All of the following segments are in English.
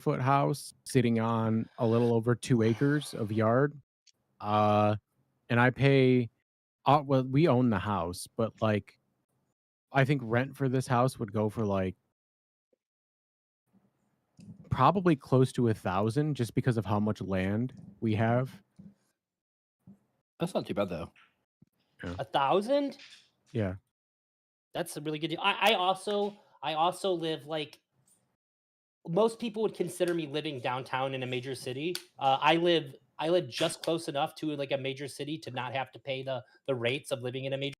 foot house sitting on a little over 2 acres of yard. Uh, and I pay well, we own the house, but, like, I think rent for this house would go for, like, probably close to 1,000 just because of how much land we have. That's not too bad though. Yeah. 1,000? Yeah. That's a really good deal. I also live, like, most people would consider me living downtown in a major city. I live just close enough to, like, a major city to not have to pay the rates of living in a major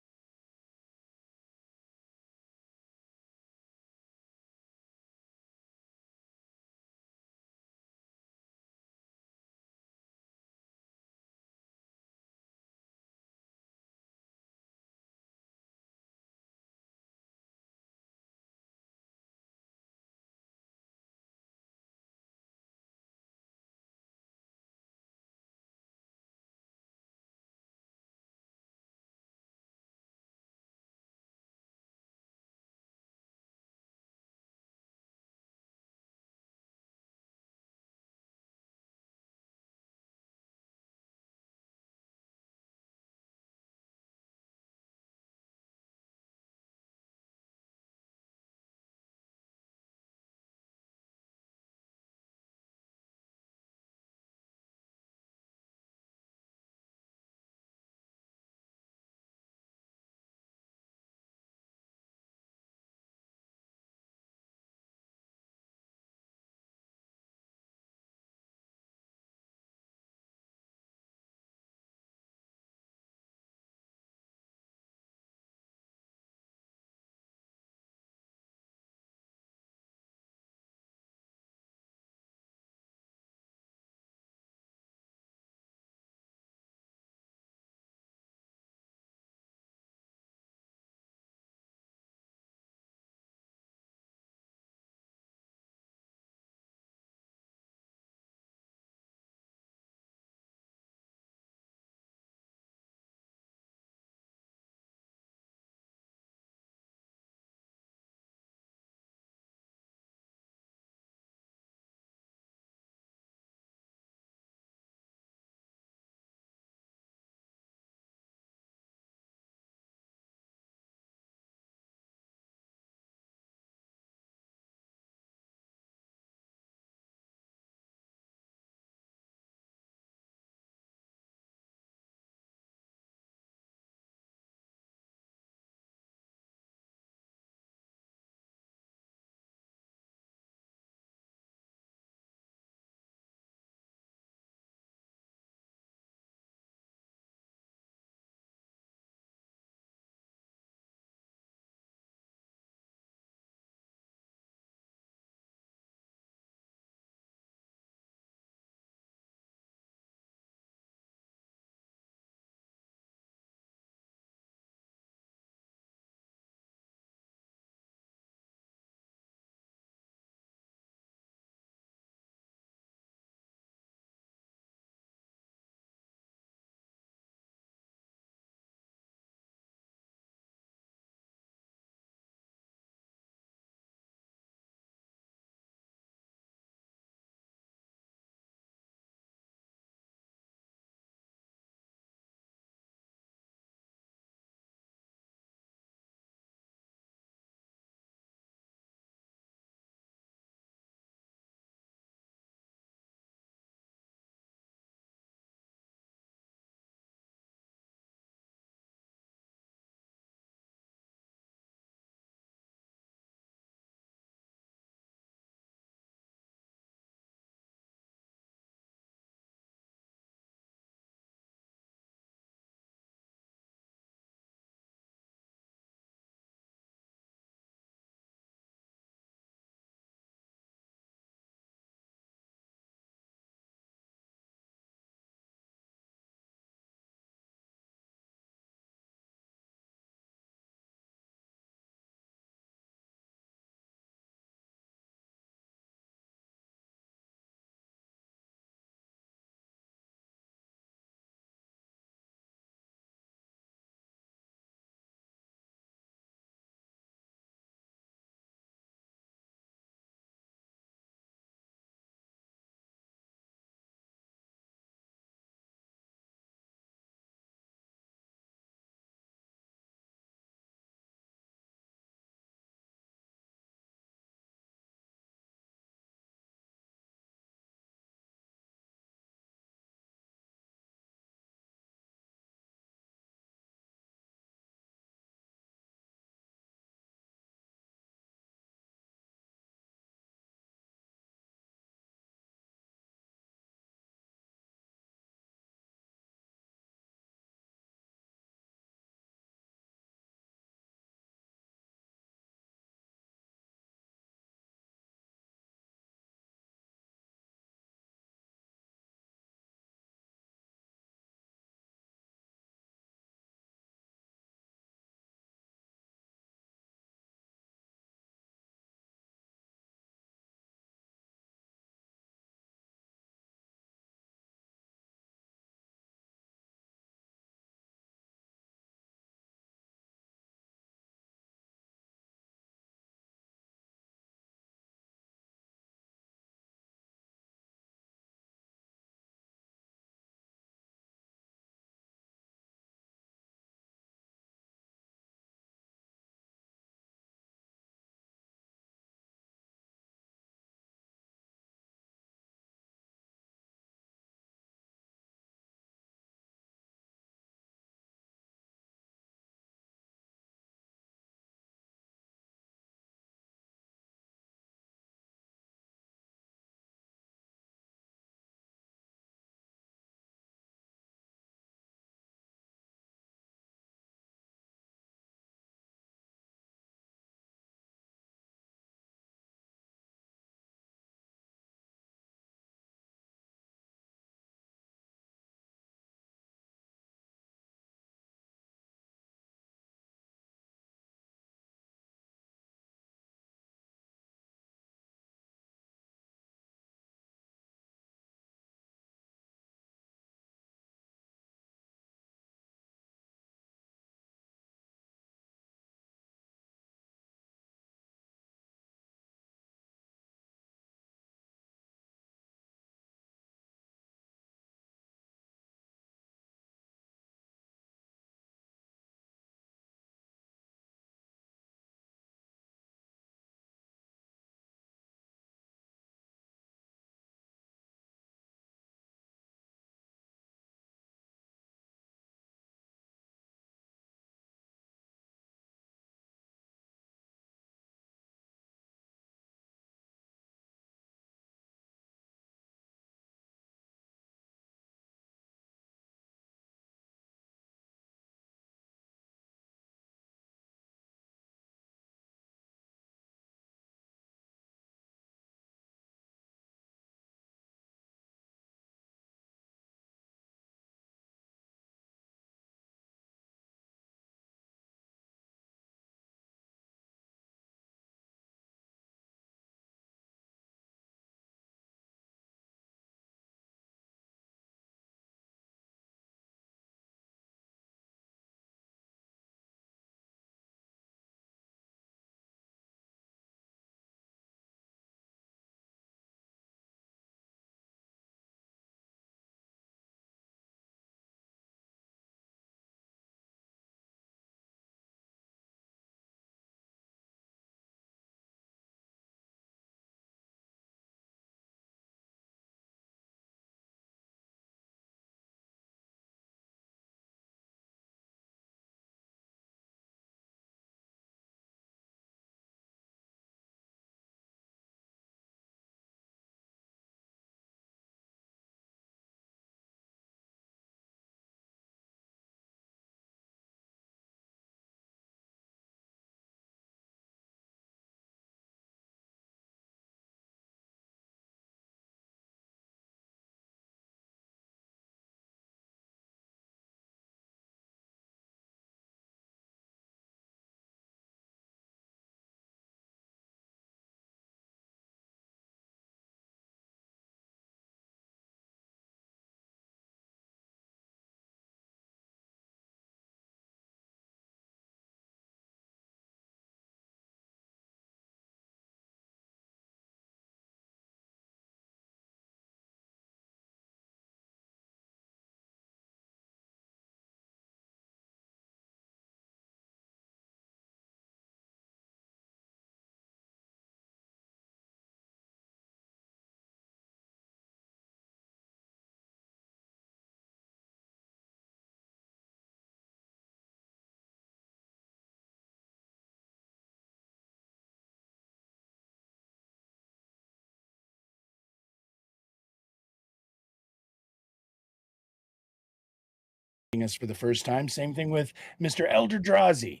us for the first time. Same thing with Mr. Elderdrazi.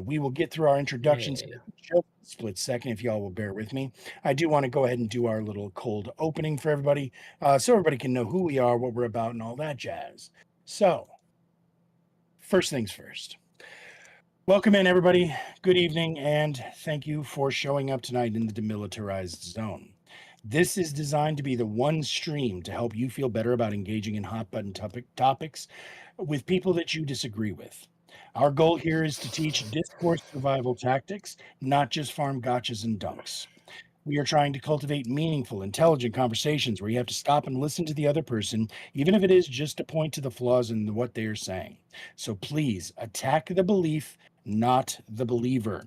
We will get through our introductions Yay. in just a split second, if y'all will bear with me. I do want to go ahead and do our little cold opening for everybody, so everybody can know who we are, what we're about, and all that jazz. So, first things first. Welcome in, everybody. Good evening, and thank you for showing up tonight in the demilitarized zone. This is designed to be the one stream to help you feel better about engaging in hot button topics with people that you disagree with. Our goal here is to teach discourse survival tactics, not just farm gotchas and dunks. We are trying to cultivate meaningful, intelligent conversations where you have to stop and listen to the other person, even if it is just to point to the flaws in what they are saying. So please attack the belief, not the believer.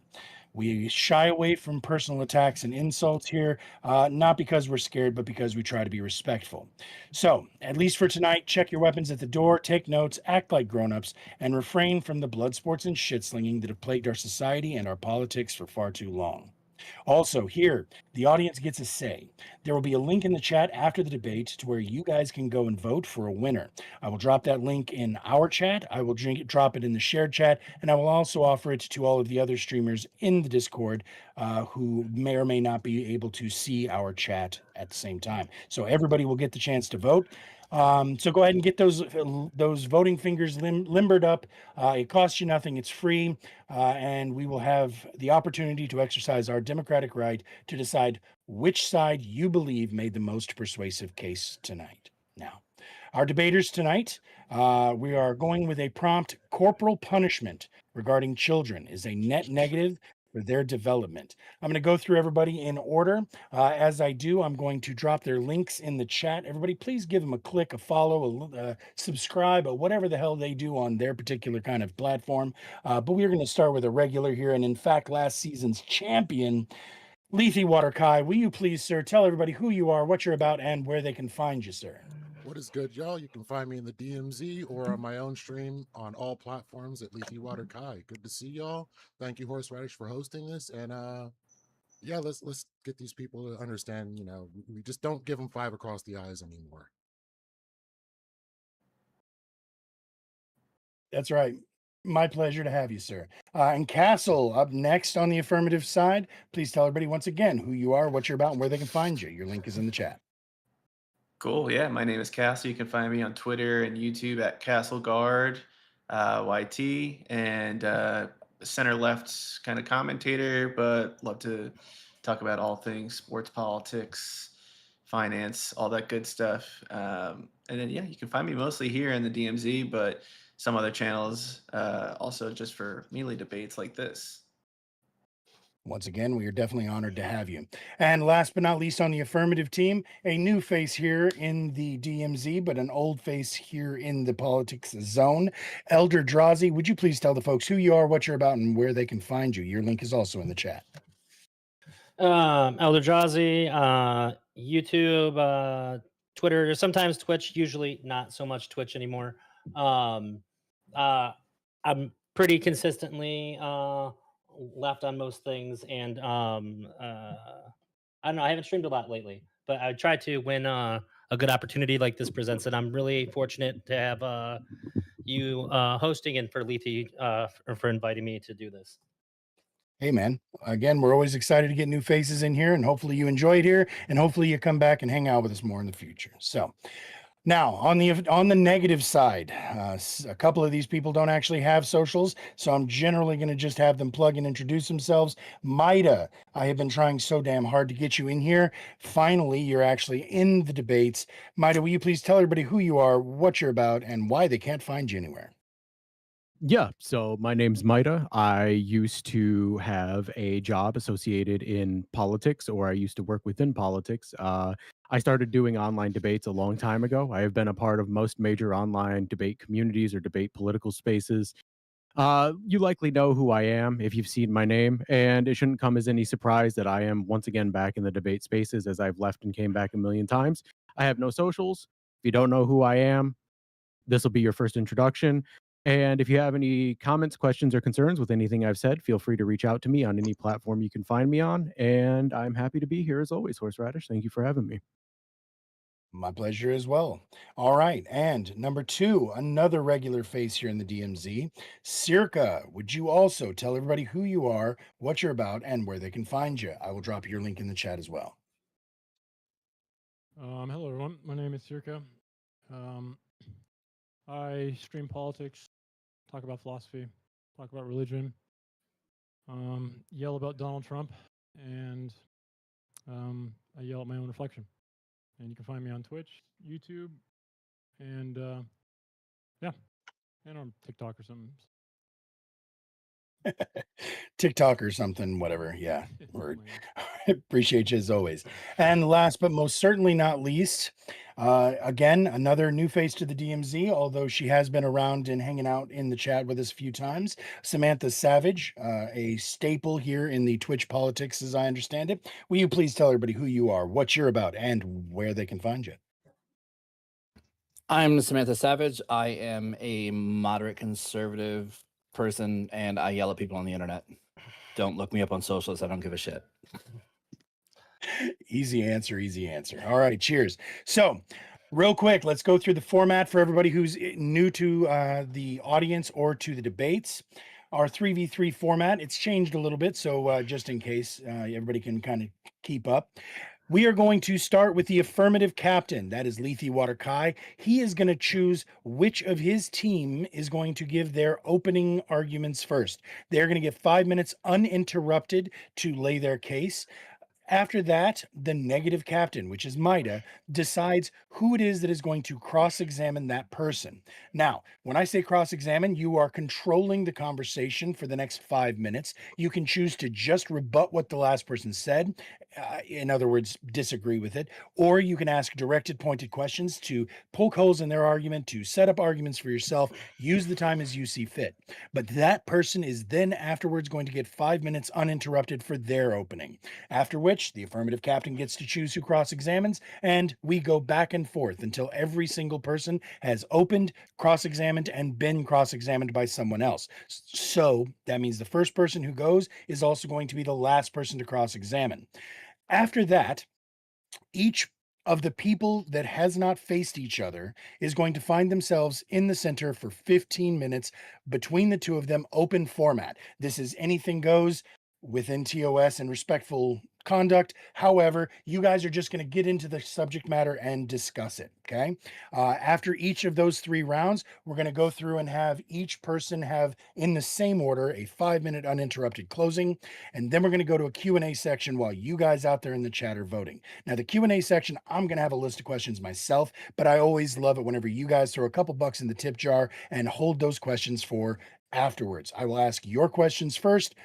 We shy away from personal attacks and insults here, not because we're scared, but because we try to be respectful. So, at least for tonight, check your weapons at the door, take notes, act like grown-ups, and refrain from the blood sports and shit-slinging that have plagued our society and our politics for far too long. Also, here, the audience gets a say. There will be a link in the chat after the debate to where you guys can go and vote for a winner. I will drop that link in our chat. I will drop it in the shared chat, and I will also offer it to all of the other streamers in the Discord who may or may not be able to see our chat at the same time. So everybody will get the chance to vote. So go ahead and get those voting fingers limbered up. It costs you nothing. It's free. And we will have the opportunity to exercise our democratic right to decide which side you believe made the most persuasive case tonight. Now, our debaters tonight, we are going with a prompt: corporal punishment regarding children is a net negative for their development. I'm going to go through everybody in order. As I do, I'm going to drop their links in the chat. Everybody, please give them a click, a follow, a subscribe, or whatever the hell they do on their particular kind of platform. But we're going to start with a regular here. And in fact, last season's champion, Lethe Water Kai, will you please, sir, tell everybody who you are, what you're about, and where they can find you, sir? What is good, y'all? You can find me in the DMZ or on my own stream on all platforms at Lethe Water Kai. Good to see y'all. Thank you, Horseradish, for hosting this. And yeah, let's get these people to understand, we just don't give them 5 across the eyes anymore. That's right. My pleasure to have you, sir. And Castle, up next on the affirmative side. Please tell everybody once again who you are, what you're about, and where they can find you. Your link is in the chat. Cool. Yeah, my name is Castle. You can find me on Twitter and YouTube at CastleGuard YT, and center left kind of commentator, but love to talk about all things sports, politics, finance, all that good stuff. And then yeah, you can find me mostly here in the DMZ, but some other channels also just for melee debates like this. Once again, we are definitely honored to have you. And last but not least on the affirmative team, a new face here in the DMZ, but an old face here in the politics zone. Elderdrazi, would you please tell the folks who you are, what you're about, and where they can find you? Your link is also in the chat. Elderdrazi, YouTube, Twitter, sometimes Twitch, usually not so much Twitch anymore. I'm pretty consistently left on most things, and I don't know, I haven't streamed a lot lately, but I try to when a good opportunity like this presents it. I'm really fortunate to have you hosting, and for Lethe for inviting me to do this. Hey, man. Again, we're always excited to get new faces in here, and hopefully you enjoy it here, and hopefully you come back and hang out with us more in the future. So now on the negative side, a couple of these people don't actually have socials, so I'm generally going to just have them plug and introduce themselves. Maida, I have been trying so damn hard to get you in here. Finally, you're actually in the debates. Maida, will you please tell everybody who you are, what you're about, and why they can't find you anywhere? Yeah, so my name's Maida. I used to have a job associated in politics, or I used to work within politics. I started doing online debates a long time ago. I have been a part of most major online debate communities or debate political spaces. You likely know who I am if you've seen my name, and it shouldn't come as any surprise that I am once again back in the debate spaces as I've left and came back a million times. I have no socials. If you don't know who I am, this will be your first introduction. And if you have any comments, questions, or concerns with anything I've said, feel free to reach out to me on any platform you can find me on. And I'm happy to be here as always, Horseradish. Thank you for having me. My pleasure as well. All right. And number 2, another regular face here in the DMZ. Circa, would you also tell everybody who you are, what you're about, and where they can find you? I will drop your link in the chat as well. Hello, everyone. My name is Circa. I stream politics, talk about philosophy, talk about religion, yell about Donald Trump, and I yell at my own reflection. And you can find me on Twitch, YouTube, and yeah, and on TikTok or something. TikTok or something, whatever. Yeah. Word. Oh my God. Appreciate you as always. And last but most certainly not least, again, another new face to the DMZ, although she has been around and hanging out in the chat with us a few times. Samantha Savage, a staple here in the Twitch politics, as I understand it. Will you please tell everybody who you are, what you're about, and where they can find you? I'm Samantha Savage. I am a moderate conservative person, and I yell at people on the internet. Don't look me up on socials. I don't give a shit. Easy answer, easy answer. All right, cheers. So, real quick, let's go through the format for everybody who's new to the audience or to the debates. Our 3v3 format, it's changed a little bit, so just in case everybody can kind of keep up. We are going to start with the affirmative captain. That is Lethe Water Kai. He is going to choose which of his team is going to give their opening arguments first. They're going to get 5 minutes uninterrupted to lay their case. After that, the negative captain, which is Maida, decides who it is that is going to cross-examine that person. Now, when I say cross-examine, you are controlling the conversation for the next 5 minutes. You can choose to just rebut what the last person said, in other words, disagree with it, or you can ask directed, pointed questions to poke holes in their argument, to set up arguments for yourself. Use the time as you see fit. But that person is then afterwards going to get 5 minutes uninterrupted for their opening. After which, the affirmative captain gets to choose who cross-examines, and we go back and forth until every single person has opened, cross-examined, and been cross-examined by someone else. So that means the first person who goes is also going to be the last person to cross-examine. After that, each of the people that has not faced each other is going to find themselves in the center for 15 minutes between the two of them, open format. This is anything goes within TOS and respectful conduct. However, you guys are just going to get into the subject matter and discuss it. Okay. After each of those 3 rounds, we're going to go through and have each person have in the same order a 5-minute uninterrupted closing. And then we're going to go to a Q&A section while you guys out there in the chat are voting. Now, the Q&A section, I'm going to have a list of questions myself, but I always love it whenever you guys throw a couple bucks in the tip jar and hold those questions for afterwards. I will ask your questions first,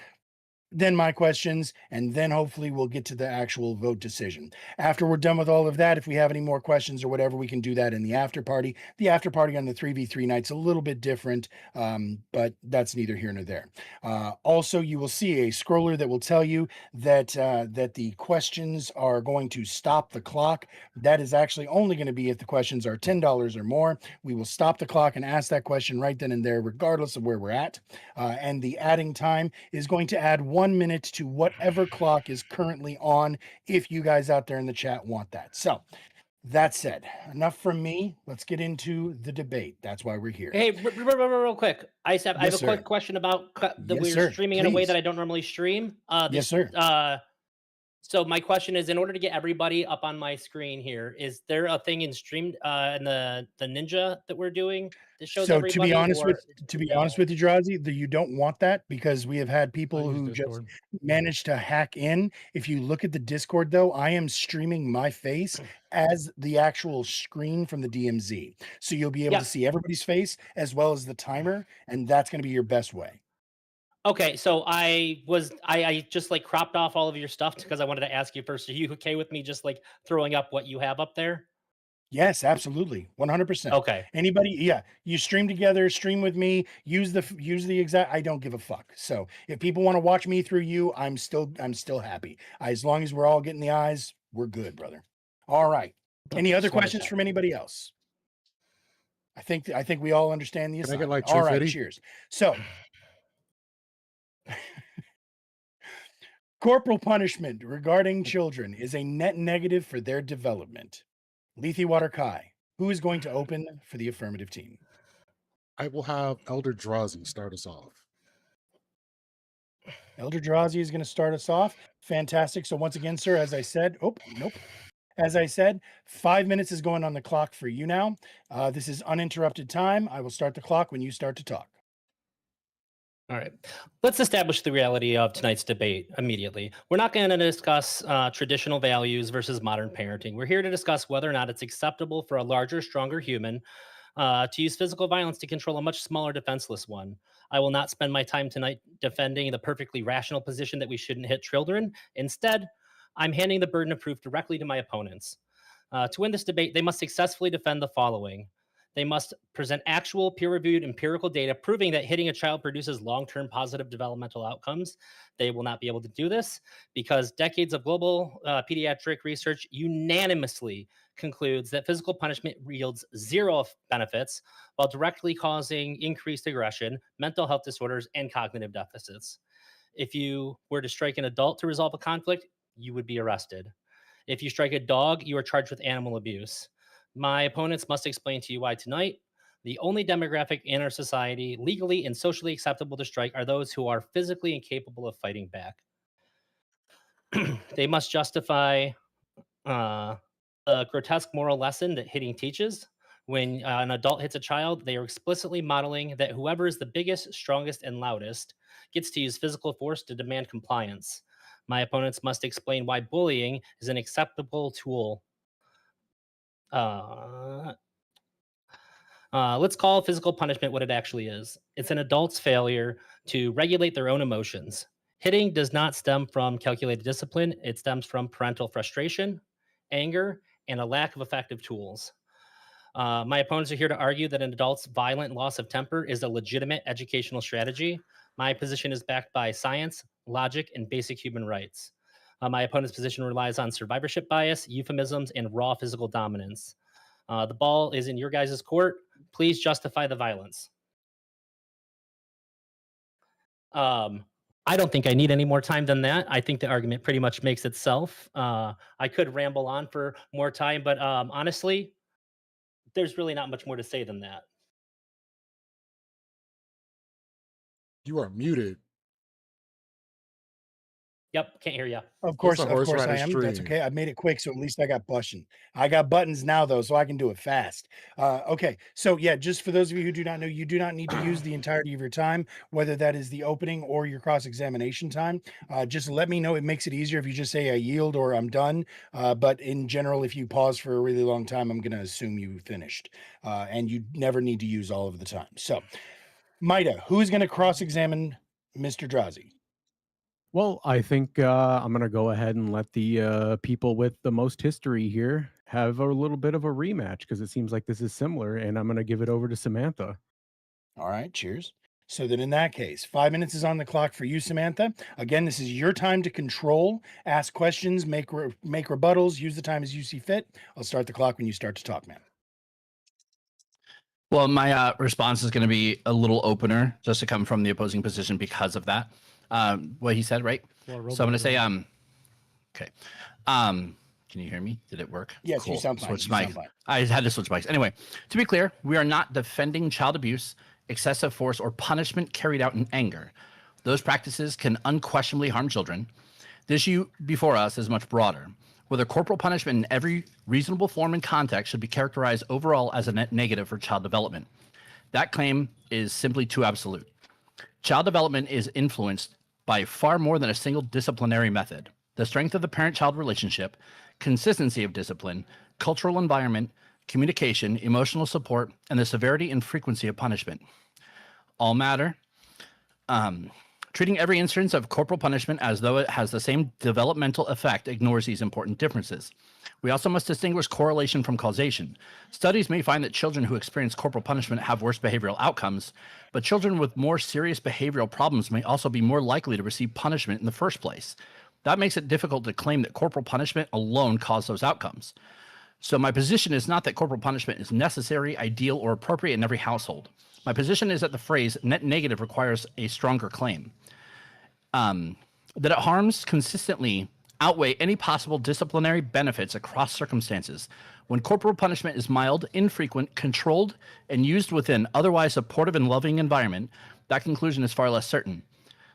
then my questions, and then hopefully we'll get to the actual vote decision. After we're done with all of that, if we have any more questions or whatever, we can do that in the after party. The after party on the 3v3 night's a little bit different, but that's neither here nor there. Also, you will see a scroller that will tell you that that the questions are going to stop the clock. That is actually only going to be if the questions are $10 or more. We will stop the clock and ask that question right then and there, regardless of where we're at. And the adding time is going to add 1 minute to whatever clock is currently on, if you guys out there in the chat want that. So that said, enough from me. Let's get into the debate. That's why we're here. Hey, real quick. I have Yes, a sir. quick question about that Yes, we're sir. streaming in a way Please. that I don't normally stream. Yes, sir. So my question is, in order to get everybody up on my screen here, is there a thing in stream in the ninja that we're doing that shows So everybody? to be honest with no? you, Drazi, you don't want that, because we have had I people use who just Discord. managed to hack in. If you look at the Discord, though, I am streaming my face as the actual screen from the DMZ. So you'll be able to Yep. see everybody's face as well as the timer, and that's going to be your best way. Okay, so I just like cropped off all of your stuff because I wanted to ask you first. Are you okay with me just like throwing up what you have up there? Yes, absolutely. 100%. Okay. Anybody, yeah, you stream together, stream with me, use the exact, I don't give a fuck. So if people want to watch me through you, I'm still happy. As long as we're all getting the eyes, we're good, brother. All right. Any other Just wanna questions check. from anybody else? I think we all understand the Can I get, assignment. like, All True right, Fitty? cheers. So corporal punishment regarding children is a net negative for their development. Lethe Water Kai, who is going to open for the affirmative team? I will have Elder Drazi start us off. Elder Drazi is going to start us off. Fantastic. So once again, sir, as I said, nope. As I said, 5 minutes is going on the clock for you now. This is uninterrupted time. I will start the clock when you start to talk. All right. Let's establish the reality of tonight's debate immediately. We're not going to discuss traditional values versus modern parenting. We're here to discuss whether or not it's acceptable for a larger, stronger human to use physical violence to control a much smaller, defenseless one. I will not spend my time tonight defending the perfectly rational position that we shouldn't hit children. Instead, I'm handing the burden of proof directly to my opponents. To win this debate, they must successfully defend the following. They must present actual peer-reviewed empirical data proving that hitting a child produces long-term positive developmental outcomes. They will not be able to do this because decades of global pediatric research unanimously concludes that physical punishment yields zero benefits while directly causing increased aggression, mental health disorders, and cognitive deficits. If you were to strike an adult to resolve a conflict, you would be arrested. If you strike a dog, you are charged with animal abuse. My opponents must explain to you why tonight the only demographic in our society legally and socially acceptable to strike are those who are physically incapable of fighting back. They must justify a grotesque moral lesson that hitting teaches. When an adult hits a child, they are explicitly modeling that whoever is the biggest, strongest, and loudest gets to use physical force to demand compliance. My opponents must explain why bullying is an acceptable tool. Let's call physical punishment what it actually is. It's an adult's failure to regulate their own emotions. Hitting does not stem from calculated discipline. It stems from parental frustration, anger, and a lack of effective tools. My opponents are here to argue that an adult's violent loss of temper is a legitimate educational strategy. My position is backed by science, logic, and basic human rights. My opponent's position relies on survivorship bias, euphemisms, and raw physical dominance. The ball is in your guys' court. Please justify the violence. I don't think I need any more time than that. I think the argument pretty much makes itself. I could ramble on for more time, but honestly, there's really not much more to say than that. You are muted. Yep, can't hear you. Of course a horse I rider am. That's stream. okay. I made it quick, so at least I got blushing. I got buttons now, though, so I can do it fast. Okay, so yeah, just for those of you who do not know, you do not need to use the entirety of your time, whether that is the opening or your cross-examination time. Just let me know. It makes it easier if you just say I yield or I'm done. But in general, if you pause for a really long time, I'm going to assume you finished. And you never need to use all of the time. So, Maida, who's going to cross-examine Mr. Drazi? Well, I think I'm going to go ahead and let the people with the most history here have a little bit of a rematch because it seems like this is similar, and I'm going to give it over to Samantha. All right, cheers. So then in that case, 5 minutes is on the clock for you, Samantha. Again, this is your time to control, ask questions, make rebuttals, use the time as you see fit. I'll start the clock when you start to talk, man. Well, my response is going to be a little opener just to come from the opposing position because of that. What he said, right? So I'm going to say, okay. Can you hear me? Did it work? Yes, cool. You sound fine. I had to switch mics. Anyway, to be clear, we are not defending child abuse, excessive force, or punishment carried out in anger. Those practices can unquestionably harm children. The issue before us is much broader. Whether corporal punishment in every reasonable form and context should be characterized overall as a net negative for child development. That claim is simply too absolute. Child development is influenced by far more than a single disciplinary method. The strength of the parent-child relationship, consistency of discipline, cultural environment, communication, emotional support, and the severity and frequency of punishment all matter. Treating every instance of corporal punishment as though it has the same developmental effect ignores these important differences. We also must distinguish correlation from causation. Studies may find that children who experience corporal punishment have worse behavioral outcomes, but children with more serious behavioral problems may also be more likely to receive punishment in the first place. That makes it difficult to claim that corporal punishment alone caused those outcomes. So my position is not that corporal punishment is necessary, ideal, or appropriate in every household. My position is that the phrase net negative requires a stronger claim. That it harms consistently outweigh any possible disciplinary benefits across circumstances. When corporal punishment is mild, infrequent, controlled, and used within otherwise supportive and loving environment, that conclusion is far less certain.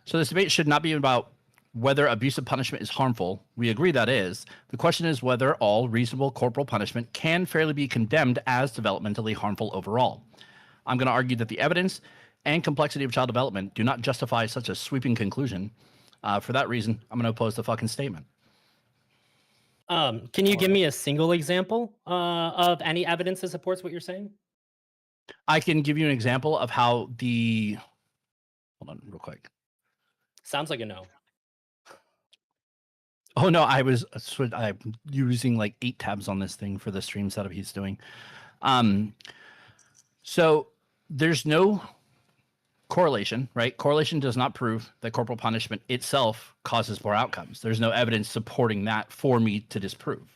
So this debate should not be about whether abusive punishment is harmful. We agree that is. The question is whether all reasonable corporal punishment can fairly be condemned as developmentally harmful overall. I'm going to argue that the evidence and complexity of child development do not justify such a sweeping conclusion. For that reason, I'm going to oppose the fucking statement. Can you give me a single example of any evidence that supports what you're saying? I can give you an example of how the... Hold on real quick. Sounds like a no. Oh, no, I'm using like 8 tabs on this thing for the stream setup he's doing. So there's no correlation, right? Correlation does not prove that corporal punishment itself causes poor outcomes. There's no evidence supporting that for me to disprove.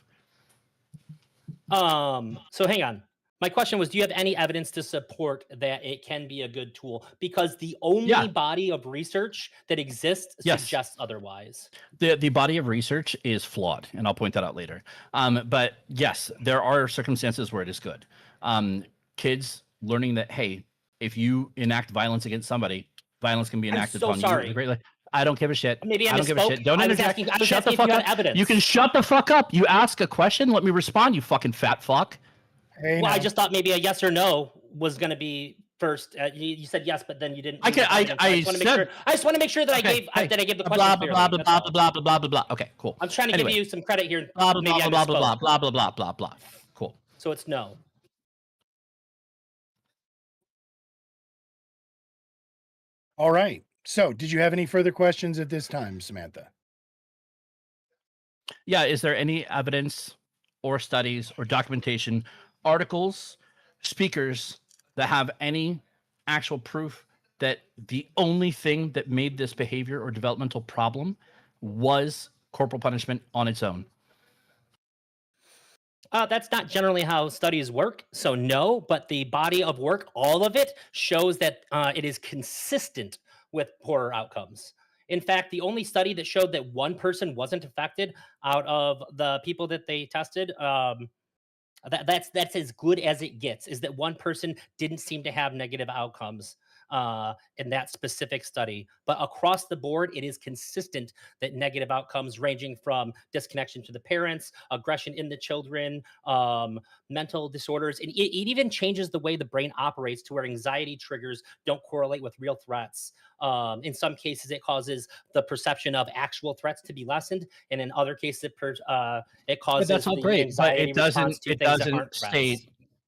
So hang on. My question was, do you have any evidence to support that it can be a good tool? Because the only body of research that exists suggests otherwise. The body of research is flawed, and I'll point that out later. But yes, there are circumstances where it is good. Kids learning that, hey, if you enact violence against somebody, violence can be enacted upon you. I don't give a shit. Maybe I don't give a shit. Don't interject. Shut the fuck up. Evidence. You can shut the fuck up. You ask a question, let me respond, you fucking fat fuck. Well, I just thought maybe a yes or no was going to be first. You said yes, but then you didn't. I just want to make sure that I gave the question. Blah blah blah blah blah blah blah blah. Okay, cool. I'm trying to give you some credit here. Blah blah blah blah blah blah blah blah blah blah. Cool. So it's no. All right. So, did you have any further questions at this time, Samantha? Yeah. Is there any evidence or studies or documentation, articles, speakers that have any actual proof that the only thing that made this behavior or developmental problem was corporal punishment on its own? That's not generally how studies work, so no, but the body of work, all of it, shows that it is consistent with poorer outcomes. In fact, the only study that showed that one person wasn't affected out of the people that they tested, that's as good as it gets, is that one person didn't seem to have negative outcomes in that specific study. But across the board, it is consistent that negative outcomes ranging from disconnection to the parents, aggression in the children, mental disorders. And it even changes the way the brain operates to where anxiety triggers don't correlate with real threats. In some cases, it causes the perception of actual threats to be lessened. And in other cases, it causes that's not great, but it doesn't state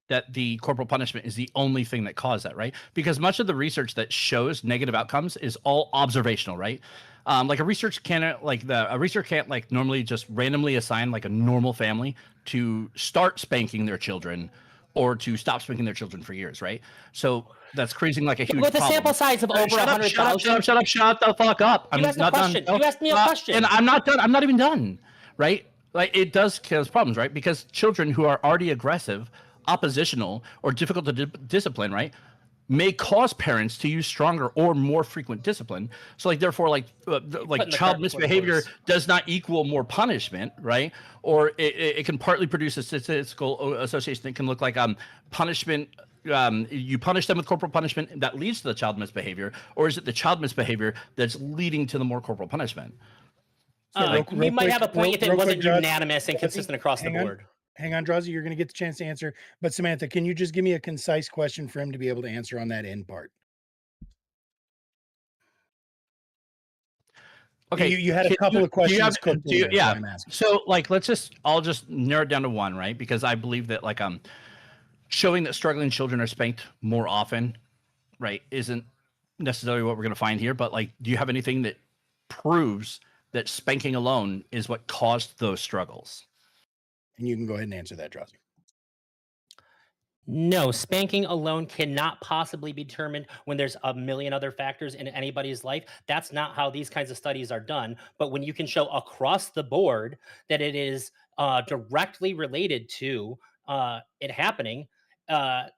that the corporal punishment is the only thing that caused that, right? Because much of the research that shows negative outcomes is all observational, right? Like a researcher can't normally just randomly assign like a normal family to start spanking their children or to stop spanking their children for years, right? So that's creating like a huge with a problem. sample size of over 100,000. Shut the fuck up. You asked a question. You asked me a question. And I'm not done. I'm not even done, right? Like it does cause problems, right? Because children who are already aggressive, oppositional, or difficult to discipline, right, may cause parents to use stronger or more frequent discipline. So like therefore like child misbehavior does not equal more punishment, right? Or it can partly produce a statistical association that can look like punishment. You punish them with corporal punishment that leads to the child misbehavior, or is it the child misbehavior that's leading to the more corporal punishment? We might have a point if it wasn't unanimous and consistent across the board. Hang on, Drazi, you're going to get the chance to answer. But Samantha, can you just give me a concise question for him to be able to answer on that end part? Okay, you had a couple of questions. So like, I'll just narrow it down to one, right? Because I believe that like showing that struggling children are spanked more often, right, isn't necessarily what we're going to find here. But like, do you have anything that proves that spanking alone is what caused those struggles? And you can go ahead and answer that, Drazi. No, spanking alone cannot possibly be determined when there's a million other factors in anybody's life. That's not how these kinds of studies are done. But when you can show across the board that it is directly related to it happening,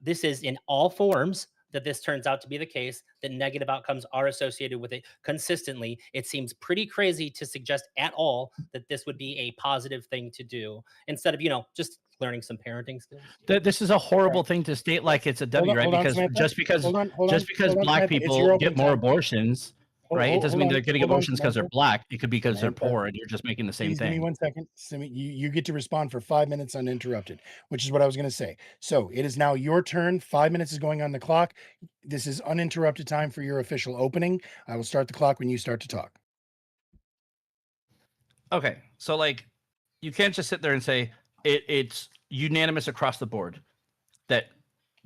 this is in all forms. that this turns out to be the case, that negative outcomes are associated with it consistently, it seems pretty crazy to suggest at all that this would be a positive thing to do instead of, just learning some parenting skills. This is a horrible thing to state like it's a W, right? hold on, Because Samantha. just because Hold on, black Samantha. It's people your get opening more time. abortions, right? It doesn't mean they're getting hold on, abortions because they're Samantha. black. It could be because they're Samantha, poor, and you're just making the same Please give me thing. 1 second. You get to respond for 5 minutes uninterrupted, which is what I was going to say. So it is now your turn. 5 minutes is going on the clock. This is uninterrupted time for your official opening. I will start the clock when you start to talk. Okay, so like, you can't just sit there and say it's unanimous across the board that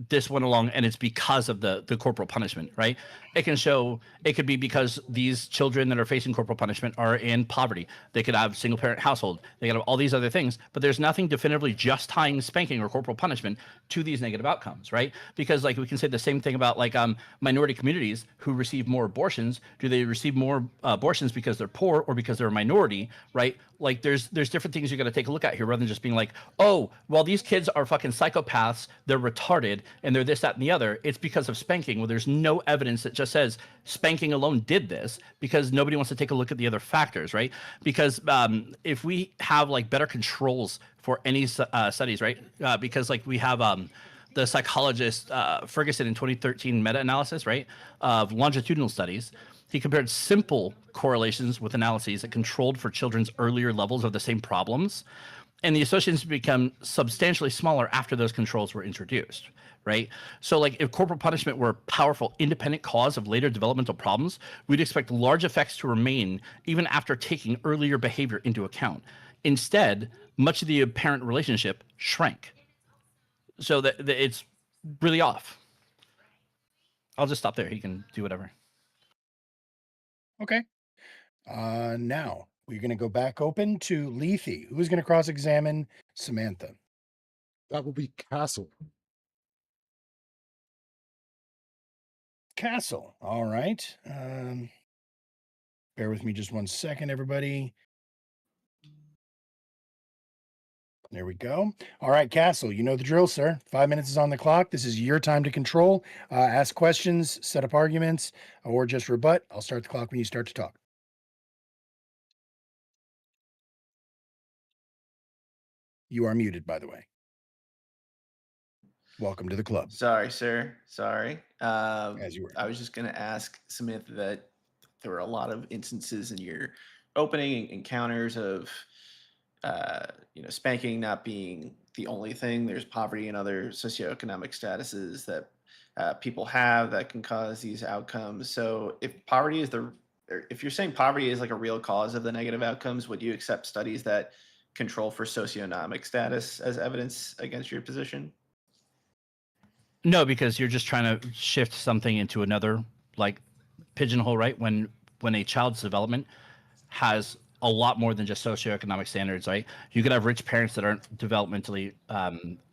this went along and it's because of the corporal punishment, right? It could be because these children that are facing corporal punishment are in poverty. They could have single parent household. They could have all these other things, but there's nothing definitively just tying spanking or corporal punishment to these negative outcomes, right? Because like we can say the same thing about like minority communities who receive more abortions. Do they receive more abortions because they're poor or because they're a minority, right? Like there's different things you got to take a look at here rather than just being like, oh, well, these kids are fucking psychopaths, they're retarded, and they're this, that, and the other. It's because of spanking. Well, there's no evidence that just says spanking alone did this, because nobody wants to take a look at the other factors, right? Because if we have like better controls for any studies, right? Because like we have the psychologist Ferguson in 2013 meta-analysis, right, of longitudinal studies. He compared simple correlations with analyses that controlled for children's earlier levels of the same problems, and the associations become substantially smaller after those controls were introduced, right? So like if corporal punishment were a powerful independent cause of later developmental problems, we'd expect large effects to remain even after taking earlier behavior into account. Instead, much of the apparent relationship shrank. So that it's really off. I'll just stop there. He can do whatever. Okay. Now we're going to go back open to Lethe. Who's going to cross-examine Samantha? That will be Castle. Castle. All right. Bear with me just 1 second, everybody. There we go. All right, Castle, you know the drill, sir. 5 minutes is on the clock. This is your time to control. Ask questions, set up arguments, or just rebut. I'll start the clock when you start to talk. You are muted, by the way. Welcome to the club. Sorry, sir. Sorry. As you were. I was just going to ask Samantha that there were a lot of instances in your opening encounters of, spanking not being the only thing. There's poverty and other socioeconomic statuses that people have that can cause these outcomes. So if you're saying poverty is like a real cause of the negative outcomes, would you accept studies that control for socioeconomic status as evidence against your position? No, because you're just trying to shift something into another like pigeonhole, right? When a child's development has a lot more than just socioeconomic standards, right? You could have rich parents that aren't developmentally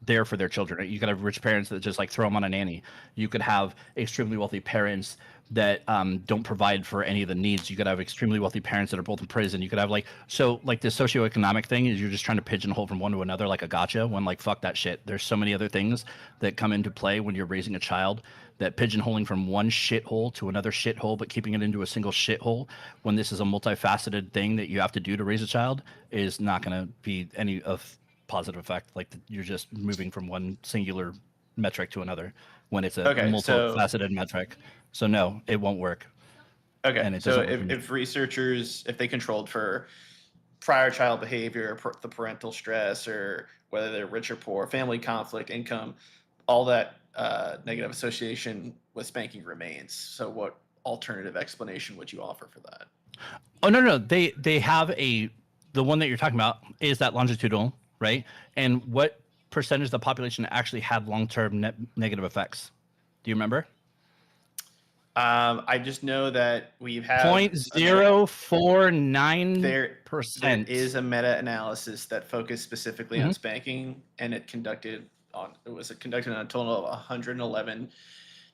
there for their children, right? You could have rich parents that just like throw them on a nanny. You could have extremely wealthy parents that don't provide for any of the needs. You could have extremely wealthy parents that are both in prison. You could have like the socioeconomic thing is you're just trying to pigeonhole from one to another like a gotcha, when like fuck that shit. There's so many other things that come into play when you're raising a child, that pigeonholing from one shithole to another shithole, but keeping it into a single shithole when this is a multifaceted thing that you have to do to raise a child is not going to be any of positive effect. Like you're just moving from one singular metric to another when it's a multifaceted metric. So no, it won't work. Okay. And it So doesn't work. if researchers, if they controlled for prior child behavior, the parental stress, or whether they're rich or poor, family conflict, income, all that negative association with spanking remains. So what alternative explanation would you offer for that? Oh, no. They have the one that you're talking about is that longitudinal, right? And what percentage of the population actually had long-term negative effects? Do you remember? I just know that we've had 0.049%. There is a meta-analysis that focused specifically on spanking, and it was conducted on a total of 111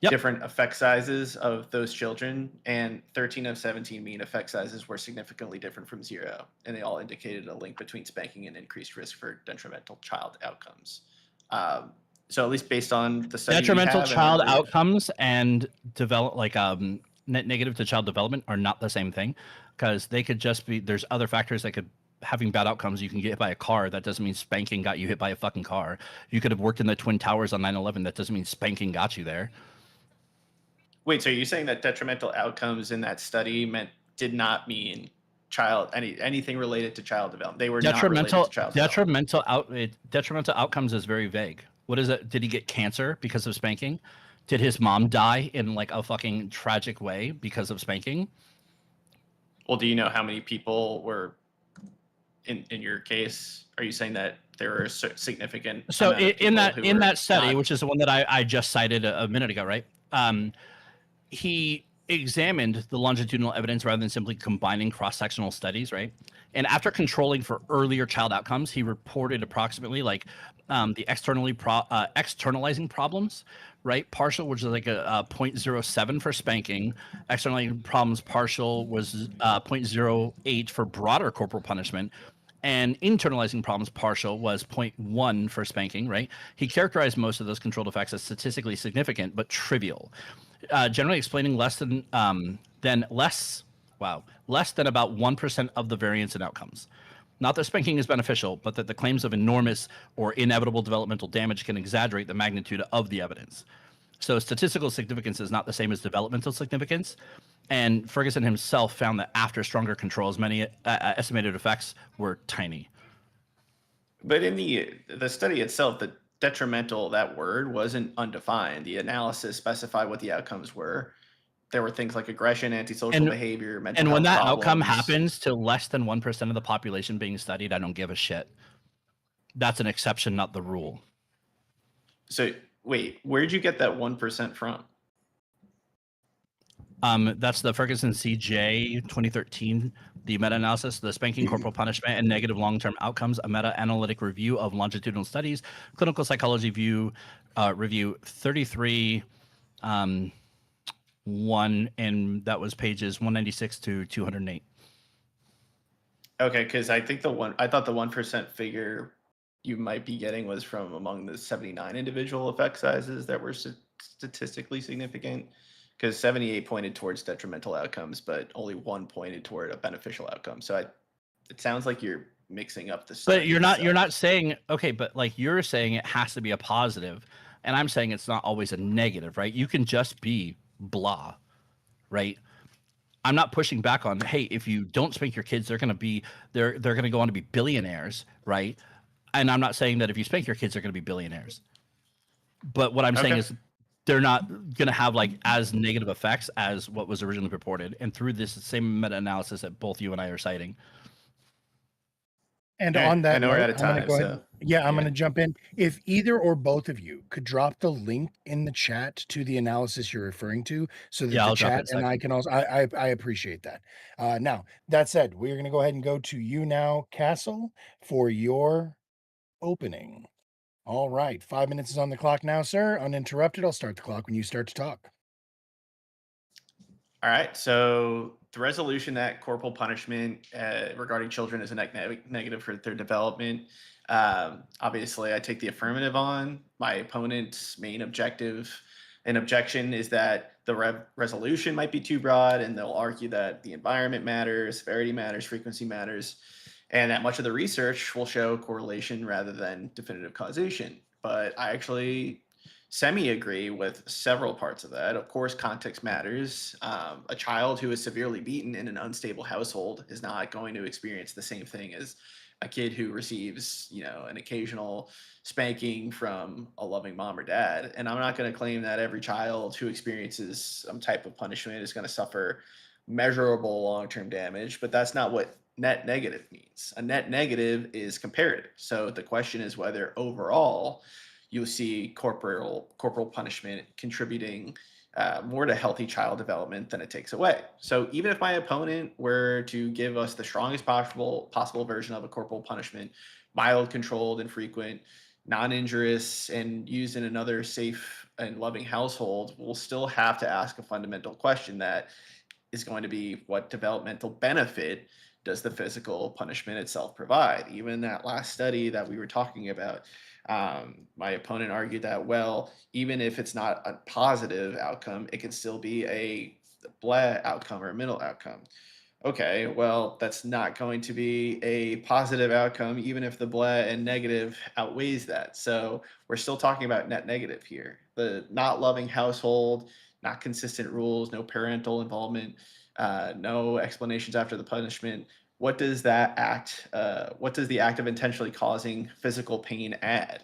different effect sizes of those children, and 13 of 17 mean effect sizes were significantly different from zero, and they all indicated a link between spanking and increased risk for detrimental child outcomes. So at least based on the study we Detrimental have and child the group. outcomes and net negative to child development are not the same thing, because they could just be, there's other factors that could, having bad outcomes, you can get hit by a car. That doesn't mean spanking got you hit by a fucking car. You could have worked in the Twin Towers on 9/11. That doesn't mean spanking got you there. Wait, so you're saying that detrimental outcomes in that study did not mean anything related to child development? They were not related to child development. Detrimental outcomes is very vague. What is it? Did he get cancer because of spanking? Did his mom die in like a fucking tragic way because of spanking? Well, do you know how many people were in your case? Are you saying that there were a significant So amount of in people who that study, not- which is the one that I just cited a minute ago, right? He examined the longitudinal evidence rather than simply combining cross-sectional studies, right? And after controlling for earlier child outcomes, he reported approximately like the externalizing problems, right? Partial, which is like a 0.07 for spanking. Externalizing problems partial was 0.08 for broader corporal punishment. And internalizing problems partial was 0.1 for spanking, right? He characterized most of those controlled effects as statistically significant but trivial, generally explaining less than about 1% of the variance in outcomes. Not that spanking is beneficial, but that the claims of enormous or inevitable developmental damage can exaggerate the magnitude of the evidence. So statistical significance is not the same as developmental significance. And Ferguson himself found that after stronger controls, many estimated effects were tiny. But in the study itself, the detrimental, that word wasn't undefined. The analysis specified what the outcomes were. There were things like aggression, antisocial behavior, mental and health when that problems. outcome happens to less than 1% of the population being studied, I don't give a shit. That's an exception, not the rule. So wait, where'd you get that 1% from? That's the Ferguson CJ 2013, the meta-analysis, the spanking, corporal punishment, and negative long-term outcomes, a meta-analytic review of longitudinal studies, clinical psychology review 33, 1, and that was pages 196 to 208. Okay, because I thought the 1% figure you might be getting was from among the 79 individual effect sizes that were statistically significant. Because 78 pointed towards detrimental outcomes, but only 1 pointed toward a beneficial outcome. So it sounds like you're mixing up the study. But you're not saying, okay, but like you're saying it has to be a positive, and I'm saying it's not always a negative, right? You can just be blah, right? I'm not pushing back on, hey, if you don't spank your kids, they're gonna go on to be billionaires, right? And I'm not saying that if you spank your kids, they're gonna be billionaires. But what I'm saying is they're not going to have like as negative effects as what was originally purported. And through this same meta-analysis that both you and I are citing. And on that note, I'm going to go ahead. I'm going to jump in. If either or both of you could drop the link in the chat to the analysis you're referring to, so that the chat and I can also, I appreciate that. Now, that said, we're going to go ahead and go to you now, Castle, for your opening. All right. 5 minutes is on the clock now, sir. Uninterrupted. I'll start the clock when you start to talk. All right. So the resolution that corporal punishment regarding children is a negative for their development. Obviously, I take the affirmative on. My opponent's main objection is that the resolution might be too broad, and they'll argue that the environment matters, severity matters, frequency matters, and that much of the research will show correlation rather than definitive causation. But I actually semi-agree with several parts of that. Of course, context matters. A child who is severely beaten in an unstable household is not going to experience the same thing as a kid who receives, an occasional spanking from a loving mom or dad. And I'm not going to claim that every child who experiences some type of punishment is going to suffer measurable long-term damage, but that's not what net negative means. A net negative is comparative. So the question is whether overall you'll see corporal punishment contributing more to healthy child development than it takes away. So even if my opponent were to give us the strongest possible version of a corporal punishment, mild, controlled, infrequent, non-injurious, and used in another safe and loving household, we'll still have to ask a fundamental question that is going to be what developmental benefit does the physical punishment itself provide. Even that last study that we were talking about, my opponent argued that, well, even if it's not a positive outcome, it can still be a blah outcome or a middle outcome. Okay, well, that's not going to be a positive outcome, even if the blah and negative outweighs that. So we're still talking about net negative here. The not loving household, not consistent rules, no parental involvement, no explanations after the punishment. What does that act? What does the act of intentionally causing physical pain add?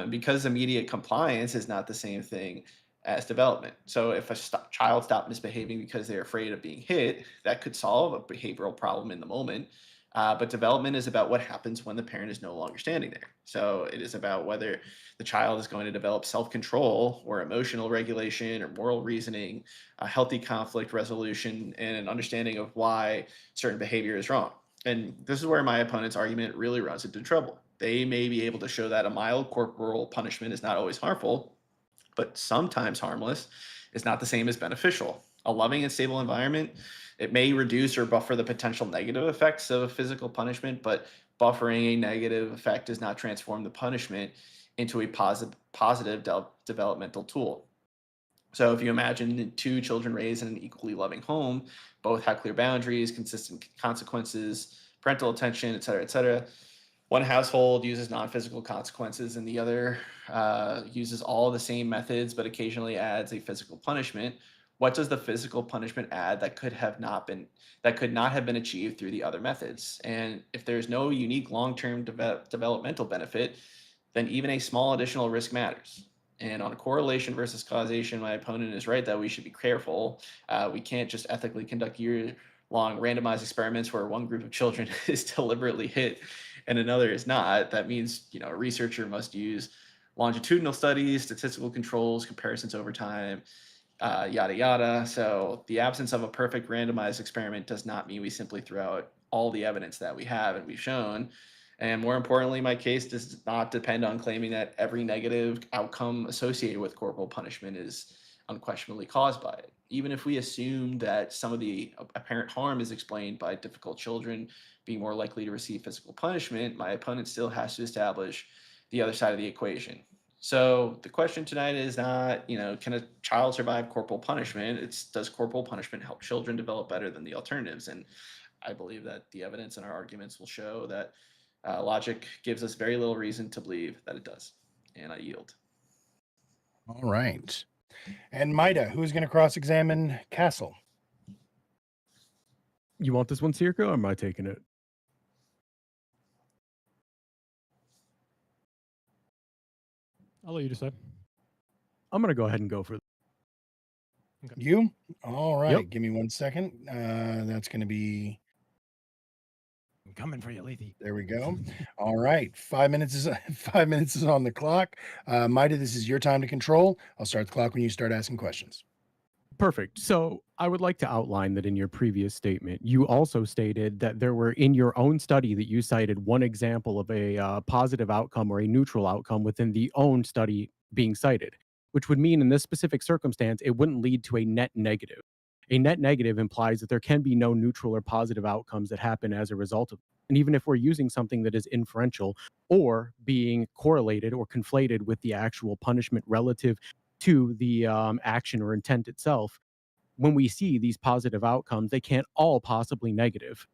Because immediate compliance is not the same thing as development. So if a child stopped misbehaving because they're afraid of being hit, that could solve a behavioral problem in the moment. But development is about what happens when the parent is no longer standing there. So it is about whether the child is going to develop self-control or emotional regulation or moral reasoning, a healthy conflict resolution, and an understanding of why certain behavior is wrong. And this is where my opponent's argument really runs into trouble. They may be able to show that a mild corporal punishment is not always harmful, but sometimes harmless, is not the same as beneficial. A loving and stable environment, it may reduce or buffer the potential negative effects of physical punishment, but buffering a negative effect does not transform the punishment into a positive developmental tool. So if you imagine two children raised in an equally loving home, both have clear boundaries, consistent consequences, parental attention, et cetera, et cetera. One household uses non-physical consequences and the other uses all the same methods but occasionally adds a physical punishment. What does the physical punishment add that could not have been achieved through the other methods? And if there's no unique long-term developmental benefit, then even a small additional risk matters. And on correlation versus causation, my opponent is right that we should be careful. We can't just ethically conduct year-long randomized experiments where one group of children is deliberately hit and another is not. That means, a researcher must use longitudinal studies, statistical controls, comparisons over time, yada yada. So the absence of a perfect randomized experiment does not mean we simply throw out all the evidence that we have and we've shown. And more importantly, my case does not depend on claiming that every negative outcome associated with corporal punishment is unquestionably caused by it. Even if we assume that some of the apparent harm is explained by difficult children being more likely to receive physical punishment, my opponent still has to establish the other side of the equation. So the question tonight is not, can a child survive corporal punishment? It's, does corporal punishment help children develop better than the alternatives? And I believe that the evidence and our arguments will show that logic gives us very little reason to believe that it does. And I yield. All right. And Maida, who's going to cross-examine Castle? You want this one, Circo, or am I taking it? I'll let you decide. I'm going to go ahead and go for it. Okay. You? All right. Yep. Give me 1 second. That's going to be... I'm coming for you, Lethe. There we go. All right. 5 minutes is 5 minutes is on the clock. Maida, this is your time to control. I'll start the clock when you start asking questions. Perfect. So I would like to outline that in your previous statement, you also stated that there were, in your own study that you cited, one example of a positive outcome or a neutral outcome within the own study being cited, which would mean in this specific circumstance, it wouldn't lead to a net negative. A net negative implies that there can be no neutral or positive outcomes that happen as a result of it. And even if we're using something that is inferential or being correlated or conflated with the actual punishment relative to the action or intent itself, when we see these positive outcomes, they can't all possibly be negative.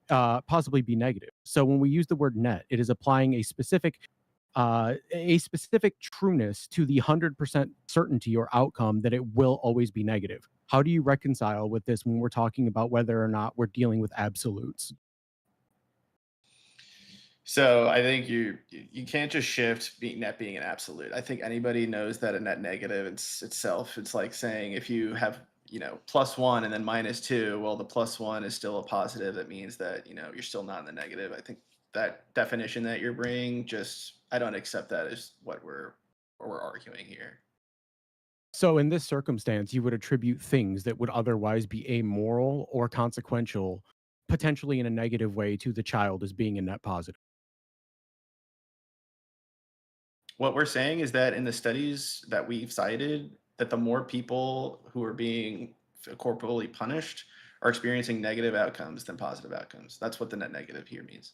So when we use the word net, it is applying a specific trueness to the 100% certainty or outcome that it will always be negative. How do you reconcile with this when we're talking about whether or not we're dealing with absolutes? So I think you can't just shift net being an absolute. I think anybody knows that a net negative itself, it's like saying if you have +1 and then -2, well, the +1 is still a positive. That means that you're still not in the negative. I think that definition that you're bringing, I don't accept that as what we're arguing here. So in this circumstance, you would attribute things that would otherwise be amoral or consequential, potentially in a negative way, to the child as being a net positive. What we're saying is that in the studies that we've cited, that the more people who are being corporally punished are experiencing negative outcomes than positive outcomes. That's what the net negative here means.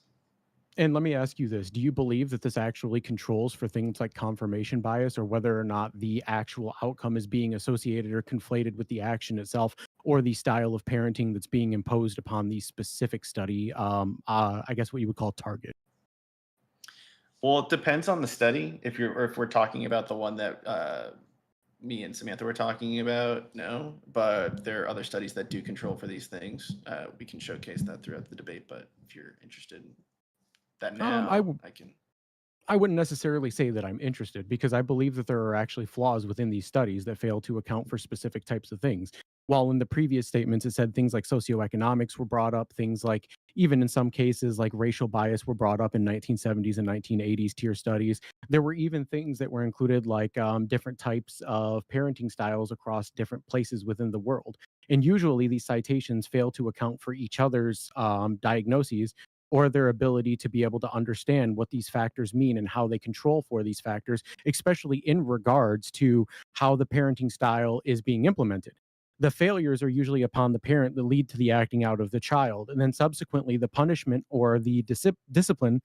And let me ask you this. Do you believe that this actually controls for things like confirmation bias, or whether or not the actual outcome is being associated or conflated with the action itself, or the style of parenting that's being imposed upon the specific study, I guess what you would call target? Well, it depends on the study. If we're talking about the one that me and Samantha were talking about, no. But there are other studies that do control for these things. We can showcase that throughout the debate. But if you're interested in that now, I can. I wouldn't necessarily say that I'm interested, because I believe that there are actually flaws within these studies that fail to account for specific types of things. While in the previous statements it said things like socioeconomics were brought up, things like, even in some cases, like racial bias were brought up in 1970s and 1980s tier studies. There were even things that were included, like different types of parenting styles across different places within the world. And usually these citations fail to account for each other's diagnoses, or their ability to be able to understand what these factors mean and how they control for these factors, especially in regards to how the parenting style is being implemented. The failures are usually upon the parent that lead to the acting out of the child. And then subsequently, the punishment or the discipline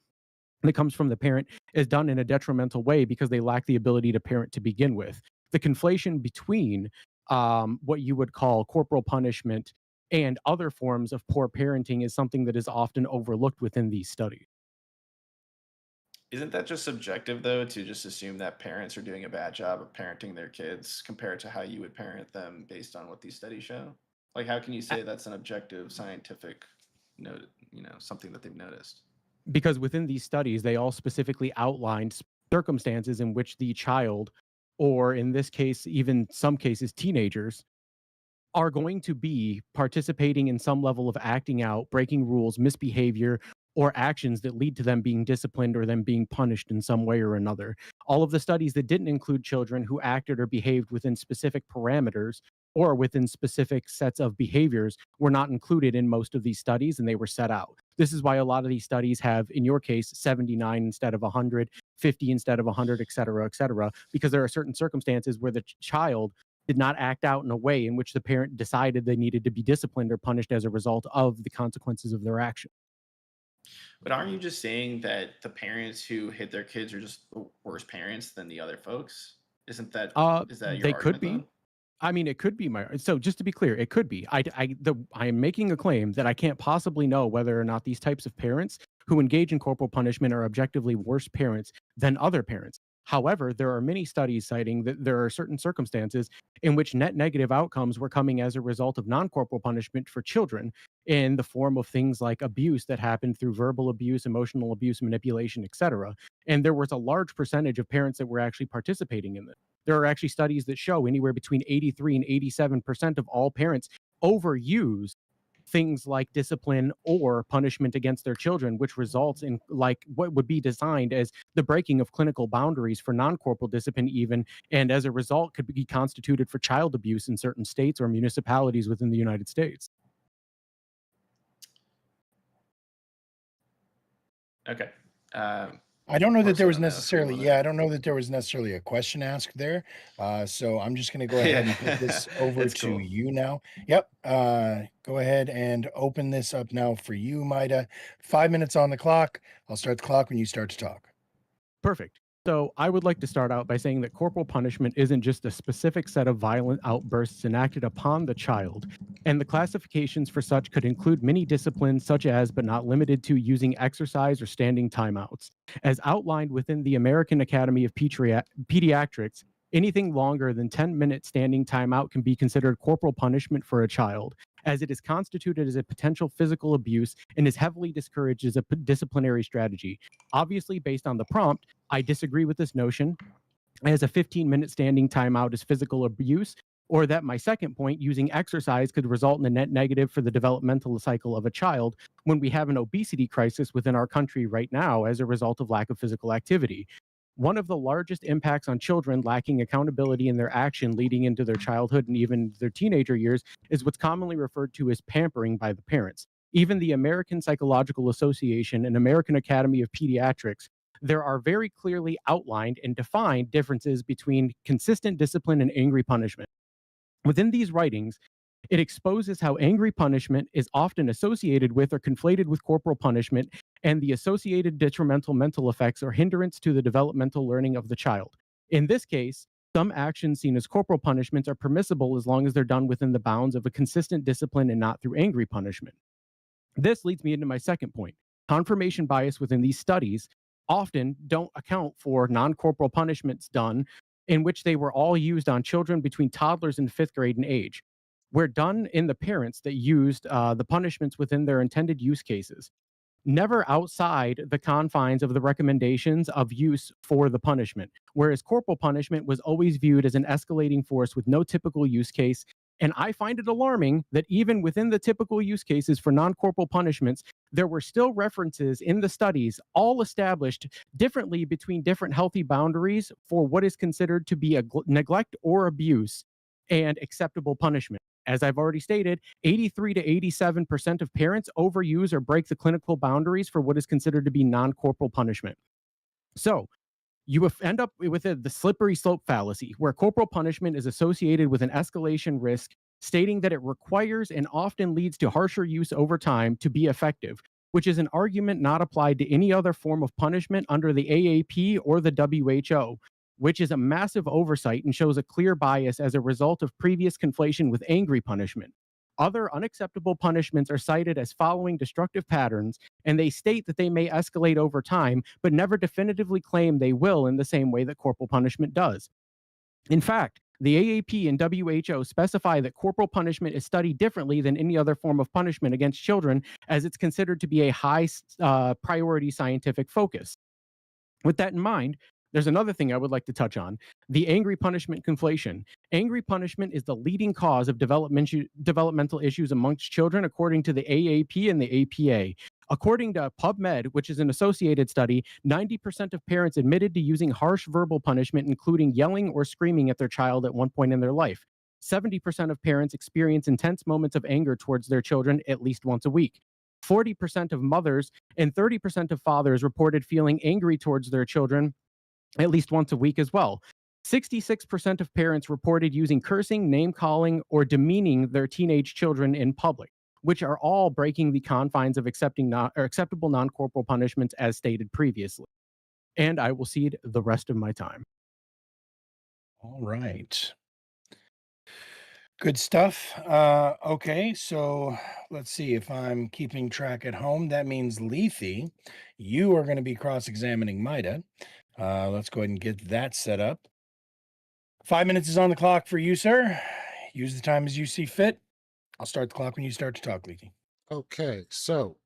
that comes from the parent is done in a detrimental way because they lack the ability to parent to begin with. The conflation between what you would call corporal punishment and other forms of poor parenting is something that is often overlooked within these studies. Isn't that just subjective though, to just assume that parents are doing a bad job of parenting their kids compared to how you would parent them based on what these studies show? Like, how can you say that's an objective scientific note, something that they've noticed? Because within these studies, they all specifically outlined circumstances in which the child, or in this case, even some cases, teenagers, are going to be participating in some level of acting out, breaking rules, misbehavior, or actions that lead to them being disciplined or them being punished in some way or another. All of the studies that didn't include children who acted or behaved within specific parameters or within specific sets of behaviors were not included in most of these studies, and they were set out. This is why a lot of these studies have, in your case, 79 instead of 100, 50 instead of 100, et cetera, because there are certain circumstances where the child did not act out in a way in which the parent decided they needed to be disciplined or punished as a result of the consequences of their action. But aren't you just saying that the parents who hit their kids are just worse parents than the other folks? Is that your They could argument be. then? I mean, it could be my. So just to be clear, it could be. I am making a claim that I can't possibly know whether or not these types of parents who engage in corporal punishment are objectively worse parents than other parents. However, there are many studies citing that there are certain circumstances in which net negative outcomes were coming as a result of non-corporal punishment for children, in the form of things like abuse that happened through verbal abuse, emotional abuse, manipulation, etc. And there was a large percentage of parents that were actually participating in this. There are actually studies that show anywhere between 83 and 87% of all parents overuse things like discipline or punishment against their children, which results in like what would be designed as the breaking of clinical boundaries for non-corporal discipline even, and as a result could be constituted for child abuse in certain states or municipalities within the United States. Okay. I don't know that Horse, there I was don't know if you necessarily, wanna. yeah, I don't know that there was necessarily a question asked there. So I'm just going to go ahead and put this over It's to cool. you now. Yep. Go ahead and open this up now for you, Maida. 5 minutes on the clock. I'll start the clock when you start to talk. Perfect. So I would like to start out by saying that corporal punishment isn't just a specific set of violent outbursts enacted upon the child, and the classifications for such could include many disciplines such as, but not limited to, using exercise or standing timeouts. As outlined within the American Academy of Pediatrics, anything longer than 10-minute standing timeout can be considered corporal punishment for a child, as it is constituted as a potential physical abuse and is heavily discouraged as a disciplinary strategy. Obviously, based on the prompt, I disagree with this notion, as a 15-minute standing timeout is physical abuse, or that my second point, using exercise, could result in a net negative for the developmental cycle of a child when we have an obesity crisis within our country right now as a result of lack of physical activity. One of the largest impacts on children lacking accountability in their action leading into their childhood and even their teenager years is what's commonly referred to as pampering by the parents. Even the American Psychological Association and American Academy of Pediatrics, there are very clearly outlined and defined differences between consistent discipline and angry punishment. Within these writings, It exposes how angry punishment is often associated with or conflated with corporal punishment and the associated detrimental mental effects or hindrance to the developmental learning of the child. In this case, some actions seen as corporal punishments are permissible as long as they're done within the bounds of a consistent discipline and not through angry punishment. This leads me into my second point. Confirmation bias within these studies often don't account for non-corporal punishments done in which they were all used on children between toddlers and fifth grade in age. Were done in the parents that used the punishments within their intended use cases, never outside the confines of the recommendations of use for the punishment, whereas corporal punishment was always viewed as an escalating force with no typical use case. And I find it alarming that even within the typical use cases for non-corporal punishments, there were still references in the studies, all established differently between different healthy boundaries for what is considered to be a neglect or abuse and acceptable punishment. As I've already stated, 83 to 87% of parents overuse or break the clinical boundaries for what is considered to be non-corporal punishment. So you end up with the slippery slope fallacy, where corporal punishment is associated with an escalation risk, stating that it requires and often leads to harsher use over time to be effective, which is an argument not applied to any other form of punishment under the AAP or the WHO, which is a massive oversight and shows a clear bias as a result of previous conflation with angry punishment. Other unacceptable punishments are cited as following destructive patterns, and they state that they may escalate over time, but never definitively claim they will in the same way that corporal punishment does. In fact, the AAP and WHO specify that corporal punishment is studied differently than any other form of punishment against children, as it's considered to be a high priority scientific focus. With that in mind, there's another thing I would like to touch on: the angry punishment conflation. Angry punishment is the leading cause of developmental issues amongst children, according to the AAP and the APA. According to PubMed, which is an associated study, 90% of parents admitted to using harsh verbal punishment, including yelling or screaming at their child at one point in their life. 70% of parents experience intense moments of anger towards their children at least once a week. 40% of mothers and 30% of fathers reported feeling angry towards their children at least once a week as well. 66% of parents reported using cursing, name calling, or demeaning their teenage children in public, which are all breaking the confines of acceptable non-corporal punishments as stated previously. And I will cede the rest of my time. All right. Good stuff. Okay, so let's see if I'm keeping track at home. That means Lethe, you are going to be cross-examining Mida. Let's go ahead and get that set up. 5 minutes is on the clock for you, sir. Use the time as you see fit. I'll start the clock when you start to talk, Lethe. Okay, so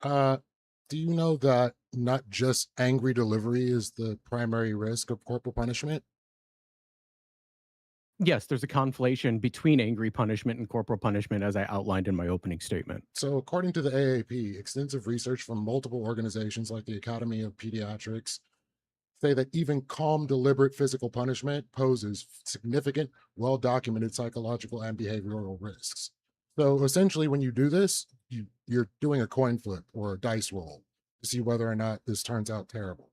do you know that not just angry delivery is the primary risk of corporal punishment? Yes, there's a conflation between angry punishment and corporal punishment, as I outlined in my opening statement. So, according to the AAP, extensive research from multiple organizations like the Academy of Pediatrics say that even calm, deliberate physical punishment poses significant, well-documented psychological and behavioral risks. So, essentially, when you do this, you're doing a coin flip or a dice roll to see whether or not this turns out terrible.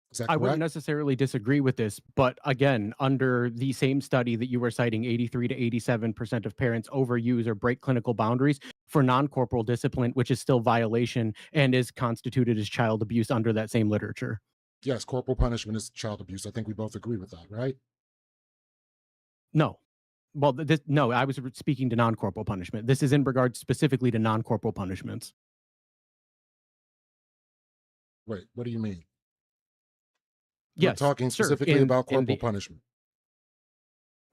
Is that I correct? wouldn't necessarily disagree with this, but again, under the same study that you were citing, 83 to 87% of parents overuse or break clinical boundaries for non-corporal discipline, which is still violation and is constituted as child abuse under that same literature. Yes, corporal punishment is child abuse. I think we both agree with that, right? No. Well, no, I was speaking to non-corporal punishment. This is in regards specifically to non-corporal punishments. Wait, what do you mean? Yes, We're talking sir, specifically about in corporal punishment.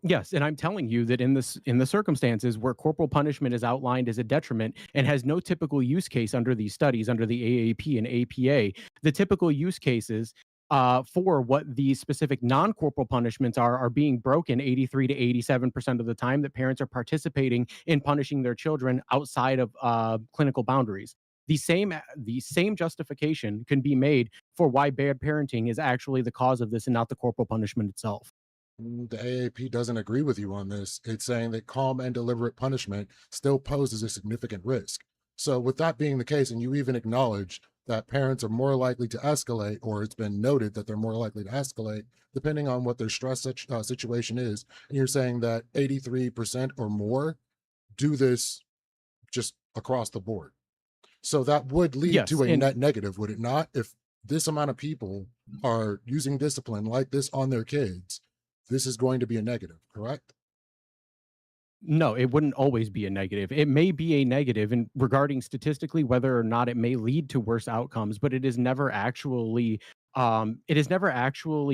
Yes, and I'm telling you that in the circumstances where corporal punishment is outlined as a detriment and has no typical use case under these studies, under the AAP and APA, the typical use cases for what these specific non-corporal punishments are being broken 83 to 87% of the time that parents are participating in punishing their children outside of clinical boundaries. The same justification can be made for why bad parenting is actually the cause of this and not the corporal punishment itself. The AAP doesn't agree with you on this. It's saying that calm and deliberate punishment still poses a significant risk. So with that being the case, and you even acknowledged that parents are more likely to escalate, or it's been noted that they're more likely to escalate depending on what their stress situation is. And you're saying that 83% or more do this just across the board. So that would lead Yes, to a and net negative, would it not? If this amount of people are using discipline like this on their kids, this is going to be a negative, correct? no, it wouldn't always be a negative. It may be a negative in regarding statistically whether or not it may lead to worse outcomes, but it is never actually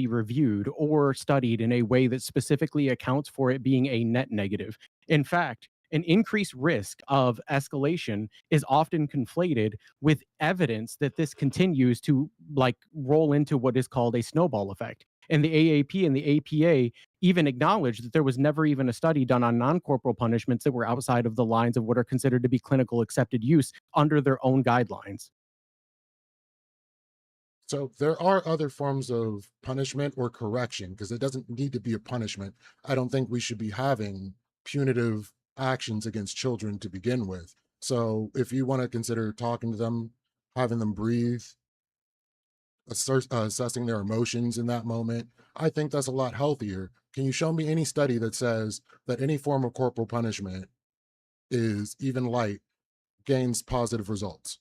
reviewed or studied in a way that specifically accounts for it being a net negative. In fact, an increased risk of escalation is often conflated with evidence that this continues to like roll into what is called a snowball effect. And the AAP and the APA even acknowledged that there was never even a study done on non-corporal punishments that were outside of the lines of what are considered to be clinical accepted use under their own guidelines. So there are other forms of punishment or correction, because it doesn't need to be a punishment. I don't think we should be having punitive actions against children to begin with. So if you want to consider talking to them, having them breathe, assessing their emotions in that moment, I think that's a lot healthier. Can you show me any study that says that any form of corporal punishment is even light gains positive results?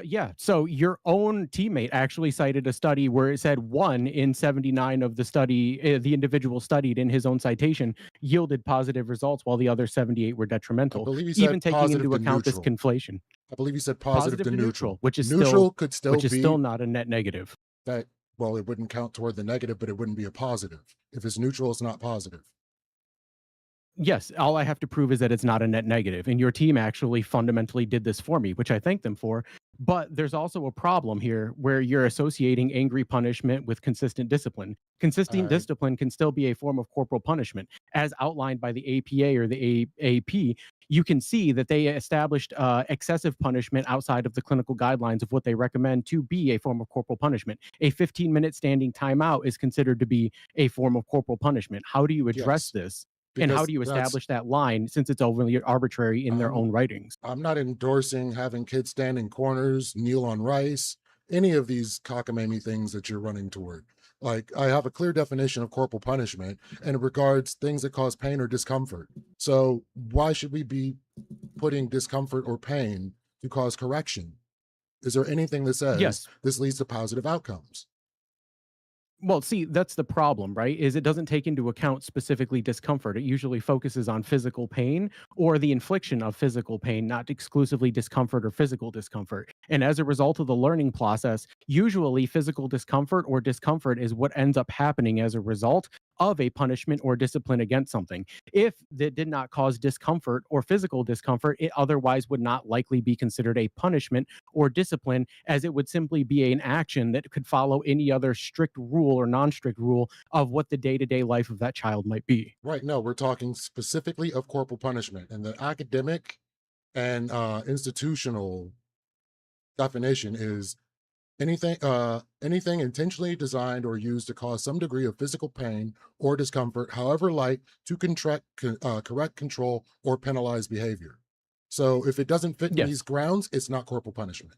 Yeah. So your own teammate actually cited a study where it said 1 in 79 of the study, the individual studied in his own citation, yielded positive results, while the other 78 were I detrimental. believe you Even said taking positive into to account this neutral. conflation, I believe you said positive positive to to neutral. neutral, which is Neutral could still be not a net negative. that, well, it wouldn't count toward the negative, but it wouldn't be a positive. If it's neutral, it's not positive. Yes, all I have to prove is that it's not a net negative, and your team actually fundamentally did this for me, which I thank them for. But there's also a problem here where you're associating angry punishment with consistent discipline. Consistent I discipline can still be a form of corporal punishment, as outlined by the APA or the AAP. You can see that they established excessive punishment outside of the clinical guidelines of what they recommend to be a form of corporal punishment. A 15-minute standing timeout is considered to be a form of corporal punishment. How do you address yes, this? And how because do you that's establish that line since it's overly arbitrary in their I'm own writings? I'm not endorsing having kids stand in corners, kneel on rice, any of these cockamamie things that you're running toward. Like, I have a clear definition of corporal punishment, and it regards things that cause pain or discomfort. So why should we be putting discomfort or pain to cause correction? Is there anything that says Yes. this leads to positive outcomes? Well, see, that's the problem, right? Is it doesn't take into account specifically discomfort. It usually focuses on physical pain or the infliction of physical pain, not exclusively discomfort or physical discomfort. And as a result of the learning process, usually physical discomfort or discomfort is what ends up happening as a result of a punishment or discipline against something. If that did not cause discomfort or physical discomfort, it otherwise would not likely be considered a punishment or discipline, as it would simply be an action that could follow any other strict rule or non-strict rule of what the day-to-day life of that child might be. Right. No, we're talking specifically of corporal punishment, and the academic and institutional definition is anything intentionally designed or used to cause some degree of physical pain or discomfort, however light, to correct, control, or penalize behavior. So if it doesn't fit in Yes. these grounds, it's not corporal punishment.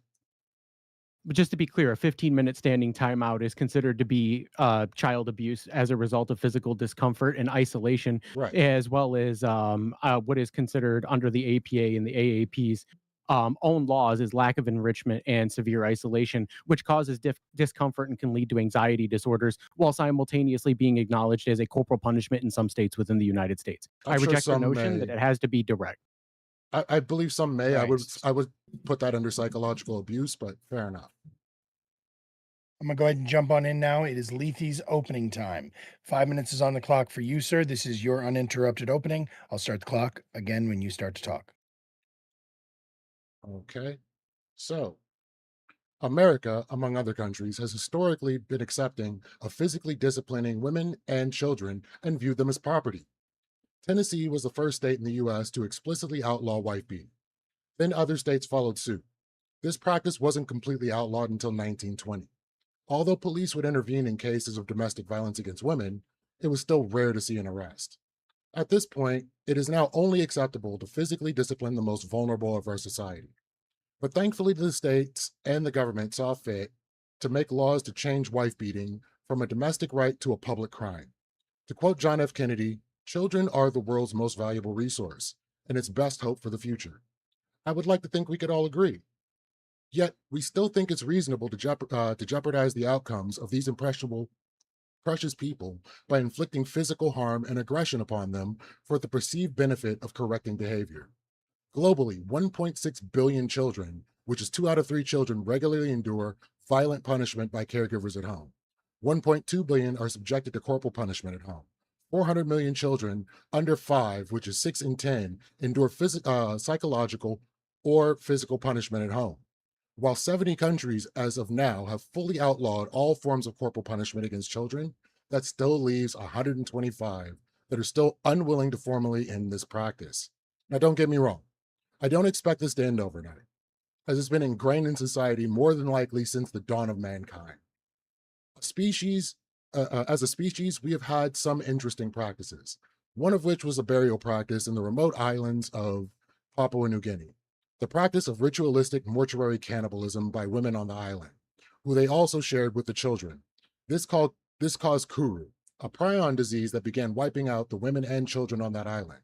But just to be clear, a 15-minute standing timeout is considered to be child abuse as a result of physical discomfort and isolation, Right. as well as what is considered under the APA and the AAP's own laws is lack of enrichment and severe isolation, which causes discomfort and can lead to anxiety disorders, while simultaneously being acknowledged as a corporal punishment in some states within the United States. I I'm sure reject the some notion that may. it has to be direct. I believe some may. Right. I would put that under psychological abuse, but fair enough. I'm gonna go ahead and jump on in now. It is Lethe's opening time. 5 minutes is on the clock for you, sir. This is your uninterrupted opening. I'll start the clock again when you start to talk. Okay. So America, among other countries, has historically been accepting of physically disciplining women and children and viewed them as property. Tennessee was the first state in the US to explicitly outlaw wife beating. Then other states followed suit. This practice wasn't completely outlawed until 1920. Although police would intervene in cases of domestic violence against women, it was still rare to see an arrest. At this point, it is now only acceptable to physically discipline the most vulnerable of our society. But thankfully, the states and the government saw fit to make laws to change wife beating from a domestic right to a public crime. To quote John F. Kennedy, children are the world's most valuable resource and its best hope for the future. I would like to think we could all agree. Yet, we still think it's reasonable to jeopardize the outcomes of these impressionable, precious people by inflicting physical harm and aggression upon them for the perceived benefit of correcting behavior. Globally, 1.6 billion children, which is 2 out of 3 children, regularly endure violent punishment by caregivers at home. 1.2 billion are subjected to corporal punishment at home. 400 million children under 5, which is 6 in 10, endure psychological or physical punishment at home. While 70 countries, as of now, have fully outlawed all forms of corporal punishment against children, that still leaves 125 that are still unwilling to formally end this practice. Now, don't get me wrong. I don't expect this to end overnight, as it's been ingrained in society more than likely since the dawn of mankind. As a species, we have had some interesting practices, one of which was a burial practice in the remote islands of Papua New Guinea, the practice of ritualistic mortuary cannibalism by women on the island, who they also shared with the children. This caused kuru, a prion disease that began wiping out the women and children on that island.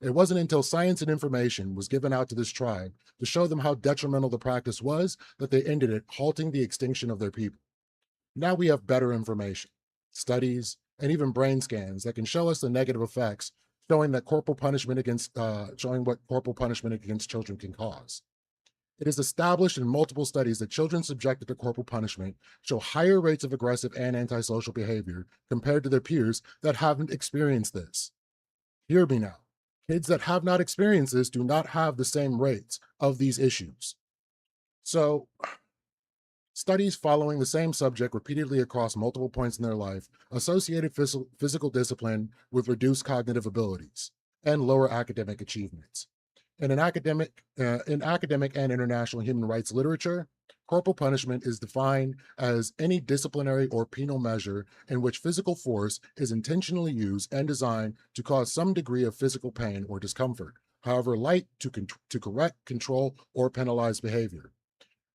It wasn't until science and information was given out to this tribe to show them how detrimental the practice was that they ended it, halting the extinction of their people. Now we have better information, studies, and even brain scans that can show us the negative effects, showing what corporal punishment against children can cause. It is established in multiple studies that children subjected to corporal punishment show higher rates of aggressive and antisocial behavior compared to their peers that haven't experienced this. Hear me now. Kids that have not experienced this do not have the same rates of these issues. So, studies following the same subject repeatedly across multiple points in their life associated physical discipline with reduced cognitive abilities and lower academic achievements. In academic and international human rights literature, corporal punishment is defined as any disciplinary or penal measure in which physical force is intentionally used and designed to cause some degree of physical pain or discomfort, however light, to correct, control, or penalize behavior.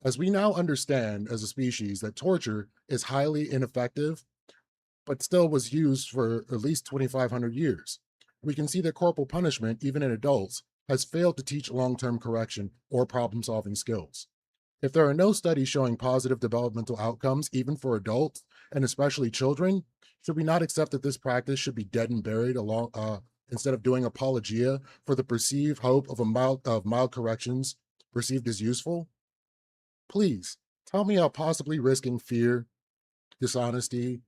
As we now understand as a species that torture is highly ineffective, but still was used for at least 2,500 years, we can see that corporal punishment, even in adults, has failed to teach long-term correction or problem-solving skills. If there are no studies showing positive developmental outcomes, even for adults, and especially children, should we not accept that this practice should be dead and buried instead of doing apologia for the perceived hope of mild corrections perceived as useful? Please, tell me how possibly risking fear, dishonesty,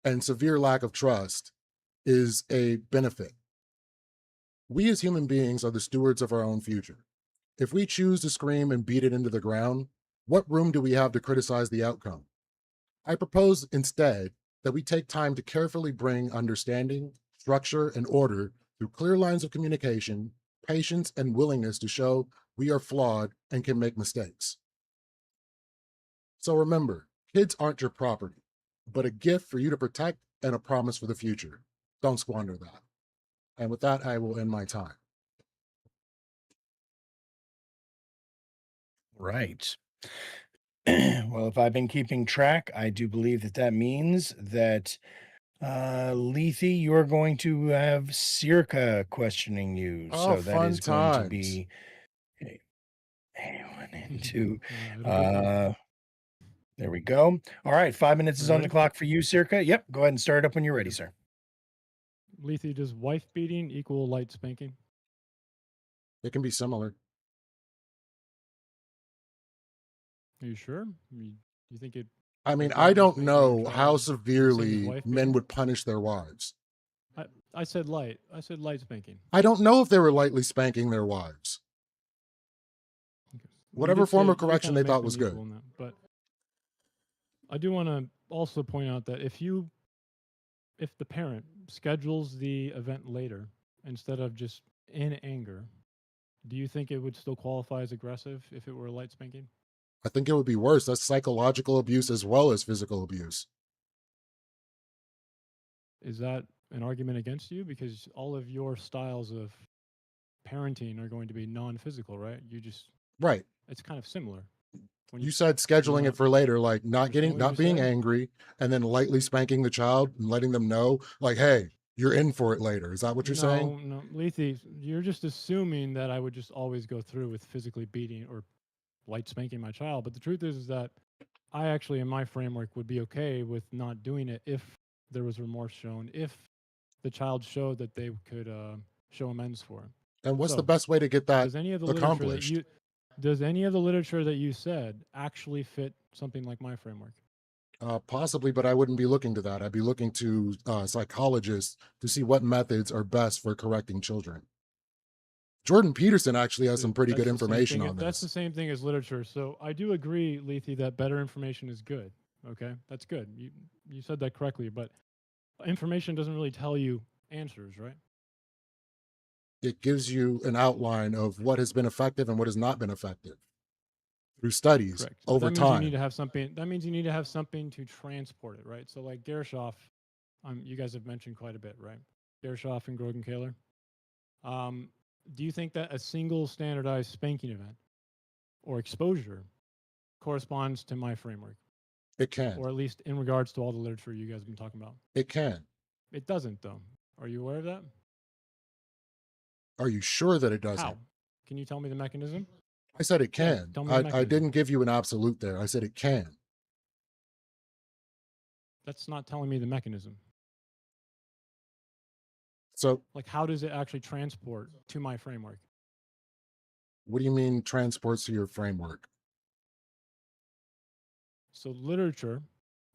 and severe lack of trust is a benefit. We as human beings are the stewards of our own future. If we choose to scream and beat it into the ground, what room do we have to criticize the outcome? I propose instead that we take time to carefully bring understanding, structure, and order through clear lines of communication, patience, and willingness to show we are flawed and can make mistakes. So remember, kids aren't your property, but a gift for you to protect and a promise for the future. Don't squander that. And with that, I will end my time. Right. Well, if I've been keeping track, I do believe that means that Lethe, you're going to have Circa questioning you. Oh, So that fun is going to times. be one and two. It'll be good. There we go. All right, 5 minutes is on the Ready? clock for you, Circa. Yep, go ahead and start up when you're ready, sir. Lethe, does wife beating equal light spanking? It can be similar. Are you sure? You think it? I mean, Like I lightly don't spanking know your how child is the same as severely wife men beating? would punish their wives. I said light. I said light spanking. I don't know if they were lightly spanking their wives. Okay. You Whatever did form say- of you did correction kinda they make thought them was equal good. in that, but I do want to also point out that if the parent schedules the event later instead of just in anger, do you think it would still qualify as aggressive if it were light spanking? I think it would be worse. That's psychological abuse as well as physical abuse. Is that an argument against you? Because all of your styles of parenting are going to be non-physical, right? You just Right. It's kind of similar. When You said scheduling wanna it for later, like not understand what you not being said? angry, and then lightly spanking the child and letting them know, like, hey, you're in for it later. Is that what you're saying? No, Lethe, you're just assuming that I would just always go through with physically beating or light spanking my child. But the truth is that I actually, in my framework, would be okay with not doing it if there was remorse shown, if the child showed that they could show amends for it. And what's the So, best way to get that does any of the literature that accomplished? you does any of the literature that you said actually fit something like my framework? Possibly, but I wouldn't be looking to that. I'd be looking to psychologists to see what methods are best for correcting children. Jordan Peterson actually has some pretty good That's the same information thing- on That's the this. same thing as literature. So I do agree, Lethe, that better information is good. Okay, that's good. You said that correctly, but information doesn't really tell you answers, right? It gives you an outline of what has been effective and what has not been effective through studies Correct. But over that means you time. need to have something. That means you need to have something to transport it, right? So like Gershoff, you guys have mentioned quite a bit, right? Gershoff and Grogan Kaler. Do you think that a single standardized spanking event or exposure corresponds to my framework, It can. or at least in regards to all the literature you guys have been talking about? It can. It doesn't, though. Are you aware of that? Are you sure that it doesn't? How? Can you tell me the mechanism? I said it Yeah, can. tell me the I mechanism. didn't give you an absolute there. I said it can. That's not telling me the mechanism. So Like, how does it actually transport to my framework? what do you mean transports to your framework? So literature,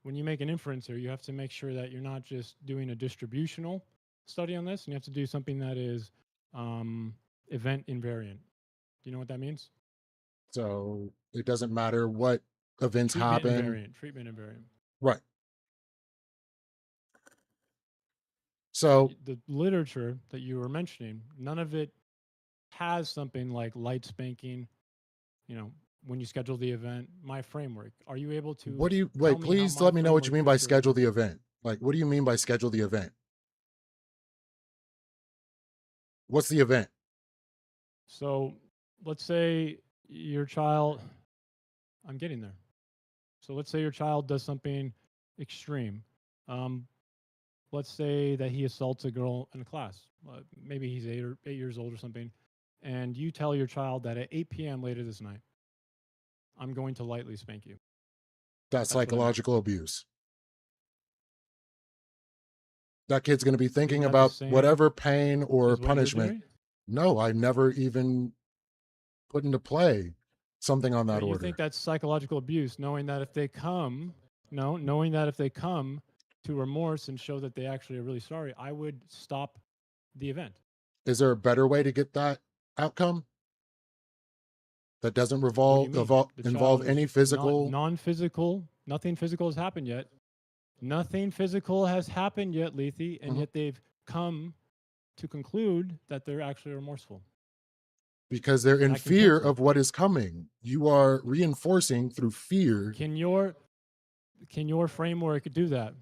when you make an inference here, you have to make sure that you're not just doing a distributional study on this, and you have to do something that is event invariant. Do you know what that means? So it doesn't matter what events happen. Treatment invariant. Right. So The literature that you were mentioning, none of it has something like light spanking, when you schedule the event, my framework. Are you able to what do you tell wait, me how please my let me know what you framework mean by fits your schedule framework? the event. Like, what do you mean by schedule the event? What's the event? So let's say your child, I'm getting there. So let's say your child does something extreme. Let's say that he assaults a girl in a class. Maybe he's 8 years old or something. And you tell your child that at 8 p.m. later this night, I'm going to lightly spank you. That's what I meant. psychological abuse. That kid's going to be thinking that the about same whatever pain or as what you're punishment. doing? No, I never even put into play something on that But you order. think that's psychological abuse, knowing that if they come to remorse and show that they actually are really sorry, I would stop the event. Is there a better way to get that outcome that doesn't What do you mean? The involve child any is physical? non-physical. Nothing physical has happened yet. Nothing physical has happened yet, Lethe, and yet they've come to conclude that they're actually remorseful. Because they're in I can fear cancel it. of what is coming. You are reinforcing through fear. Can your framework do that?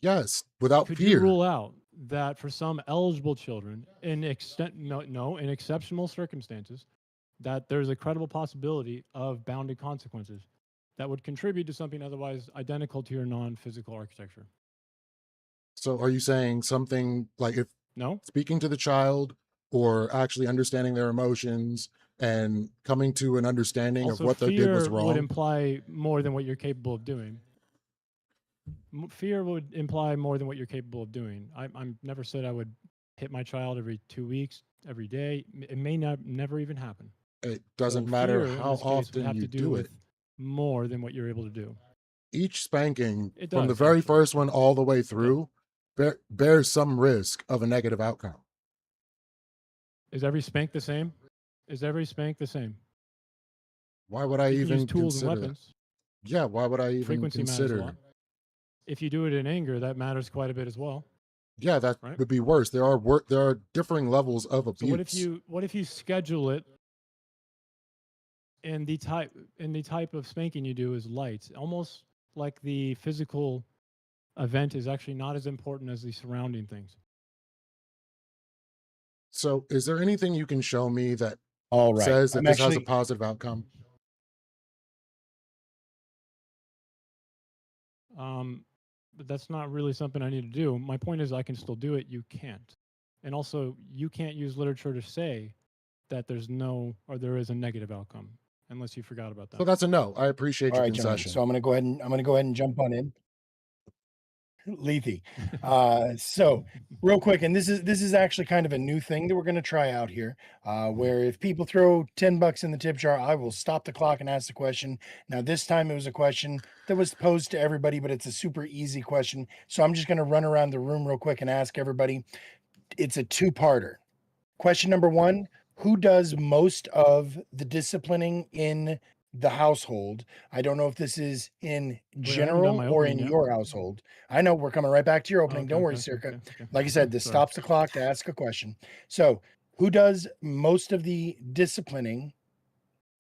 Yes, without Could fear. you rule out that for some eligible children, in exceptional circumstances, that there's a credible possibility of bounded consequences that would contribute to something otherwise identical to your non-physical architecture? So are you saying something like, if No? speaking to the child or actually understanding their emotions and coming to an understanding Also, of what they did was fear would wrong? imply more than what you're capable of doing. Fear would imply more than what you're capable of doing. I'm never said I would hit my child every 2 weeks, every day. It may never even happen. It doesn't So matter fear, in how this case, would often have you to do do with it. more than what you're able to do. Each spanking It from the does, very actually. first one all the way through bears some risk of a negative outcome. Is every spank the same? Is every spank the same? Why would I You can even use tools and consider that? weapons. Yeah, why would I even Frequency matters a lot. consider? If you do it in anger, that matters quite a bit as well. Yeah, that Right. would be worse. There are differing levels of abuse. So what if you schedule it and the type of spanking you do is light, almost like the physical event is actually not as important as the surrounding things. So is there anything you can show me that All right. says that I'm this has a actually positive outcome? but that's not really something I need to do. My point is, I can still do it. You can't, and also you can't use literature to say that there's no or there is a negative outcome, unless you forgot about So that. that's a no. I appreciate All your right, gentlemen. concession. So I'm going to go ahead and jump on in. Lethe. So real quick, and this is actually kind of a new thing that we're going to try out here, where if people throw $10 in the tip jar, I will stop the clock and ask the question. Now this time it was a question that was posed to everybody, but it's a super easy question. So I'm just going to run around the room real quick and ask everybody. It's a two-parter. Question number one, who does most of the disciplining in the household? I don't know if this is in Wait, I haven't done general my or opening in yet. your household. I know we're coming right back to your Oh, opening. okay, Don't worry, okay, Circa. okay, okay. Like I said, this Sorry. stops the clock to ask a question. So, who does most of the disciplining?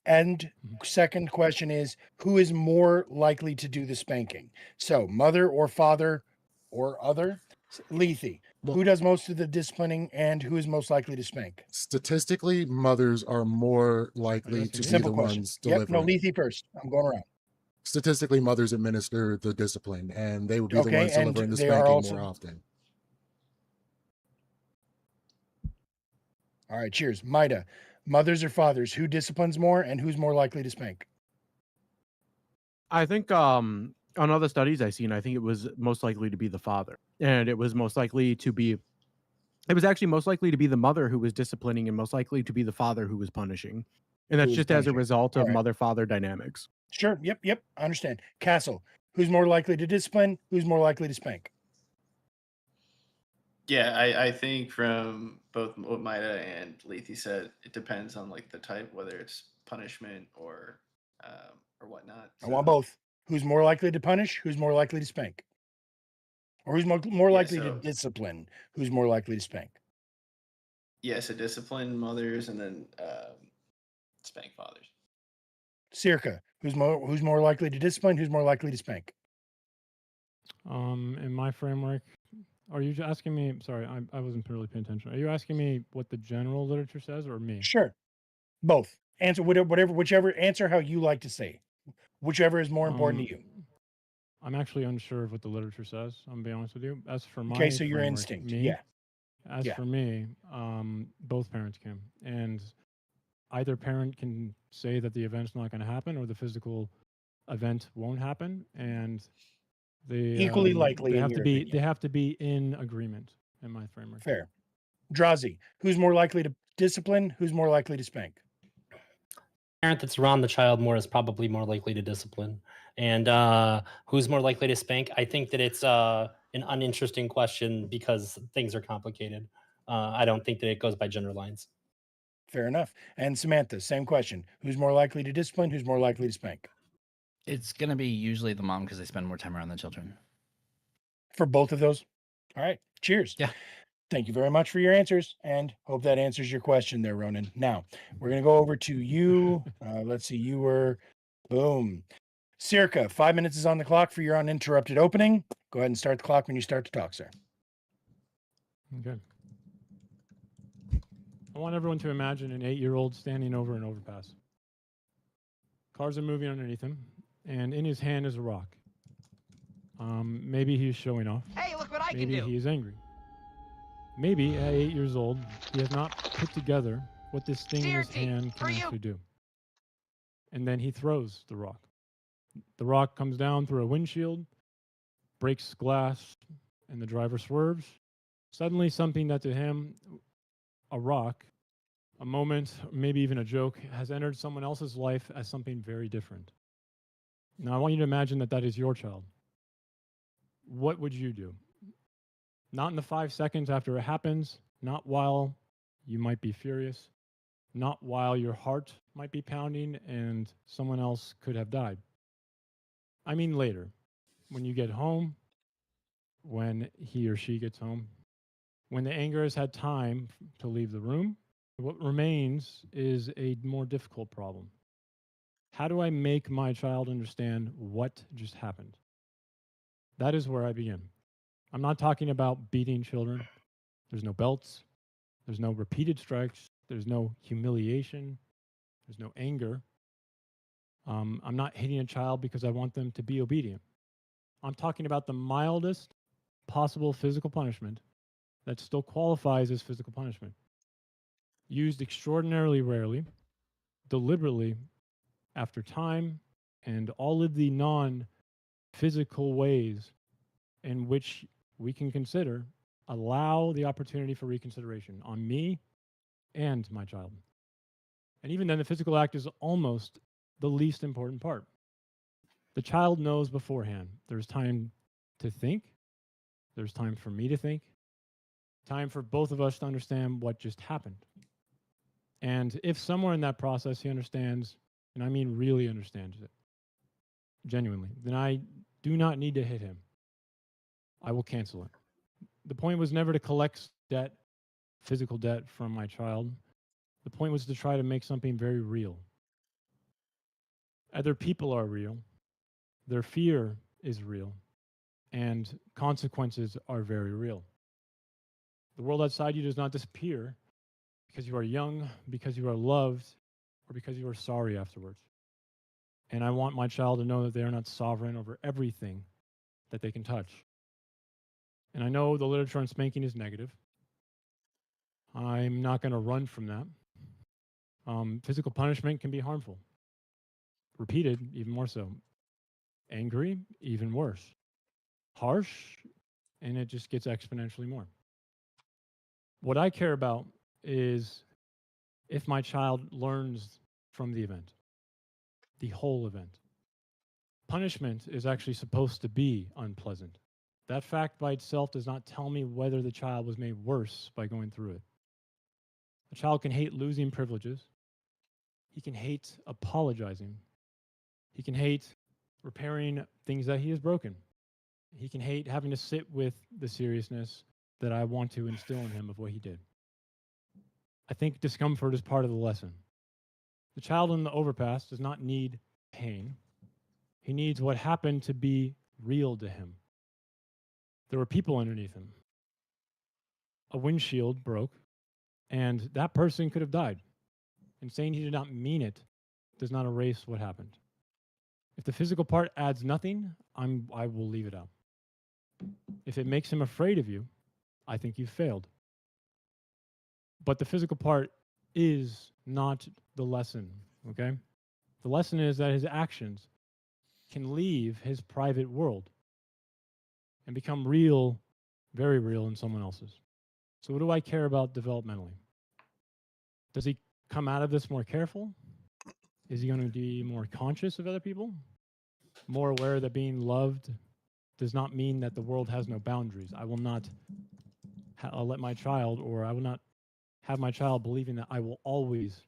And second question is, who is more likely to do the spanking? So, mother or father or other? Lethe, Well, who does most of the disciplining and who is most likely to spank? statistically, mothers are more likely asking to me? be Simple the question. ones Yep. No, delivering. Lethe first. I'm going around. Statistically, mothers administer the discipline, and they would be the Okay, ones and delivering the they are spanking also more often. all right. Cheers, Mida. Mothers or fathers, who disciplines more and who's more likely to spank? I think on other studies I've seen, I think it was most likely to be the father, and it was most likely to be. It was actually most likely to be the mother who was disciplining, and most likely to be the father who was punishing, and Who that's was just as a punishing? result All of right. mother-father dynamics. Sure. Yep. I understand. Castle, who's more likely to discipline? Who's more likely to spank? Yeah, I think from both what Maida and Lethe said, it depends on like the type, whether it's punishment or whatnot. I want So both. Who's more likely to punish? Who's more likely to spank? Or who's more yeah, likely to so discipline? Who's more likely to spank? yeah, so discipline mothers and then spank fathers. Circa, who's more likely to discipline? Who's more likely to spank? In my framework, are you asking me? Sorry, I wasn't really paying attention. Are you asking me what the general literature says, or me? Sure. Both. Answer whichever answer how you like to say. Whichever is more important to you. I'm actually unsure of what the literature says. I'm gonna be honest with you. As for my Okay, so your framework, instinct. me. Yeah. As Yeah. for me, both parents can, and either parent can say that the event's not going to happen, or the physical event won't happen, and Equally likely they in have to your be opinion. in agreement in my framework. Fair. Drazi, who's more likely to discipline? Who's more likely to spank? Parent that's around the child more is probably more likely to discipline. And who's more likely to spank? I think that it's an uninteresting question because things are complicated. I don't think that it goes by gender lines. Fair enough. And Samantha, same question. Who's more likely to discipline? Who's more likely to spank? It's going to be usually the mom because they spend more time around the children. For both of those? All right. Cheers. Yeah. Thank you very much for your answers, and hope that answers your question there, Ronan. Now, we're going to go over to you. Let's see. You were, boom. Circa, 5 minutes is on the clock for your uninterrupted opening. Go ahead and start the clock when you start to talk, sir. Okay. I want everyone to imagine an 8-year-old standing over an overpass. Cars are moving underneath him, and in his hand is a rock. Maybe he's showing off. Hey, look what I can Maybe do. he is angry. Maybe at 8 years old, he has not put together what this thing in his Steer hand for can you. actually do. And then he throws the rock. The rock comes down through a windshield, breaks glass, and the driver swerves. Suddenly, something that to him, a rock, a moment, maybe even a joke, has entered someone else's life as something very different. Now, I want you to imagine that that is your child. What would you do? Not in the 5 seconds after it happens, not while you might be furious, not while your heart might be pounding and someone else could have died. I mean later, when you get home, when he or she gets home, when the anger has had time to leave the room, what remains is a more difficult problem. How do I make my child understand what just happened? That is where I begin. I'm not talking about beating children. There's no belts. There's no repeated strikes. There's no humiliation. There's no anger. I'm not hitting a child because I want them to be obedient. I'm talking about the mildest possible physical punishment that still qualifies as physical punishment, used extraordinarily rarely, deliberately, after time, and all of the non-physical ways in which we can consider allow the opportunity for reconsideration on me and my child. And even then, the physical act is almost the least important part. The child knows beforehand. There's time to think. There's time for me to think. Time for both of us to understand what just happened. And if somewhere in that process he understands, and I mean really understands it, genuinely, then I do not need to hit him. I will cancel it. The point was never to collect debt, physical debt from my child. The point was to try to make something very real. Other people are real. Their fear is real. And consequences are very real. The world outside you does not disappear because you are young, because you are loved, or because you are sorry afterwards. And I want my child to know that they are not sovereign over everything that they can touch. And I know the literature on spanking is negative. I'm not going to run from that. Physical punishment can be harmful. Repeated, even more so. Angry, even worse. Harsh, and it just gets exponentially more. What I care about is if my child learns from the event, the whole event. Punishment is actually supposed to be unpleasant. That fact by itself does not tell me whether the child was made worse by going through it. A child can hate losing privileges. He can hate apologizing. He can hate repairing things that he has broken. He can hate having to sit with the seriousness that I want to instill in him of what he did. I think discomfort is part of the lesson. The child in the overpass does not need pain. He needs what happened to be real to him. There were people underneath him. A windshield broke, and that person could have died. And saying he did not mean it does not erase what happened. If the physical part adds nothing, I will leave it out. If it makes him afraid of you, I think you've failed. But the physical part is not the lesson, okay? The lesson is that his actions can leave his private world and become real, very real in someone else's. So what do I care about developmentally? Does he come out of this more careful? Is he going to be more conscious of other people? More aware that being loved does not mean that the world has no boundaries. I will not let my child, or I will not have my child believing that I will always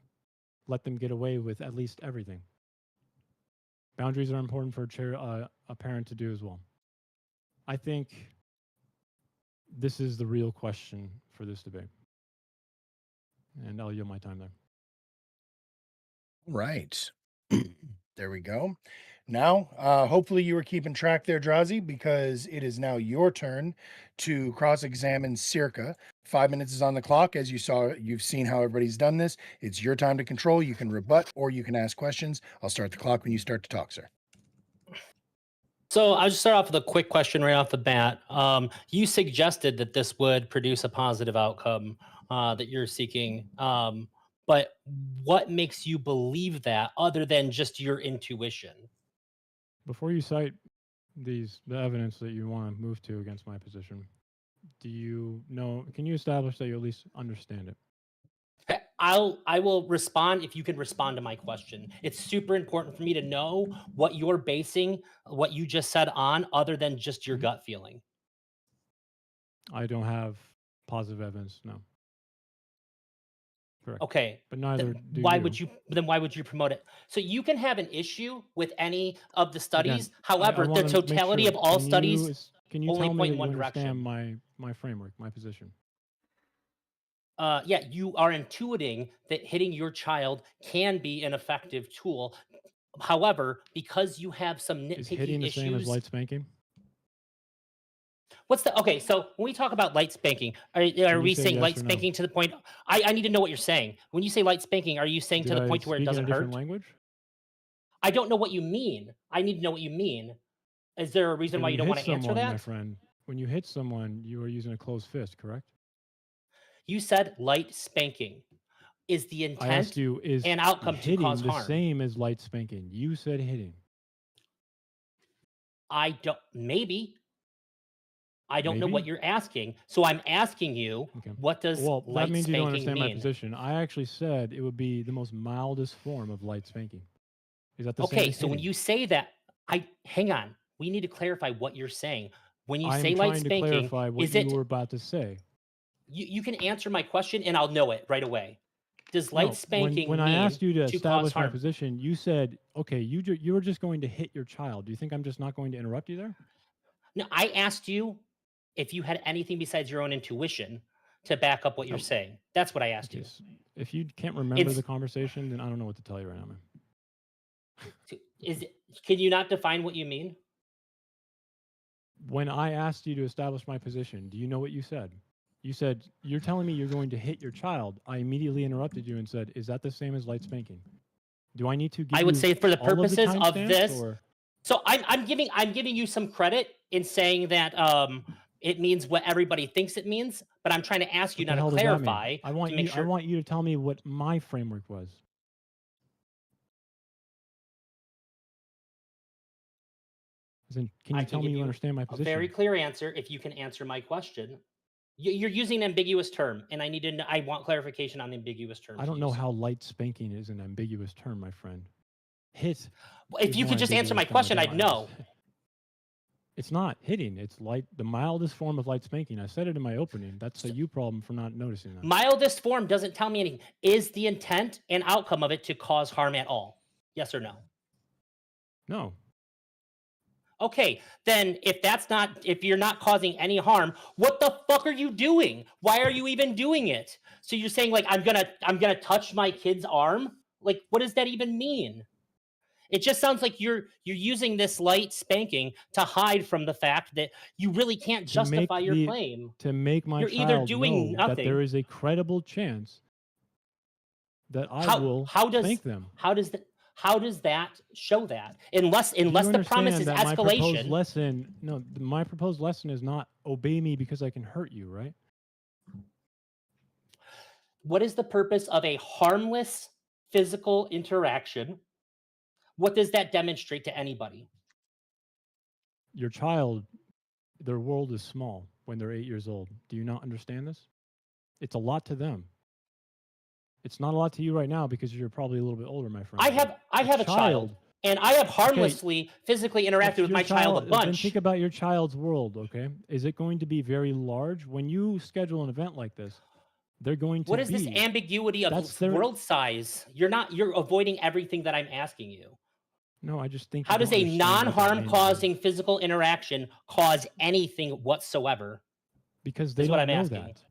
let them get away with at least everything. Boundaries are important for a parent to do as well. I think this is the real question for this debate. And I'll yield my time there. Right. There we go. Now, hopefully you were keeping track there, Drazi, because it is now your turn to cross-examine Circa. 5 minutes is on the clock. As you've seen how everybody's done this. It's your time to control. You can rebut or you can ask questions. I'll start the clock when you start to talk, sir. So I'll just start off with a quick question right off the bat. You suggested that this would produce a positive outcome that you're seeking. But what makes you believe that other than just your intuition? Before you cite the evidence that you want to move to against my position, can you establish that you at least understand it? I will respond if you can respond to my question. It's super important for me to know what you're basing what you just said on other than just your gut feeling. I don't have positive evidence, no. Correct. Okay. But neither do why you. why would you promote it? So you can have an issue with any of the studies. Again, However, I the wanna make totality sure, of all can studies can you only tell me point that in you one understand direction. my framework, my position? Yeah, you are intuiting that hitting your child can be an effective tool. However, because you have some Is hitting nitpicky the same as issues, light spanking? okay, so when we talk about light spanking, are you we say saying yes light or no? spanking to the point? I need to know what you're saying. When you say light spanking, are you saying to Did the I point to where it speak in a doesn't different hurt? language? I don't know what you mean. I need to know what you mean. Is there a reason Okay, why when you don't hit want to answer someone, my that? friend, when you hit someone, you are using a closed fist, correct? You said light spanking. Is the I asked intent you, is and outcome to cause hitting the harm? same as light spanking? You said hitting. I don't. Maybe. I don't know Maybe? what you're asking. So I'm asking you, Okay. what does Well, that light means you don't spanking understand my mean? position. I actually said it would be the most mildest form of light spanking. Is that the same Okay, as so when hitting? you say that, hang on. We need to clarify what you're saying. When you I say am light trying to spanking, clarify what is you it were about to say. you can answer my question and I'll know it right away. Does light No, spanking when I mean asked you to to cause establish my harm? position, you said, okay, you were just going to hit your child. Do you think I'm just not going to interrupt you there? No, I asked you if you had anything besides your own intuition to back up what you're Oh, saying. That's what I asked okay, you. if you can't remember It's the conversation, then I don't know what to tell you right now, man. can you not define what you mean? When I asked you to establish my position, do you know what you said? You said, you're telling me you're going to hit your child. I immediately interrupted you and said, is that the same as light spanking? Do I need to give I would you say for the all of the purposes of timestamps, this, or so I'm giving you some credit in saying that it means what everybody thinks it means, but I'm trying to ask you what now the to hell does that mean? clarify I to want make you I sure. want you to tell me what my framework was. As in, can I you can tell me give you you understand my a very position? clear answer if you can answer my question. You're using an ambiguous term, and I want clarification on the ambiguous terms. I don't you know use. how light spanking is an ambiguous term, my friend. Hit If is you more could just answer my ambiguous than question, I I'd don't know. It's not hitting. It's light, the mildest form of light spanking. I said it in my opening. That's a you problem for not noticing that. Mildest form doesn't tell me anything. Is the intent and outcome of it to cause harm at all? Yes or no? No. Okay, then if you're not causing any harm, what the fuck are you doing? Why are you even doing it? So you're saying like I'm gonna touch my kid's arm? Like what does that even mean? It just sounds like you're using this light spanking to hide from the fact that you really can't justify your claim. To make my You're either child doing know that there nothing. is a credible chance that I How will how does spank them. how does that how does that show that? Unless Do you the promise understand is that my proposed escalation. lesson, no, my proposed lesson is not obey me because I can hurt you, right? What is the purpose of a harmless physical interaction? What does that demonstrate to anybody? Your child, their world is small when they're 8 years old. Do you not understand this? It's a lot to them. It's not a lot to you right now because you're probably a little bit older, my friend. I have a child, and I have harmlessly physically interacted with my child a Then bunch. think about your child's world, okay? Is it going to be very large? When you schedule an event like this, they're going to What is be. this ambiguity of world size? You're avoiding everything that I'm asking you. No, I just think How you does don't a understand what that non-harm means, causing physical interaction cause anything whatsoever? because they Is what don't I'm know asking. that.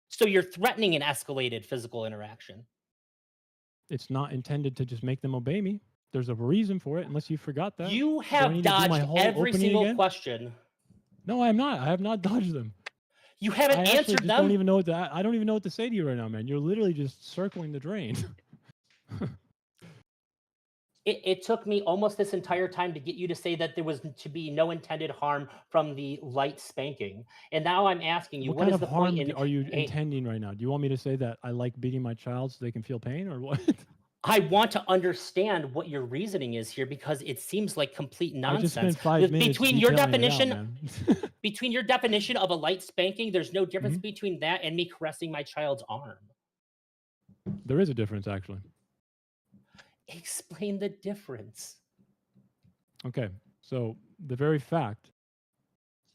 So you're threatening an escalated physical interaction. It's not intended to just make them obey me. There's a reason for it, unless you forgot that. You Do I have need to do my dodged whole every opening single again? question. No, I'm not. I have not dodged them. You haven't I actually answered just them. don't even know what to, I don't even know what to say to you right now, man. You're literally just circling the drain. It took me almost this entire time to get you to say that there was to be no intended harm from the light spanking. And now I'm asking you, What what kind is of the harm point in are you intending right now? Do you want me to say that I like beating my child so they can feel pain, or what? I want to understand what your reasoning is here because it seems like complete I nonsense. just spent 5 minutes Between your detailing it out, definition man. between your definition of a light spanking, there's no difference Mhm. between that and me caressing my child's arm. There is a difference, actually. Explain the difference. Okay, so the very fact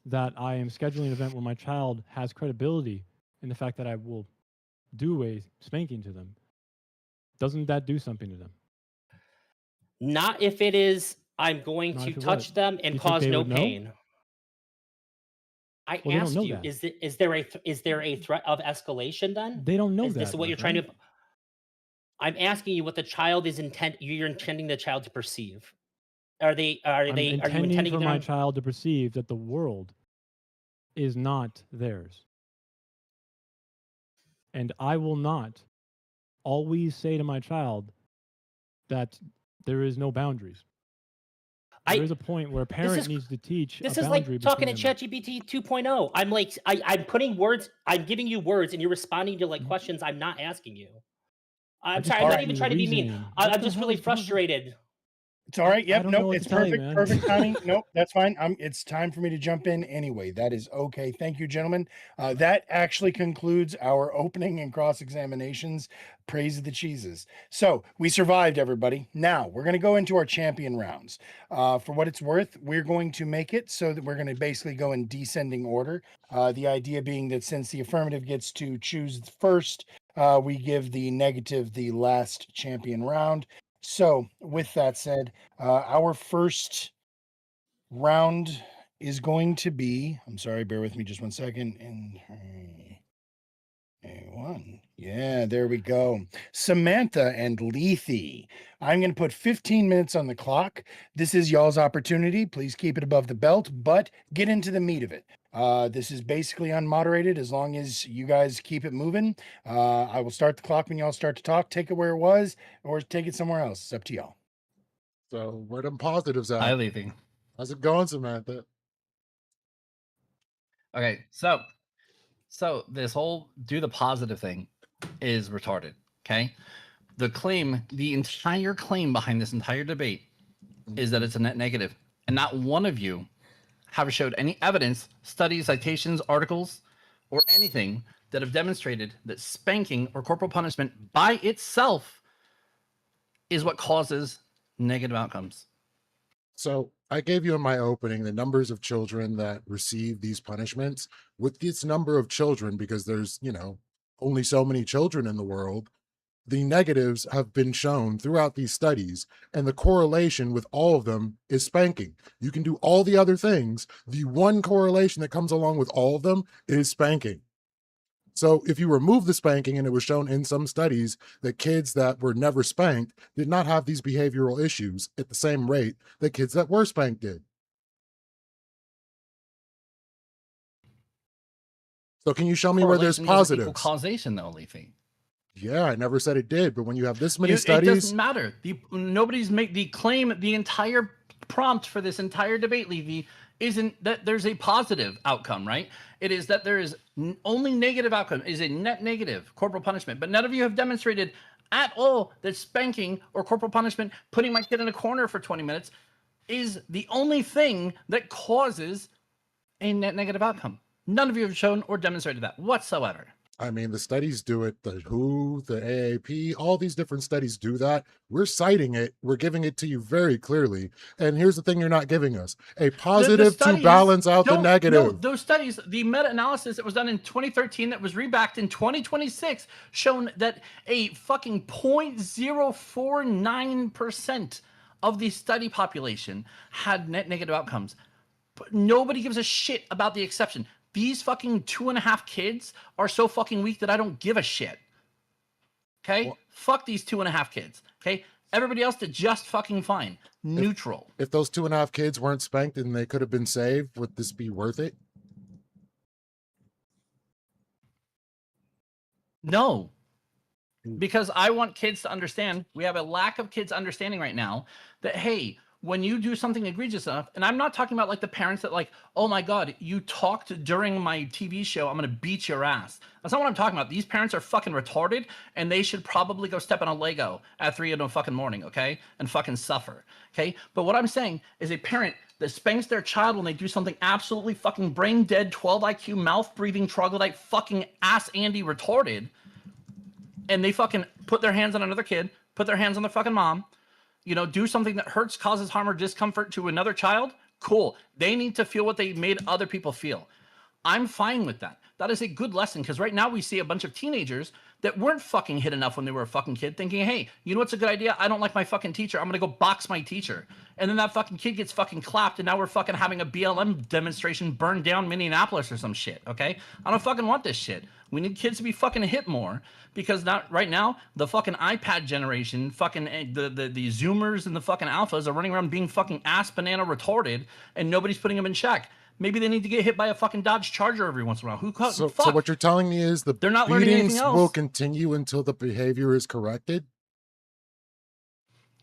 that I am scheduling an event where my child has credibility in the fact that I will do a spanking to them, doesn't that do something to them? Not if it is I'm going Not to if it touch what? them Do and you think cause they no would know? pain. I Well, they don't asked know you, that. is there a threat of escalation then? They don't know Is this that, what my you're trying to friend. I'm asking you what the child is you're intending the child to perceive. I'm Are you intending intending for them? my child to perceive that the world is not theirs. And I will not always say to my child that there is no boundaries. There is a point where a parent is- needs to teach This a is boundary like talking to between ChatGPT 2.0. I'm like, I'm putting words, I'm giving you words, and you're responding to like Mhm. questions I'm not asking you. I'm just sorry, I'm not giving even you trying to be mean. reasoning. I'm What the just hell really is going on? frustrated. It's all right. I Yep. don't know Nope. what It's to tell you, perfect. man. Perfect timing. Nope. That's fine. It's time for me to jump in anyway. That is okay. Thank you, gentlemen. That actually concludes our opening and cross examinations. Praise of the cheeses. So we survived, everybody. Now we're going to go into our champion rounds. For what it's worth, we're going to make it so that we're going to basically go in descending order. The idea being that since the affirmative gets to choose first, we give the negative the last champion round. So, with that said, our first round is going to be. I'm sorry, bear with me just 1 second. And A1. Yeah, there we go. Samantha and Lethe. I'm going to put 15 minutes on the clock. This is y'all's opportunity. Please keep it above the belt, but get into the meat of it. This is basically unmoderated as long as you guys keep it moving. I will start the clock when y'all start to talk. Take it where it was or take it somewhere else. It's up to y'all. So where them positives Hi, at? Leafy. How's it going, Samantha? Okay, so this whole do the positive thing is retarded. Okay, the entire claim behind this entire debate is that it's a net negative, and not one of you have showed any evidence, studies, citations, articles, or anything that have demonstrated that spanking or corporal punishment by itself is what causes negative outcomes. So I gave you in my opening the numbers of children that receive these punishments. With this number of children, because there's, only so many children in the world, the negatives have been shown throughout these studies, and the correlation with all of them is spanking. You can do all the other things. The one correlation that comes along with all of them is spanking. So if you remove the spanking, and it was shown in some studies that kids that were never spanked did not have these behavioral issues at the same rate that kids that were spanked did. So can you show me where there's Correlation doesn't equal positives? causation, though, Leafy. Yeah, I never said it did, but when you have this many It studies, doesn't matter. Nobody's made the claim. The entire prompt for this entire debate, Levy, isn't that there's a positive outcome, right? It is that there is only negative outcome, is a net negative corporal punishment. But none of you have demonstrated at all that spanking or corporal punishment, putting my kid in a corner for 20 minutes, is the only thing that causes a net negative outcome. None of you have shown or demonstrated that whatsoever. I mean, the studies do it, the WHO, the AAP, all these different studies do that. We're citing it. We're giving it to you very clearly. And here's the thing you're not giving us: a positive to balance out the negative. No, those studies, the meta-analysis that was done in 2013 that was rebacked in 2026 shown that a fucking 0.049% of the study population had net negative outcomes. But nobody gives a shit about the exception. These fucking 2.5 kids are so fucking weak that I don't give a shit. Okay? Well, fuck these 2.5 kids. Okay? Everybody else did just fucking fine. Neutral. If those 2.5 kids weren't spanked and they could have been saved, would this be worth it? No. Because I want kids to understand, we have a lack of kids understanding right now that, hey, when you do something egregious enough, and I'm not talking about like the parents that like, oh my God, you talked during my TV show, I'm going to beat your ass. That's not what I'm talking about. These parents are fucking retarded, and they should probably go step on a Lego at 3 in the fucking morning, okay? And fucking suffer, okay? But what I'm saying is a parent that spanks their child when they do something absolutely fucking brain dead, 12 IQ, mouth breathing, troglodyte, fucking ass Andy retarded, and they fucking put their hands on another kid, put their hands on their fucking mom, do something that hurts, causes harm or discomfort to another child, cool. They need to feel what they made other people feel. I'm fine with that. That is a good lesson, because right now we see a bunch of teenagers that weren't fucking hit enough when they were a fucking kid thinking, hey, you know what's a good idea? I don't like my fucking teacher. I'm going to go box my teacher. And then that fucking kid gets fucking clapped, and now we're fucking having a BLM demonstration burn down Minneapolis or some shit, okay? I don't fucking want this shit. We need kids to be fucking hit more, because not right now, the fucking iPad generation, fucking the Zoomers and the fucking alphas are running around being fucking ass banana retarded, and nobody's putting them in check. Maybe they need to get hit by a fucking Dodge Charger every once in a while. So what you're telling me is they're not learning anything beatings else. will continue until the behavior is corrected?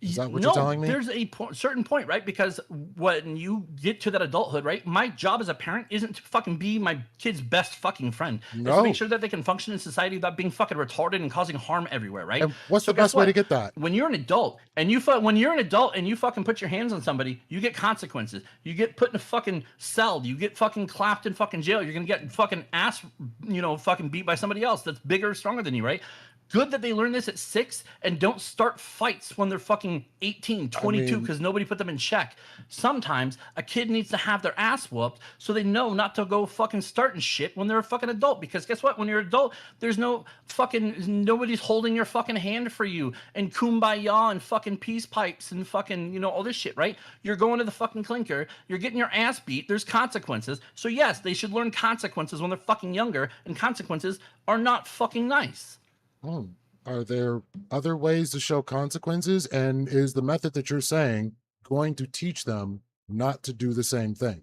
Is that what No, you're telling me? there's a certain point, right? Because when you get to that adulthood, right? My job as a parent isn't to fucking be my kid's best fucking friend. It's to No. make sure that they can function in society without being fucking retarded and causing harm everywhere, right? And what's So the guess best way what? to get that? When you're an adult and you fucking put your hands on somebody, you get consequences. You get put in a fucking cell. You get fucking clapped in fucking jail. You're gonna get fucking ass, fucking beat by somebody else that's bigger, stronger than you, right? Good that they learn this at 6 and don't start fights when they're fucking 18, 22 because nobody put them in check. Sometimes a kid needs to have their ass whooped so they know not to go fucking starting shit when they're a fucking adult. Because guess what? When you're an adult, there's nobody's holding your fucking hand for you and kumbaya and fucking peace pipes and fucking, all this shit, right? You're going to the fucking clinker. You're getting your ass beat. There's consequences. So yes, they should learn consequences when they're fucking younger, and consequences are not fucking nice. Are there other ways to show consequences? And is the method that you're saying going to teach them not to do the same thing?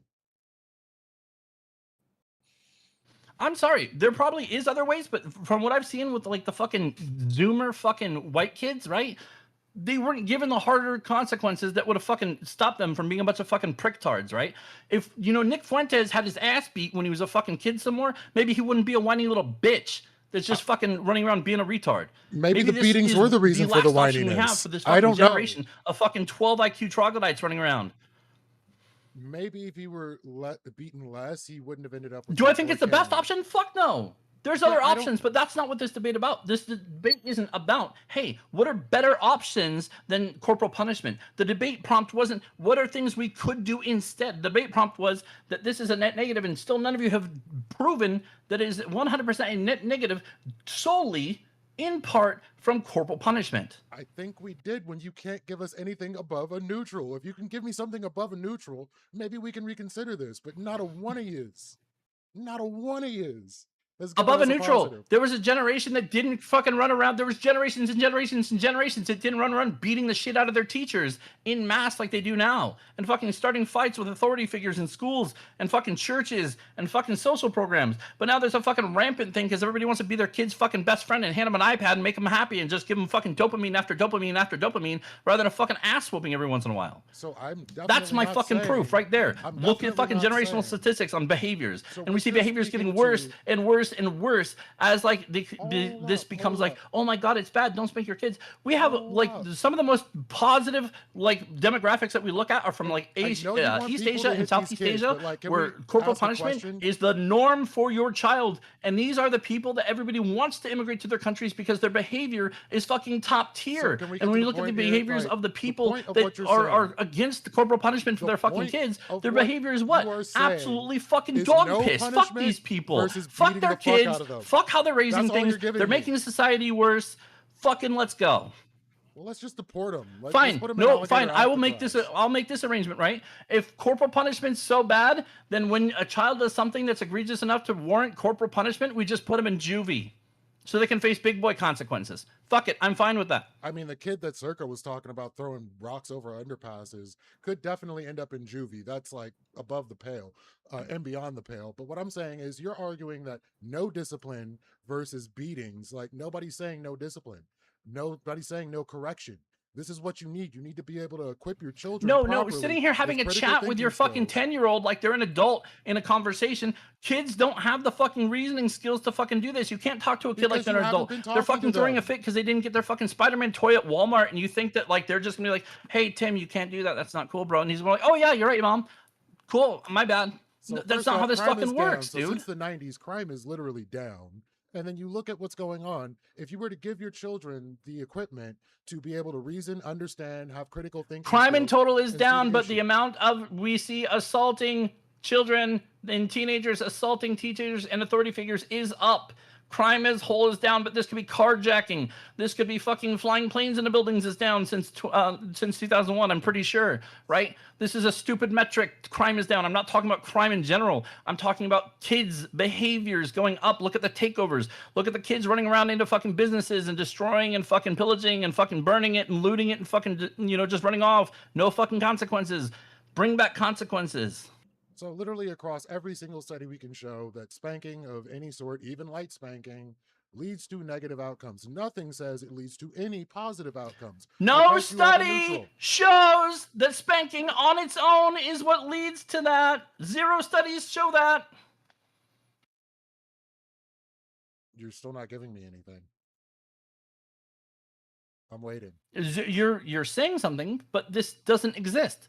I'm sorry, there probably is other ways, but from what I've seen with like the fucking Zoomer fucking white kids, right? They weren't given the harder consequences that would have fucking stopped them from being a bunch of fucking pricktards, right? If, Nick Fuentes had his ass beat when he was a fucking kid somewhere, maybe he wouldn't be a whiny little bitch that's just fucking running around being a retard. Maybe the this beatings is were the reason for the last option we have whininess. for this I fucking don't know. generation of fucking 12 IQ troglodytes running around. Maybe if he were beaten less, he wouldn't have ended up with Do I think it's the best option? Fuck no. There's other options, but that's not what this debate about. This debate isn't about, hey, what are better options than corporal punishment? The debate prompt wasn't, what are things we could do instead? The debate prompt was that this is a net negative, and still none of you have proven that it is 100% a net negative solely in part from corporal punishment. I think we did when you can't give us anything above a neutral. If you can give me something above a neutral, maybe we can reconsider this, but not a one of yous. Not a one of yous. Above a neutral. There was a generation that didn't fucking run around. There was generations and generations and generations that didn't run around beating the shit out of their teachers in mass like they do now, and fucking starting fights with authority figures in schools and fucking churches and fucking social programs. But now there's a fucking rampant thing because everybody wants to be their kid's fucking best friend and hand them an iPad and make them happy and just give them fucking dopamine after dopamine after dopamine rather than a fucking ass whooping every once in a while. So that's my fucking proof right there. Look at fucking generational statistics on behaviors, and we see behaviors getting worse and worse and worse as like this becomes like, oh my god, it's bad, don't spank your kids. We have some of the most positive like demographics that we look at are from like East Asia and Southeast Asia, where corporal punishment is the norm for your child, and these are the people that everybody wants to immigrate to their countries because their behavior is fucking top tier. And when you look at the behaviors of the people that are against the corporal punishment for their fucking kids, their behavior is what? Absolutely fucking dog piss. Fuck these people. Fuck their kids. Fuck how they're raising things. They're making society worse. Fucking let's go. Well, let's just deport them. Fine. No, fine. I will make this. I'll make this arrangement, right? If corporal punishment's so bad, then when a child does something that's egregious enough to warrant corporal punishment, we just put them in juvie, so they can face big boy consequences. Fuck it. I'm fine with that. I mean, the kid that Circa was talking about throwing rocks over underpasses could definitely end up in juvie. That's like above the pale and beyond the pale. But what I'm saying is you're arguing that no discipline versus beatings. Like nobody's saying no discipline. Nobody's saying no correction. This is what you need. You need to be able to equip your children. No, sitting here having a chat with your fucking 10-year-old like they're an adult in a conversation. Kids don't have the fucking reasoning skills to fucking do this. You can't talk to a kid like they're an adult. They're fucking throwing a fit because they didn't get their fucking Spider-Man toy at Walmart, and you think that like they're just gonna be like, hey Tim, you can't do that. That's not cool, bro. And he's like, oh yeah, you're right, mom. Cool, my bad. So that's not how this fucking works, dude. Since the 90s, crime is literally down. And then you look at what's going on. If you were to give your children the equipment to be able to reason, understand, have critical thinking. Crime in total is down, but the amount of we see assaulting children and teenagers, assaulting teachers and authority figures is up. Crime as whole is down, but this could be carjacking. This could be fucking flying planes into buildings is down since 2001, I'm pretty sure, right? This is a stupid metric. Crime is down. I'm not talking about crime in general. I'm talking about kids' behaviors going up. Look at the takeovers. Look at the kids running around into fucking businesses and destroying and fucking pillaging and fucking burning it and looting it and fucking, just running off. No fucking consequences. Bring back consequences. So literally across every single study we can show that spanking of any sort, even light spanking, leads to negative outcomes. Nothing says it leads to any positive outcomes. No study shows that spanking on its own is what leads to that. 0 studies show that. You're still not giving me anything. I'm waiting. You're saying something, but this doesn't exist.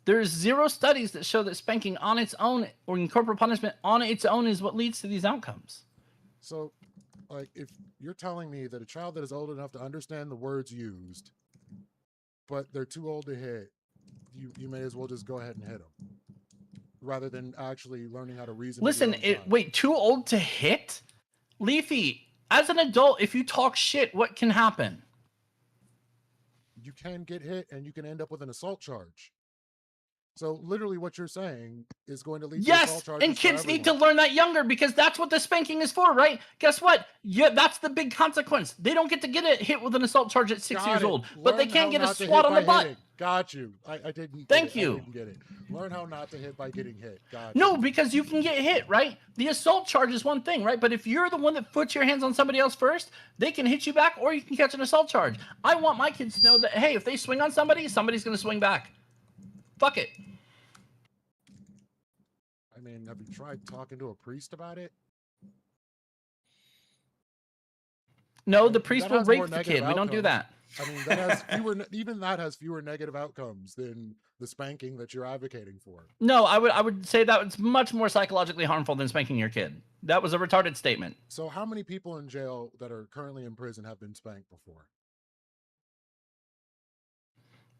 There's 0 studies that show that spanking on its own or corporal punishment on its own is what leads to these outcomes. So, like, if you're telling me that a child that is old enough to understand the words used, but they're too old to hit, you may as well just go ahead and hit them, rather than actually learning how to reason. Listen, wait, too old to hit? Leafy, as an adult, if you talk shit, what can happen? You can get hit, and you can end up with an assault charge. So literally what you're saying is going to lead to assault charges. And kids need to learn that younger, because that's what the spanking is for, right? Guess what? Yeah, that's the big consequence. They don't get to get hit with an assault charge at 6 years old, but they can get a swat on the butt. Got you. I didn't. Thank you. I didn't get it. Learn how not to hit by getting hit. Got you. No, because you can get hit, right? The assault charge is one thing, right? But if you're the one that puts your hands on somebody else first, they can hit you back, or you can catch an assault charge. I want my kids to know that, hey, if they swing on somebody, somebody's going to swing back. Fuck it. I mean, have you tried talking to a priest about it? No, the priest will rape the kid. We don't do that. I mean, that has even that has fewer negative outcomes than the spanking that you're advocating for. No, I would say that it's much more psychologically harmful than spanking your kid. That was a retarded statement. So how many people in jail that are currently in prison have been spanked before?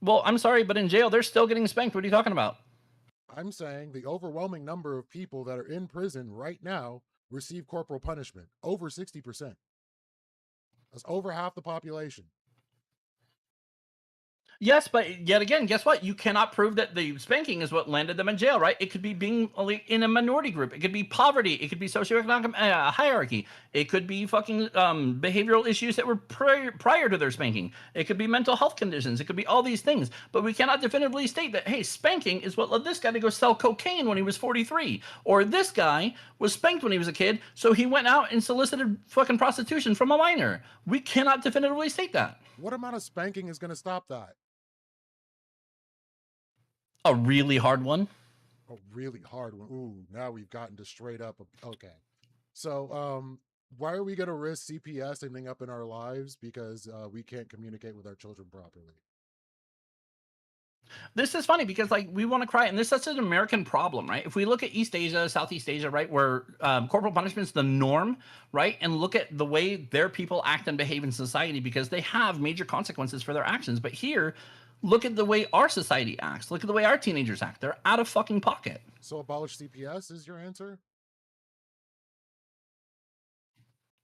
Well, I'm sorry, but in jail, they're still getting spanked. What are you talking about? I'm saying the overwhelming number of people that are in prison right now receive corporal punishment. Over 60%. That's over half the population. Yes, but yet again, guess what? You cannot prove that the spanking is what landed them in jail, right? It could be being in a minority group. It could be poverty. It could be socioeconomic hierarchy. It could be fucking behavioral issues that were prior to their spanking. It could be mental health conditions. It could be all these things. But we cannot definitively state that, hey, spanking is what led this guy to go sell cocaine when he was 43. Or this guy was spanked when he was a kid, so he went out and solicited fucking prostitution from a minor. We cannot definitively state that. What amount of spanking is going to stop that? A really hard one. A really hard one. Ooh, now we've gotten to straight up. Okay. So, why are we going to risk CPS ending up in our lives because we can't communicate with our children properly? This is funny because, like, we want to cry, and this is such an American problem, right? If we look at East Asia, Southeast Asia, right, where corporal punishment is the norm, right, and look at the way their people act and behave in society because they have major consequences for their actions. But here, look at the way our society acts. Look at the way our teenagers act. They're out of fucking pocket. So abolish CPS is your answer?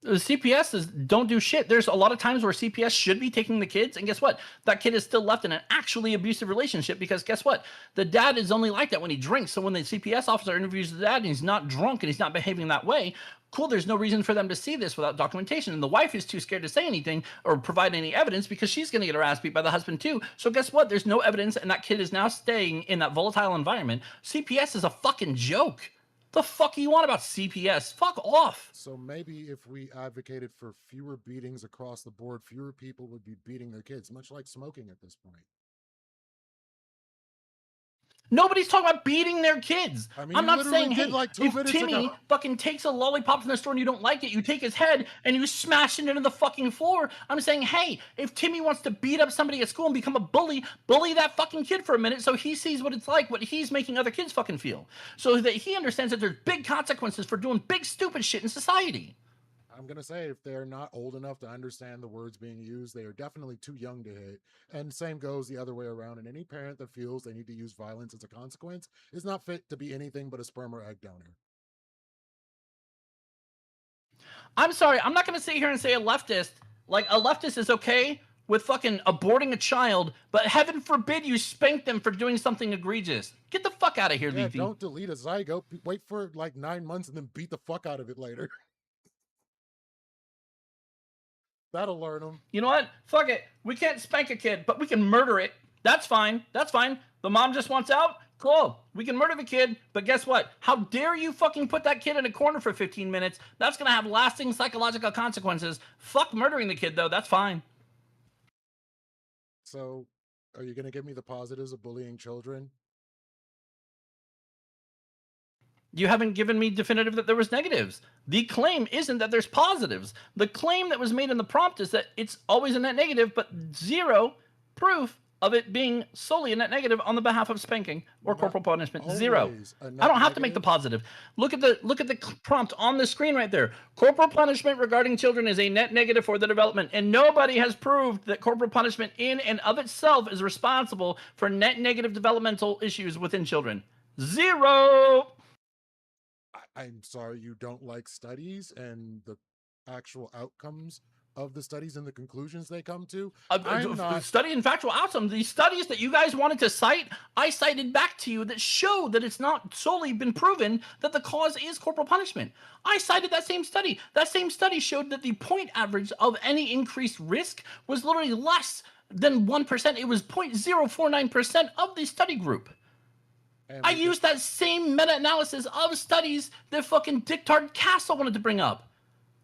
The CPS is don't do shit. There's a lot of times where CPS should be taking the kids, and guess what? That kid is still left in an actually abusive relationship because guess what? The dad is only like that when he drinks. So when the CPS officer interviews the dad and he's not drunk and he's not behaving that way, cool, there's no reason for them to see this without documentation. And the wife is too scared to say anything or provide any evidence because she's going to get her ass beat by the husband too. So guess what? There's no evidence, and that kid is now staying in that volatile environment. CPS is a fucking joke. The fuck you want about CPS? Fuck off. So maybe if we advocated for fewer beatings across the board, fewer people would be beating their kids, much like smoking at this point. Nobody's talking about beating their kids. I mean, I'm not saying, hey, like if Timmy fucking takes a lollipop from the store and you don't like it, you take his head and you smash it into the fucking floor. I'm saying, hey, if Timmy wants to beat up somebody at school and become a bully that fucking kid for a minute so he sees what it's like, what he's making other kids fucking feel. So that he understands that there's big consequences for doing big stupid shit in society. I'm going to say if they're not old enough to understand the words being used, they are definitely too young to hit. And same goes the other way around. And any parent that feels they need to use violence as a consequence is not fit to be anything but a sperm or egg donor. I'm sorry, I'm not going to sit here and say a leftist is okay with fucking aborting a child, but heaven forbid you spank them for doing something egregious. Get the fuck out of here, Yeah, Leafy. don't delete a zygote. Wait for like 9 months and then beat the fuck out of it later. That'll learn them. You know what? Fuck it. We can't spank a kid, but we can murder it. That's fine. That's fine. The mom just wants out. Cool. We can murder the kid, but guess what? How dare you fucking put that kid in a corner for 15 minutes? That's going to have lasting psychological consequences. Fuck murdering the kid, though. That's fine. So, are you going to give me the positives of bullying children? You haven't given me definitive that there was negatives. The claim isn't that there's positives. The claim that was made in the prompt is that it's always a net negative, but zero proof of it being solely a net negative on the behalf of spanking or Not corporal punishment. Zero. always a I net don't have to make the negative. positive. Look at the prompt on the screen right there. Corporal punishment regarding children is a net negative for the development, and nobody has proved that corporal punishment in and of itself is responsible for net negative developmental issues within children. Zero. I'm sorry you don't like studies and the actual outcomes of the studies and the conclusions they come to. I'm not. Study and factual outcomes. These studies that you guys wanted to cite, I cited back to you that show that it's not solely been proven that the cause is corporal punishment. I cited that same study. That same study showed that the point average of any increased risk was literally less than 1%. It was 0.049% of the study group. And I we could- used that same meta-analysis of studies that fucking Dictard Castle wanted to bring up.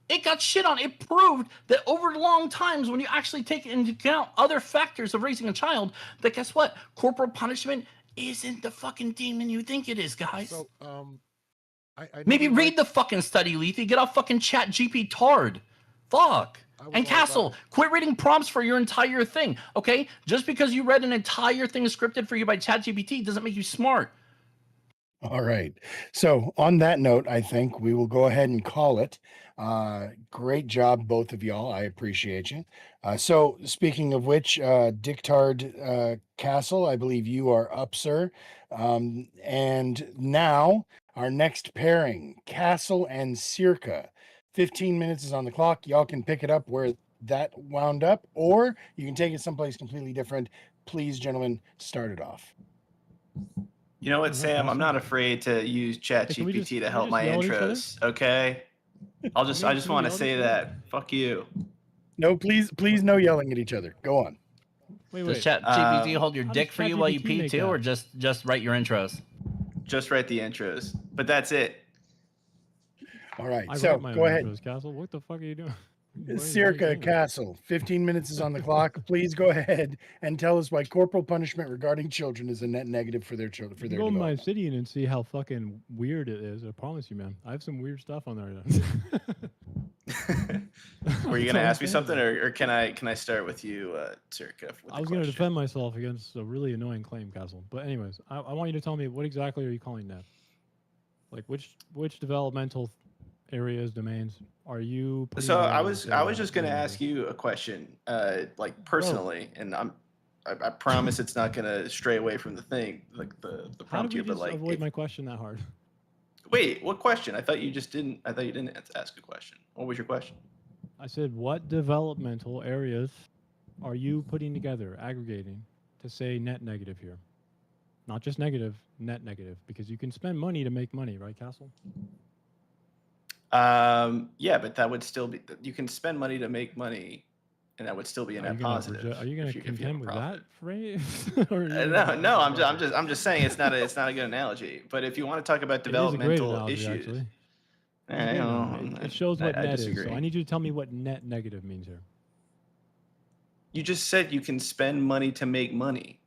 It got shit on. It proved that over long times, when you actually take into account other factors of raising a child, that guess what? Corporal punishment isn't the fucking demon you think it is, guys. So, I know Maybe you read like- the fucking study, Lethy. Get off fucking chat GP tard. Fuck. I was And all Castle, about- quit reading prompts for your entire thing, okay? Just because you read an entire thing scripted for you by ChatGPT doesn't make you smart. All right. So on that note, I think we will go ahead and call it. Great job, both of y'all. I appreciate you. So speaking of which, Dictard Castle, I believe you are up, sir. And now our next pairing, Castle and Circa. 15 minutes is on the clock. Y'all can pick it up where that wound up, or you can take it someplace completely different. Please, gentlemen, start it off. You know what, Sam? I'm not afraid to use Hey, can we ChatGPT just- to can we help just my yell at each other? intros. Okay. I just Can we want to yell at say each other? that. Fuck you. No, please, no yelling at each other. Go on. Wait, Does wait. ChatGPT hold your How dick does for you while you ChatGPT pee make too, that? or just write your intros? Just write the intros, but that's it. All right. I So write my go own ahead. intros, Castle. What the fuck are you doing? Why are you Circa saying that? Castle, 15 minutes is on the clock. Please go ahead and tell us why corporal punishment regarding children is a net negative for their children, for You their can go to my development. city and see how fucking weird it is. I promise you, man. I have some weird stuff on there. Were you That's gonna all I'm ask me saying. something, or can I start with you, Circa? With I was going to defend myself against a really annoying claim, Castle. But anyways, I want you to tell me, what exactly are you calling that? Like which developmental areas, domains are you putting So together I to was say I was that just gonna they're ask negative? you a question, like personally, and I promise it's not gonna stray away from the thing, like the How prompt did we here. But just like, avoid my question that hard? wait, what question? I thought you just didn't. I thought you didn't ask a question. What was your question? I said, what developmental areas are you putting together, aggregating, to say net negative here? Not just negative, net negative, because you can spend money to make money, right, Castle? Yeah, but that would still be. You can spend money to make money, and that would still be a Are you net gonna positive. are you if gonna if have a contend with profit. that phrase? Or are you No, gonna no, argue about it? I'm just saying it's not a good analogy. But if you want to talk about It is a great developmental analogy, issues, actually. It's a I great don't analogy. know, It shows what I net is. So disagree. I need you to tell me what net negative means here. You just said you can spend money to make money.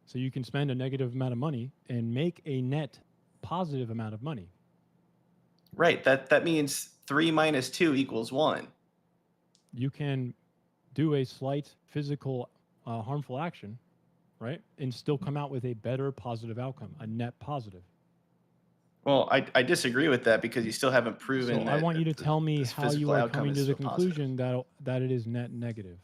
So you can spend a negative amount of money and make a net positive amount of money. Right. That means 3 minus 2 equals 1. You can do a slight physical harmful action, right, and still come out with a better positive outcome, a net positive. Well, I disagree with that because you still haven't proven So that. I want you to the- tell me this how you physical are outcome coming to is the a positive. conclusion that it is net negative.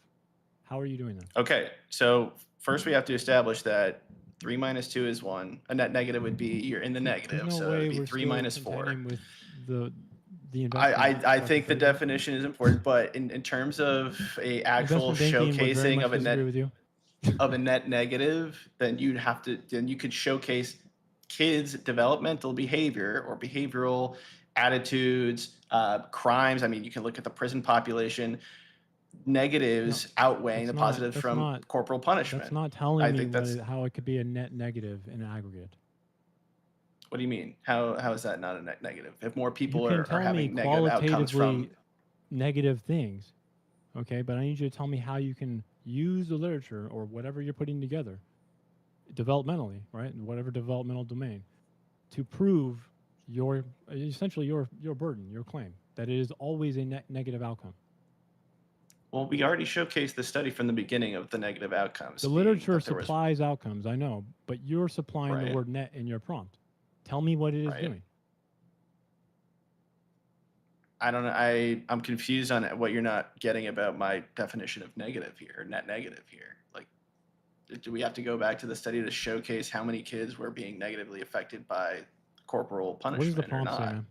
How are you doing that? Okay, so first we have to establish that 3 minus 2 is 1. A net negative would be you're in the negative, There's no so it way would be we're 3 still minus 4. contending with the investment. I think the fucking phrase. definition is important, but in terms of a actual Investment banking would very showcasing much of a disagree net with you. of a net negative, then you could showcase kids' developmental behavior or behavioral attitudes, crimes. I mean, you can look at the prison population. Negatives outweighing the that's positives not- from corporal punishment. That's not telling I me think that's how it could be a net negative in aggregate. What do you mean? How is that not a negative? If more You people can are tell me having negative outcomes from qualitatively negative things, okay? But I need you to tell me how you can use the literature or whatever you're putting together developmentally, right? In whatever developmental domain, to prove your essentially your burden, your claim that it is always a negative outcome. Well, we already showcased the study from the beginning of the negative outcomes. The being literature that there was- supplies outcomes, I know, but you're supplying the Right. word net in your prompt. Tell me what it is Right. doing. I don't know. I'm confused on what you're not getting about my definition of negative here, or net negative here. Like, do we have to go back to the study to showcase how many kids were being negatively affected by corporal What punishment does the or prompt say, not? man?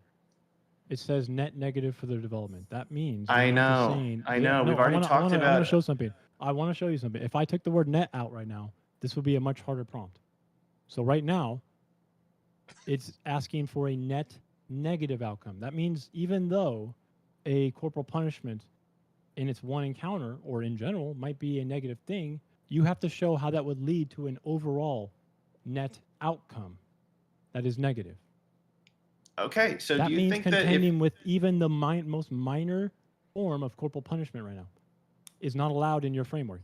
It says net negative for their development. That means I you're not just know. saying, I yeah, know. no, We've already talked I want to about. show something. I want to show you something. If I took the word net out right now, this would be a much harder prompt. So right now, it's asking for a net negative outcome. That means even though a corporal punishment in its one encounter or in general might be a negative thing, you have to show how that would lead to an overall net outcome that is negative. Okay, so That do you means think that if contending with even the most minor form of corporal punishment right now is not allowed in your framework.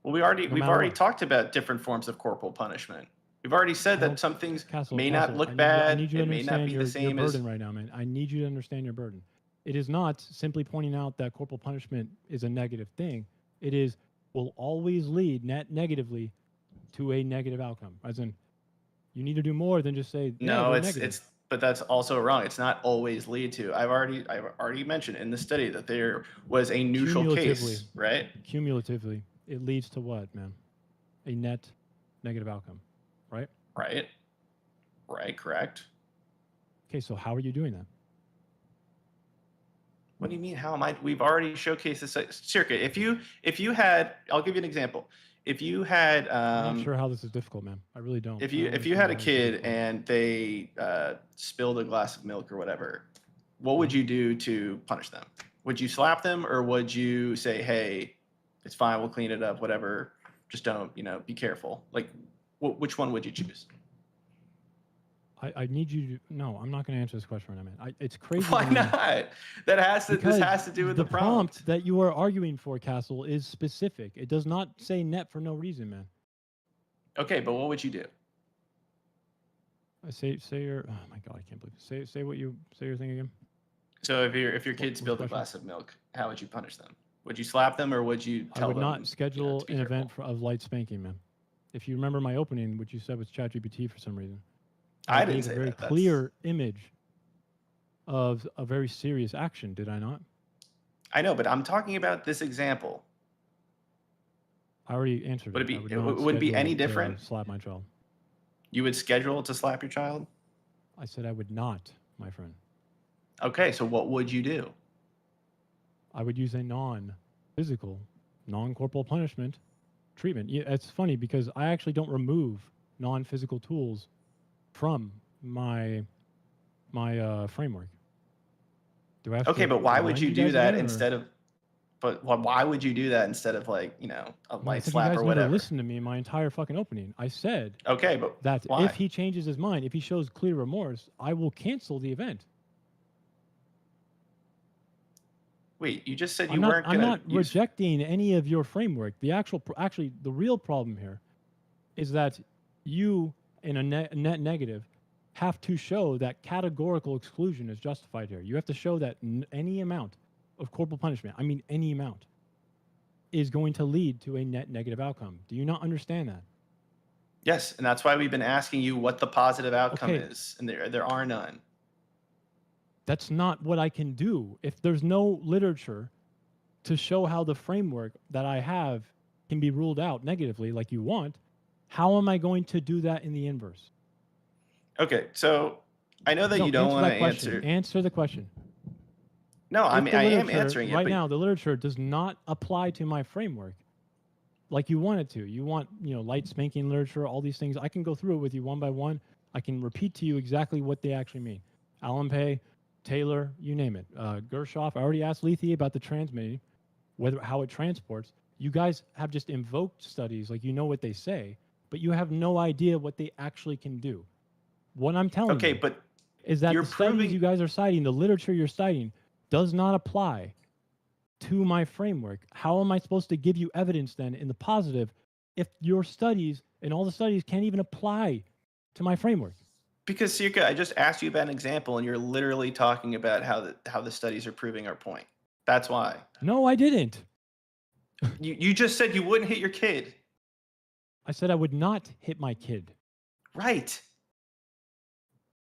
well, we've matter already what. talked about different forms of corporal punishment. We've already said I don't- that some things Castle, may not look I bad. need you to It may not understand be your, the same your as. burden right now, man. I need you to understand your burden. It is not simply pointing out that corporal punishment is a negative thing. It is will always lead negatively to a negative outcome. As in, you need to do more than just say, yeah, No, they're it's negative. but that's also wrong. It's not always lead to. I've already mentioned in the study that there was a neutral Cumulatively. case, right? Cumulatively, it leads to what, man? A net negative outcome, right? Right. Right, correct. Okay, so how are you doing that? What do you mean? How am I? We've already showcased this circuit. If you had, I'll give you an example. If you had, I'm not sure how this is difficult, man. I really don't. if I you don't if you had a understand how this is kid difficult. and they spilled a glass of milk or whatever, what would you do to punish them? Would you slap them, or would you say, "Hey, it's fine. We'll clean it up. Whatever. Just don't, be careful." Like, which one would you choose? I need you to. No, I'm not going to answer this question right now, man. It's crazy. Why to me not? This because has to do with the prompt. that you are arguing for, Castle, is specific. It does not say net for no reason, man. Okay, but what would you do? I say your. Oh my god, I can't believe it. Say your thing again. So if your kid what's the spilled a question? glass of milk, how would you punish them? Would you slap them, or would you tell I would them? not schedule to be an event careful? of light spanking, man. If you remember my opening, which you said was ChatGPT for some reason, I didn't gave say a very that. clear image of a very serious action. Did I not? I know, but I'm talking about this example. I already answered Would it it. be? I would not Would it be schedule any to different? slap my child. You would schedule to slap your child? I said I would not, my friend. Okay, so what would you do? I would use a non-physical, non-corporal punishment treatment. Yeah, it's funny because I actually don't remove non-physical tools from my framework. Do I have Okay, to but why would remind you do guys that again, or- instead of? But why would you do that instead of, like, a No, light it's like you slap guys or never whatever? listened to me in my entire fucking opening. I said Okay, but that why? if he changes his mind, if he shows clear remorse, I will cancel the event. Wait, you just said you I'm not, weren't I'm gonna not use. rejecting any of your framework. The actually, the real problem here is that you, in a net negative, have to show that categorical exclusion is justified here. You have to show that any amount of corporal punishment, I mean any amount, is going to lead to a net negative outcome. Do you not understand that? Yes, and that's why we've been asking you what the positive outcome Okay. is, and there are none. That's not what I can do. If there's no literature to show how the framework that I have can be ruled out negatively like you want, how am I going to do that in the inverse? Okay, so I know that No, you don't want to that question. answer. Answer the question. No, I If mean the I am literature- answering it, right but now. The literature does not apply to my framework like you want it to. You want, light spanking literature, all these things. I can go through it with you one by one. I can repeat to you exactly what they actually mean. Allen Pay, Taylor, you name it. Gershoff. I already asked Lethe about the transmitting, how it transports. You guys have just invoked studies, like you know what they say, but you have no idea what they actually can do. What I'm telling Okay, you but is that you're the studies proving- you guys are citing, the literature you're citing, does not apply to my framework. How am I supposed to give you evidence then in the positive if your studies and all the studies can't even apply to my framework? because Sirka, I just asked you about an example, and you're literally talking about how the studies are proving our point. That's why. No, I didn't. You just said you wouldn't hit your kid. I said I would not hit my kid. Right.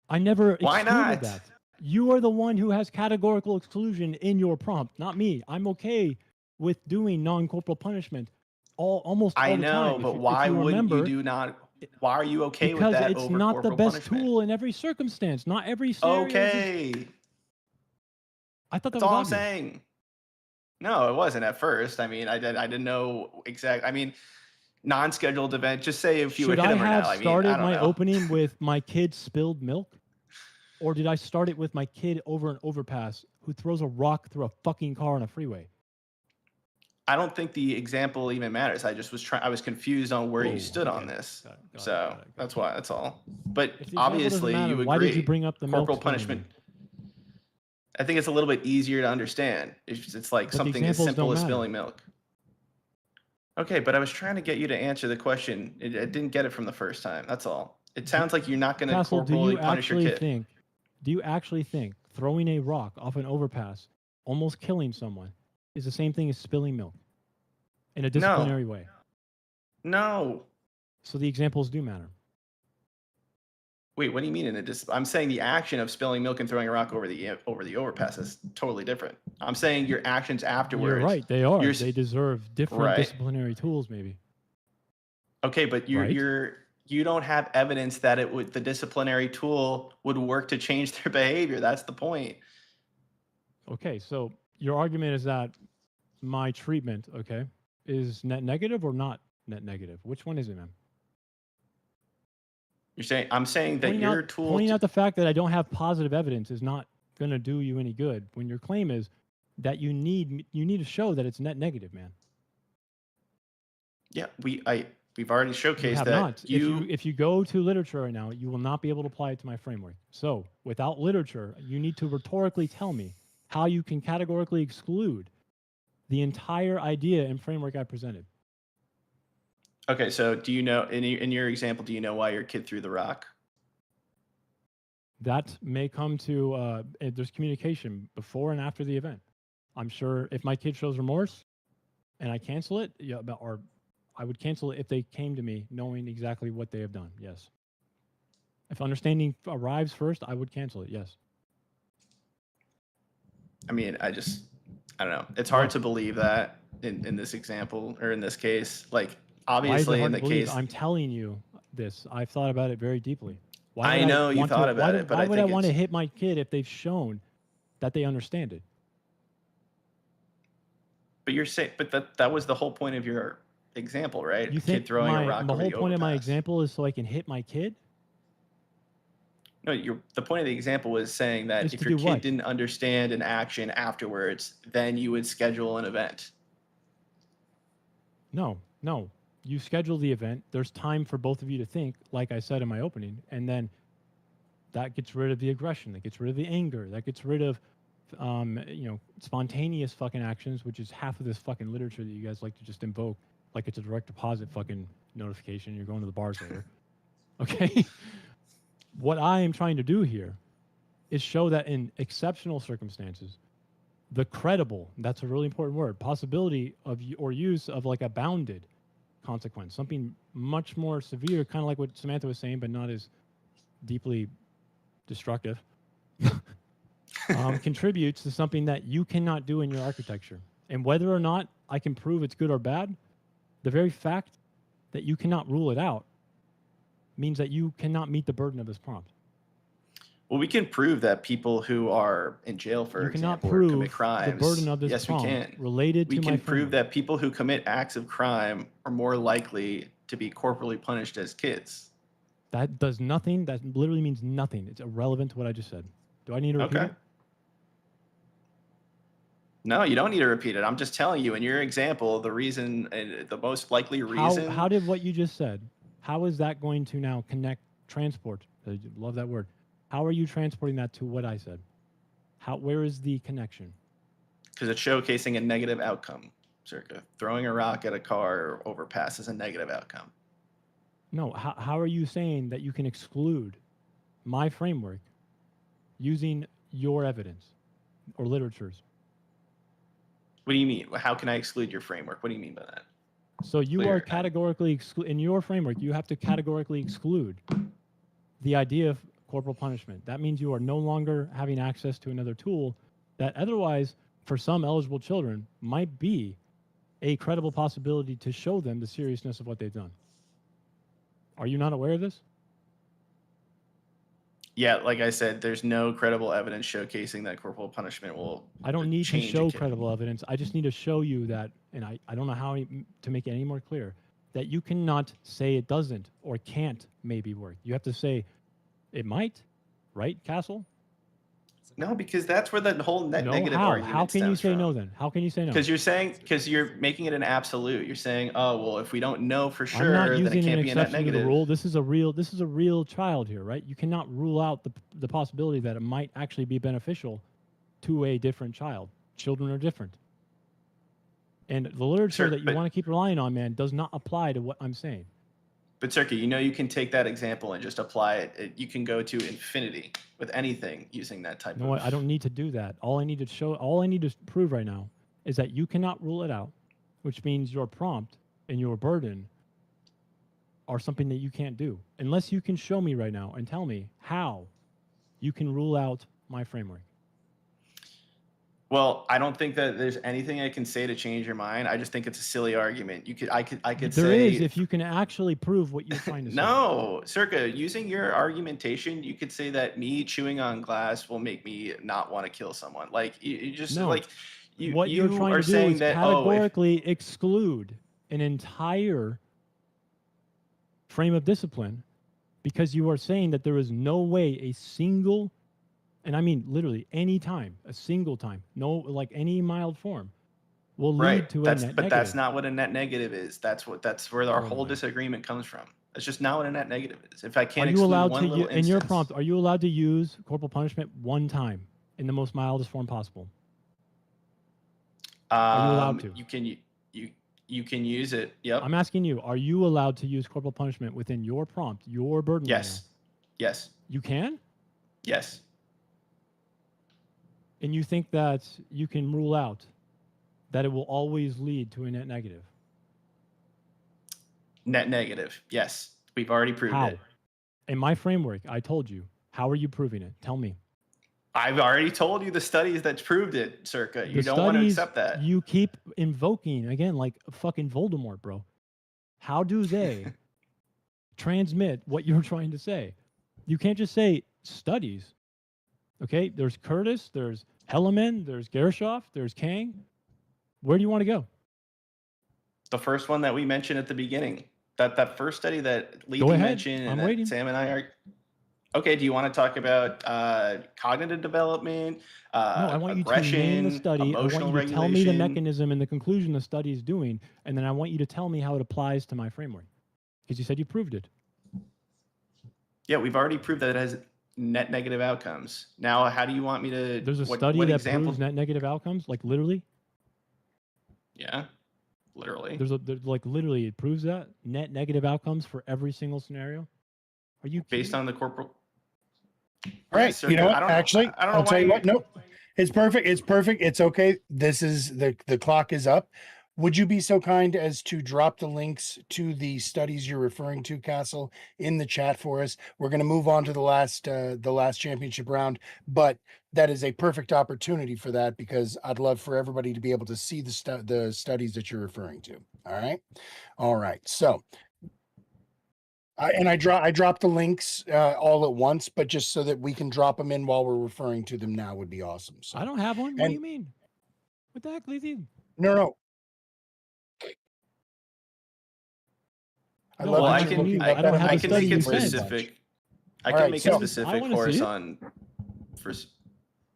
I never Why excluded not? that. You are the one who has categorical exclusion in your prompt, not me. I'm okay with doing non-corporal punishment almost all I the know, time. but If why you wouldn't you remember, do not? Why are you okay with because that it's over not the corporal best punishment? tool in every circumstance. Not every scenario. Okay, I thought that that's was all I'm obvious. saying. No, it wasn't at first. I mean, I didn't know exactly. I mean, non-scheduled event. Just say if you Should would hit I him or have now. I mean, started I don't my know. opening with my kid spilled milk? Or did I start it with my kid over an overpass who throws a rock through a fucking car on a freeway? I don't think the example even matters. I just was trying. I was confused on where Whoa, you stood on okay. this. Got it, So got it. that's why. That's all. But If the example doesn't obviously, matter, you agree. why did you bring up the milk corporal spilling punishment? then? I think it's a little bit easier to understand. It's like But the something as examples simple don't as matter. spilling milk. Okay, but I was trying to get you to answer the question. I didn't get it from the first time. That's all. It sounds like you're not going to Castle, corporally punish your kid. do you actually think throwing a rock off an overpass, almost killing someone, is the same thing as spilling milk in a disciplinary way? No. So the examples do matter. Wait, what do you mean I'm saying the action of spilling milk and throwing a rock over the overpass is totally different. I'm saying your actions afterwards. You're right. They are. you're They deserve different Right. disciplinary tools, maybe. Okay, but Right. you don't have evidence that the disciplinary tool would work to change their behavior. That's the point. Okay, so your argument is that my treatment, okay, is net negative or not net negative? Which one is it, man? I'm saying that your tool. Pointing out the fact that I don't have positive evidence is not going to do you any good when your claim is that you need to show that it's net negative, man. Yeah, we've already showcased You have that. not. If you go to literature right now, you will not be able to apply it to my framework. So without literature, you need to rhetorically tell me how you can categorically exclude the entire idea and framework I presented. Okay, so do you know in your example? Do you know why your kid threw the rock? That may come to there's communication before and after the event. I'm sure if my kid shows remorse and I cancel it, or I would cancel it if they came to me knowing exactly what they have done. Yes. If understanding arrives first, I would cancel it. Yes. I mean, I don't know. It's hard to believe that in this example or in this case. Like obviously in the case, I'm telling you this. I've thought about it very deeply. I know you thought about it, but why would I think want to it's- hit my kid if they've shown that they understand it? But you're saying, but that was the whole point of your example, right? You A think kid throwing a rock the over whole the point of my overpass. example is so I can hit my kid? No, the point of the example was saying that Is if to your do kid what? didn't understand an action afterwards, then you would schedule an event. No. You schedule the event. There's time for both of you to think, like I said in my opening, and then that gets rid of the aggression. That gets rid of the anger. That gets rid of, spontaneous fucking actions, which is half of this fucking literature that you guys like to just invoke, like it's a direct deposit fucking notification. You're going to the bars later. Okay. What I am trying to do here is show that in exceptional circumstances, the credible, that's a really important word, possibility of or use of like a bounded consequence, something much more severe, kind of like what Samantha was saying, but not as deeply destructive, contributes to something that you cannot do in your architecture. And whether or not I can prove it's good or bad, the very fact that you cannot rule it out means that you cannot meet the burden of this prompt. Well, we can prove that people who are in jail, for example, or commit crimes. The burden of this yes, we prompt can. related to We my can prove framework. that people who commit acts of crime are more likely to be corporally punished as kids. That does nothing. That literally means nothing. It's irrelevant to what I just said. Do I need to repeat it? No, you don't need to repeat it. I'm just telling you, in your example, the reason, the most likely reason. How did what you just said, how is that going to now connect transport I love that word. How are you transporting that to what I said? Where is the connection? Because it's showcasing a negative outcome, circa. Throwing a rock at a car or overpass is a negative outcome. No, how are you saying that you can exclude my framework using your evidence or literatures? What do you mean? How can I exclude your framework? What do you mean by that? So you Clear. are categorically in your framework, you have to categorically exclude the idea of corporal punishment. That means you are no longer having access to another tool that otherwise, for some eligible children, might be a credible possibility to show them the seriousness of what they've done. Are you not aware of this? Yeah, like I said, there's no credible evidence showcasing that corporal punishment will I don't need to change a show kid. credible evidence. I just need to show you that, and I don't know how to make it any more clear, that you cannot say it doesn't or can't maybe work. You have to say it might, right, Castle? No, because that's where the whole No, negative how? argument How can you stems say from. no then? How can you say no? Because you're making it an absolute. You're saying, oh well, if we don't know for I'm sure, not then it using an can't be a net exception to the negative. rule. This is a real child here, right? You cannot rule out the possibility that it might actually be beneficial to a different child. Children are different. And the literature Sure, that you but- want to keep relying on, man, does not apply to what I'm saying. But Circuit, you can take that example and just apply it. You can go to infinity with anything using that type No, of. I don't need to do that. All I need to prove right now is that you cannot rule it out, which means your prompt and your burden are something that you can't do unless you can show me right now and tell me how you can rule out my framework. Well, I don't think that there's anything I can say to change your mind. I just think it's a silly argument. I could There say is if you can actually prove what you're trying to say. no, Circa, using your argumentation, you could say that me chewing on glass will make me not want to kill someone. Like you just No. like you What you're trying are to do saying is that categorically exclude an entire frame of discipline because you are saying that there is no way a single, and I mean literally any time, a single time, no, like any mild form, will lead right. to a That's net but negative. that's not what a net negative is. That's where our Oh whole my. disagreement comes from. That's just not what a net negative is. If I Are can't you exclude allowed one to, little in your instance- prompt, are you allowed to use corporal punishment one time in the most mildest form possible? Are you allowed to? You can use it. Yep. I'm asking you, are you allowed to use corporal punishment within your prompt, your burden? right Yes. Yes. now? You can? Yes. And you think that you can rule out that it will always lead to a net negative? Net negative. Yes. We've already proved How? it. In my framework, I told you. How are you proving it? Tell me. I've already told you the studies that proved it, Circa. You The don't want to studies accept that. you keep invoking, again, like fucking Voldemort, bro. How do they transmit what you're trying to say? You can't just say studies. Okay? There's Curtis, there's Helleman, there's Gershoff, there's Kang. Where do you want to go? The first one that we mentioned at the beginning. That first study that Lee Go ahead. mentioned and I'm that waiting. Sam and I are. Okay, do you want to talk about cognitive development, No, I want you to aggression, name the study. I want emotional you to tell me the regulation? mechanism and the conclusion the study is doing, and then I want you to tell me how it applies to my framework. Because you said you proved it. Yeah, we've already proved that it has net negative outcomes. Now, how do you want me to? There's a what study that example? proves net negative outcomes, like literally. Yeah, literally. There's like literally it proves that net negative outcomes for every single scenario. Are you Based kidding? on the corporal. All right. Sir, You know I what? don't know. Actually, I don't know I'll tell why you you- what. Nope. It's perfect. It's perfect. It's okay. This is the clock is up. Would you be so kind as to drop the links to the studies you're referring to, Castle, in the chat for us? We're going to move on to the last championship round, but that is a perfect opportunity for that because I'd love for everybody to be able to see the studies that you're referring to. All right. So, I dropped the links all at once, but just so that we can drop them in while we're referring to them now would be awesome. So I don't have one. What do and- you mean? What the heck, Lizzie? no. I No, love Well, that I you're can looking I up. don't That have I the can study make you it said. specific. I All can right, make so- a I specific wanna see course it. on for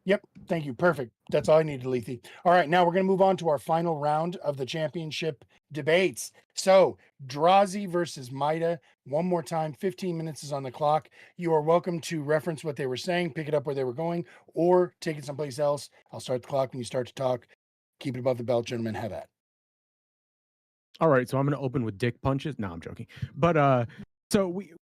Yep. Thank you. Perfect. That's all I needed, Lethe. All right. Now we're going to move on to our final round of the championship debates. So, Drazi versus Maida. One more time. 15 minutes is on the clock. You are welcome to reference what they were saying, pick it up where they were going, or take it someplace else. I'll start the clock when you start to talk. Keep it above the belt, gentlemen. Have at. All right, so I'm going to open with dick punches. No, I'm joking. But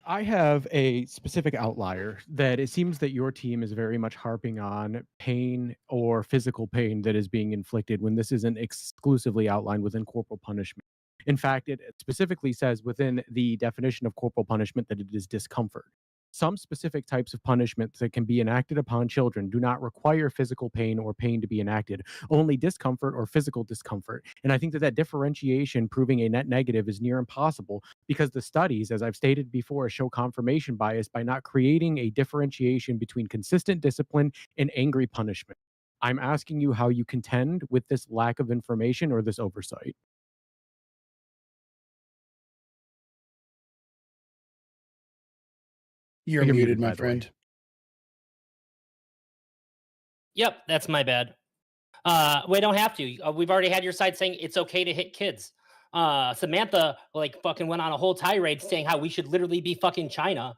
I have a specific outlier that it seems that your team is very much harping on pain or physical pain that is being inflicted when this isn't exclusively outlined within corporal punishment. In fact, it specifically says within the definition of corporal punishment that it is discomfort. Some specific types of punishment that can be enacted upon children do not require physical pain or pain to be enacted, only discomfort or physical discomfort. And I think that differentiation proving a net negative is near impossible because the studies, as I've stated before, show confirmation bias by not creating a differentiation between consistent discipline and angry punishment. I'm asking you how you contend with this lack of information or this oversight. You're muted, my friend. Yep, that's my bad. We don't have to. We've already had your side saying it's okay to hit kids. Samantha fucking went on a whole tirade saying how we should literally be fucking China,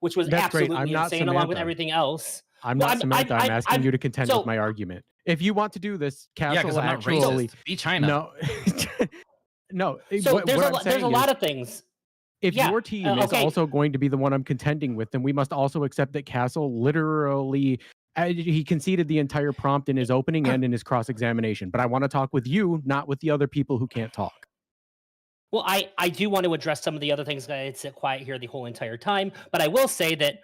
which was That's great. absolutely insane along with everything else. I'm not Samantha. I'm asking you to contend with my argument. If you want to do this, Castle I'm not racist. Be China. No, no. So there's a lot of things. If your team is also going to be the one I'm contending with, then we must also accept that Castle literally he conceded the entire prompt in his opening and in his cross-examination. But I want to talk with you, not with the other people who can't talk. Well, I do want to address some of the other things. I sit quiet here the whole entire time, but I will say that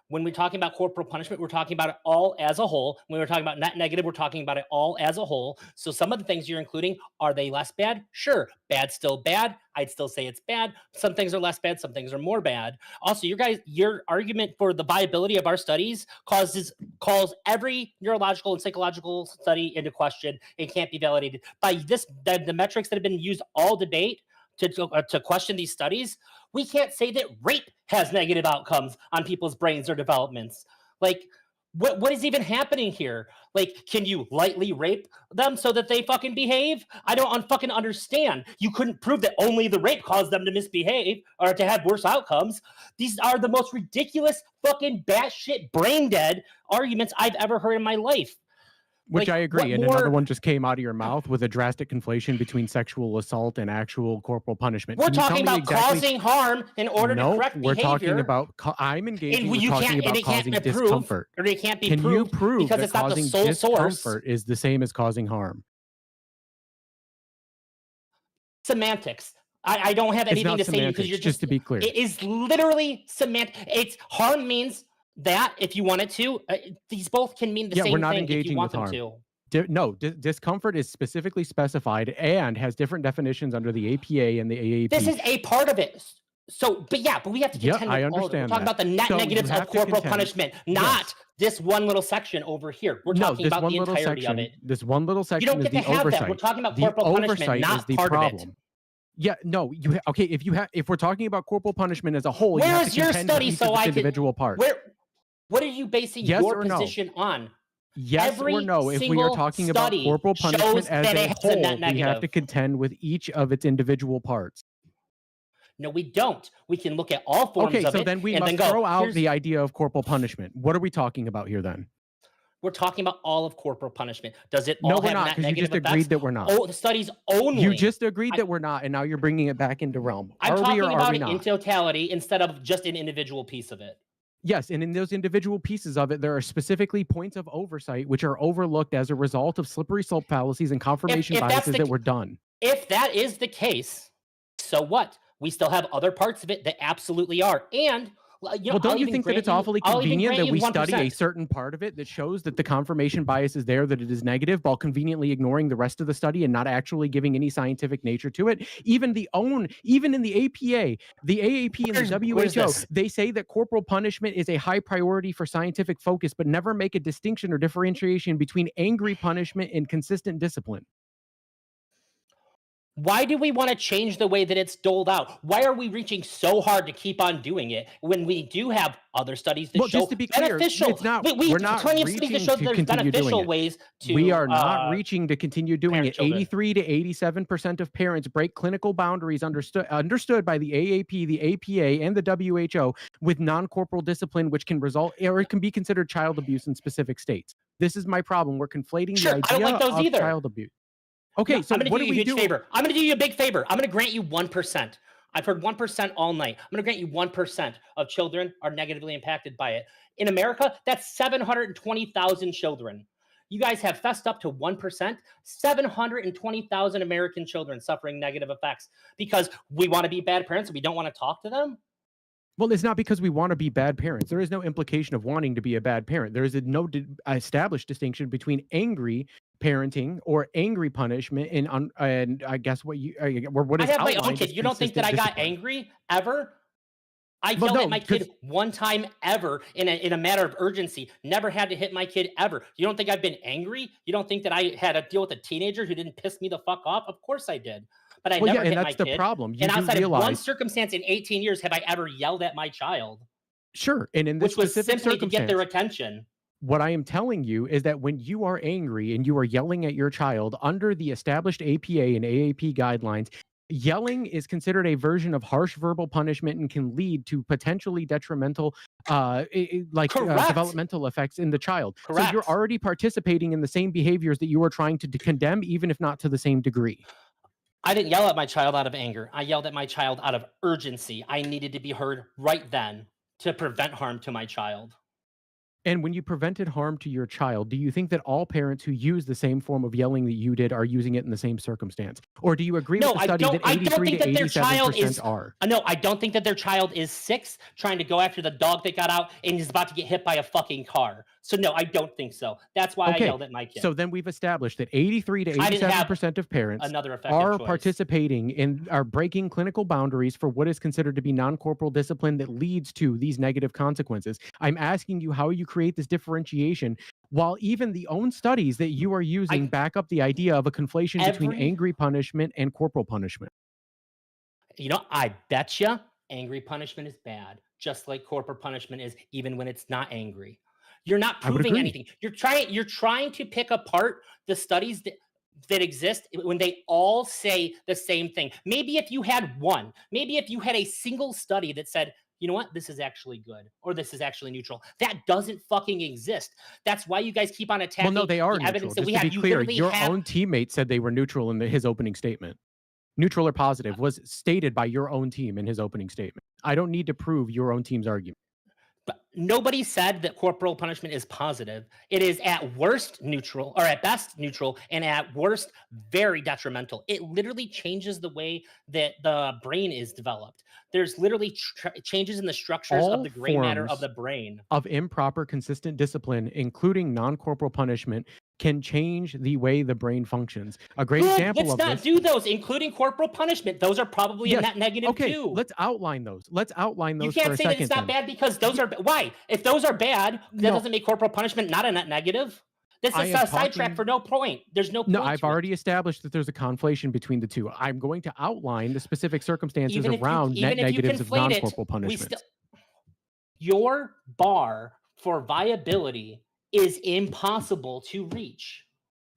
when we're talking about corporal punishment, we're talking about it all as a whole. When we're talking about net negative, we're talking about it all as a whole. So some of the things you're including, are they less bad? Sure. Bad, still bad. I'd still say it's bad. Some things are less bad. Some things are more bad. Also, your argument for the viability of our studies calls every neurological and psychological study into question. It can't be validated by the metrics that have been used all debate to question these studies. We can't say that rape has negative outcomes on people's brains or developments. What is even happening here? Can you lightly rape them so that they fucking behave? I don't fucking understand. You couldn't prove that only the rape caused them to misbehave or to have worse outcomes. These are the most ridiculous fucking batshit brain dead arguments I've ever heard in my life. Which I agree. And another one just came out of your mouth with a drastic conflation between sexual assault and actual corporal punishment. We're talking about causing harm in order to correct behavior. We're talking about, I'm engaging with talking about causing discomfort. Or it can't be Can proved you prove because that it's not the causing sole discomfort source. is the same as causing harm? Semantics. I don't have anything to say to you because you're just to be clear. It is literally semantic. It's harm means that if you wanted to, these both can mean the same we're not thing engaging if you want with them harm. to. Discomfort is specifically specified and has different definitions under the APA and the AAP. This is a part of it. So, but we have to contend with I all of it. We're understand talking about the net negatives of corporal punishment, not this one little section over here. We're talking about the entirety of it. This one little section You don't get is to the have oversight. that. We're talking about corporal punishment, not part of it. Yeah, no, if we're talking about corporal punishment as a whole, where you have is to your contend study with each so of its I can individual parts. What are you basing Yes your or no? position on? Yes Every or no? If we are talking about corporal punishment as a whole, we have to contend with each of its individual parts. No, we don't. We can look at all forms of it. Okay, so then we must throw out the idea of corporal punishment. What are we talking about here then? We're talking about all of corporal punishment. Does it No, all we're have not, net because you negative just agreed effects? that we're not. Oh, the studies only. You just agreed that we're not, and now you're bringing it back into realm. I'm are talking we or about are we it not? in totality instead of just an individual piece of it. Yes, and in those individual pieces of it, there are specifically points of oversight which are overlooked as a result of slippery slope fallacies and confirmation biases that were done. If that is the case, so what? We still have other parts of it that absolutely are. And don't you think that it's awfully convenient that we 1%. study a certain part of it that shows that the confirmation bias is there, that it is negative, while conveniently ignoring the rest of the study and not actually giving any scientific nature to it? Even in the APA, the AAP, and the WHO, they say that corporal punishment is a high priority for scientific focus, but never make a distinction or differentiation between angry punishment and consistent discipline. Why do we want to change the way that it's doled out? Why are we reaching so hard to keep on doing it when we do have other studies that Well, show just to be clear, beneficial? it's not. We We're have not plenty of studies that reaching show to there's continue doing beneficial it. ways to. We are not reaching to continue doing parent it. children. 83 to 87% of parents break clinical boundaries understood by the AAP, the APA, and the WHO with non-corporal discipline, which can result or it can be considered child abuse in specific states. This is my problem. We're conflating Sure, the I don't idea like those of either. child abuse. Okay, No, so I'm going to what do do you a we huge do? favor. I'm going to do you a big favor. I'm going to grant you 1%. I've heard 1% all night. I'm going to grant you 1% of children are negatively impacted by it. In America, that's 720,000 children. You guys have fessed up to 1%, 720,000 American children suffering negative effects because we want to be bad parents and we don't want to talk to them. Well, it's not because we want to be bad parents. There is no implication of wanting to be a bad parent. There is no established distinction between angry parenting or angry punishment and I guess what I is have my own outlined kid. as You don't think that I consistent got discipline. angry ever? I Well, yelled no, at my kid one time ever in a matter of urgency. Never had to hit my kid ever. You don't think I've been angry? You don't think that I had to deal with a teenager who didn't piss me the fuck off? Of course I did. But I Well, yeah, never and hit my that's the kid. problem. You And do outside of one realize, circumstance in 18 years have I ever yelled at my child, sure, and in this which was specific simply to get their circumstance, attention. what I am telling you is that when you are angry and you are yelling at your child under the established APA and AAP guidelines, yelling is considered a version of harsh verbal punishment and can lead to potentially detrimental Correct. developmental effects in the child. So you're Correct. already participating in the same behaviors that you are trying to condemn, even if not to the same degree. I didn't yell at my child out of anger. I yelled at my child out of urgency. I needed to be heard right then to prevent harm to my child. And when you prevented harm to your child, do you think that all parents who use the same form of yelling that you did are using it in the same circumstance? Or do you agree No, with the study that I don't 83 think to that their child 87% is. are? No, I don't think that their child is 6 trying to go after the dog that got out and is about to get hit by a fucking car. So no, I don't think so. That's why I yelled at my kid. So then we've established that 83 to I didn't have 87% of parents another effective are choice. participating and are breaking clinical boundaries for what is considered to be non-corporal discipline that leads to these negative consequences. I'm asking you how you create this differentiation while even the own studies that you are using back up the idea of a conflation between angry punishment and corporal punishment. You know, I bet you angry punishment is bad, just like corporal punishment is, even when it's not angry. You're not proving anything. You're trying to pick apart the studies that exist when they all say the same thing. Maybe if you had one, maybe if you had a single study that said, you know what, this is actually good, or this is actually neutral. That doesn't fucking exist. That's why you guys keep on attacking. Well, no, they are the evidence that neutral. we Just have. to be clear, your have, own teammate said they were neutral in his opening statement. Neutral or positive was stated by your own team in his opening statement. I don't need to prove your own team's argument. But nobody said that corporal punishment is positive. It is at worst neutral, or at best neutral, and at worst very detrimental. It literally changes the way that the brain is developed. There's literally changes in the structures of the gray matter of the brain. Of improper, consistent discipline, including non-corporal punishment, can change the way the brain functions. A great example of this. Let's not do those, including corporal punishment. Those are probably a net negative too. Let's outline those. You can't say that it's not bad because those are why. If those are bad, that doesn't make corporal punishment not a net negative. This is a sidetrack for no point. There's no point. No, I've already established that there's a conflation between the two. I'm going to outline the specific circumstances around net negatives of non-corporal punishment. Your bar for viability is impossible to reach.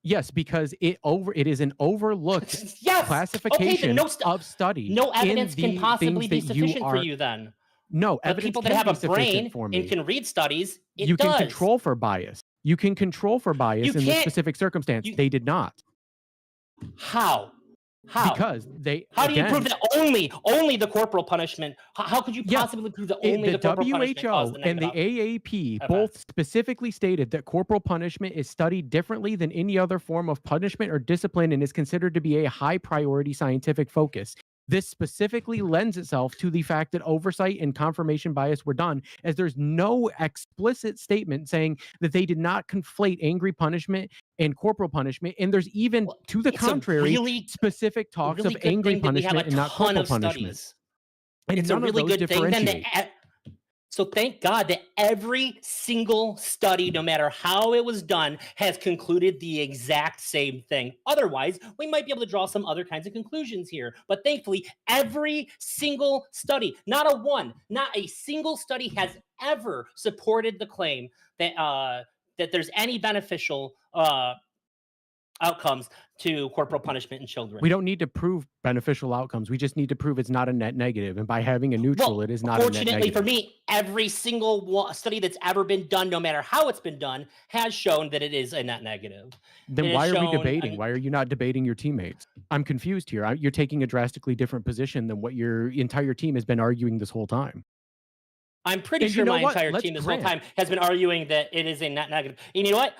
Yes, because it is an overlooked classification of study. No evidence can possibly be sufficient for you then. No, but people that have a brain and can read studies, you can control for bias. You can control for bias in this specific circumstance. They did not. How? Because they. How do you prove that only the corporal punishment? How could you possibly prove that only the corporal punishment caused the and the AAP both specifically stated that corporal punishment is studied differently than any other form of punishment or discipline and is considered to be a high priority scientific focus. This specifically lends itself to the fact that oversight and confirmation bias were done, as there's no explicit statement saying that they did not conflate angry punishment and corporal punishment. And there's even, to the contrary, specific talks of angry punishment and not corporal punishment. And it's a really good thing then So thank God that every single study, no matter how it was done, has concluded the exact same thing. Otherwise, we might be able to draw some other kinds of conclusions here. But thankfully, every single study, not a single study has ever supported the claim that there's any beneficial outcomes to corporal punishment in children. We don't need to prove beneficial outcomes. We just need to prove it's not a net negative. And by having a neutral, it is not a net negative. Fortunately for me, every single study that's ever been done, no matter how it's been done, has shown that it is a net negative. Then why are we debating? Why are you not debating your teammates? I'm confused here. You're taking a drastically different position than what your entire team has been arguing this whole time. I'm pretty sure my entire team this whole time has been arguing that it is a net negative. And you know what?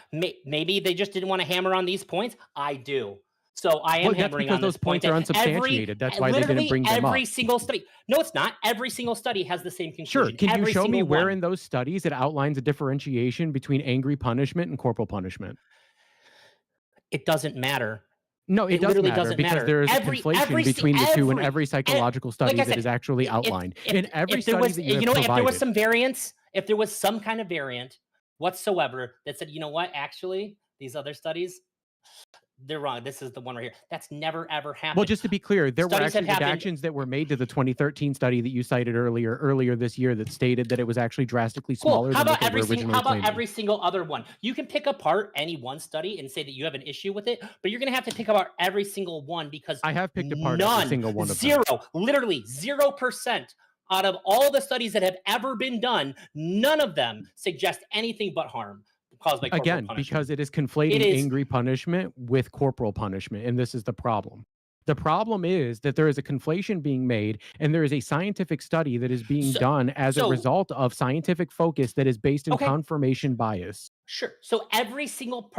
Maybe they just didn't want to hammer on these points. I do. So I am hammering on those points are unsubstantiated. That's why they didn't bring them up. Every single study. No, it's not. Every single study has the same conclusion. Sure. Can you show me where in those studies it outlines a differentiation between angry punishment and corporal punishment? It doesn't matter. No, it doesn't matter because there is a conflation between the two in every psychological study that is actually outlined. In every study that you have provided. If there was some variance, if there was some kind of variant whatsoever that said, you know what, actually, these other studies, they're wrong. This is the one right here. That's never, ever happened. Well, just to be clear, there were actually redactions that were made to the 2013 study that you cited earlier this year that stated that it was actually drastically smaller than what they were originally claiming. How about every single other one? You can pick apart any one study and say that you have an issue with it, but you're going to have to pick apart every single one because I have picked apart every single one of them. Zero, literally 0% out of all the studies that have ever been done, none of them suggest anything but harm. Again, because it is conflating angry punishment with corporal punishment, and this is the problem. The problem is that there is a conflation being made, and there is a scientific study that is being done as a result of scientific focus that is based in confirmation bias. Sure. So every single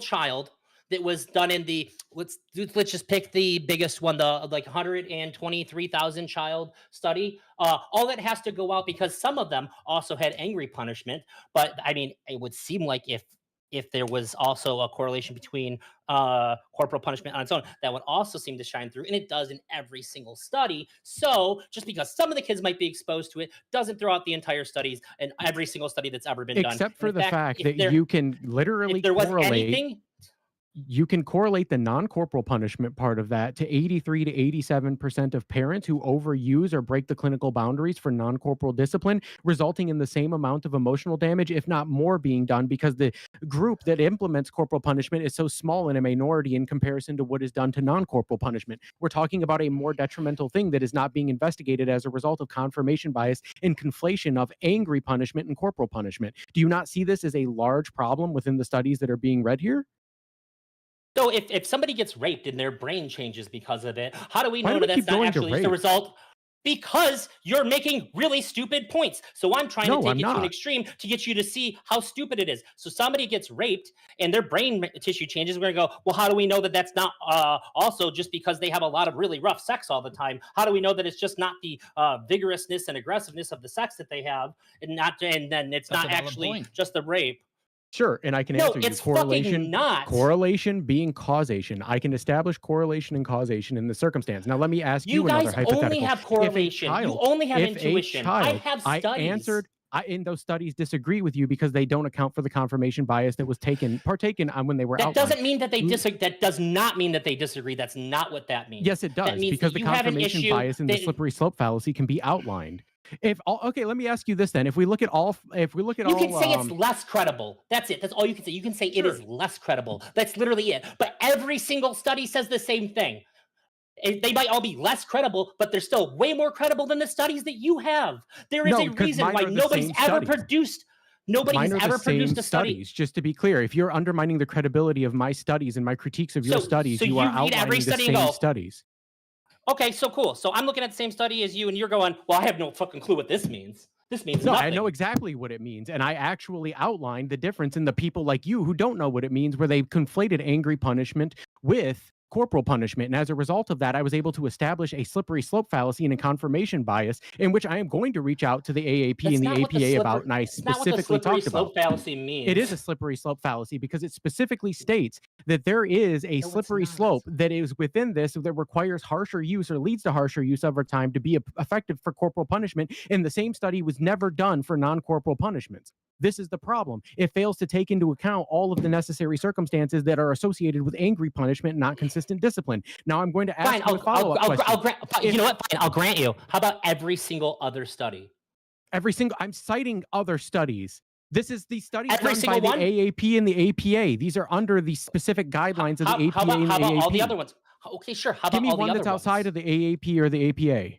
child that was done in the let's just pick the biggest one, the like 123,000 child study. All that has to go out because some of them also had angry punishment. But I mean, it would seem like if there was also a correlation between corporal punishment on its own, that would also seem to shine through, and it does in every single study. So just because some of the kids might be exposed to it doesn't throw out the entire studies and every single study that's ever been done. Except for the fact that you can literally correlate. You can correlate the non-corporal punishment part of that to 83 to 87% of parents who overuse or break the clinical boundaries for non-corporal discipline, resulting in the same amount of emotional damage, if not more, being done because the group that implements corporal punishment is so small and a minority in comparison to what is done to non-corporal punishment. We're talking about a more detrimental thing that is not being investigated as a result of confirmation bias and conflation of angry punishment and corporal punishment. Do you not see this as a large problem within the studies that are being read here? So if somebody gets raped and their brain changes because of it, how do we know that that's not actually just a result? Because you're making really stupid points. So I'm trying to take it to an extreme to get you to see how stupid it is. So somebody gets raped and their brain tissue changes. We're going to go, well, how do we know that that's not also just because they have a lot of really rough sex all the time? How do we know that it's just not the vigorousness and aggressiveness of the sex that they have and then it's not actually just the rape? Sure, and I can answer you. Correlation being causation. I can establish correlation and causation in the circumstance. Now, let me ask you another hypothetical. You guys only have correlation. You only have intuition. I have studies. In those studies disagree with you because they don't account for the confirmation bias that was partaken on when they were outlined. Doesn't mean that they disagree. That does not mean that they disagree. That's not what that means. Yes, it does, because the confirmation bias and the slippery slope fallacy can be outlined. Let me ask you this then. If we look at all, you can say it's less credible. That's it. That's all you can say. You can say it is less credible. That's literally it. But every single study says the same thing. They might all be less credible, but they're still way more credible than the studies that you have. There is a reason why nobody's ever produced. Nobody's ever produced a study. Just to be clear, if you're undermining the credibility of my studies and my critiques of your studies, you are outlining the same studies. Okay, so cool. So I'm looking at the same study as you, and you're going, well, I have no fucking clue what this means. This means nothing. I know exactly what it means, and I actually outlined the difference in the people like you who don't know what it means, where they conflated angry punishment with corporal punishment. And as a result of that, I was able to establish a slippery slope fallacy and a confirmation bias in which I am going to reach out to the AAP That's and the not what the APA about, and I It's not what the specifically slippery talked about. slope fallacy means. It is a slippery slope fallacy because it specifically states that there is a No, it's slippery not. slope that is within this that requires harsher use or leads to harsher use over time to be effective for corporal punishment. And the same study was never done for non-corporal punishments. This is the problem. It fails to take into account all of the necessary circumstances that are associated with angry punishment, not consistent discipline. Now, I'm going to ask Fine, you a follow-up question. I'll grant. You know what? Fine, I'll grant you. How about every single other study? I'm citing other studies. This is the studies Every done by single the one? AAP and the APA. These are under the specific guidelines of the APA and the how about all the AAP. other ones? Okay, sure. How Give about me all one the that's other outside ones? of the AAP or the APA.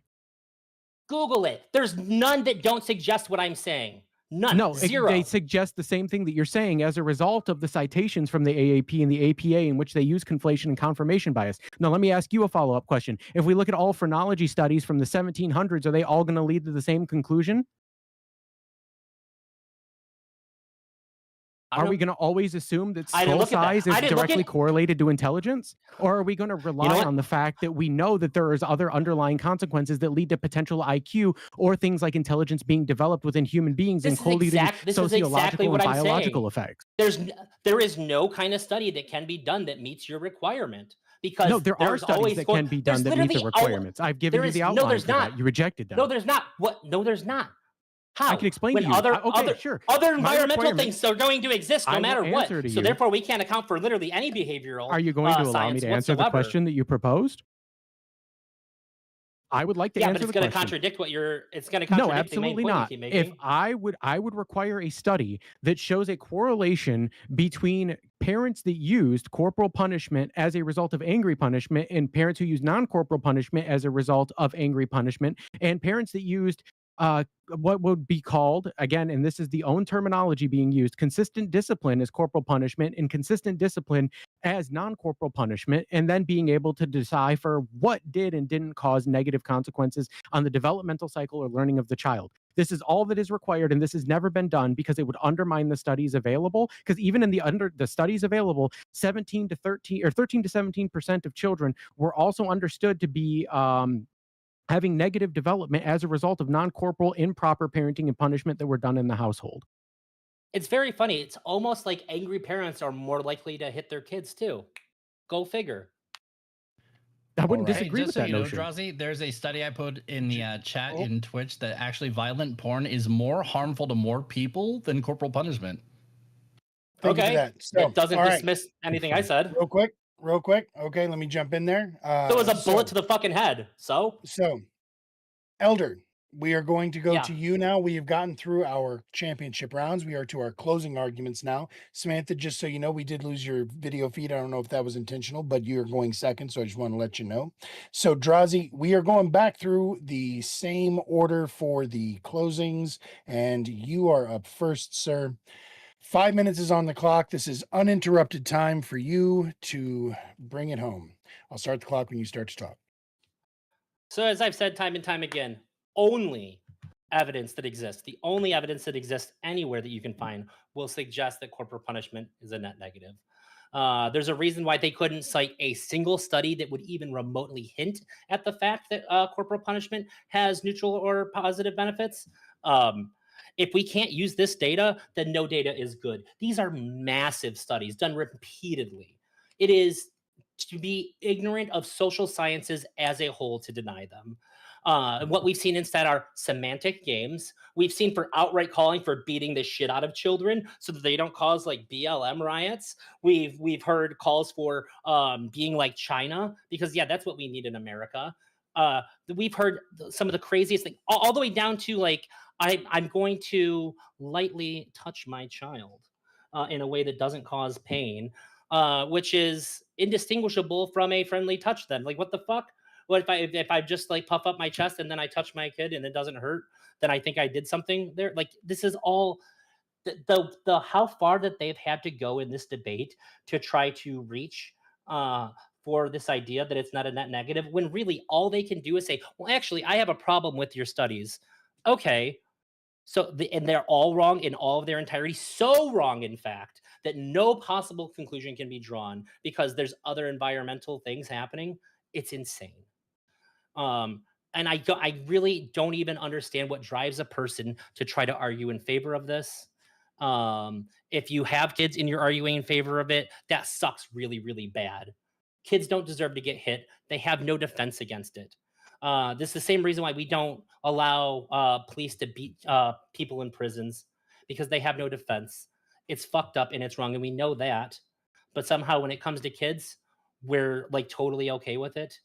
Google it. There's none that don't suggest what I'm saying. None. No, Zero. they suggest the same thing that you're saying as a result of the citations from the AAP and the APA in which they use conflation and confirmation bias. Now, let me ask you a follow-up question. If we look at all phrenology studies from the 1700s, are they all going to lead to the same conclusion? Are we going to always assume that skull size is directly correlated to intelligence? Or are we going to rely on the fact that we know that there is other underlying consequences that lead to potential IQ or things like intelligence being developed within human beings and correlating sociological and biological effects? There is no kind of study that can be done that meets your requirement. Because no, there are studies that can be done that meet the requirements. I've given you the outline for that. You rejected them. No, there's not. What? No, there's not. How? I can explain to you. Other environmental things are going to exist no matter what. So therefore, we can't account for literally any behavioral. Are you going to allow me to answer the question that you proposed? I would like to answer the question. Yeah, but it's going to contradict what you're. It's going to contradict no, absolutely the main point not. you keep making. If I would require a study that shows a correlation between parents that used corporal punishment as a result of angry punishment and parents who used non-corporal punishment as a result of angry punishment, and parents that used what would be called, again, and this is the own terminology being used, consistent discipline as corporal punishment and consistent discipline as non-corporal punishment, and then being able to decipher what did and didn't cause negative consequences on the developmental cycle or learning of the child. This is all that is required, and this has never been done because it would undermine the studies available. Because even in the studies available, 13 to 17% of children were also understood to be having negative development as a result of non-corporal improper parenting and punishment that were done in the household. It's very funny. It's almost like angry parents are more likely to hit their kids too. Go figure. I wouldn't disagree with that notion. Drazi, there's a study I put in the chat in Twitch that actually violent porn is more harmful to more people than corporal punishment. Okay, it doesn't dismiss anything I said. Real quick. Okay, let me jump in there. So it was a bullet to the fucking head. So, Elder, we are going to go to you now. We have gotten through our championship rounds. We are to our closing arguments now. Samantha, just so you know, we did lose your video feed. I don't know if that was intentional, but you're going second, so I just want to let you know. So, Drazi, we are going back through the same order for the closings, and you are up first, sir. 5 minutes is on the clock. This is uninterrupted time for you to bring it home. I'll start the clock when you start to talk. So as I've said time and time again, only evidence that exists, the only evidence that exists anywhere that you can find will suggest that corporal punishment is a net negative. There's a reason why they couldn't cite a single study that would even remotely hint at the fact that corporal punishment has neutral or positive benefits. If we can't use this data, then no data is good. These are massive studies done repeatedly. It is to be ignorant of social sciences as a whole to deny them. What we've seen instead are semantic games. We've seen for outright calling for beating the shit out of children so that they don't cause like BLM riots. We've heard calls for being like China because that's what we need in America. We've heard some of the craziest things, all the way down to like, I'm going to lightly touch my child in a way that doesn't cause pain, which is indistinguishable from a friendly touch then. Like, what the fuck? What if I just like puff up my chest and then I touch my kid and it doesn't hurt? Then I think I did something there. Like, this is all the how far that they've had to go in this debate to try to reach for this idea that it's not a net negative, when really all they can do is say, well, actually, I have a problem with your studies. Okay. And they're all wrong in all of their entirety. So wrong, in fact, that no possible conclusion can be drawn because there's other environmental things happening. It's insane. And I really don't even understand what drives a person to try to argue in favor of this. If you have kids and you're arguing in favor of it, that sucks really, really bad. Kids don't deserve to get hit. They have no defense against it. This is the same reason why we don't allow police to beat people in prisons, because they have no defense. It's fucked up and it's wrong, and we know that. But somehow, when it comes to kids, we're like totally okay with it.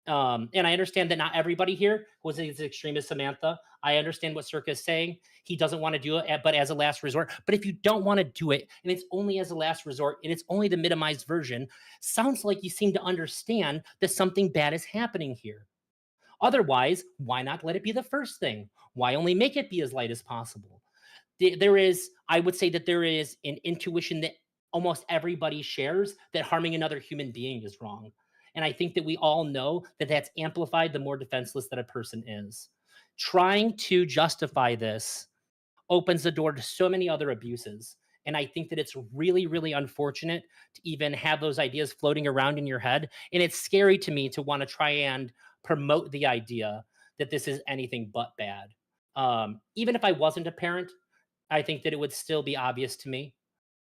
And I understand that not everybody here was as extreme as Samantha. I understand what Circa is saying. He doesn't want to do it, but as a last resort. But if you don't want to do it, and it's only as a last resort, and it's only the minimized version, sounds like you seem to understand that something bad is happening here. Otherwise, why not let it be the first thing? Why only make it be as light as possible? I would say that there is an intuition that almost everybody shares, that harming another human being is wrong. And I think that we all know that that's amplified the more defenseless that a person is. Trying to justify this opens the door to so many other abuses. And I think that it's really, really unfortunate to even have those ideas floating around in your head. And it's scary to me to want to try and promote the idea that this is anything but bad. Even if I wasn't a parent, I think that it would still be obvious to me.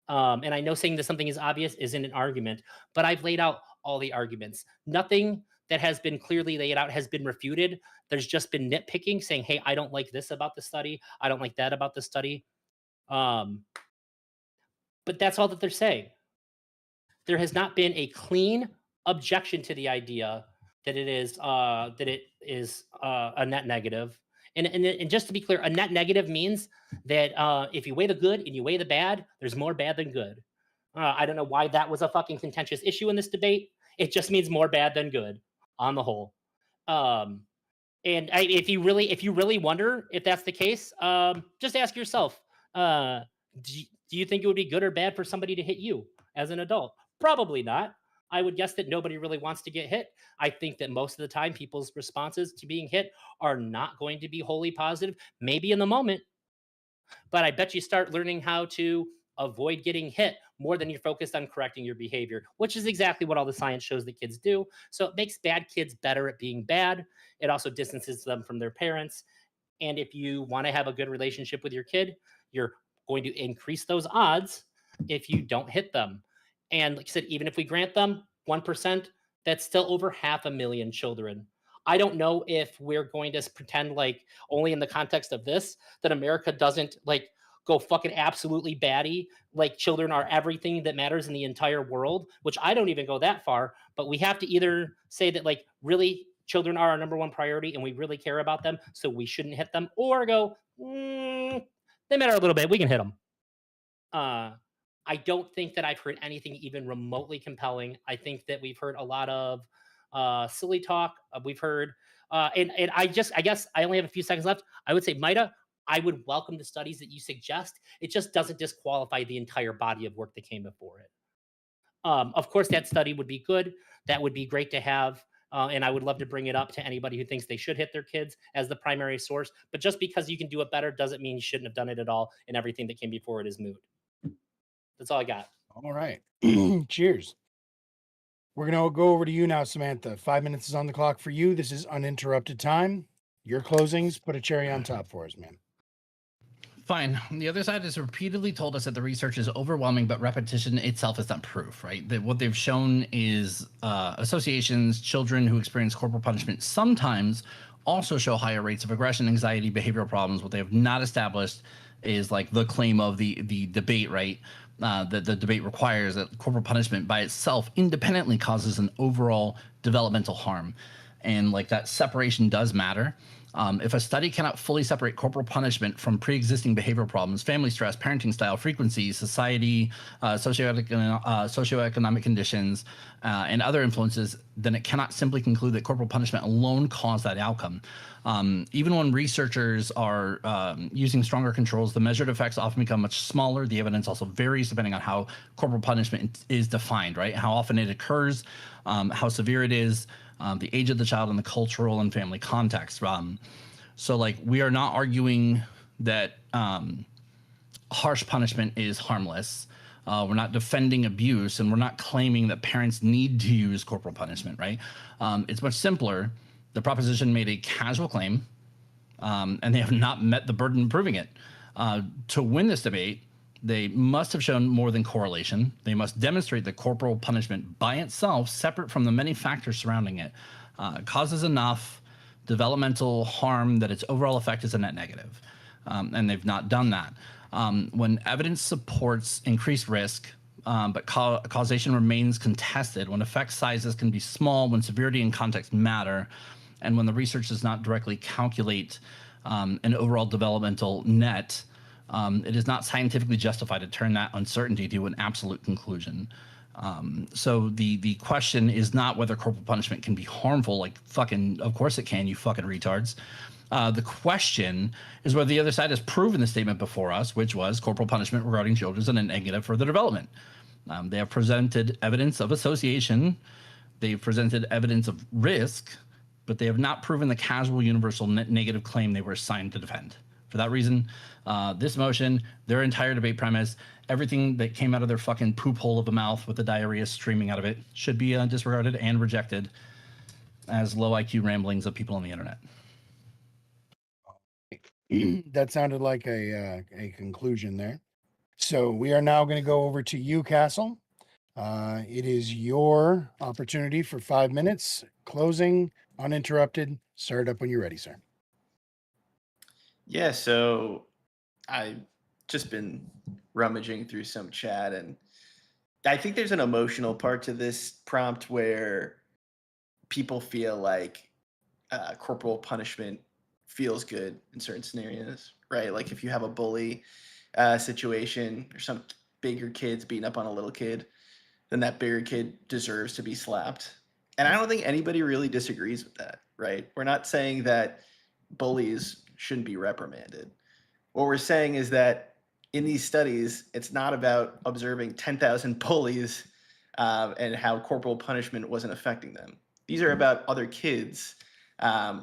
And I know saying that something is obvious isn't an argument, but I've laid out all the arguments. Nothing that has been clearly laid out has been refuted. There's just been nitpicking, saying, hey, I don't like this about the study. I don't like that about the study. But that's all that they're saying. There has not been a clean objection to the idea that it is a net negative. And just to be clear, a net negative means that if you weigh the good and you weigh the bad, there's more bad than good. I don't know why that was a fucking contentious issue in this debate. It just means more bad than good on the whole. If you really wonder if that's the case, just ask yourself: do you think it would be good or bad for somebody to hit you as an adult? Probably not. I would guess that nobody really wants to get hit. I think that most of the time, people's responses to being hit are not going to be wholly positive. Maybe in the moment, but I bet you start learning how to avoid getting hit more than you're focused on correcting your behavior, which is exactly what all the science shows that kids do. So it makes bad kids better at being bad. It also distances them from their parents. And if you want to have a good relationship with your kid, you're going to increase those odds if you don't hit them. And like I said, even if we grant them 1%, that's still over 500,000 children. I don't know if we're going to pretend like only in the context of this that America doesn't like go fucking absolutely batty, like children are everything that matters in the entire world, which I don't even go that far, but we have to either say that like really children are our number one priority and we really care about them, so we shouldn't hit them, or go, they matter a little bit, we can hit them. I don't think that I've heard anything even remotely compelling. I think that we've heard a lot of silly talk. We've heard, and I guess I only have a few seconds left. I would say, Maida, I would welcome the studies that you suggest. It just doesn't disqualify the entire body of work that came before it. Of course, that study would be good. That would be great to have. And I would love to bring it up to anybody who thinks they should hit their kids as the primary source. But just because you can do it better doesn't mean you shouldn't have done it at all, and everything that came before it is moot. That's all I got. All right. Cheers. We're going to go over to you now, Samantha. 5 minutes is on the clock for you. This is uninterrupted time. Your closings, put a cherry on top for us, man. Fine. The other side has repeatedly told us that the research is overwhelming, but repetition itself is not proof, right? That what they've shown is associations, children who experience corporal punishment sometimes also show higher rates of aggression, anxiety, behavioral problems. What they have not established is like the claim of the debate, right? That the debate requires that corporal punishment by itself independently causes an overall developmental harm. And like that separation does matter. If a study cannot fully separate corporal punishment from pre-existing behavioral problems, family stress, parenting style, frequency, society, socioeconomic conditions, and other influences, then it cannot simply conclude that corporal punishment alone caused that outcome. Even when researchers are using stronger controls, the measured effects often become much smaller. The evidence also varies depending on how corporal punishment is defined, right? How often it occurs, how severe it is, the age of the child, and the cultural and family context. So like we are not arguing that harsh punishment is harmless. We're not defending abuse, and we're not claiming that parents need to use corporal punishment, right? It's much simpler. The proposition made a casual claim, and they have not met the burden of proving it. To win this debate, they must have shown more than correlation. They must demonstrate that corporal punishment by itself, separate from the many factors surrounding it, causes enough developmental harm that its overall effect is a net negative. And they've not done that. When evidence supports increased risk, but causation remains contested, when effect sizes can be small, when severity and context matter, and when the research does not directly calculate an overall developmental net, it is not scientifically justified to turn that uncertainty to an absolute conclusion. So the question is not whether corporal punishment can be harmful, like fucking, of course it can, you fucking retards. The question is whether the other side has proven the statement before us, which was corporal punishment regarding children is a negative for their development. They have presented evidence of association. They've presented evidence of risk, but they have not proven the casual universal negative claim they were assigned to defend. For that reason, this motion, their entire debate premise, everything that came out of their fucking poop hole of a mouth with the diarrhea streaming out of it should be disregarded and rejected as low IQ ramblings of people on the internet. That sounded like a conclusion there. So we are now going to go over to you, Castle. It is your opportunity for 5 minutes. Closing, uninterrupted. Start up when you're ready, sir. Yeah, so I've just been rummaging through some chat, and I think there's an emotional part to this prompt where people feel like corporal punishment feels good in certain scenarios, right? Like if you have a bully situation or some bigger kid's beating up on a little kid, then that bigger kid deserves to be slapped. And I don't think anybody really disagrees with that, right? We're not saying that bullies shouldn't be reprimanded. What we're saying is that in these studies, it's not about observing 10,000 bullies and how corporal punishment wasn't affecting them. These are about other kids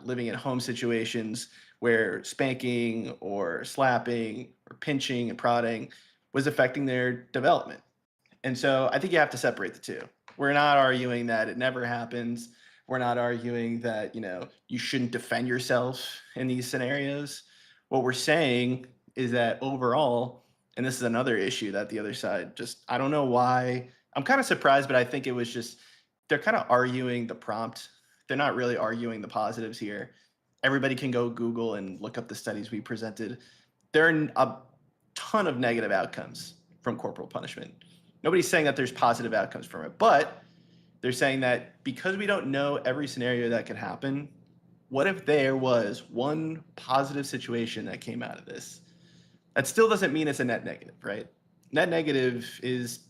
living in home situations where spanking or slapping or pinching and prodding was affecting their development. And so I think you have to separate the two. We're not arguing that it never happens. We're not arguing that, you shouldn't defend yourself in these scenarios. What we're saying is that overall, and this is another issue that the other side I don't know why. I'm kind of surprised, but I think it was just, they're kind of arguing the prompt. They're not really arguing the positives here. Everybody can go Google and look up the studies we presented. There are a ton of negative outcomes from corporal punishment. Nobody's saying that there's positive outcomes from it, but they're saying that because we don't know every scenario that could happen, what if there was one positive situation that came out of this? That still doesn't mean it's a net negative, right? Net negative is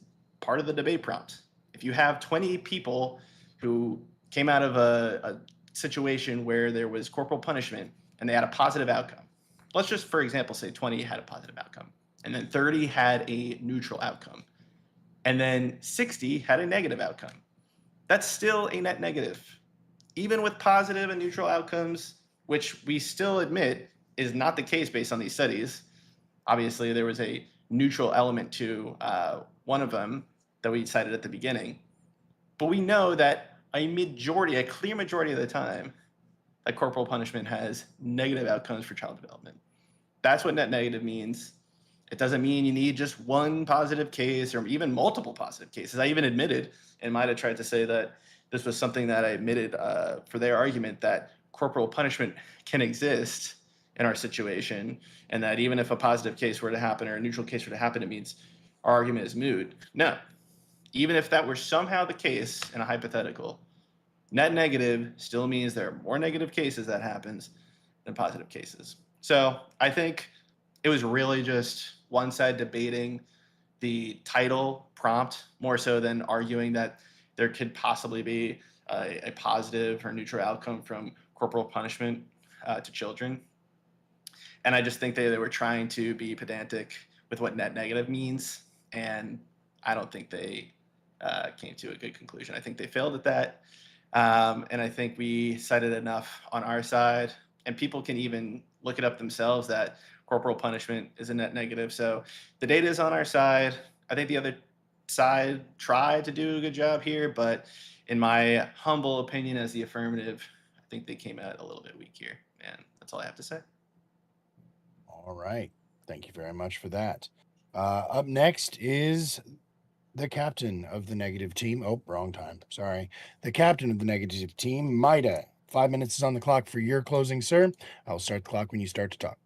part of the debate prompt. If you have 20 people who came out of a situation where there was corporal punishment and they had a positive outcome, let's just, for example, say 20 had a positive outcome, and then 30 had a neutral outcome, and then 60 had a negative outcome. That's still a net negative. Even with positive and neutral outcomes, which we still admit is not the case based on these studies. Obviously, there was a neutral element to one of them that we cited at the beginning. But we know that a clear majority of the time, that corporal punishment has negative outcomes for child development. That's what net negative means. It doesn't mean you need just one positive case or even multiple positive cases. I even admitted and might have tried to say that this was something that I admitted for their argument that corporal punishment can exist in our situation, and that even if a positive case were to happen or a neutral case were to happen, it means our argument is moot. No. Even if that were somehow the case in a hypothetical, net negative still means there are more negative cases that happens than positive cases. So I think it was really just one side debating the title prompt more so than arguing that there could possibly be a positive or neutral outcome from corporal punishment to children. And I just think they were trying to be pedantic with what net negative means. And I don't think they came to a good conclusion. I think they failed at that. And I think we cited enough on our side. And people can even look it up themselves that corporal punishment is a net negative. So the data is on our side. I think the other side tried to do a good job here, but in my humble opinion as the affirmative, I think they came out a little bit weak here. And that's all I have to say. All right. Thank you very much for that. Up next is the captain of the negative team. Oh, wrong time. Sorry. The captain of the negative team, Maida. 5 minutes is on the clock for your closing, sir. I'll start the clock when you start to talk.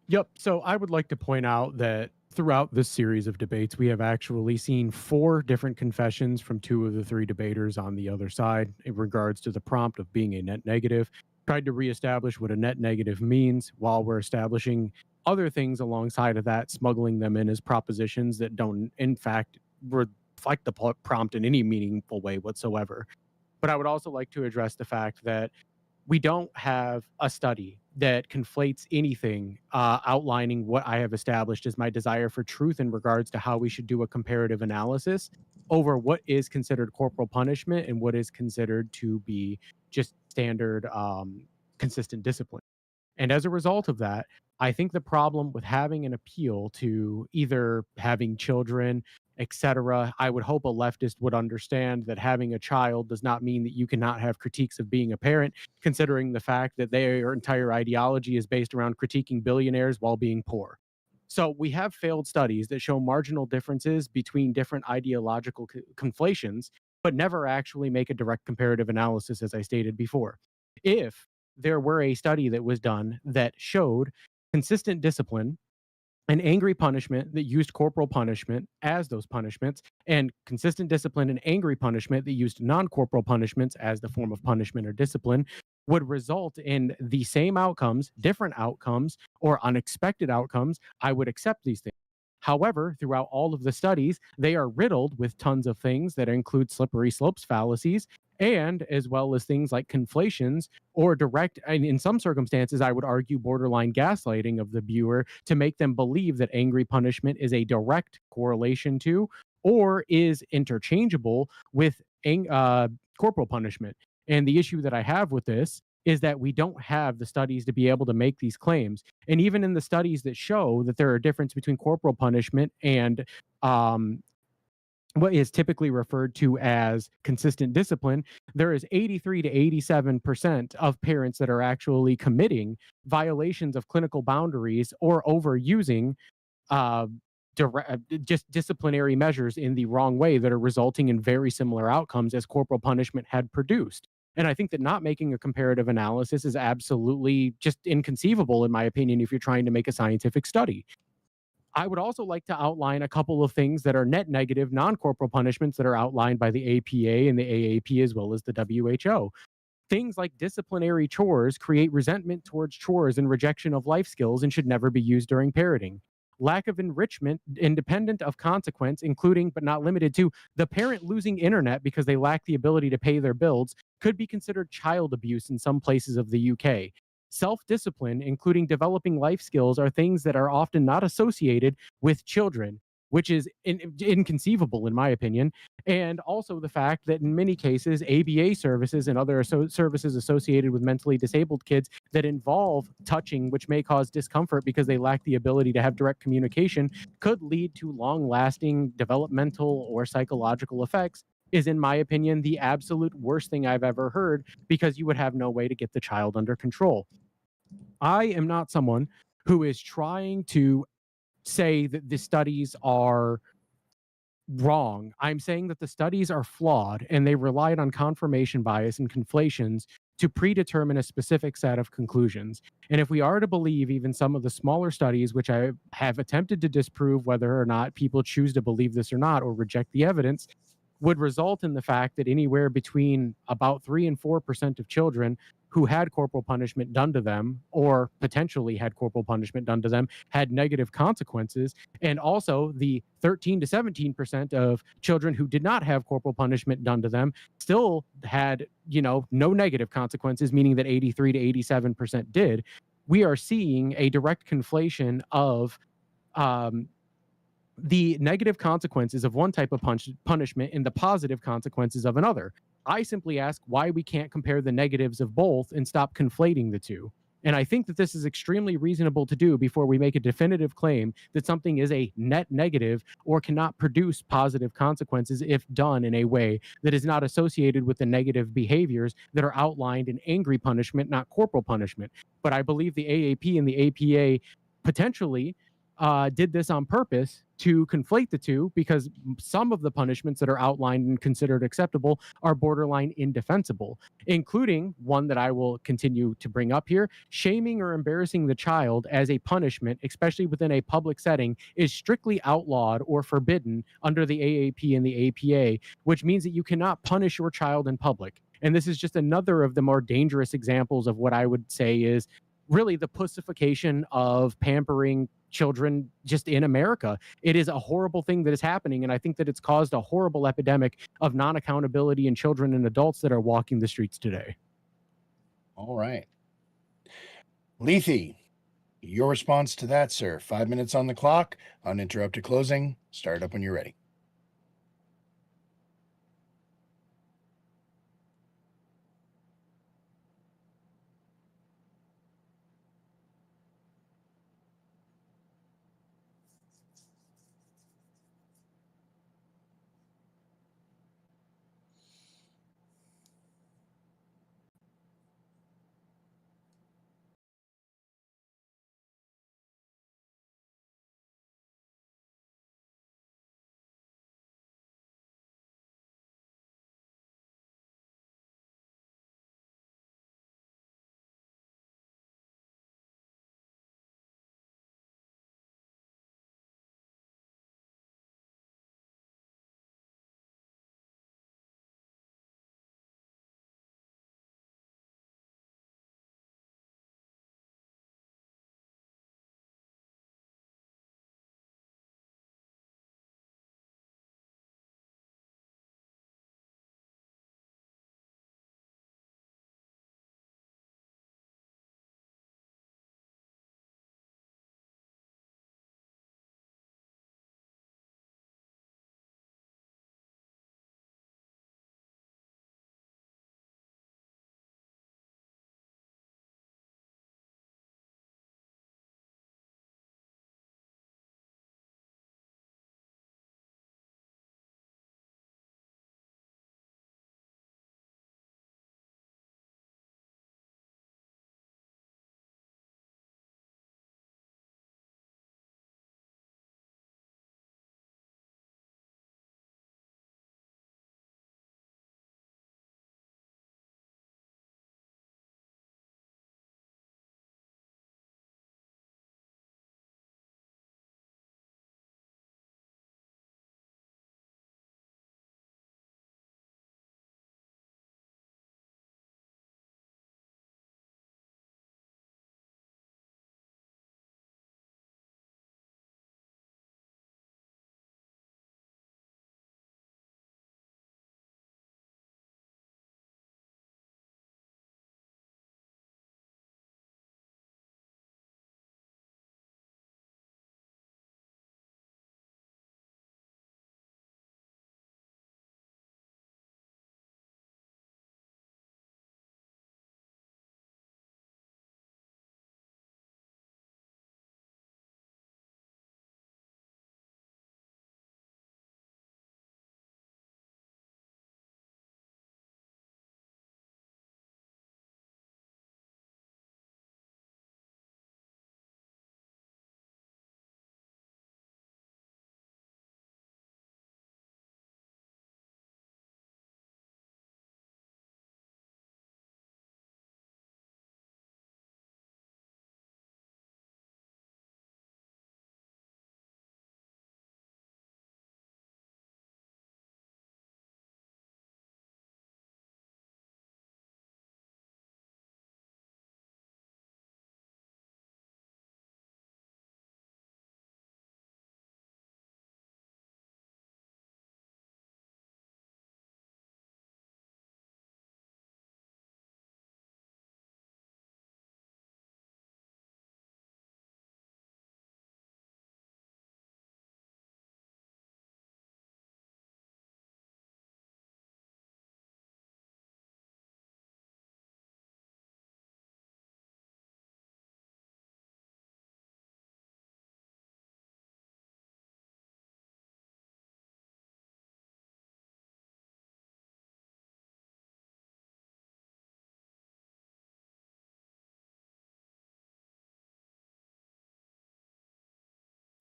Yep. So I would like to point out that throughout this series of debates, we have actually seen 4 different confessions from 2 of the 3 debaters on the other side in regards to the prompt of being a net negative. Tried to reestablish what a net negative means while we're establishing other things alongside of that, smuggling them in as propositions that don't, in fact, reflect the prompt in any meaningful way whatsoever. But I would also like to address the fact that we don't have a study that conflates anything outlining what I have established as my desire for truth in regards to how we should do a comparative analysis over what is considered corporal punishment and what is considered to be just standard consistent discipline. And as a result of that, I think the problem with having an appeal to either having children, etc., I would hope a leftist would understand that having a child does not mean that you cannot have critiques of being a parent, considering the fact that their entire ideology is based around critiquing billionaires while being poor. So we have failed studies that show marginal differences between different ideological conflations, but never actually make a direct comparative analysis, as I stated before. If there were a study that was done that showed consistent discipline and angry punishment that used corporal punishment as those punishments, and consistent discipline and angry punishment that used non-corporal punishments as the form of punishment or discipline, would result in the same outcomes, different outcomes, or unexpected outcomes, I would accept these things. However, throughout all of the studies, they are riddled with tons of things that include slippery slopes fallacies, and as well as things like conflations or direct, and in some circumstances, I would argue borderline gaslighting of the viewer to make them believe that angry punishment is a direct correlation to or is interchangeable with corporal punishment. And the issue that I have with this is that we don't have the studies to be able to make these claims. And even in the studies that show that there are difference between corporal punishment and what is typically referred to as consistent discipline, there is 83 to 87% of parents that are actually committing violations of clinical boundaries or overusing just disciplinary measures in the wrong way that are resulting in very similar outcomes as corporal punishment had produced. And I think that not making a comparative analysis is absolutely just inconceivable, in my opinion, if you're trying to make a scientific study. I would also like to outline a couple of things that are net negative, non-corporal punishments that are outlined by the APA and the AAP as well as the WHO. Things like disciplinary chores create resentment towards chores and rejection of life skills and should never be used during parenting. Lack of enrichment, independent of consequence, including but not limited to the parent losing internet because they lack the ability to pay their bills, could be considered child abuse in some places of the UK. Self-discipline, including developing life skills, are things that are often not associated with children, which is inconceivable in my opinion. And also the fact that in many cases, ABA services and other services associated with mentally disabled kids that involve touching, which may cause discomfort because they lack the ability to have direct communication, could lead to long-lasting developmental or psychological effects, is, in my opinion, the absolute worst thing I've ever heard, because you would have no way to get the child under control. I am not someone who is trying to say that the studies are wrong. I'm saying that the studies are flawed and they relied on confirmation bias and conflations to predetermine a specific set of conclusions. And if we are to believe even some of the smaller studies, which I have attempted to disprove whether or not people choose to believe this or not or reject the evidence, would result in the fact that anywhere between about 3 and 4% of children who had corporal punishment done to them or potentially had corporal punishment done to them had negative consequences. And also the 13 to 17% of children who did not have corporal punishment done to them still had, no negative consequences, meaning that 83 to 87% did. We are seeing a direct conflation of the negative consequences of one type of punishment and the positive consequences of another. I simply ask why we can't compare the negatives of both and stop conflating the two. And I think that this is extremely reasonable to do before we make a definitive claim that something is a net negative or cannot produce positive consequences if done in a way that is not associated with the negative behaviors that are outlined in angry punishment, not corporal punishment. But I believe the AAP and the APA potentially did this on purpose to conflate the two, because some of the punishments that are outlined and considered acceptable are borderline indefensible, including one that I will continue to bring up here. Shaming or embarrassing the child as a punishment, especially within a public setting, is strictly outlawed or forbidden under the AAP and the APA, which means that you cannot punish your child in public. And this is just another of the more dangerous examples of what I would say is really the pussification of pampering children just in America. It is a horrible thing that is happening, and I think that it's caused a horrible epidemic of non-accountability in children and adults that are walking the streets today. All right. Lethe, your response to that, sir. 5 minutes on the clock, uninterrupted closing. Start up when you're ready.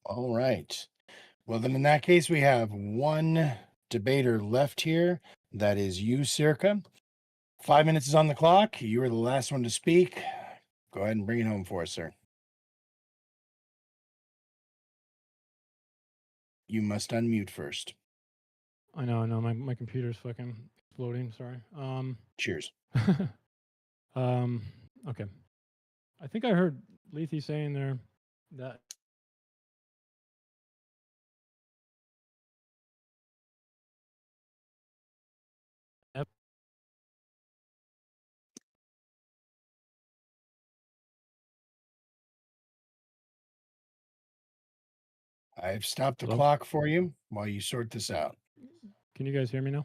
All right. Well, then in that case, we have one debater left here. That is you, Circa. 5 minutes is on the clock. You are the last one to speak. Go ahead and bring it home for us, sir. You must unmute first. I know. My computer's fucking exploding. Sorry. Cheers. Okay. I think I heard Lethe saying there that I've stopped the Hello? clock for you while you sort this out. Can you guys hear me now?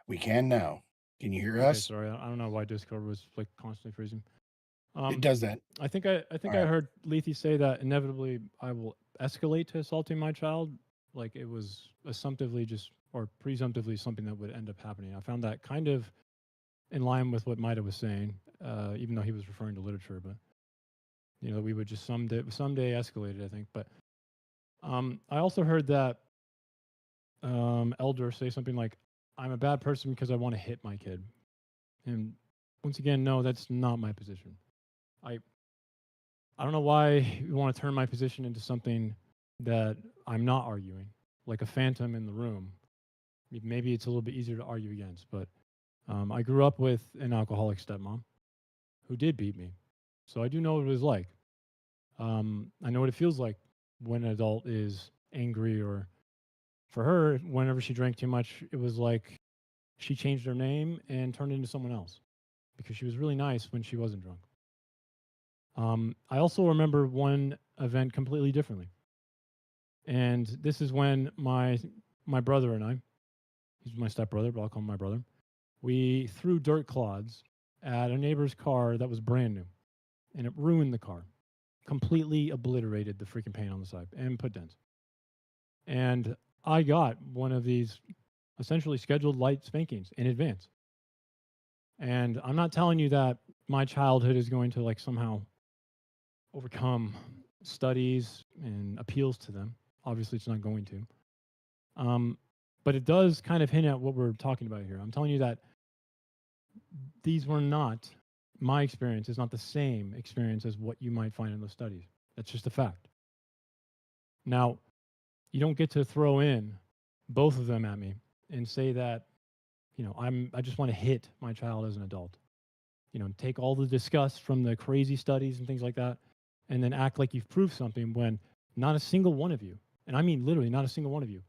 We can now. Can you hear Okay, us? sorry. I don't know why Discord was like constantly freezing. It does that. I think I Alright. heard Lethe say that inevitably I will escalate to assaulting my child, like it was assumptively just or presumptively something that would end up happening. I found that kind of in line with what Maida was saying, even though he was referring to literature, but you know, we would just someday escalate it, I think. But I also heard that Elder say something like, "I'm a bad person because I want to hit my kid," and once again, no, that's not my position. I don't know why you want to turn my position into something that I'm not arguing, like a phantom in the room. Maybe it's a little bit easier to argue against, but I grew up with an alcoholic stepmom who did beat me. So I do know what it was like. I know what it feels like when an adult is angry, or for her, whenever she drank too much, it was like she changed her name and turned into someone else because she was really nice when she wasn't drunk. I also remember one event completely differently. And this is when my brother and I, he's my stepbrother, but I'll call him my brother, we threw dirt clods at a neighbor's car that was brand new. And it ruined the car, completely obliterated the freaking paint on the side and put dents. And I got one of these essentially scheduled light spankings in advance. And I'm not telling you that my childhood is going to like somehow overcome studies and appeals to them. Obviously, it's not going to. But it does kind of hint at what we're talking about here. I'm telling you that these were not, my experience is not the same experience as what you might find in those studies. That's just a fact. Now, you don't get to throw in both of them at me and say that, you know, I just want to hit my child as an adult. You know, take all the disgust from the crazy studies and things like that, and then act like you've proved something when not a single one of you, and I mean literally not a single one of you,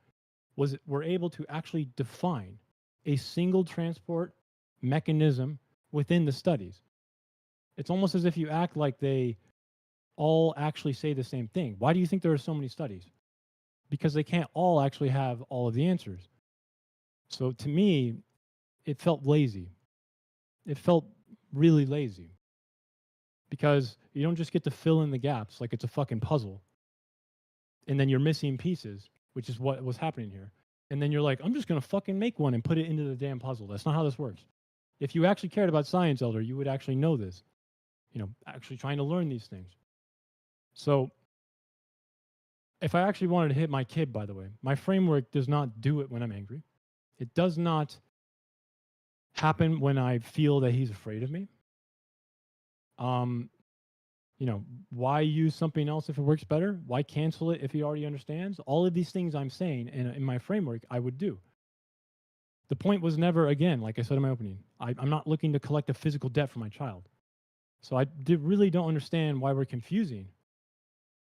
were able to actually define a single transport mechanism within the studies. It's almost as if you act like they all actually say the same thing. Why do you think there are so many studies? Because they can't all actually have all of the answers. So to me, it felt lazy. It felt really lazy. Because you don't just get to fill in the gaps like it's a fucking puzzle. And then you're missing pieces, which is what was happening here. And then you're like, I'm just going to fucking make one and put it into the damn puzzle. That's not how this works. If you actually cared about science, Elder, you would actually know this. You know, actually trying to learn these things. So if I actually wanted to hit my kid, by the way, my framework does not do it when I'm angry. It does not happen when I feel that he's afraid of me. You know, why use something else if it works better? Why cancel it if he already understands? All of these things I'm saying in my framework, I would do. The point was never, again, like I said in my opening, I'm not looking to collect a physical debt for my child. So I really don't understand why we're confusing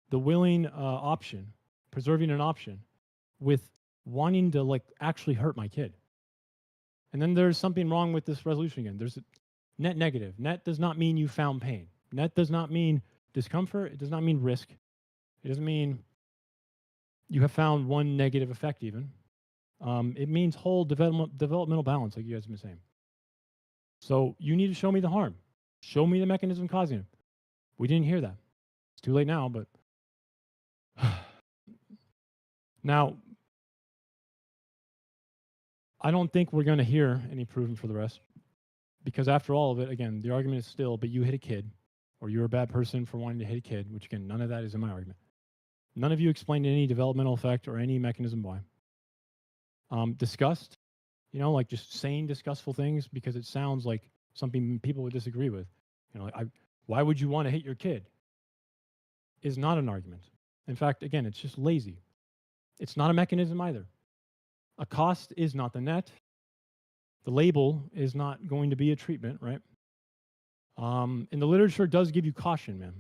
the willing option, preserving an option, with wanting to like actually hurt my kid. And then there's something wrong with this resolution again. There's a net negative. Net does not mean you found pain. Net does not mean discomfort. It does not mean risk. It doesn't mean you have found one negative effect even. It means whole developmental balance, like you guys have been saying. So you need to show me the harm. Show me the mechanism causing it. We didn't hear that. It's too late now, but now I don't think we're going to hear any proof for the rest, because after all of it, again, the argument is still, but you hit a kid, or you're a bad person for wanting to hit a kid, which again, none of that is in my argument. None of you explained any developmental effect or any mechanism why. Disgust, like just saying disgustful things because it sounds like something people would disagree with. Why would you want to hit your kid? Is not an argument. In fact, again, it's just lazy. It's not a mechanism either. A cost is not the net. The label is not going to be a treatment, right? And the literature does give you caution, man.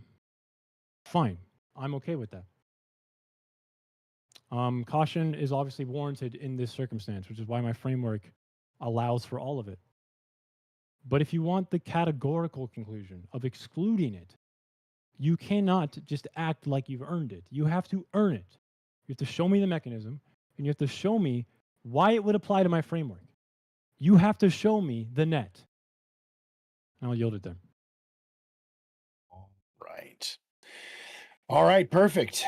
Fine. I'm okay with that. Caution is obviously warranted in this circumstance, which is why my framework allows for all of it. But if you want the categorical conclusion of excluding it, you cannot just act like you've earned it. You have to earn it. You have to show me the mechanism, and you have to show me why it would apply to my framework. You have to show me the net. And I'll yield it there. All right. All right, perfect.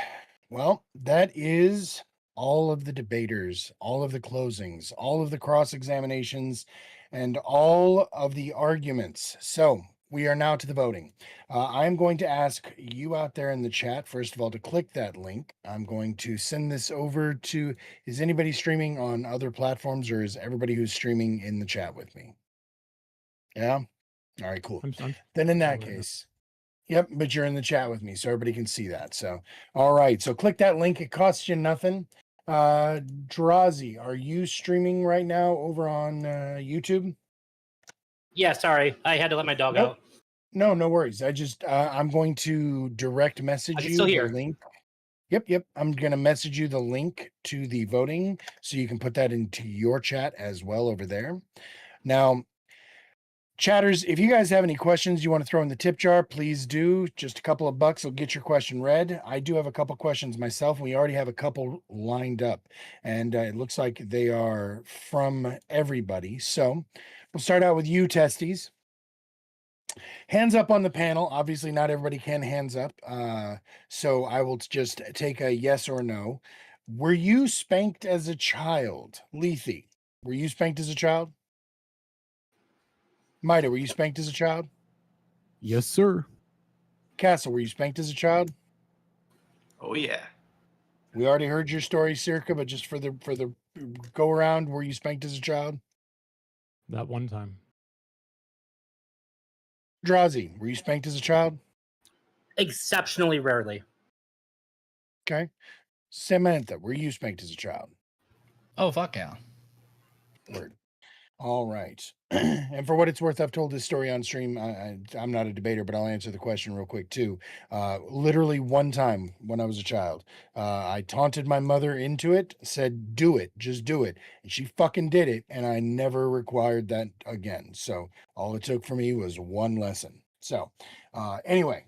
Well, that is all of the debaters, all of the closings, all of the cross examinations, and all of the arguments. So we are now to the voting. I'm going to ask you out there in the chat, first of all, to click that link. I'm going to send this over to, is anybody streaming on other platforms, or is everybody who's streaming in the chat with me? Yeah? All right, cool. Then in that case, yep, but you're in the chat with me, so everybody can see that. So, all right, so click that link. It costs you nothing. Drazi, are you streaming right now over on YouTube? Yeah, sorry, I had to let my dog Nope. out. No worries. I just I'm going to direct message you the link. Yep. I'm going to message you the link to the voting so you can put that into your chat as well over there. Now, chatters, if you guys have any questions you want to throw in the tip jar, please do. Just a couple of bucks will get your question read. I do have a couple questions myself. We already have a couple lined up, and it looks like they are from everybody. So we'll start out with you, Testes. Hands up on the panel. Obviously, not everybody can hands up. So I will just take a yes or no. Were you spanked as a child? Lethe, were you spanked as a child? Mida, were you spanked as a child? Yes, sir. Castle, were you spanked as a child? Oh yeah. We already heard your story, Circa, but just for the go around, were you spanked as a child? That one time. Drazi, were you spanked as a child? Exceptionally rarely. Okay. Samantha, were you spanked as a child? Oh, fuck yeah. Word. All right. And for what it's worth, I've told this story on stream. I'm not a debater, but I'll answer the question real quick too. Literally one time when I was a child, I taunted my mother into it, said, do it, just do it. And she fucking did it. And I never required that again. So all it took for me was one lesson. So anyway,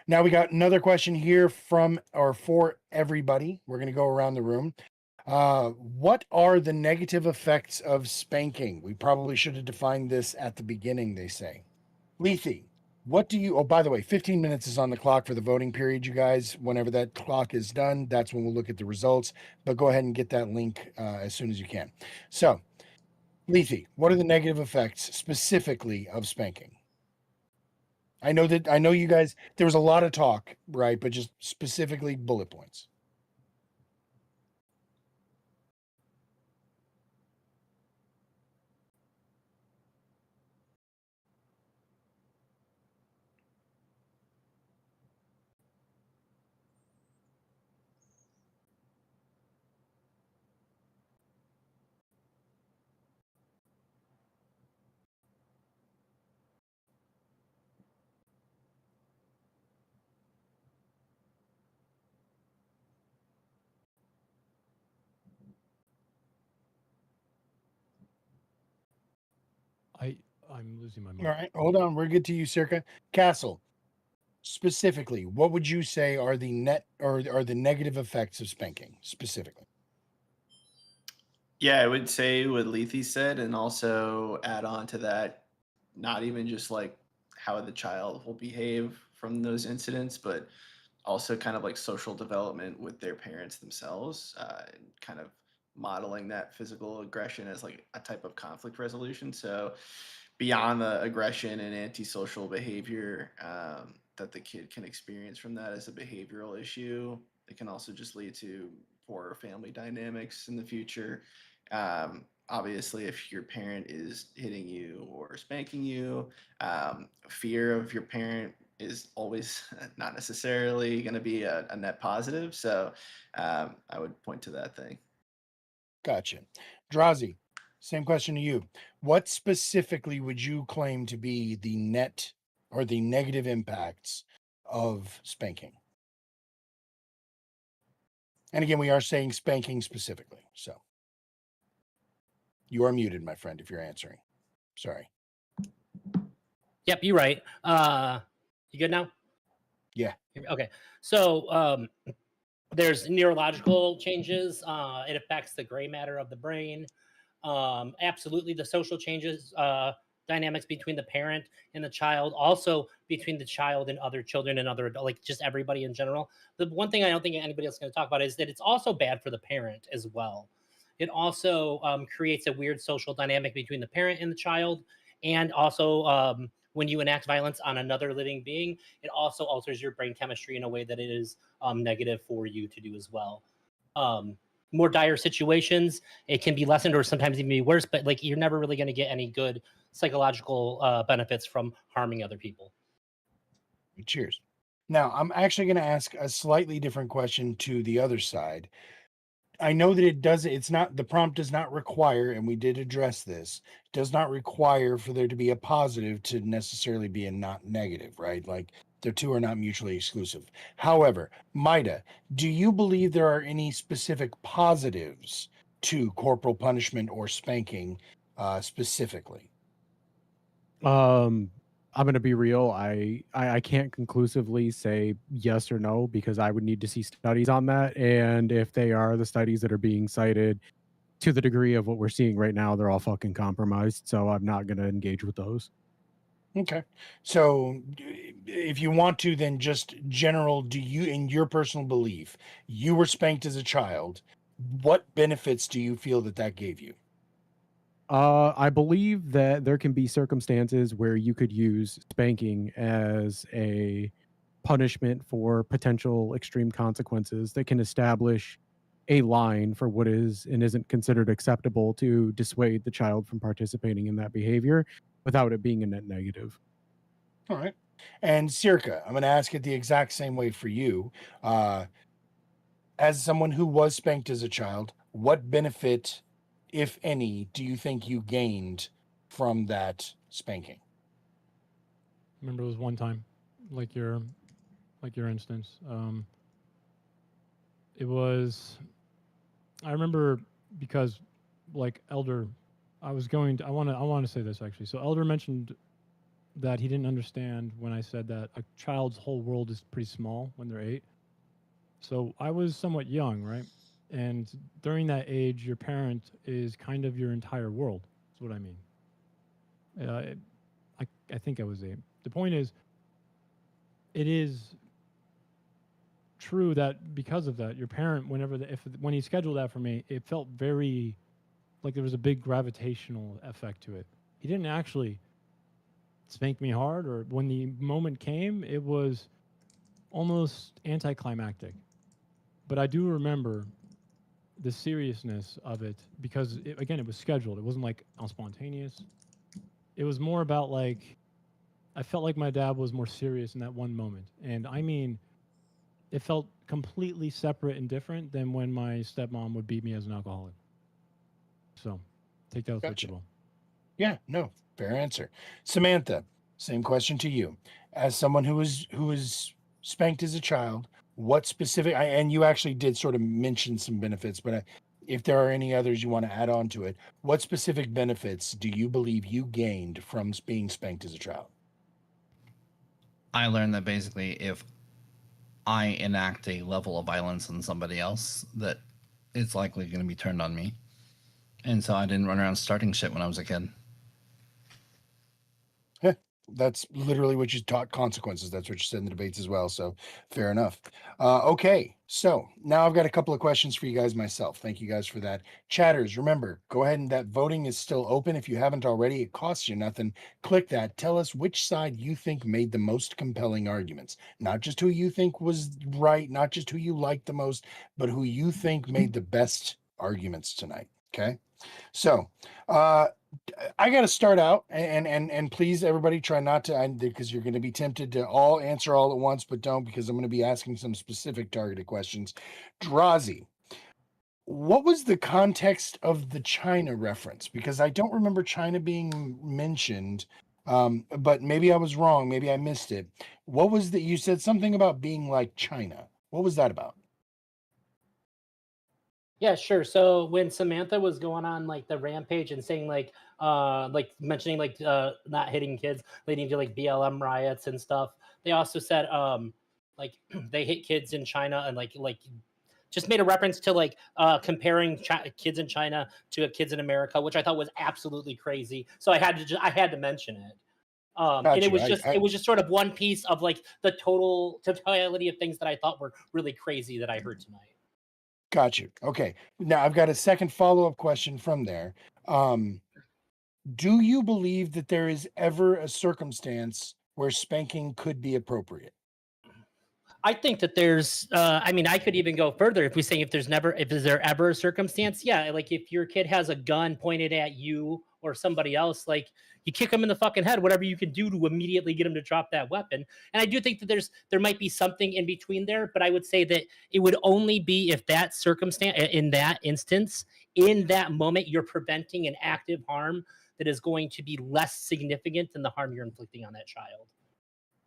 now we got another question here from or for everybody. We're going to go around the room. What are the negative effects of spanking? We probably should have defined this at the beginning, they say. Lethe, what do you, oh, by the way, 15 minutes is on the clock for the voting period, you guys. Whenever that clock is done, that's when we'll look at the results. But go ahead and get that link as soon as you can. So, Lethe, what are the negative effects specifically of spanking? I know you guys, there was a lot of talk, right? But just specifically bullet points. I'm losing my All mind. right, hold on. We're good to you, Circa. Castle, specifically, what would you say are the net or are the negative effects of spanking specifically? Yeah, I would say what Lethe said, and also add on to that, not even just like how the child will behave from those incidents, but also kind of like social development with their parents themselves, and kind of modeling that physical aggression as like a type of conflict resolution. So beyond the aggression and antisocial behavior, that the kid can experience from that as a behavioral issue. It can also just lead to poorer family dynamics in the future. Obviously, if your parent is hitting you or spanking you, fear of your parent is always not necessarily going to be a net positive. So I would point to that thing. Gotcha. Drazi, same question to you. What specifically would you claim to be the net or the negative impacts of spanking? And again, we are saying spanking specifically. So you are muted, my friend, if you're answering. Sorry. Yep, you're right. You good now? Yeah. Okay. So there's neurological changes. It affects the gray matter of the brain. Absolutely, the social changes, dynamics between the parent and the child, also between the child and other children and other like just everybody in general. The one thing I don't think anybody else is going to talk about is that it's also bad for the parent as well. It also creates a weird social dynamic between the parent and the child, and also when you enact violence on another living being, it also alters your brain chemistry in a way that it is negative for you to do as well. More dire situations, it can be lessened or sometimes even be worse, but like you're never really going to get any good psychological benefits from harming other people. Cheers. Now, I'm actually going to ask a slightly different question to the other side. I know that it's not, the prompt does not require, and we did address this, does not require for there to be a positive to necessarily be a not negative, right? Like the two are not mutually exclusive. However, Maida, do you believe there are any specific positives to corporal punishment or spanking specifically? I'm gonna be real. I can't conclusively say yes or no because I would need to see studies on that. And if they are the studies that are being cited to the degree of what we're seeing right now, they're all fucking compromised. So I'm not gonna engage with those. Okay. So if you want to, then just general, do you, in your personal belief, you were spanked as a child, what benefits do you feel that that gave you? I believe that there can be circumstances where you could use spanking as a punishment for potential extreme consequences that can establish a line for what is and isn't considered acceptable to dissuade the child from participating in that behavior without it being a net negative. All right. And Circa, I'm going to ask it the exact same way for you. As someone who was spanked as a child, what benefit, if any, do you think you gained from that spanking? Remember, it was one time, like your instance. It was. I remember because, like Elder, I want to say this actually. So Elder mentioned that he didn't understand when I said that a child's whole world is pretty small when they're 8. So I was somewhat young, right? And during that age, your parent is kind of your entire world. That's what I mean. I think I was 8. The point is, it is true that because of that, your parent, when he scheduled that for me, it felt very like there was a big gravitational effect to it. He didn't actually spank me hard, or when the moment came, it was almost anticlimactic. But I do remember the seriousness of it because, again, it was scheduled. It wasn't like spontaneous. It was more about like, I felt like my dad was more serious in that one moment. And I mean, it felt completely separate and different than when my stepmom would beat me as an alcoholic. So take that with what you will. Yeah, no, fair answer. Samantha, same question to you. As someone who was spanked as a child, what specific, and you actually did sort of mention some benefits, but if there are any others you want to add on to it, what specific benefits do you believe you gained from being spanked as a child? I learned that basically if I enact a level of violence on somebody else, that it's likely going to be turned on me. And so I didn't run around starting shit when I was a kid. That's literally what you taught, consequences. That's what you said in the debates as well. So fair enough. Okay, so now I've got a couple of questions for you guys myself. Thank you guys for that. Chatters, remember, go ahead and that voting is still open. If you haven't already, it costs you nothing. Click that. Tell us which side you think made the most compelling arguments. Not just who you think was right, not just who you liked the most, but who you think made the best arguments tonight. Okay. So, I got to start out, and please, everybody, try not to, because you're going to be tempted to all answer all at once, but don't, because I'm going to be asking some specific targeted questions. Drazi, what was the context of the China reference? Because I don't remember China being mentioned, but maybe I was wrong. Maybe I missed it. What was that? You said something about being like China. What was that about? Yeah, sure. So when Samantha was going on like the rampage and saying like mentioning not hitting kids leading to like BLM riots and stuff, they also said like they hit kids in China and like just made a reference to like comparing kids in China to kids in America, which I thought was absolutely crazy. So I had to mention it. And Got you. it was just sort of one piece of like the totality of things that I thought were really crazy that I heard tonight. Got you. Okay. Now I've got a second follow-up question from there. Um, do you believe that there is ever a circumstance where spanking could be appropriate? I think that there's, I mean, I could even go further if we say if is there ever a circumstance? Yeah, like if your kid has a gun pointed at you or somebody else, like you kick them in the fucking head, whatever you can do to immediately get them to drop that weapon. And I do think that there might be something in between there, but I would say that it would only be if that circumstance, in that instance, in that moment, you're preventing an active harm that is going to be less significant than the harm you're inflicting on that child.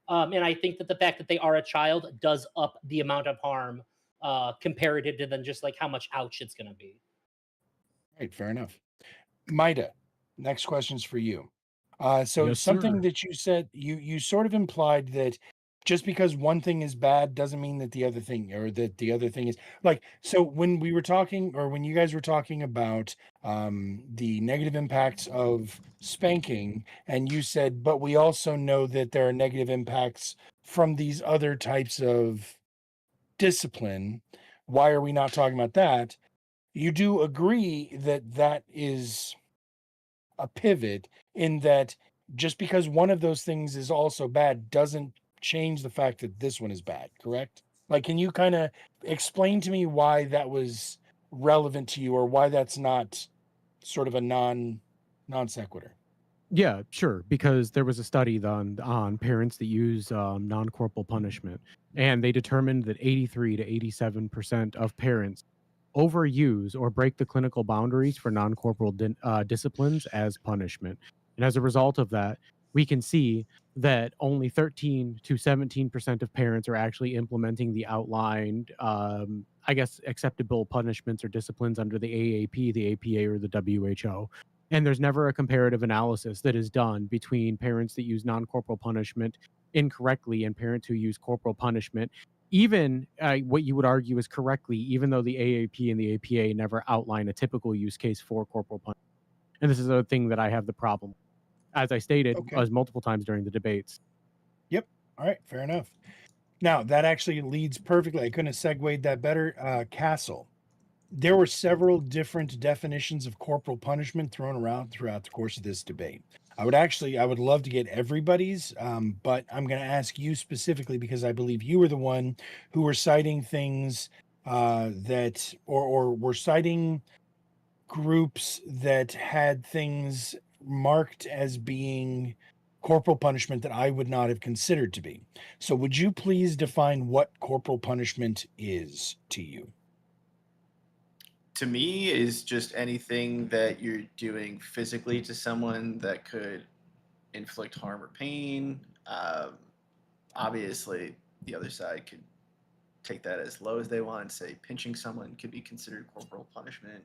And I think that the fact that they are a child does up the amount of harm comparative to than just like how much ouch it's going to be. Right, fair enough. Maida, next question's for you. So Yes, something sir. that you said, you sort of implied that just because one thing is bad doesn't mean that the other thing, or that the other thing is like, so when we were talking, or when you guys were talking about the negative impacts of spanking, and you said, but we also know that there are negative impacts from these other types of discipline. Why are we not talking about that? You do agree that that is a pivot, in that just because one of those things is also bad doesn't change the fact that this one is bad, correct? Like, can you kind of explain to me why that was relevant to you, or why that's not sort of a non sequitur? Yeah, sure. Because there was a study done on parents that use non-corporal punishment, and they determined that 83 to 87% of parents overuse or break the clinical boundaries for non-corporal disciplines as punishment. And as a result of that, we can see that only 13 to 17% of parents are actually implementing the outlined, I guess, acceptable punishments or disciplines under the AAP, the APA, or the WHO. And there's never a comparative analysis that is done between parents that use non-corporal punishment incorrectly and parents who use corporal punishment, even what you would argue is correctly, even though the AAP and the APA never outline a typical use case for corporal punishment. And this is a thing that I have the problem, as I stated Okay. as multiple times during the debates. Yep. All right. Fair enough. Now that actually leads perfectly. I couldn't have segued that better. Castle. There were several different definitions of corporal punishment thrown around throughout the course of this debate. I would love to get everybody's, but I'm going to ask you specifically because I believe you were the one who were citing things that, or were citing groups that had things marked as being corporal punishment that I would not have considered to be. So, would you please define what corporal punishment is to you? To me, is just anything that you're doing physically to someone that could inflict harm or pain. Obviously, the other side could take that as low as they want. Say pinching someone could be considered corporal punishment,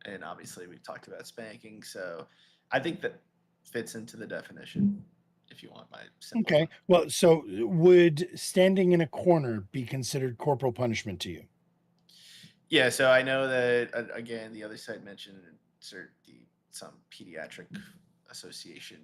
and obviously we've talked about spanking. So I think that fits into the definition. If you want my simple Okay. one. Well, so would standing in a corner be considered corporal punishment to you? Yeah. So I know that again, the other side mentioned some pediatric association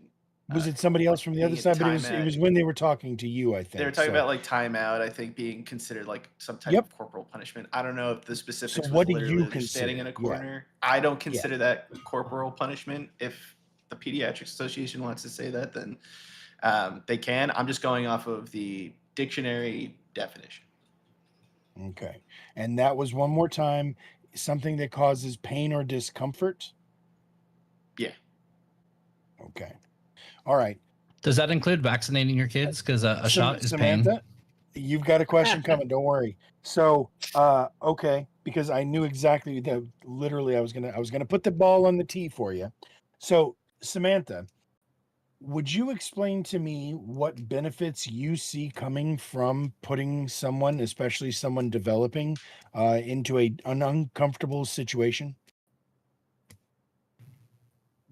Was it somebody else from the other being a side? But it timeout. was when they were talking to you, I think. They were talking So- about like timeout, I think, being considered like some type Yep. of corporal punishment. I don't know if the specifics was what do literally you just standing in a consider? Yeah. corner. I don't consider that corporal punishment. If the Pediatric Association wants to say that, then they can. I'm just going off of the dictionary definition. Okay. And that was one more time something that causes pain or discomfort. Yeah. Okay. All right. Does that include vaccinating your kids? Because a shot is pain. Samantha, you've got a question coming. Don't worry. So, okay, because I knew exactly that. Literally, I was gonna put the ball on the tee for you. So, Samantha, would you explain to me what benefits you see coming from putting someone, especially someone developing, into an uncomfortable situation?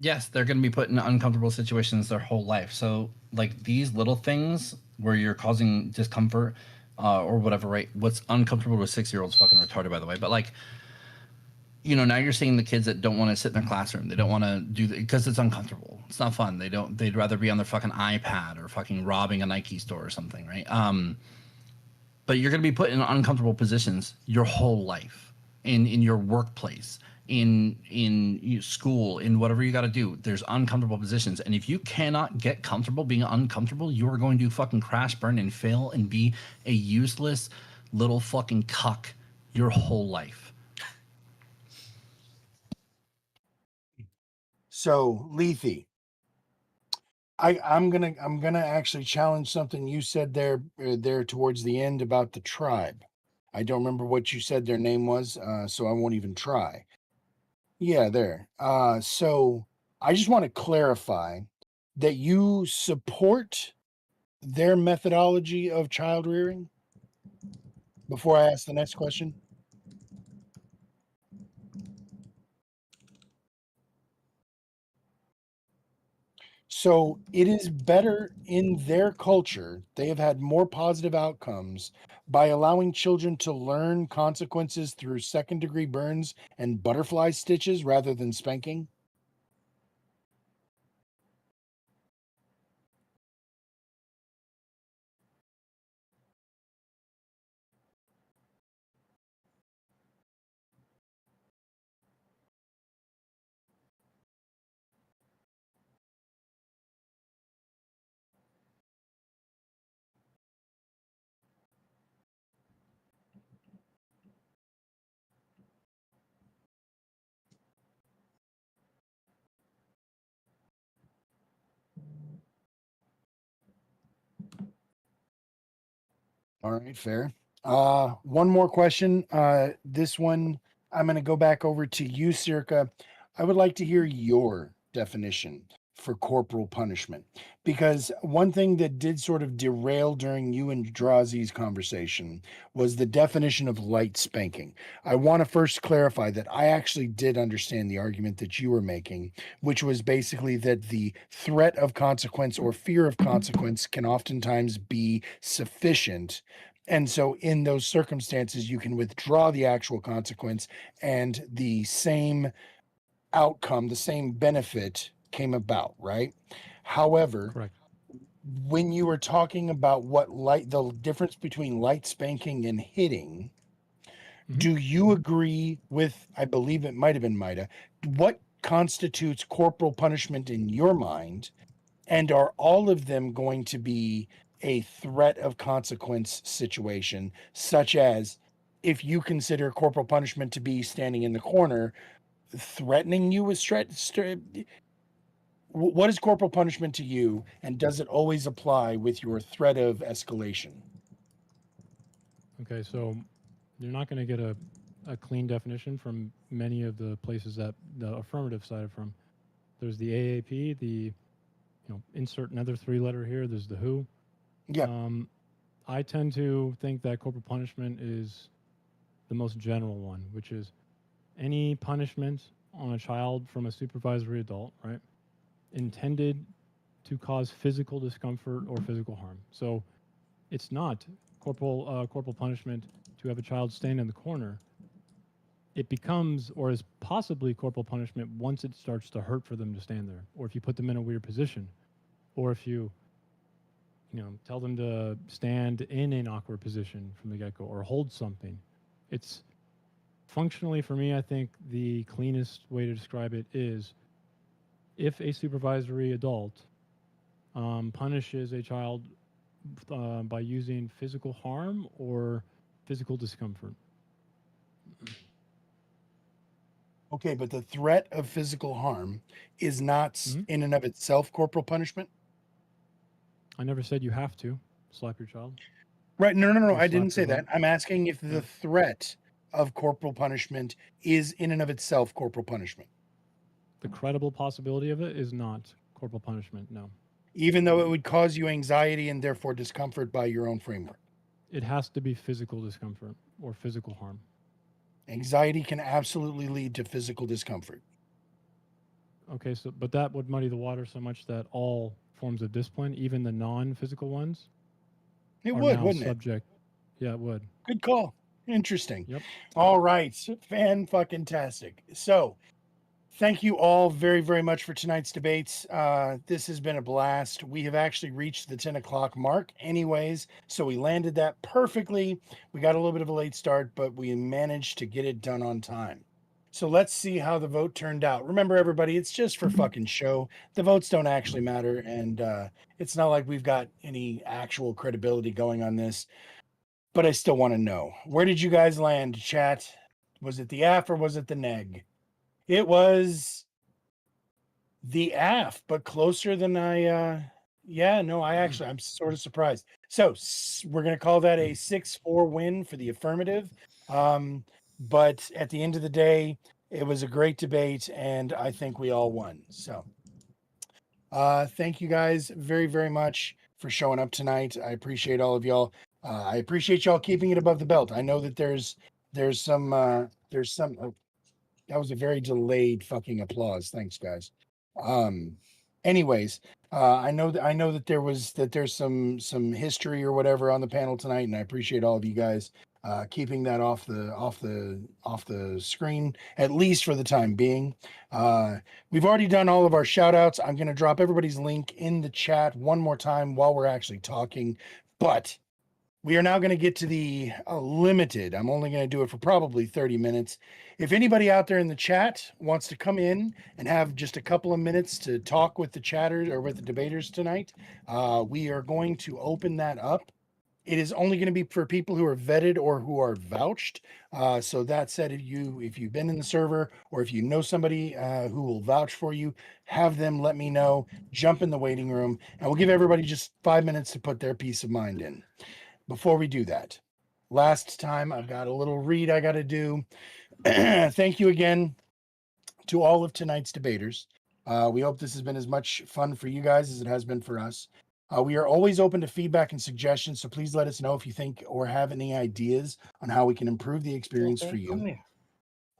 Yes, they're going to be put in uncomfortable situations their whole life. So, like these little things where you're causing discomfort or whatever, right? What's uncomfortable with 6-year-olds fucking retarded, by the way. But like, you know, now you're seeing the kids that don't want to sit in their classroom. They don't want to do because it's uncomfortable. It's not fun. They'd rather be on their fucking iPad or fucking robbing a Nike store or something, right? But you're going to be put in uncomfortable positions your whole life in your workplace, in school, in whatever you got to do. There's uncomfortable positions. And if you cannot get comfortable being uncomfortable, you are going to fucking crash, burn, and fail and be a useless little fucking cuck your whole life. So, Lethe, I'm gonna actually challenge something you said there towards the end about the tribe. I don't remember what you said their name was, so I won't even try. Yeah, there. So I just want to clarify that you support their methodology of child rearing before I ask the next question. So it is better in their culture. They have had more positive outcomes by allowing children to learn consequences through second-degree burns and butterfly stitches rather than spanking. All right, fair. One more question. This one, I'm going to go back over to you, Circa. I would like to hear your definition for corporal punishment, because one thing that did sort of derail during you and Drazi's conversation was the definition of light spanking. I want to first clarify that I actually did understand the argument that you were making, which was basically that the threat of consequence or fear of consequence can oftentimes be sufficient. And so, in those circumstances, you can withdraw the actual consequence and the same outcome, the same benefit came about, right? However, Correct. when you were talking about the difference between light spanking and hitting, do you agree with, I believe it might have been Mida, what constitutes corporal punishment in your mind? And are all of them going to be a threat of consequence situation, such as if you consider corporal punishment to be standing in the corner, threatening you with what is corporal punishment to you, and does it always apply with your threat of escalation? Okay, so you're not going to get a clean definition from many of the places that the affirmative side are from. There's the AAP, insert another 3-letter here. There's the WHO. Yeah. I tend to think that corporal punishment is the most general one, which is any punishment on a child from a supervisory adult, right, intended to cause physical discomfort or physical harm. So it's not corporal punishment to have a child stand in the corner. It becomes, or is possibly corporal punishment once it starts to hurt for them to stand there, or if you put them in a weird position. or if you tell them to stand in an awkward position from the get-go or hold something. It's functionally, for me, I think the cleanest way to describe it is if a supervisory adult punishes a child by using physical harm or physical discomfort. Okay, but the threat of physical harm is not Mhm. in and of itself corporal punishment? I never said you have to slap your child. Right. No, Or I slap didn't say your that. home. I'm asking if the Yeah. threat of corporal punishment is in and of itself corporal punishment, The credible possibility of it is not corporal punishment. No, even though it would cause you anxiety and therefore discomfort by your own framework. it has to be physical discomfort or physical harm. Anxiety can absolutely lead to physical discomfort. Okay, so but that would muddy the water so much that all forms of discipline, even the non-physical ones, It are would, now wouldn't it? subject. Yeah, it would. Good call. Interesting. Yep. All right. Fan-fucking-tastic. So, thank you all very, very much for tonight's debates. This has been a blast. We have actually reached the 10 o'clock mark anyways, so we landed that perfectly. We got a little bit of a late start, but we managed to get it done on time. So let's see how the vote turned out. Remember, everybody, it's just for fucking show. The votes don't actually matter, and it's not like we've got any actual credibility going on this. But I still want to know, where did you guys land, chat? Was it the AF or was it the neg? It was the AF, but closer than I I'm sort of surprised. So we're going to call that a 6-4 win for the affirmative. But at the end of the day, it was a great debate and I think we all won. So thank you guys very, very much for showing up tonight. I appreciate all of y'all. I appreciate y'all keeping it above the belt. I know that there's some oh, that was a very delayed fucking applause. Thanks, guys. Anyways, I know that there's some history or whatever on the panel tonight, and I appreciate all of you guys keeping that off the screen, at least for the time being. We've already done all of our shout outs. I'm going to drop everybody's link in the chat one more time while we're actually talking, but we are now going to get to the limited. I'm only going to do it for probably 30 minutes. If anybody out there in the chat wants to come in and have just a couple of minutes to talk with the chatters or with the debaters tonight, we are going to open that up. It is only going to be for people who are vetted or who are vouched. So that said, if you've been in the server or if you know somebody who will vouch for you, have them let me know. Jump in the waiting room, and we'll give everybody just 5 minutes to put their peace of mind in. Before we do that, last time I've got a little read I got to do. Thank you again to all of tonight's debaters. We hope this has been as much fun for you guys as it has been for us. We are always open to feedback and suggestions, so please let us know if you think or have any ideas on how we can improve the experience for you.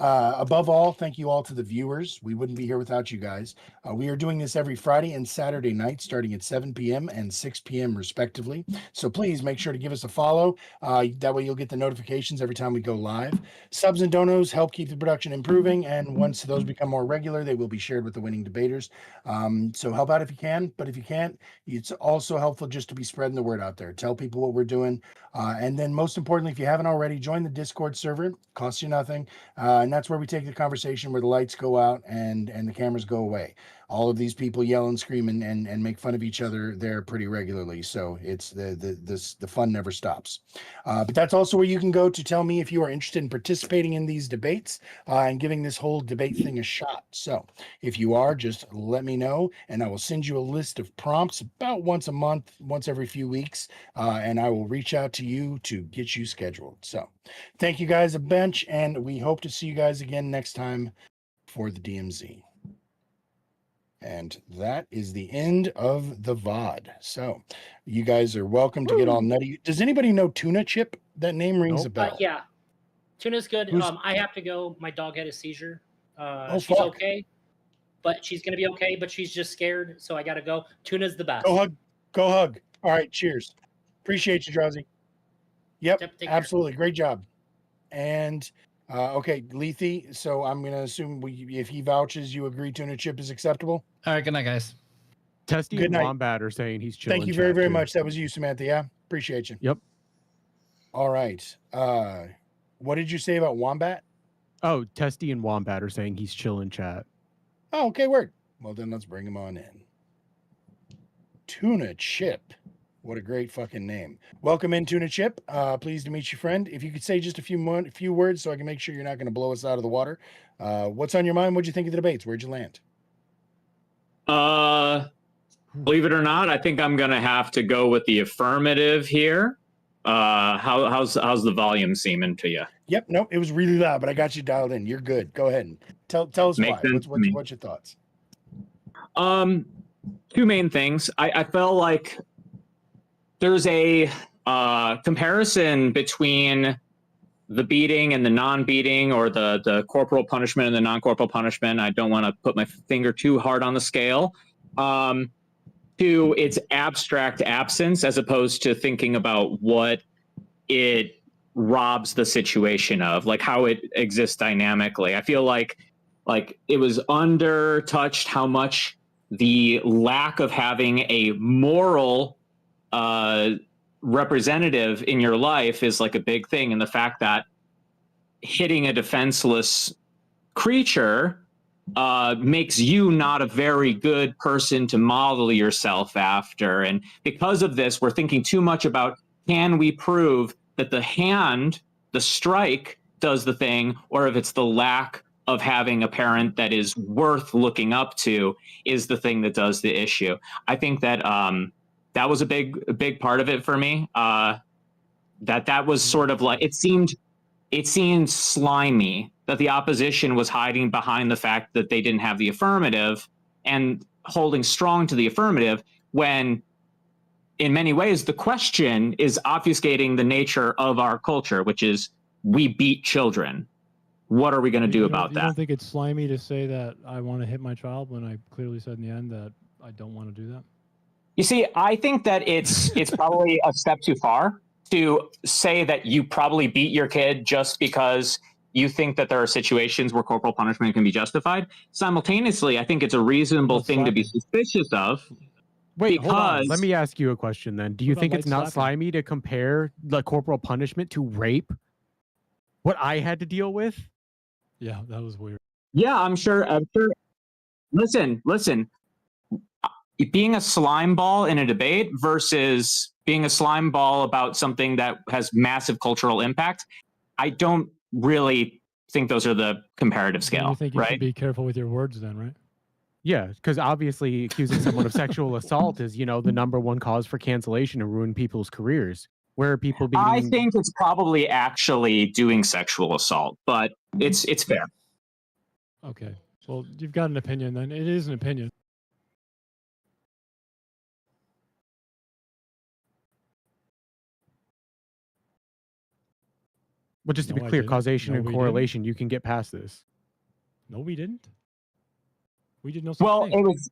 Above all, thank you all to the viewers. We wouldn't be here without you guys. We are doing this every Friday and Saturday night, starting at 7 p.m. and 6 p.m. respectively. So please make sure to give us a follow. That way you'll get the notifications every time we go live. Subs and donos help keep the production improving, and once those become more regular, they will be shared with the winning debaters. So help out if you can, but if you can't, it's also helpful just to be spreading the word out there. Tell people what we're doing. And then most importantly, if you haven't already, join the Discord server. Costs you nothing. And that's where we take the conversation where the lights go out and the cameras go away. All of these people yell and scream and make fun of each other there pretty regularly. So it's the fun never stops. But that's also where you can go to tell me if you are interested in participating in these debates and giving this whole debate thing a shot. So if you are, just let me know and I will send you a list of prompts about once a month, once every few weeks, and I will reach out to you to get you scheduled. So thank you guys a bunch, and we hope to see you guys again next time for the DMZ. And that is the end of the VOD. So you guys are welcome to get all nutty. Does anybody know Tuna Chip? That name rings a bell. Yeah. Tuna's good. Who's- I have to go. My dog had a seizure. She's fuck. okay, but she's going to be okay, but she's just scared, so I got to go. Tuna's the best. Go hug. Go hug. All right, cheers. Appreciate you, Drowsy. Yep, Yep, take care. absolutely. Great job. And okay, Lethe, so I'm going to assume if he vouches, you agree Tuna Chip is acceptable? All right, good night, guys. Testy Good and night. Wombat are saying he's chilling. Thank you very, chat, very too. much. That was you, Samantha. Yeah, appreciate you. Yep. All right. What did you say about Wombat? Oh, Testy and Wombat are saying he's chilling. Chat. Oh, okay, word. Well, then let's bring him on in. Tuna Chip. What a great fucking name. Welcome in, Tuna Chip. Pleased to meet you, friend. If you could say just a few words so I can make sure you're not going to blow us out of the water. What's on your mind? What'd you think of the debates? Where'd you land? Believe it or not, I think I'm going to have to go with the affirmative here. How's the volume seeming to you? Yep, nope, it was really loud, but I got you dialed in. You're good. Go ahead and tell us Makes why. sense What's your thoughts? Two main things. I felt like there's a comparison between the beating and the non-beating, or the corporal punishment and the non-corporal punishment. I don't want to put my finger too hard on the scale. To its abstract absence, as opposed to thinking about what it robs the situation of, like how it exists dynamically. I feel like it was under touched how much the lack of having a moral representative in your life is like a big thing, and the fact that hitting a defenseless creature makes you not a very good person to model yourself after. And because of this, we're thinking too much about, can we prove that the hand, the strike, does the thing, or if it's the lack of having a parent that is worth looking up to is the thing that does the issue. I think that that was a big part of it for me. That was sort of like, it seemed slimy that the opposition was hiding behind the fact that they didn't have the affirmative and holding strong to the affirmative, when in many ways the question is obfuscating the nature of our culture, which is we beat children. What are we going to do about that? You don't think it's slimy to say that I want to hit my child when I clearly said in the end that I don't want to do that? You see, I think that it's probably a step too far to say that you probably beat your kid just because you think that there are situations where corporal punishment can be justified. Simultaneously, I think it's a reasonable thing to be suspicious of. Wait, hold on. because Let me ask you a question then. Do you What think about it's light not slapping? slimy to compare the corporal punishment to rape? What I had to deal with? Yeah, that was weird. Yeah, I'm sure. Listen. Being a slime ball in a debate versus being a slime ball about something that has massive cultural impact, I don't really think those are the comparative Then scale, you think you right? should be careful with your words then, right? Yeah, because obviously accusing someone of sexual assault is, the number one cause for cancellation and ruin people's careers. Where are people being? I think it's probably actually doing sexual assault, but it's fair. Okay. Well, you've got an opinion then. It is an opinion. But just to No, be I clear, didn't. causation No, and we correlation, you can get past this. No, we didn't. We did no such Well, thing. it was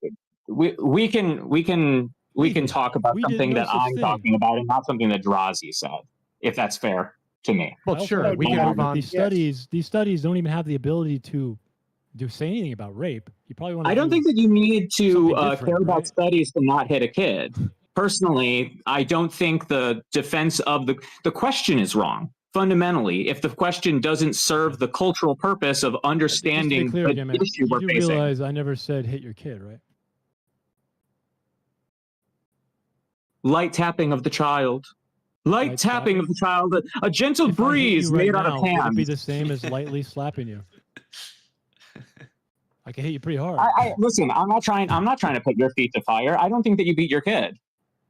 we can talk about We did something no that such I'm thing. talking about and not something that Drazi said, if that's fair to me. Well, I also sure, have we no can doubt move that on. These studies don't even have the ability to say anything about rape. You probably want to. I don't think that you need to something different, care about right? studies to not hit a kid. Personally, I don't think the defense of the question is wrong. Fundamentally, if the question doesn't serve the cultural purpose of Just to understanding be clear the again, man, issue we're you facing. realize I never said hit your kid, right? Light tapping of the child. Light tapping of the child. A gentle If I hit breeze you right made out now, of would it be hands. the same as lightly slapping you? I can hit you pretty hard. Listen, I'm not trying to put your feet to fire. I don't think that you beat your kid.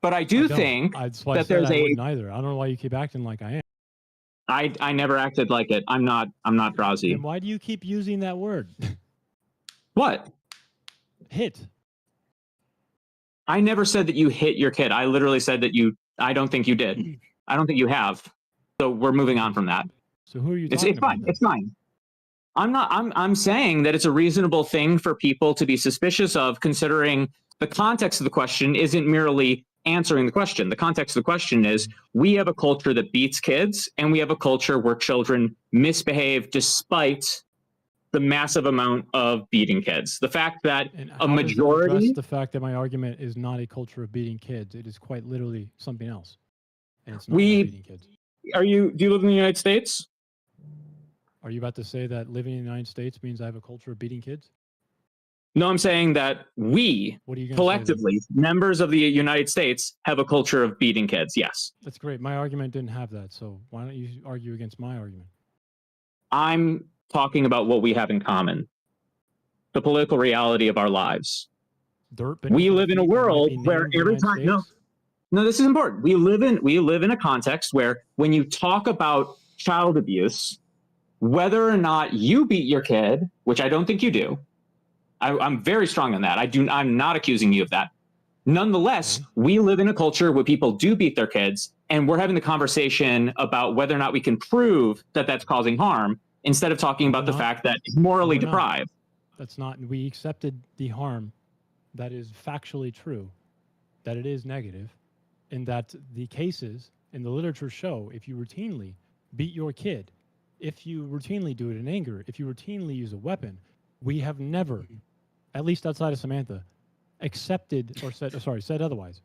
But I do think That's why I that said there's I wouldn't either. I don't know why you keep acting like I am. I never acted like it. I'm not Drazi. Then why do you keep using that word? What? Hit. I never said that you hit your kid. I literally said that I don't think you did. I don't think you have. So we're moving on from that. So who are you It's talking about? fine. then? It's fine. I'm saying that it's a reasonable thing for people to be suspicious of, considering the context of the question isn't merely answering the question. The context of the question is, we have a culture that beats kids, and we have a culture where children misbehave despite the massive amount of beating kids. The fact that And a how does that address majority. the fact that my argument is not a culture of beating kids. It is quite literally something else, and it's not about We beating kids. do you live in the United States? Are you about to say that living in the United States means I have a culture of beating kids? No, I'm saying that we What are you going to say? collectively, members of the United States, have a culture of beating kids. Yes. That's great. My argument didn't have that, so why don't you argue against my argument? I'm talking about what we have in common. The political reality of our lives. Dirt. We beneath live in a feet that might world be where named every United time States? no, this is important. We live in a context where when you talk about child abuse, whether or not you beat your kid, which I don't think you do, I'm very strong on that. I'm not accusing you of that. Nonetheless, we live in a culture where people do beat their kids, and we're having the conversation about whether or not we can prove that that's causing harm, instead of talking about the fact that it's morally We're not. deprived. That's not. We accepted the harm that is factually true, that it is negative, and that the cases in the literature show if you routinely beat your kid, if you routinely do it in anger, if you routinely use a weapon, we have never, at least outside of Samantha, accepted or said otherwise.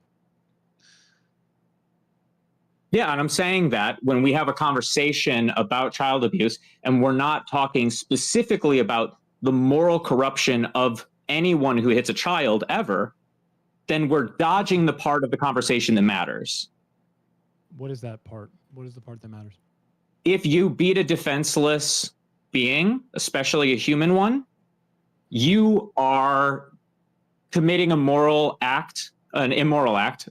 Yeah, and I'm saying that when we have a conversation about child abuse, and we're not talking specifically about the moral corruption of anyone who hits a child ever, then we're dodging the part of the conversation that matters. What is that part? What is the part that matters? If you beat a defenseless being, especially a human one, you are committing a moral act, an immoral act,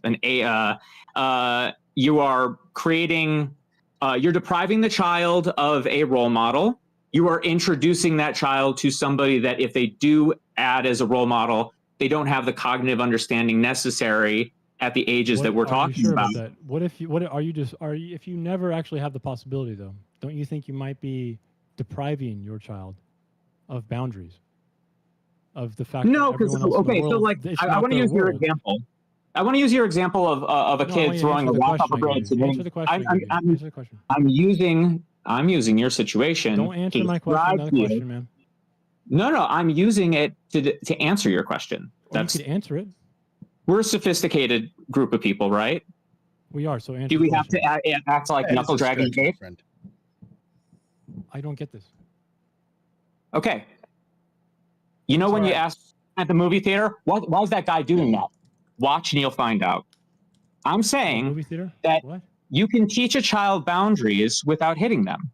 you are creating, you're depriving the child of a role model. You are introducing that child to somebody that if they do add as a role model, they don't have the cognitive understanding necessary at the ages that we're talking about. That? What if you? If you never actually have the possibility, though, don't you think you might be depriving your child of boundaries, of the fact No, that everyone else in the world, so like I want to use your example. I want to use your example of a kid throwing a rock off a bridge. Answer the question. Answer the question. I'm using your situation. Don't answer my question. Another question, man. No, I'm using it to answer your question. You could answer it. We're a sophisticated group of people, right? We are. So answer. Do we have to act like knuckle dragging tape? I don't get this. Okay. You know when you ask at the movie theater, why is that guy doing that? Watch and you'll find out. I'm saying movie theater? That you can teach a child boundaries without hitting them.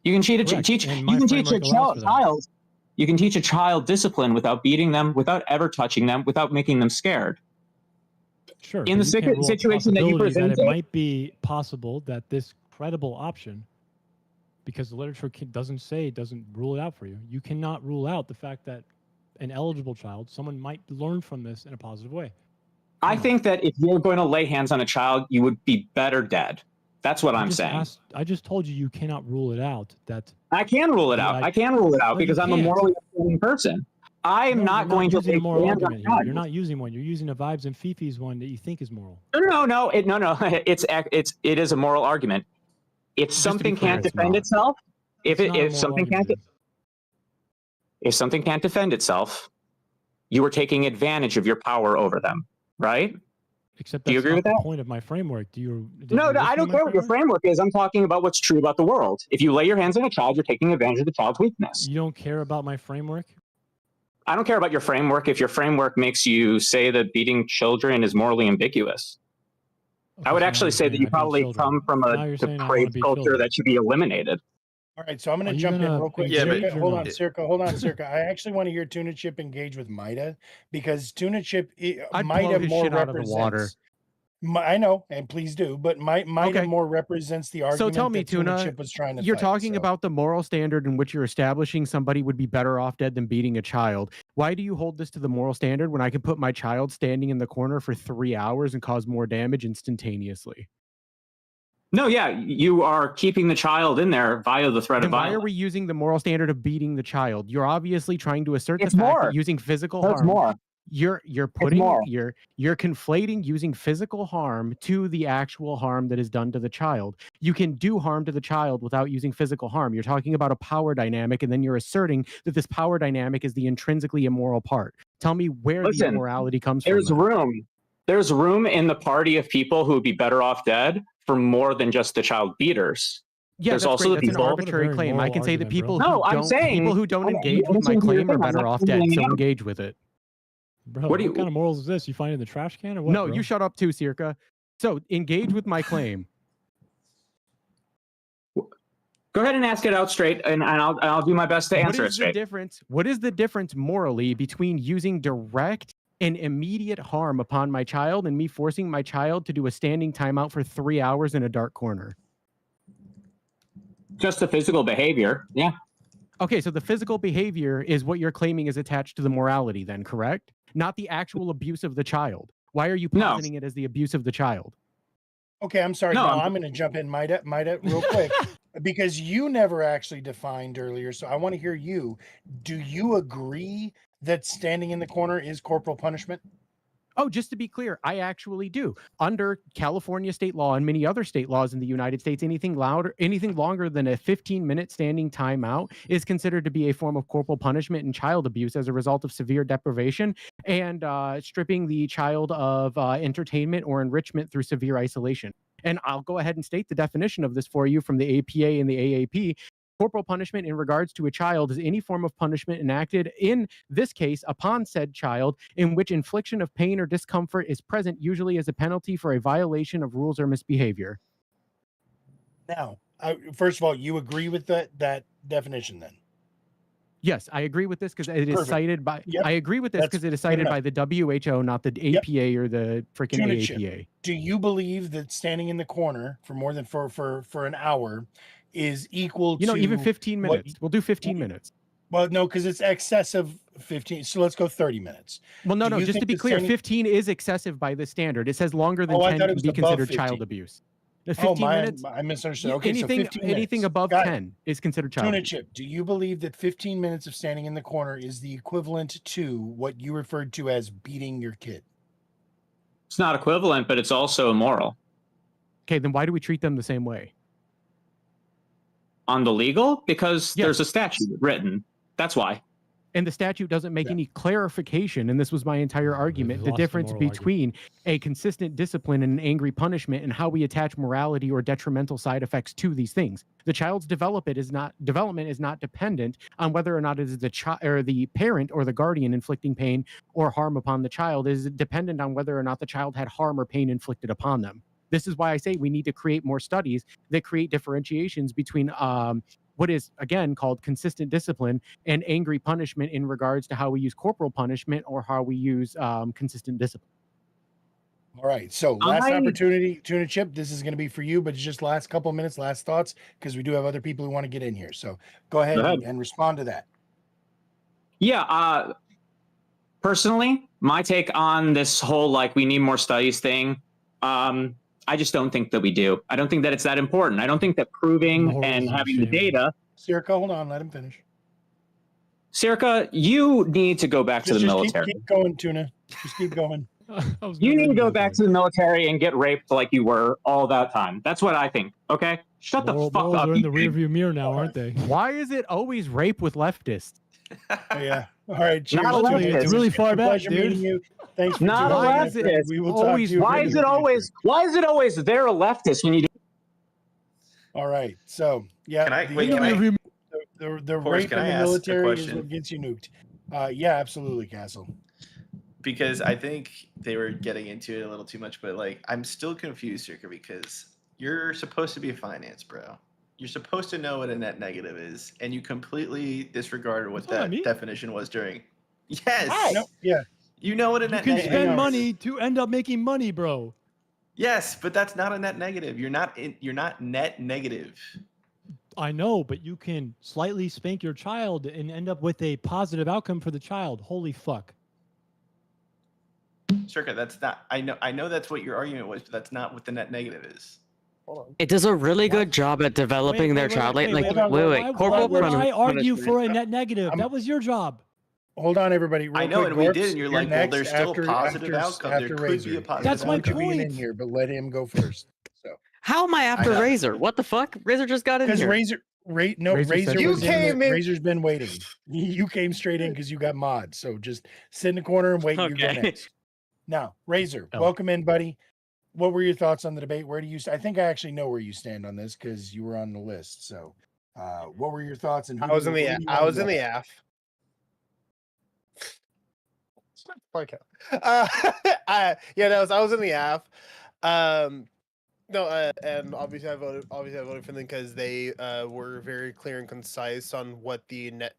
You can teach a child discipline without beating them, without ever touching them, without making them scared. Sure. In the situation that you presented, it might be possible that this credible option, because the literature doesn't rule it out for you. You cannot rule out the fact that an eligible child, someone might learn from this in a positive way. I think that if you're going to lay hands on a child, you would be better dead. That's what I'm saying. I just told you cannot rule it out. I can rule it out. I can rule it out because I'm a morally affirming person. I'm not going to use a moral argument here. You're not using one. You're using a vibes and fifis one that you think is moral. No. It is a moral argument. If something can't defend itself, if something can't defend itself, you are taking advantage of your power over them, right? Except do you agree with that? The point of my framework. No, I don't care what your framework is. I'm talking about what's true about the world. If you lay your hands on a child, you're taking advantage of the child's weakness. You don't care about my framework? I don't care about your framework if your framework makes you say that beating children is morally ambiguous. Okay, I would actually say that you probably come from a depraved culture that should be eliminated. All right, so I'm going to jump in real quick. Yeah, hold on, Circa. I actually want to hear Tuna Chip engage with Mida because Tuna Chip, Mida more represents. I know, and please do, but Mida more represents the argument. So tell me, that Tuna Chip was trying to you're fight, talking about the moral standard in which you're establishing somebody would be better off dead than beating a child. Why do you hold this to the moral standard when I can put my child standing in the corner for 3 hours and cause more damage instantaneously? No, yeah, you are keeping the child in there via the threat of violence. Why are we using the moral standard of beating the child? You're obviously trying to assert the fact that using physical harm. More. You're putting moral. you're conflating using physical harm to the actual harm that is done to the child. You can do harm to the child without using physical harm. You're talking about a power dynamic, and then you're asserting that this power dynamic is the intrinsically immoral part. Tell me where the Listen, immorality comes There's from. then. room. There's room in the party of people who would be better off dead for more than just the child beaters. Yeah, There's that's also great. the That's an people- arbitrary What a very claim. I moral can say that argument, people bro. who No, I'm don't saying- people who don't I'm engage with my listening to your claim are thing. I'm better not off dead. bringing So it up. engage with it. Bro, What do you- kind of morals is this? You find it in the trash can or what? No, bro? you shut up too, Circa. So engage with my claim. Go ahead and ask it out straight, and I'll do my best to What answer it is the straight. difference? What is the difference morally between using direct and immediate harm upon my child and me forcing my child to do a standing timeout for 3 hours in a dark corner? Just the physical behavior. Yeah. Okay, so the physical behavior is what you're claiming is attached to the morality, then, correct? Not the actual abuse of the child. Why are you No. positing it as the abuse of the child? Okay, I'm sorry. No, Now I'm- I'm going to jump in, Maida, real quick, because you never actually defined earlier. So I want to hear you. Do you agree that standing in the corner is corporal punishment? Oh, just to be clear, I actually do. Under California state law and many other state laws in the United States, anything longer than a 15-minute standing timeout is considered to be a form of corporal punishment and child abuse as a result of severe deprivation and stripping the child of entertainment or enrichment through severe isolation. And I'll go ahead and state the definition of this for you from the APA and the AAP. Corporal punishment in regards to a child is any form of punishment enacted, in this case, upon said child, in which infliction of pain or discomfort is present, usually as a penalty for a violation of rules or misbehavior. Now, first of all, you agree with that definition then? Yes, I agree with this because it is Perfect. cited by. Yep. I agree with this That's because it is good cited enough. by the WHO, not the Yep. APA or the freaking Tuna chip. AAPA. Do you believe that standing in the corner for more than for an hour is equal You know, to even 15 what- minutes. We'll do 15 minutes. Well, no, because it's excessive 15. So let's go 30 minutes. Well, no, Do no. you Just to think be the clear, standing- 15 is excessive by the standard. It says longer than Oh, I 10 thought it can was be above considered 15. child abuse. The Oh, 15 minutes. I misunderstood. y- Okay, anything, so 15 anything minutes. above Got it. 10 is considered child Tuna abuse. chip, do you believe that 15 minutes of standing in the corner is the equivalent to what you referred to as beating your kid? It's not equivalent, but it's also immoral. Okay, then why do we treat them the same way? On the legal? Because Yes. there's a statute written. That's why. And the statute doesn't make Yeah. any clarification, and this was my entire argument, the lost the difference moral between a consistent discipline and an angry punishment and how we attach morality or detrimental side effects to these things. The child's development is not dependent on whether or not it is the child or the parent or the guardian inflicting pain or harm upon the child. It is dependent on whether or not the child had harm or pain inflicted upon them. This is why I say we need to create more studies that create differentiations between what is, again, called consistent discipline and angry punishment in regards to how we use corporal punishment or how we use consistent discipline. All right. So last I- opportunity, Tuna Chip. This is going to be for you, but it's just last couple of minutes, last thoughts, because we do have other people who want to get in here. So go ahead, Go ahead. and respond to that. Yeah. Personally, my take on this whole like we need more studies thing, I just don't think that we do. I don't think that it's that important. I don't think that proving Morals and and having the shame. data. Circa, hold on, let him finish. Circa, you need to go back to the Just military. keep going, Tuna. Just keep going. You need to go back to the military and get raped like you were all that time. That's what I think. Okay? Shut the fuck Morals up. are in you the big- rearview mirror now, aren't they? Why is it always rape with leftists? Oh, yeah. All right. Cheers. Not a Tuna. leftist. It's really far back, Pleasure dude. meeting you. Thanks for Not a joining us. leftist. We will talk Always- to you. Why again is in it the always? future. Why is it always they're a leftist when you do? All right. So yeah, Can I- the, wait, can I- the Horace, rape can in I the ask a military is question? what gets you nuked. Yeah, absolutely, Castle. Because I think they were getting into it a little too much, but like I'm still confused, Circa, because you're supposed to be a finance bro. You're supposed to know what a net negative is, and you completely disregarded what That's not that me. definition was during. Yes, No, yeah. you know what a You net can negative spend is. money to end up making money, bro. Yes, but that's not a net negative. You're not net negative. I know, but you can slightly spank your child and end up with a positive outcome for the child. Holy fuck. Circa, that's not. I know that's what your argument was, but that's not what the net negative is. It does a really good job at developing their child. Like, wait, wait, wait, wait. wait. Why Corporal would I punishment. argue for a net negative? I'm- That was your job. hold on, everybody. Real I know, quick, and we Gorps, did, and you're like, well, next there's still a after, positive outcome. There after could Razor. be a positive That's my outcome. Intervene in point. here, but let him go first. So How am I after know. Razor? What the fuck? Razor just got in because here. Razor Razor said You was came in- Razor's been waiting. You came straight in because you got mods. So just sit in the corner and wait. You go Okay. next. Now, Razor, Oh. welcome in, buddy. What were your thoughts on the debate? Where do you? I think I actually know where you stand on this because you were on the list. So, what were your thoughts? And I was in the AF. I was in the AF. And obviously I voted for them because they were very clear and concise on what the net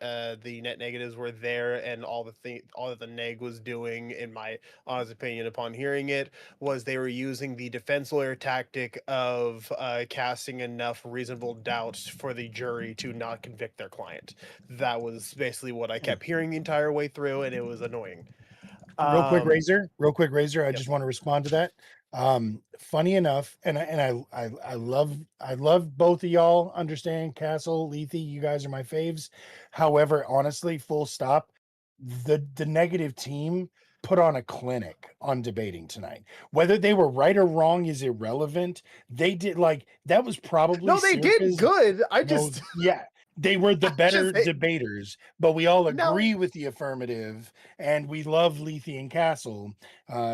negatives were there, and all that the neg was doing, in my honest opinion upon hearing it, was they were using the defense lawyer tactic of casting enough reasonable doubt for the jury to not convict their client. That was basically what I kept hearing the entire way through, and it was annoying. Real quick, Razor. I Yep. just want to respond to that. Funny enough, and I love both of y'all. Understand, Castle, Lethe, you guys are my faves. However, honestly, full stop. The negative team put on a clinic on debating tonight. Whether they were right or wrong is irrelevant. They did that was probably No, they did Circa's- good. yeah. They were the better just- debaters, but we all No. agree with the affirmative, and we love Lethe and Castle.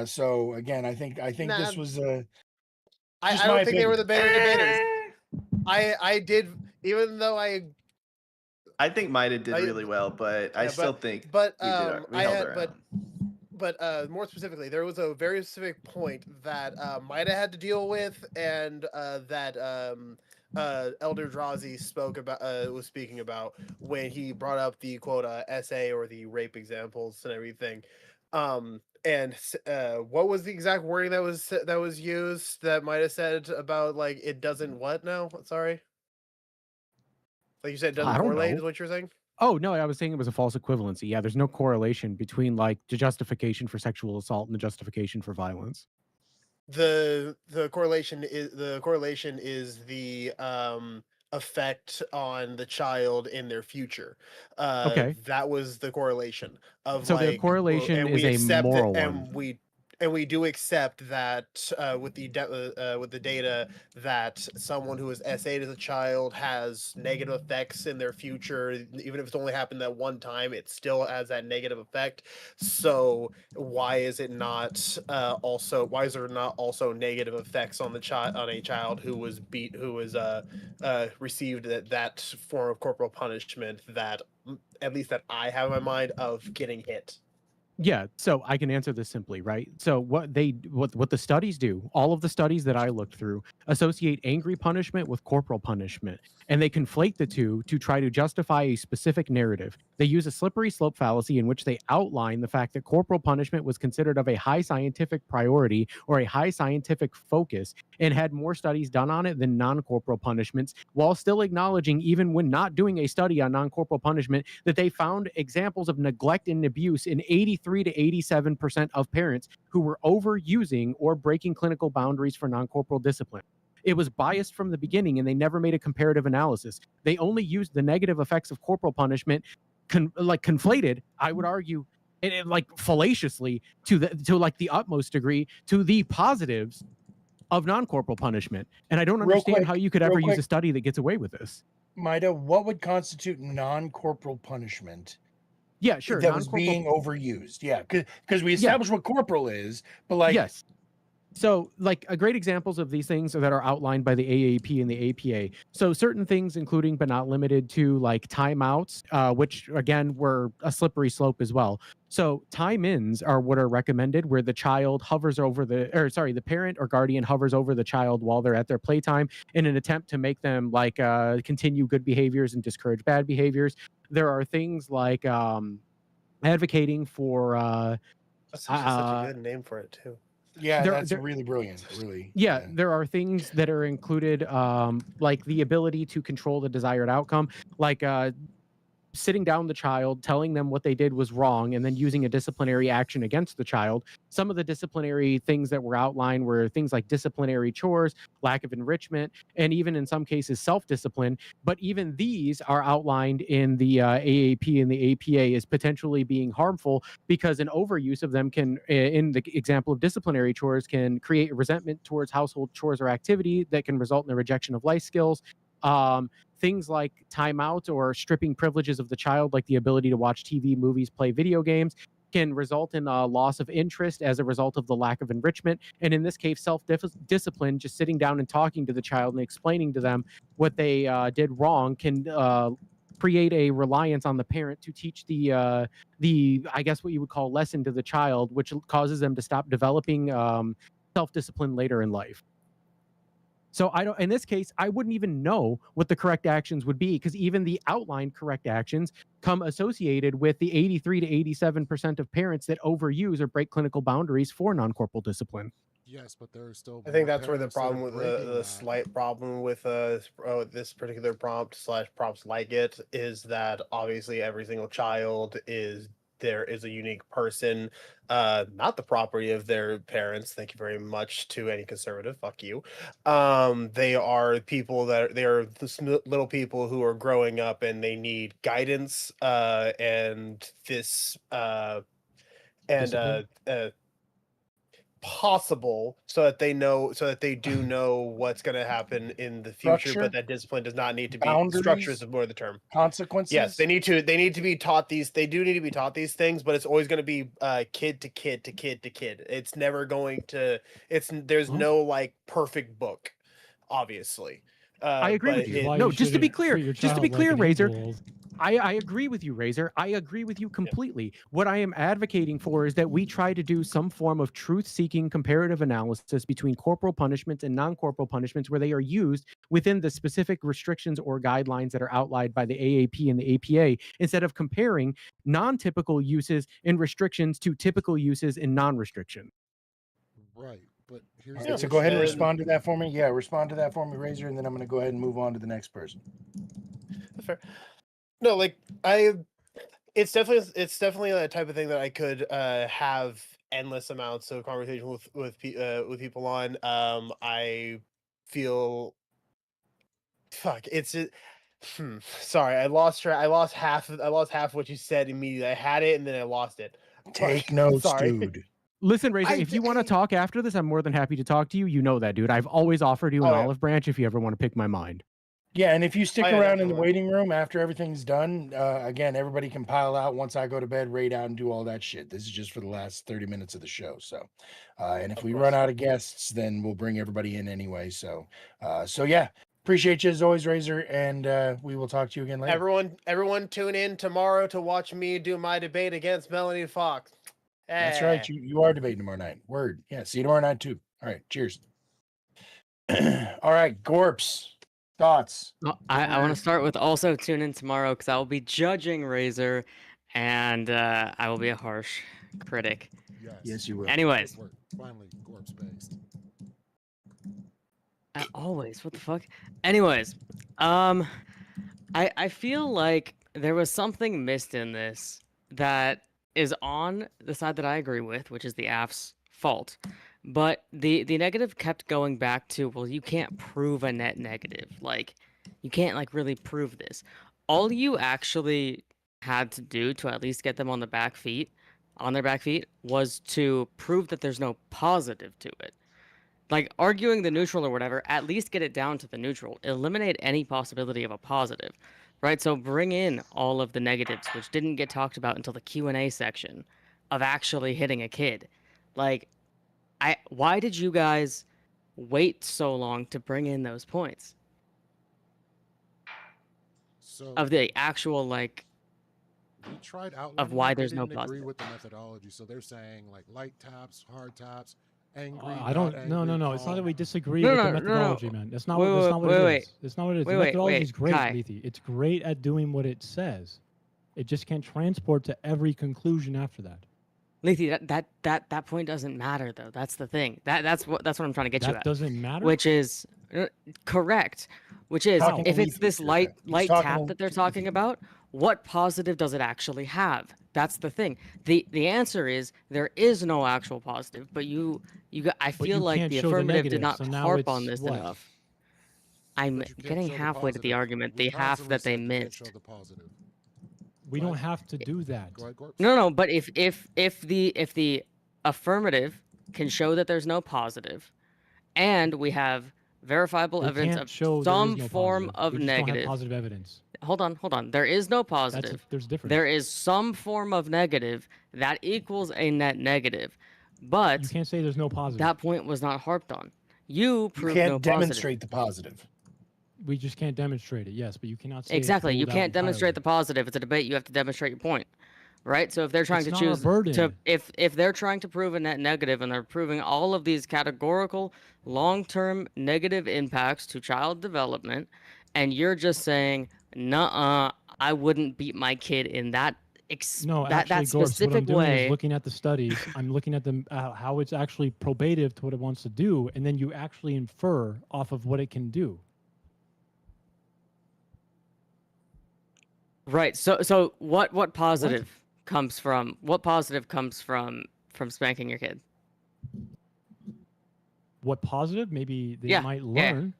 So again, I think this was a. I Just don't my think they were the opinion. better debaters. I did, even though I think Mida did really well, but I still think but we held our own. But more specifically, there was a very specific point that Mida had to deal with, and that Elder Drazi was speaking about when he brought up the quote essay or the rape examples and everything. And what was the exact wording that was used that Mida said about it doesn't what now? Sorry. Like you said, it doesn't I don't correlate, know. is what you're saying? Oh no, I was saying it was a false equivalency. Yeah, there's no correlation between the justification for sexual assault and the justification for violence. The correlation is the effect on the child in their future. Okay. That was the correlation of So the correlation and is we a accept it, moral and one. we do accept that with the data that someone who is SA'd as a child has negative effects in their future. Even if it's only happened that one time, it still has that negative effect. So why is there not also negative effects on a child who was received that form of corporal punishment, that at least that I have in my mind, of getting hit? Yeah, so I can answer this simply, right? So what the studies do, all of the studies that I looked through, associate angry punishment with corporal punishment, and they conflate the two to try to justify a specific narrative. They use a slippery slope fallacy in which they outline the fact that corporal punishment was considered of a high scientific priority or a high scientific focus, and had more studies done on it than non-corporal punishments, while still acknowledging, even when not doing a study on non-corporal punishment, that they found examples of neglect and abuse in 83 to 87% of parents who were overusing or breaking clinical boundaries for non-corporal discipline. It was biased from the beginning, and they never made a comparative analysis. They only used the negative effects of corporal punishment, conflated, I would argue, and fallaciously to the utmost degree, to the positives of non-corporal punishment. And I don't understand how you could ever use a study that gets away with this. Mida, what would constitute non-corporal punishment? Yeah, sure. That was being overused. Yeah, because we established what corporal is, but yes. So, great examples of these things that are outlined by the AAP and the APA. So, certain things, including but not limited to timeouts, which again were a slippery slope as well. So, time-ins are what are recommended, where the child hovers over the parent or guardian hovers over the child while they're at their playtime in an attempt to make them continue good behaviors and discourage bad behaviors. There are things like advocating for. That's such a good name for it too. Yeah, that's really brilliant. Really. Yeah, there are things that are included, like the ability to control the desired outcome. sitting down the child, telling them what they did was wrong, and then using a disciplinary action against the child. Some of the disciplinary things that were outlined were things like disciplinary chores, lack of enrichment, and even in some cases self-discipline. But even these are outlined in the AAP and the APA as potentially being harmful, because an overuse of them can, in the example of disciplinary chores, can create resentment towards household chores or activity that can result in the rejection of life skills. Things like timeout or stripping privileges of the child, like the ability to watch TV, movies, play video games, can result in a loss of interest as a result of the lack of enrichment. And in this case, self-discipline, just sitting down and talking to the child and explaining to them what they did wrong, can create a reliance on the parent to teach the I guess what you would call lesson to the child, which causes them to stop developing self-discipline later in life. So in this case, I wouldn't even know what the correct actions would be, because even the outlined correct actions come associated with the 83 to 87% of parents that overuse or break clinical boundaries for non-corporal discipline. Yes, but there are still. I think more that's where the parents that are problem with breaking the that. slight problem with this particular prompt / prompts like it is that obviously every single child is a unique person, not the property of their parents. Thank you very much to any conservative. Fuck you. They are people they are the little people who are growing up and they need guidance, and this Discipline? possible, so that they do know what's going to happen in the future. Structure, But that discipline does not need to be boundaries, structure is more the term. consequences. Yes, they need to be taught these. They do need to be taught these things, but it's always going to be kid to kid to kid to kid. It's never going to. There's no like perfect book, obviously. I agree with but you. Why No, you just to be shouldn't clear, treat your just to be child like clear, an Razor, equal. I agree with you, Razor. I agree with you completely. What I am advocating for is that we try to do some form of truth-seeking comparative analysis between corporal punishments and non-corporal punishments, where they are used within the specific restrictions or guidelines that are outlined by the AAP and the APA, instead of comparing non-typical uses and restrictions to typical uses and non-restriction. Right, but here's All the right, so go ahead and And- respond to that for me. Yeah, respond to that for me, Razor, and then I'm going to go ahead and move on to the next person. That's fair. No, like it's definitely the type of thing that I could have endless amounts of conversation with people on. I feel it's just, sorry, I lost half what you said immediately. I had it and then I lost it. Take notes, Sorry. dude. Listen, Razor, if you want to talk after this, I'm more than happy to talk to you. You know that, dude. I've always offered you an Oh, yeah. olive branch if you ever want to pick my mind. Yeah, and if you stick Oh, yeah, around in the definitely. waiting room after everything's done, again, everybody can pile out once I go to bed, raid out, and do all that shit. This is just for the last 30 minutes of the show. So, and if Of we course. run out of guests, then we'll bring everybody in anyway. So, yeah, appreciate you as always, Razor, and we will talk to you again later. Everyone tune in tomorrow to watch me do my debate against Melanie Fox. That's right. You are debating tomorrow night. Word. Yeah, see you tomorrow night too. All right, cheers. All right, Gorps. Thoughts? Well, I want to start with also tune in tomorrow because I will be judging Razor, and I will be a harsh critic. Yes, you will. Anyways, Work. Finally, corpse based. always, what the fuck? Anyways, I feel like there was something missed in this that is on the side that I agree with, which is the AF's fault. But the negative kept going back to, well, you can't prove a net negative. Like, you can't like really prove this. All you actually had to do to at least get them on their back feet, was to prove that there's no positive to it. Like arguing the neutral or whatever, at least get it down to the neutral. Eliminate any possibility of a positive, right? So bring in all of the negatives, which didn't get talked about until the Q&A section of actually hitting a kid. Like, why did you guys wait so long to bring in those points So of the actual like? we tried outlining why it, they there's no didn't agree positive. with the methodology. So they're saying like light taps, hard taps, angry. I don't. No. It's not that we disagree No, with the no, no, methodology, no. man. That's not Wait, what. That's not what it wait. is. It's not what it is. Wait, The wait, methodology wait, is great, Kai. Lethy. It's great at doing what it says. It just can't transport to every conclusion after that. Lethy, that point doesn't matter though. That's the thing. That's what I'm trying to get you That at. doesn't matter. Which is correct. Which is Talking to if it's Lethy this for a light second. He's talking tap to that they're Lethy. talking about, what positive does it actually have? That's the thing. The answer is there is no actual positive, but I But feel you like can't the show the affirmative did negative, not so now harp on it's this what? enough. I'm But you can't getting show the halfway to the positive. argument, We the half constantly that they said you can't missed. show the positive. We Go don't ahead. have to do that. Go ahead, Corpse. No, but if the affirmative can show that there's no positive, and we have verifiable We evidence can't of show there is some no form positive. of We just don't have negative. positive evidence. Hold on. There is no positive. There's a difference. There is some form of negative that equals a net negative, but You can't say there's no positive. that point was not harped on. You You proved can't no positive. demonstrate the positive. We just can't demonstrate it. Yes, but you cannot say it's Exactly. You ruled out can't demonstrate the entirely. positive. It's a debate. You have to demonstrate your point, right? So if they're trying It's to not our choose to, burden. if they're trying to prove a net negative and they're proving all of these categorical long-term negative impacts to child development, and you're just saying, "Nuh-uh, I wouldn't beat my kid in that No, that actually, Gorps, what I'm specific doing way." is looking at the studies. I'm looking at them how it's actually probative to what it wants to do, and then you actually infer off of what it can do. Right. So what positive comes from spanking your kid? What positive? Maybe they Yeah, might yeah. learn.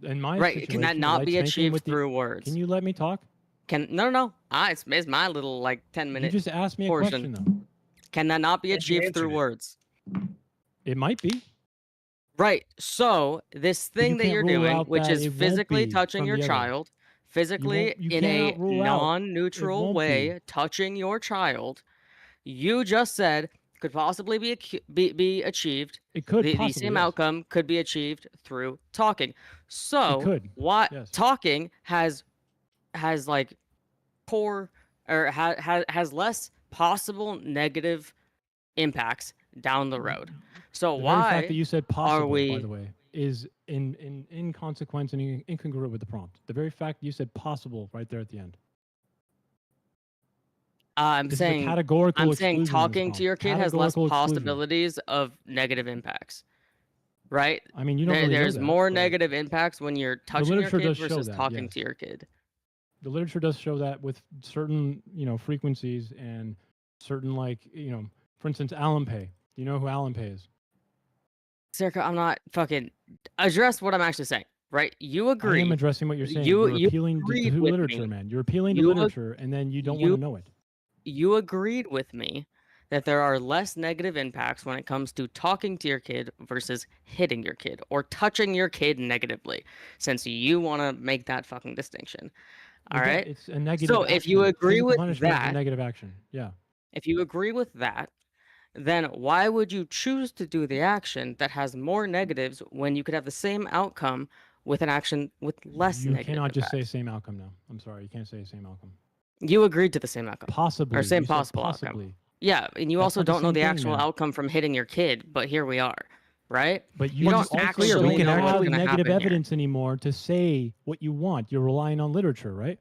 In my Right. situation, Can that not light be spanking achieved with the- through words? Can you let me talk? No. It's my little like 10 You minute just asked me a portion. question though. Can that not be And you achieved through answered it. words? It might be. Right. So this But you thing that can't you're rule doing, out which that is it won't physically be touching from your the other. child, physically You in a cannot rule out it non-neutral won't way, be. touching your child, you just said could possibly be achieved. It could The possibly, same yes. outcome could be achieved through talking. So could, why yes. talking has like poor or has less possible negative impacts down the road. So The very fact why that you said possible, by we- the way, is in inconsequence and incongruent with the prompt. The very fact you said possible right there at the end. I'm This is a saying categorical I'm saying exclusion in this talking to prompt. your kid has less Categorical exclusion. possibilities of negative impacts. Right? I mean, you don't really know There's that, more but negative impacts when you're touching your literature kid does show versus that, talking yes. to your kid. The literature does show that with certain, frequencies and certain, for instance, Allen Pay. Do you know who Allen Pay is? Circa, I'm not fucking address what I'm actually saying, right? You I agree. am addressing what you're saying. You You're appealing to agreed with literature, me. man. You're appealing to You ag- literature, and then you don't want you- to know it. You agreed with me that there are less negative impacts when it comes to talking to your kid versus hitting your kid or touching your kid negatively, since you want to make that fucking distinction. All Again, right? It's a negative So if you action. agree Physical with punishment is a that- negative action. Yeah. If you agree with that, then why would you choose to do the action that has more negatives when you could have the same outcome with an action with less You negative cannot just say impacts? same outcome now. I'm sorry. You can't say same outcome. You agreed to the same outcome. Possibly. Or same You said possible outcome. possibly. Yeah, and you That's also not the don't know same the thing, actual man. outcome from hitting your kid, but here we are, right? But You you don't also actually don't know what's have gonna negative happen here. evidence anymore to say what you want. You're relying on literature, right?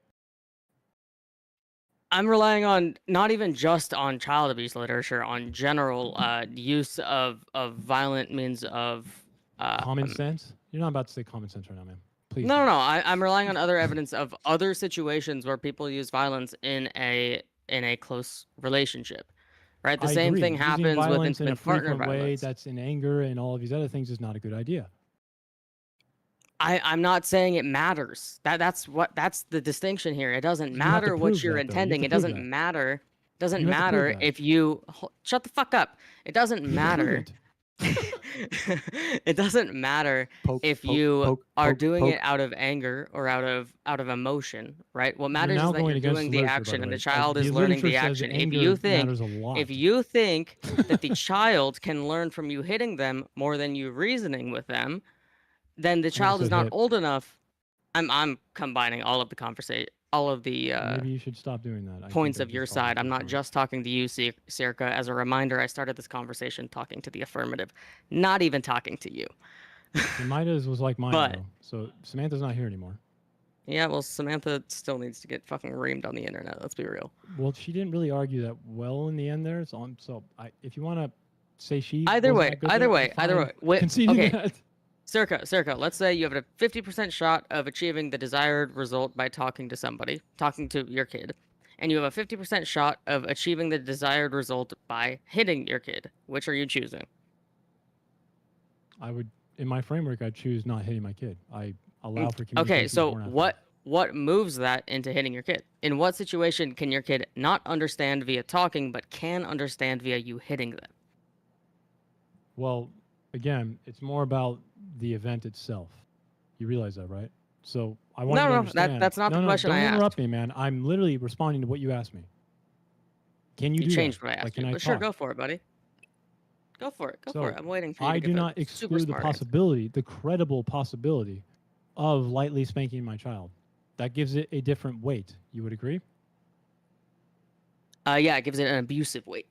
I'm relying on not even just on child abuse literature, on general use of violent means of Common sense. You're not about to say common sense right now, man. Please. No, don't. no, no. I'm relying on other evidence of other situations where people use violence in a close relationship, right? The I same agree. thing Using happens with violence in a intimate partner frequent way violence. that's in anger and all of these other things is not a good idea. I'm not saying it matters. That's the distinction here. It doesn't You have to matter what prove you're that, though. You have intending. to It prove doesn't that. matter. Doesn't You have to prove matter that. if you shut the fuck up. It doesn't You matter. prove it. It doesn't matter Poke, if poke, you poke, are poke, doing poke. it out of anger or out of emotion, right? What matters now is that going you're against doing the the literature, by action the and the way. child The is learning the literature says action. If anger you think matters a lot. that the child can learn from you hitting them more than you reasoning with them, then the child is said not hit. old enough. I'm combining all of the conversation, all of the Maybe you should stop doing that. I think points I of your just followed side. I'm your not point. just talking to you, Circa. As a reminder, I started this conversation talking to the affirmative, not even talking to you. Maida's was like mine, But- though. So Samantha's not here anymore. Yeah, well, Samantha still needs to get fucking reamed on the internet. Let's be real. Well, she didn't really argue that well in the end there. So if you want to say she Either wasn't way, that good either there, way, I'm either fine way. Wait, conceding okay. that. Circa, let's say you have a 50% shot of achieving the desired result by talking to somebody, talking to your kid, and you have a 50% shot of achieving the desired result by hitting your kid. Which are you choosing? I would, in my framework, I'd choose not hitting my kid. I allow for communication. Okay, so before and after. what moves that into hitting your kid? In what situation can your kid not understand via talking, but can understand via you hitting them? Well, again, it's more about the event itself. You realize that, right? So I want you to understand. That's not the question don't I interrupt asked. me, man. I'm literally responding to what you asked me. Can you do changed that? what I asked Like, you. can I But sure, talk? go for it, buddy. Go for it. Go for So, it. I'm waiting for you I to do give not a super exclude the smart answer. possibility, the credible possibility, of lightly spanking my child. That gives it a different weight. You would agree? Yeah, it gives it an abusive weight.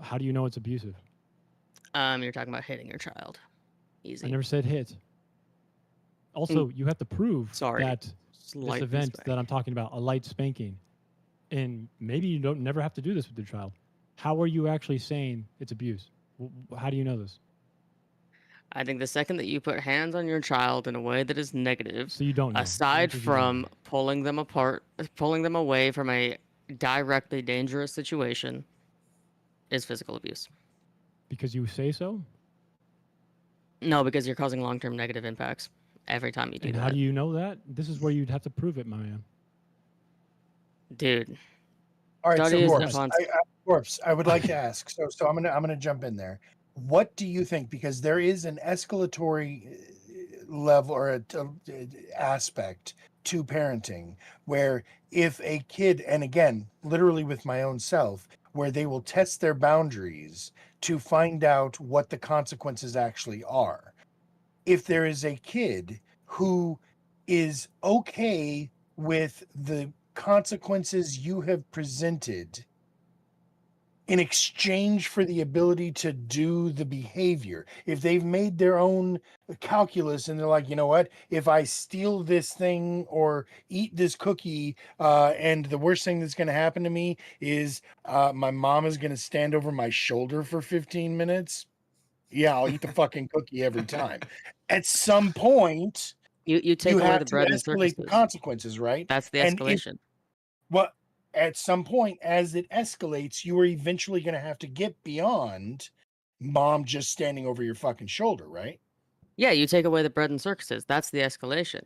How do you know it's abusive? You're talking about hitting your child. Easy. I never said hit. Also, you have to prove Sorry. that this Slightly event spank. that I'm talking about, a light spanking, and maybe you don't never have to do this with your child. How are you actually saying it's abuse? How do you know this? I think the second that you put hands on your child in a way that is negative, So you don't know. aside The answer is you don't from know. pulling them apart, pulling them away from a directly dangerous situation, is physical abuse. Because you say so? No, because you're causing long-term negative impacts every time you do And that. how do you know that? This is where you'd have to prove it, my man. Dude. All right, so Studies Corpse, upon- Corpse, I would like to ask. So I'm gonna jump in there. What do you think? Because there is an escalatory level or a aspect to parenting where if a kid, and again, literally with my own self, where they will test their boundaries to find out what the consequences actually are. If there is a kid who is okay with the consequences you have presented in exchange for the ability to do the behavior, if they've made their own calculus and they're like, you know what, if I steal this thing or eat this cookie, and the worst thing that's going to happen to me is my mom is going to stand over my shoulder for 15 minutes. Yeah, I'll eat the fucking cookie every time. At some point, you take you away have the to bread and escalate the circuses. consequences, right? That's the And if- escalation. Well, at some point, as it escalates, you are eventually going to have to get beyond mom just standing over your fucking shoulder, right? Yeah, you take away the bread and circuses. That's the escalation.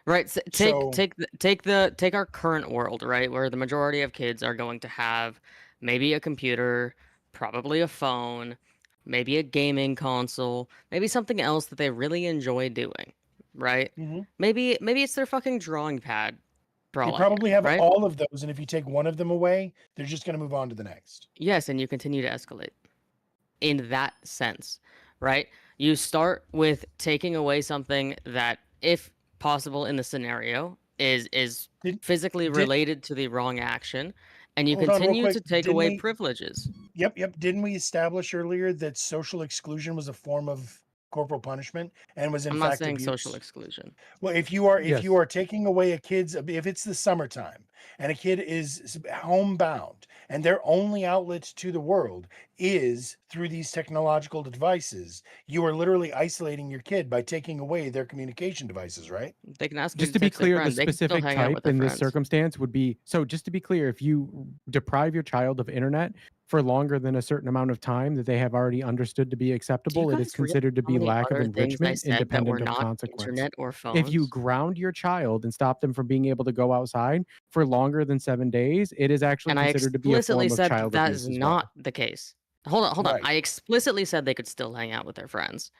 Right. So- Take our current world, right, where the majority of kids are going to have maybe a computer, probably a phone, maybe a gaming console, maybe something else that they really enjoy doing, right? Mhm. Maybe it's their fucking drawing pad. for all They I care, probably have right? all of those, and if you take one of them away, they're just going to move on to the next. Yes, and you continue to escalate in that sense, right? You start with taking away something that, if possible in the scenario, is Did- physically did- related to the wrong action, and you Hold on real continue quick. to take Didn't away we- privileges. Yep. Didn't we establish earlier that social exclusion was a form of corporal punishment and was in I'm fact not saying abuse? social exclusion. Well, if you are Yes. taking away a kid's, if it's the summertime and a kid is homebound and their only outlet to the world is through these technological devices, you are literally isolating your kid by taking away their communication devices, right? They can ask me Just to be text their clear, the friend. They can still specific hang out type with their in this friends. circumstance would be, so just to be clear, if you deprive your child of internet for longer than a certain amount of time that they have already understood to be acceptable, it is guys realize considered to how be many lack of other things I enrichment said that were independent of not consequence. internet or phones? If you ground your child and stop them from being able to go outside for longer than 7 days, it is actually and I considered to be a explicitly form of said child that abuse is as well. not the case. Hold on. Right. I explicitly said they could still hang out with their friends.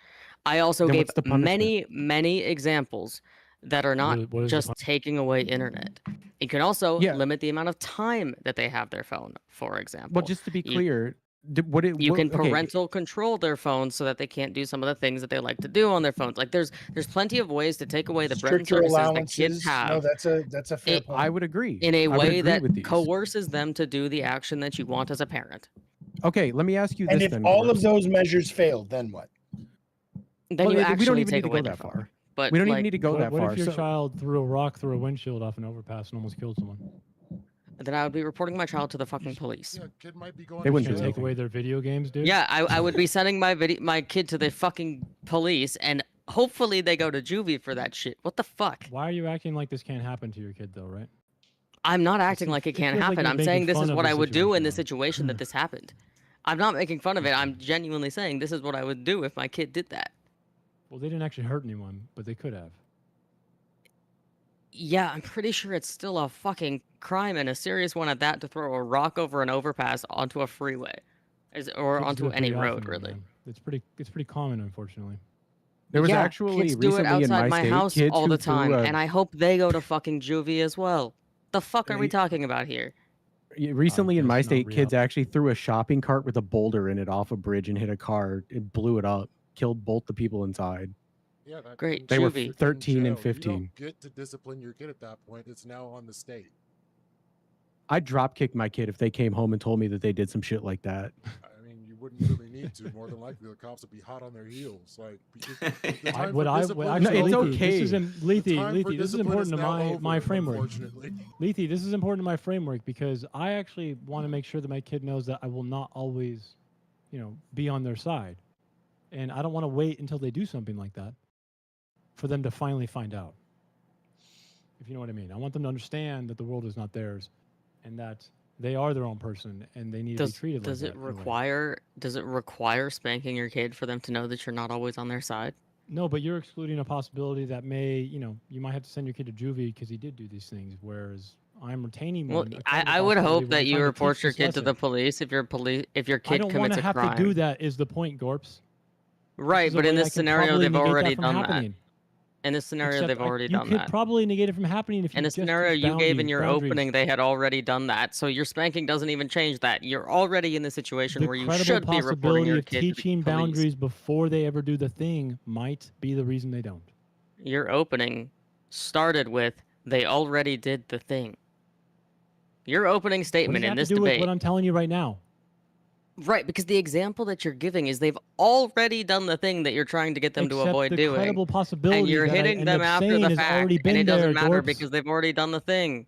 I also Then gave what's the punishment? many examples that are not What is the just taking away internet. You can also Yeah. limit the amount of time that they have their phone, for example. Well, just to be You- clear, You can okay, parental control their phones so that they can't do some of the things that they like to do on their phones. Like there's plenty of ways to take away the bread and Stricter circuses that allowances. kids have No, that's a fair It- point. I would agree. in a I would way agree that with these. coerces them to do the action that you want as a parent. Okay, let me ask you And this if then. all of Corpse. those measures failed, then what? Then Well, you we actually don't even take need to away go their that phone. far. But We don't even like, need to go that What far. if your So- child threw a rock through a windshield off an overpass and almost killed someone? then I would be reporting my child to the fucking police. Yeah, kid might be going. They to wouldn't You do jail. take away their video games, dude? Yeah, I would be sending my kid to the fucking police, and hopefully they go to juvie for that shit. What the fuck? Why are you acting like this can't happen to your kid, though, right? I'm not acting seems- like it it can't feels like happen. you're I'm saying making this fun is of what the I would do in the situation, situation that this happened. I'm not making fun of it. I'm genuinely saying this is what I would do if my kid did that. Well, they didn't actually hurt anyone, but they could have. Yeah, I'm pretty sure it's still a fucking crime and a serious one at that to throw a rock over an overpass onto a freeway, or Kids do onto it any pretty road, often, really. man. It's pretty common, unfortunately. There was Yeah, actually kids do it recently in outside my my state house kids all who the time, threw a and I hope they go to fucking juvie as well. The fuck are we Hey, talking about here? recently in my That's not state kids re-up. actually threw a shopping cart with a boulder in it off a bridge and hit a car. It blew it up, killed both the people inside. Yeah, that Great, means They were juvie. you're in 13 and jail. You 15. don't get to discipline your kid at that point. It's now on the state. I'd drop kick my kid if they came home and told me that they did some shit like that. I mean, you wouldn't really need to. More than likely, the cops would be hot on their heels. Like, the time for discipline No, is it's over. okay. This is Lethe, The time for this is discipline important to now my over, framework. Unfortunately. Lethe, this is important to my framework because I actually want to make sure that my kid knows that I will not always, be on their side. And I don't want to wait until they do something like that for them to finally find out. If you know what I mean. I want them to understand that the world is not theirs and that they are their own person and they need to be treated Does like it that. in a way. require spanking your kid for them to know that you're not always on their side? No, but you're excluding a possibility that may, you might have to send your kid to juvie because he did do these things, whereas I'm retaining Well, one. I would hope that you report report your kid to the police if your I kid don't want commits to a have crime. to do that is the point, Gorps. Right, is a but in way I this can scenario, probably they've negate that already from done happening. that. In this scenario, Except they've already you done could that. probably negate it from happening if you In the just scenario teach you gave in your boundaries. opening, they had already done that. So your spanking doesn't even change that. You're already in the situation The where you credible should be reporting possibility your of kid to the teaching police. boundaries before they ever do the thing might be the reason they don't. Your opening started with, they already did the thing. Your opening What does statement it in have this to do with debate. what I'm telling you right now? Right, because the example that you're giving is they've already done the thing that you're trying to get them to Except avoid the doing. credible possibility And you're that I hitting end them up after saying the has fact, already been and it there, doesn't matter Gorps. because they've already done the thing.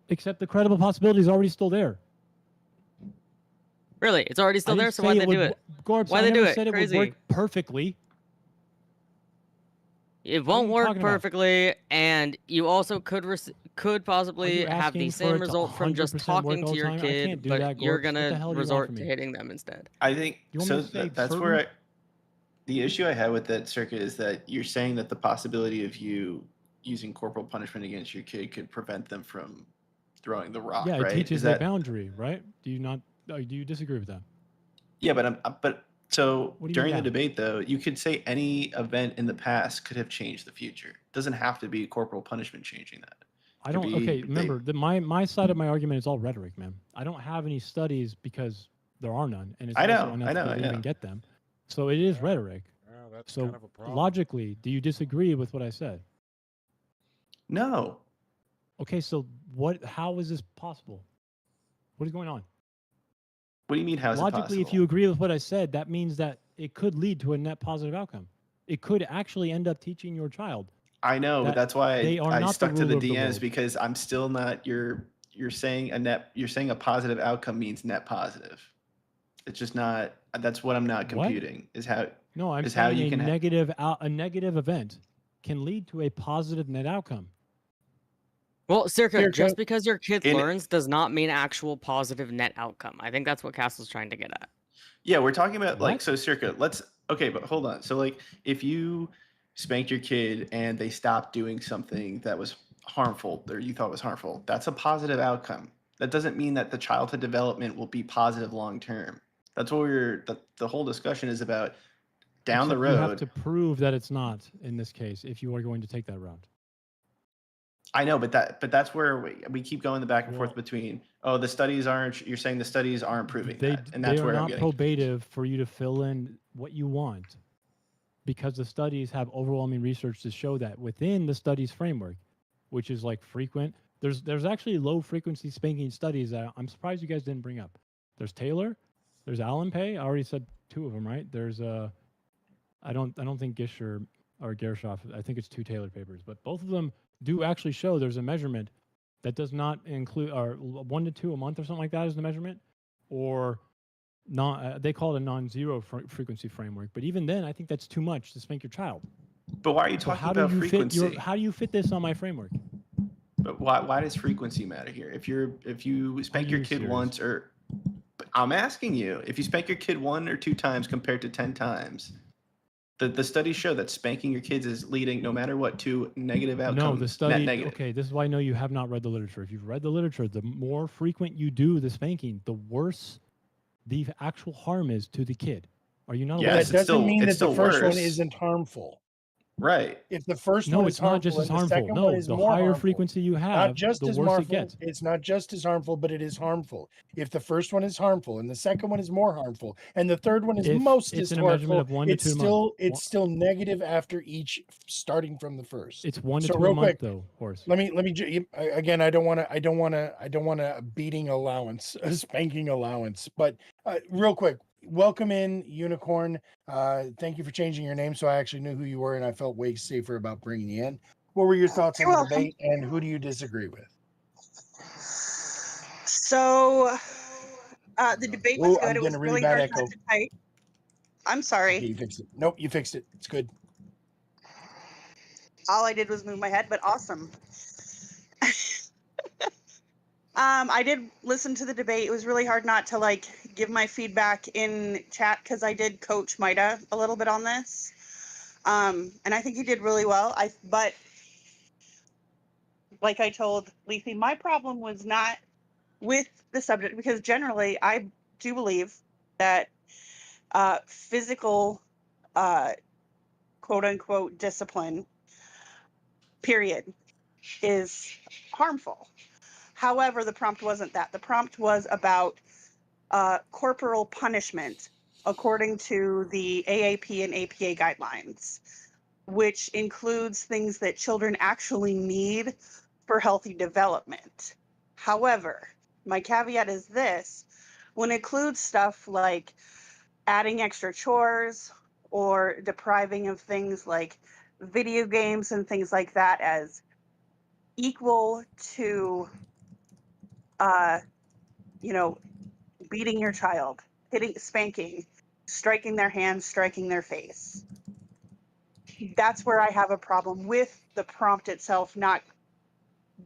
Except the credible possibility is already still there. Really, it's already still I there, didn't so say why'd they would, do it? Gorps, Why'd I they do never it? said it Crazy. would work perfectly. It What are won't you work talking about? perfectly, and you also could Are possibly you have the asking for same it to result from just 100% work talking all to the your time? I kid, can't do but that, you're Gorps. What the gonna hell do you want resort from to me? hitting them instead. I think You want so. me to say That's certain? where the issue I had with that circuit is that you're saying that the possibility of you using corporal punishment against your kid could prevent them from throwing the rock, Yeah, it right? teaches Is a that boundary, right? Do you not? Do you disagree with that? yeah? But so What do you during mean the that? debate, though, you could say any event in the past could have changed the future. It doesn't have to be corporal punishment changing that. I Could don't. be Okay, they- remember that my side of my argument is all rhetoric, man. I don't have any studies because there are none, and it's I also know, unethical to I know. even get them. So it is Yeah. rhetoric. Yeah, that's So kind of a problem. logically, do you disagree with what I said? No, Okay, so what? How is this possible? What is going on? what do you mean? How's it Logically, if possible? you agree with what I said, that means that it could lead to a net positive outcome. It could actually end up teaching your child. I know, but that that's why they are I not the stuck to the ruler of the DMs world. because I'm still not. You're saying you're saying a positive outcome means net positive. It's just not. That's what I'm not What? computing. Is how No, I'm is how saying you a can a negative event can lead to a positive net outcome. Well, Circa, just because your kid In- learns does not mean actual positive net outcome. I think that's what Castle's trying to get at. Yeah, we're talking about like What? so circa. Let's okay, but hold on. So like if you spanked your kid and they stopped doing something that was harmful or you thought was harmful, that's a positive outcome. That doesn't mean that the childhood development will be positive long term. That's what the whole discussion is about down the Except you have road. to prove that it's not in this case if you are going to take that route. I know, but that's where we keep going the back and forth Well- between the studies aren't. You're saying the studies aren't proving They that, and that's they are where I'm not getting. probative for you to fill in what you want, because the studies have overwhelming research to show that within the studies framework, which is like frequent. There's actually low frequency spanking studies that I'm surprised you guys didn't bring up. There's Taylor, there's Allen Pay. I already said two of them, right? There's I don't think Gisher or Gershoff. I think it's two Taylor papers, but both of them do actually show there's a measurement that does not include or 1 to 2 a month or something like that is the measurement, or not. They call it a non-zero frequency framework. But even then, I think that's too much to spank your child. But why are you So talking how do about you frequency? how do you fit this on my framework? But why does frequency matter here? If you spank your you kid serious? once, or I'm asking you, if you spank your kid 1 or 2 times compared to 10 times, the studies show that spanking your kids is leading, no matter what, to negative outcomes. No, the net study. negative. Okay, this is why I know you have not read the literature. If you've read the literature, the more frequent you do the spanking, the worse the actual harm is to the kid. Are you not aware? Yes, That it's doesn't mean it's that the still first one worse. isn't harmful. Right. If the first No, one it's is not harmful just as and the harmful. second one No, is the more higher harmful, frequency you not have, just the as worse it harmful. gets. It's not just as harmful, but it is harmful. If the first one is harmful and the second one is more harmful and the third one is If most it's as in a measurement harmful, of 1 to it's 2 a month. it's still negative after each, starting from the first. It's 1 to So 2 real a month, quick, though, Horse. let me again. I don't want a beating allowance, a spanking allowance. But real quick, welcome in, Unicorn. Thank you for changing your name, so I actually knew who you were, and I felt way safer about bringing you in. What were your thoughts on You're the welcome. debate, and who do you disagree with? So the debate was Oh, good. I'm It was getting a really really bad hard not echo. to type. I'm Okay, sorry. you fixed it. Nope, you fixed it. It's good. All I did was move my head, but awesome. I did listen to the debate. It was really hard not to like give my feedback in chat because I did coach Maida a little bit on this. And I think he did really well. But like I told Leafy, my problem was not with the subject, because generally I do believe that physical quote unquote discipline period is harmful. However, the prompt wasn't that. The prompt was about corporal punishment according to the AAP and APA guidelines, which includes things that children actually need for healthy development. However, my caveat is this: when it includes stuff like adding extra chores or depriving of things like video games and things like that as equal to you know, beating your child, spanking, striking their hands, striking their face. That's where I have a problem with the prompt itself, not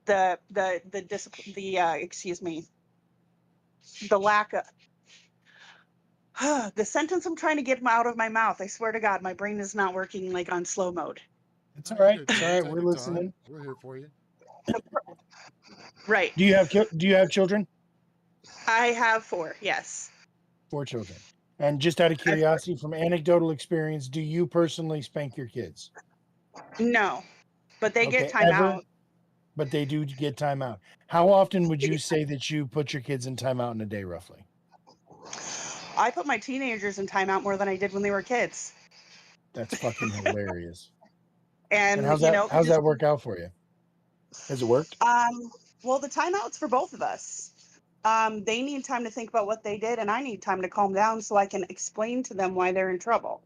the discipline, excuse me, the lack of the sentence I'm trying to get out of my mouth. I swear to God, my brain is not working like on slow mode. It's all right. You're It's good. all right. Take We're your listening. time. We're here for you. Right. Do you have children? I have 4. Yes. 4 children. And just out of I have 4. curiosity, from anecdotal experience, do you personally spank your kids? No, but they get Okay, time ever? out. But they do get time out. How often would you say that you put your kids in timeout in a day, roughly? I put my teenagers in timeout more than I did when they were kids. That's fucking hilarious. And how's that work out for you? Has it worked? Well, the timeout's for both of us. They need time to think about what they did, and I need time to calm down so I can explain to them why they're in trouble.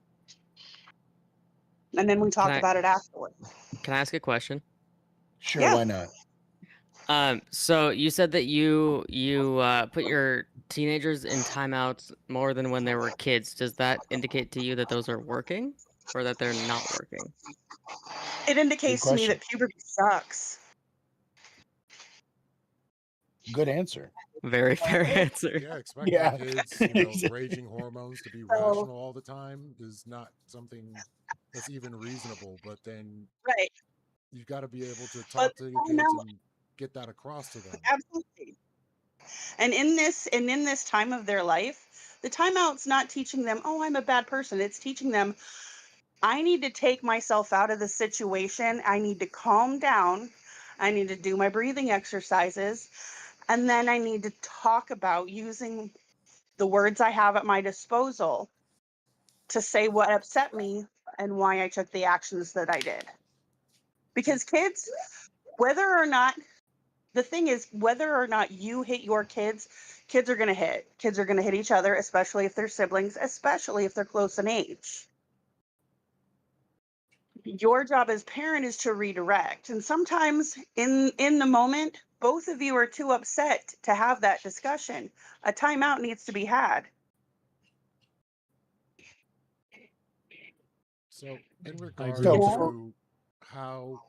And then we talk about it afterwards. Can I ask a question? Sure, Yeah. why not? So you said that you put your teenagers in timeouts more than when they were kids. Does that indicate to you that those are working, or that they're not working? It indicates to me question. that puberty sucks. Good answer. Very fair answer. Yeah, expecting Yeah. kids, raging hormones to be So- rational all the time is not something that's even reasonable. But then Right. you've got to be able to But talk to your kids timeout, and get that across to them. absolutely. And in this time of their life, the timeout's not teaching them, oh, I'm a bad person. It's teaching them, I need to take myself out of the situation. I need to calm down. I need to do my breathing exercises. And then I need to talk about using the words I have at my disposal to say what upset me and why I took the actions that I did. Because kids, whether or not you hit your kids, kids are going to hit. Kids are going to hit each other, especially if they're siblings, especially if they're close in age. Your job as parent is to redirect. And sometimes in the moment, both of you are too upset to have that discussion. A timeout needs to be had. So, in I regard agree with that. to how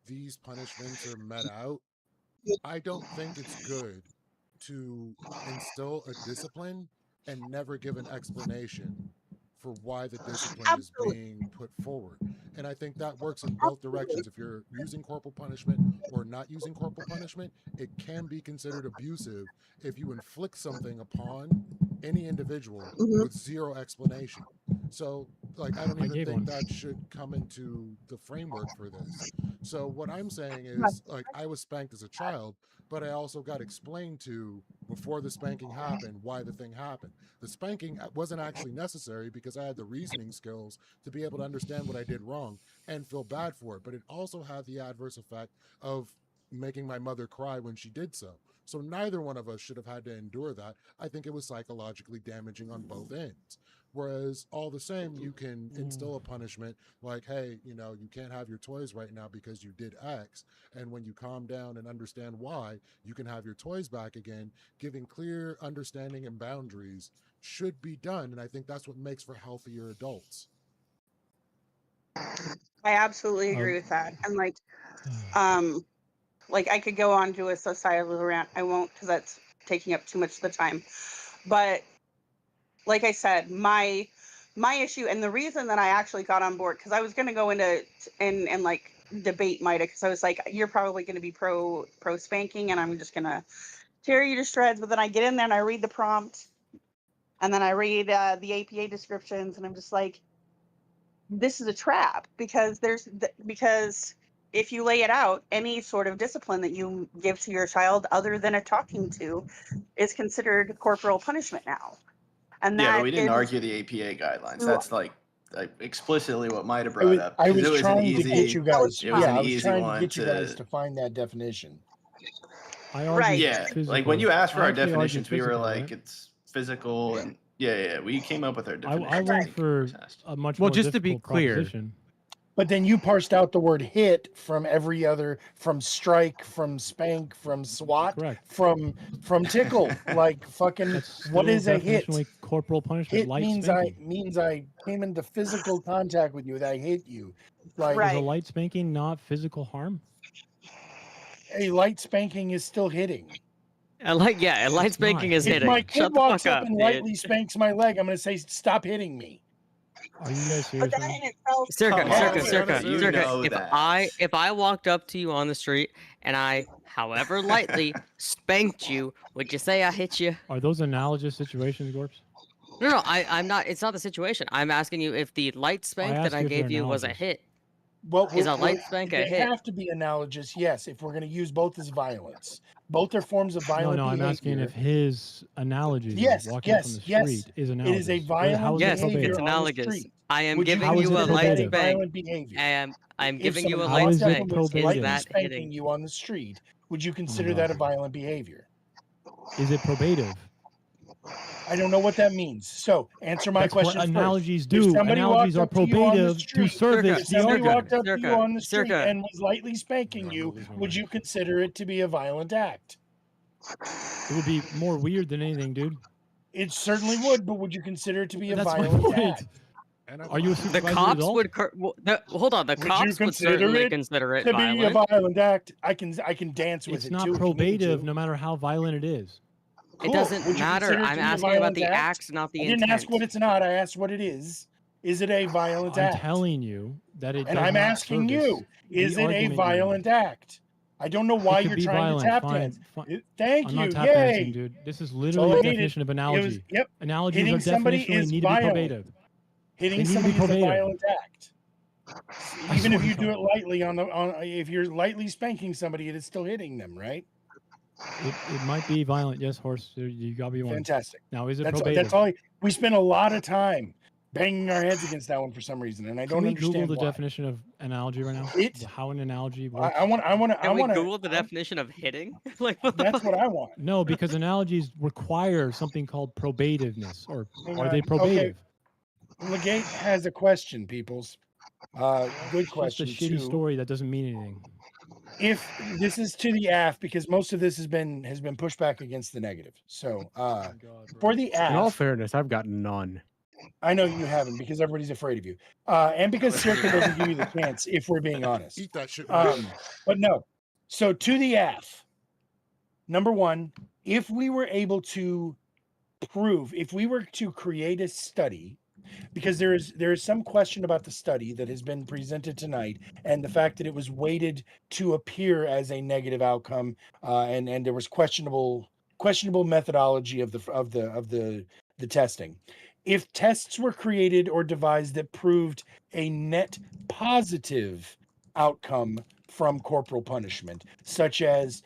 these punishments are met out, I don't think it's good to instill a discipline and never give an explanation for why the discipline is Absolutely. being put forward. And I think that works in both directions. If you're using corporal punishment or not using corporal punishment, it can be considered abusive if you inflict something upon any individual with zero explanation. So, like, I don't I even gave think one. that should come into the framework for this. So, what I'm saying is, like, I was spanked as a child, but I also got explained to before the spanking happened why the thing happened. The spanking wasn't actually necessary because I had the reasoning skills to be able to understand what I did wrong and feel bad for it. But it also had the adverse effect of making my mother cry when she did so. So neither one of us should have had to endure that. I think it was psychologically damaging on both ends. Whereas all the same, you can instill a punishment like, hey, you can't have your toys right now because you did X. And when you calm down and understand why, you can have your toys back again. Giving clear understanding and boundaries should be done. And I think that's what makes for healthier adults. I absolutely agree with that. And like I could go on to a societal rant. I won't because that's taking up too much of the time. But like I said, my issue and the reason that I actually got on board, because I was going to go into and like debate Mida, because I was like, you're probably going to be pro spanking and I'm just going to tear you to shreds. But then I get in there and I read the prompt and then I read the APA descriptions and I'm just like, this is a trap, because because if you lay it out, any sort of discipline that you give to your child other than a talking to is considered corporal punishment now. And Yeah, that but we didn't is argue the APA guidelines. true. That's like explicitly what Mida brought up. I 'cause was it was an trying to get easy, you guys. it was Yeah, an I was easy trying to one get you guys to. to find that definition. I argued Right. Yeah, physical. like when you asked for I our actually argued definitions, we were physical, like, right? it's physical, and yeah, we came up with our I definitions. went think, for test. a much Well, more just to be difficult clear, proposition. But then you parsed out the word hit from every other, from strike, from spank, from swat, Correct. from tickle. Like fucking, That's what still is a hit? definitionally corporal punishment, Hit light means spanking. I came into physical contact with you. That I hit you. Like Is a Right. light spanking not physical harm? a light spanking is still hitting. And light It's spanking not is If hitting. my kid Shut the walks fuck up up, and dude. lightly spanks my leg, I'm gonna say, "Stop hitting me." Are you guys But serious that right in now? itself, Circa, Come circa, on, circa, you circa. know that. If I walked up to you on the street and I, however lightly, spanked you, would you say I hit you? Are those analogous situations, Gorps? No, I'm not. It's not the situation. I'm asking you if the light spank that asked I you if they're gave you was a analogous. hit. Well, Is a light spank a they hit? have to be analogous, yes. If we're going to use both as violence, both are forms of violent No, I'm behavior. asking if his analogy, though, Yes, walking up on the yes, street, is it analogous. is a How violent is it Yes, behavior it's probative? on the analogous. street. I am Would you giving How is you it a consider light that a probative? spank. violent behavior? I'm If giving you a someone How light is walked up it spank. and was probative? lightly that spanking hitting? you on the street, would you Oh my consider that a God. violent behavior? Is it probative? I don't know what that means. So answer my That's what question first. analogies If do. somebody Analogies walked are up to you on the probative to street, service if the somebody walked argument. up to you on the street Circa. and was lightly spanking you, lose my would mind. you consider it to be a violent act? It would be more weird than anything, dude. It certainly would, but would you consider it to be a That's my violent point. act? And Are you a The supervisory cops adult? would. Hold on. The Would you cops would consider certainly it consider it to be a violent. violent act? I can dance with It's it not too. if you need me probative, to. no matter how violent it is. Cool. It doesn't Would you matter. consider it I'm to be a asking about violent the act? acts, not the I didn't intent. ask what it's not. I asked what it is. Is it a violent I'm act? telling you that it And does I'm not asking service you, is the it a argument you violent made. act? I don't know why It could you're be trying violent. to tap Fine. dance. Thank I'm you. not tap Yay. dancing, dude. This is That's all literally I the needed. definition of It was, analogy. yep. Analogies Hitting are somebody definitionally is need to be violent. probative. Hitting They need to be somebody is a probative. violent act. I Even if swear you to do God. it lightly on if you're lightly spanking somebody, it is still hitting them, right? It might be violent. Yes, horse. You gotta be one. Fantastic. Now, is it That's probative? all. We spent a lot of time banging our heads against that one for some reason, and I Can don't we Google understand the why. definition of analogy right now? It. How an analogy works? I want Can we to. Google the definition of hitting? Like, what the That's fuck? what I want. No, because analogies require something called probativeness. Or Hang are they on. probative? Okay. Legate has a question, peoples. Good It's just a question shitty too. story that doesn't mean anything. If this is to the AF, because most of this has been pushed back against the negative. So for the In all AF, fairness, I've got none. I know you haven't because everybody's afraid of you, and because Circa doesn't give you the chance. If we're being honest, eat that shit. Man. but no. So to the AF, number one, if we were able to prove, if we were to create a study, because there is some question about the study that has been presented tonight and the fact that it was weighted to appear as a negative outcome, and there was questionable methodology of the testing. If tests were created or devised that proved a net positive outcome from corporal punishment, such as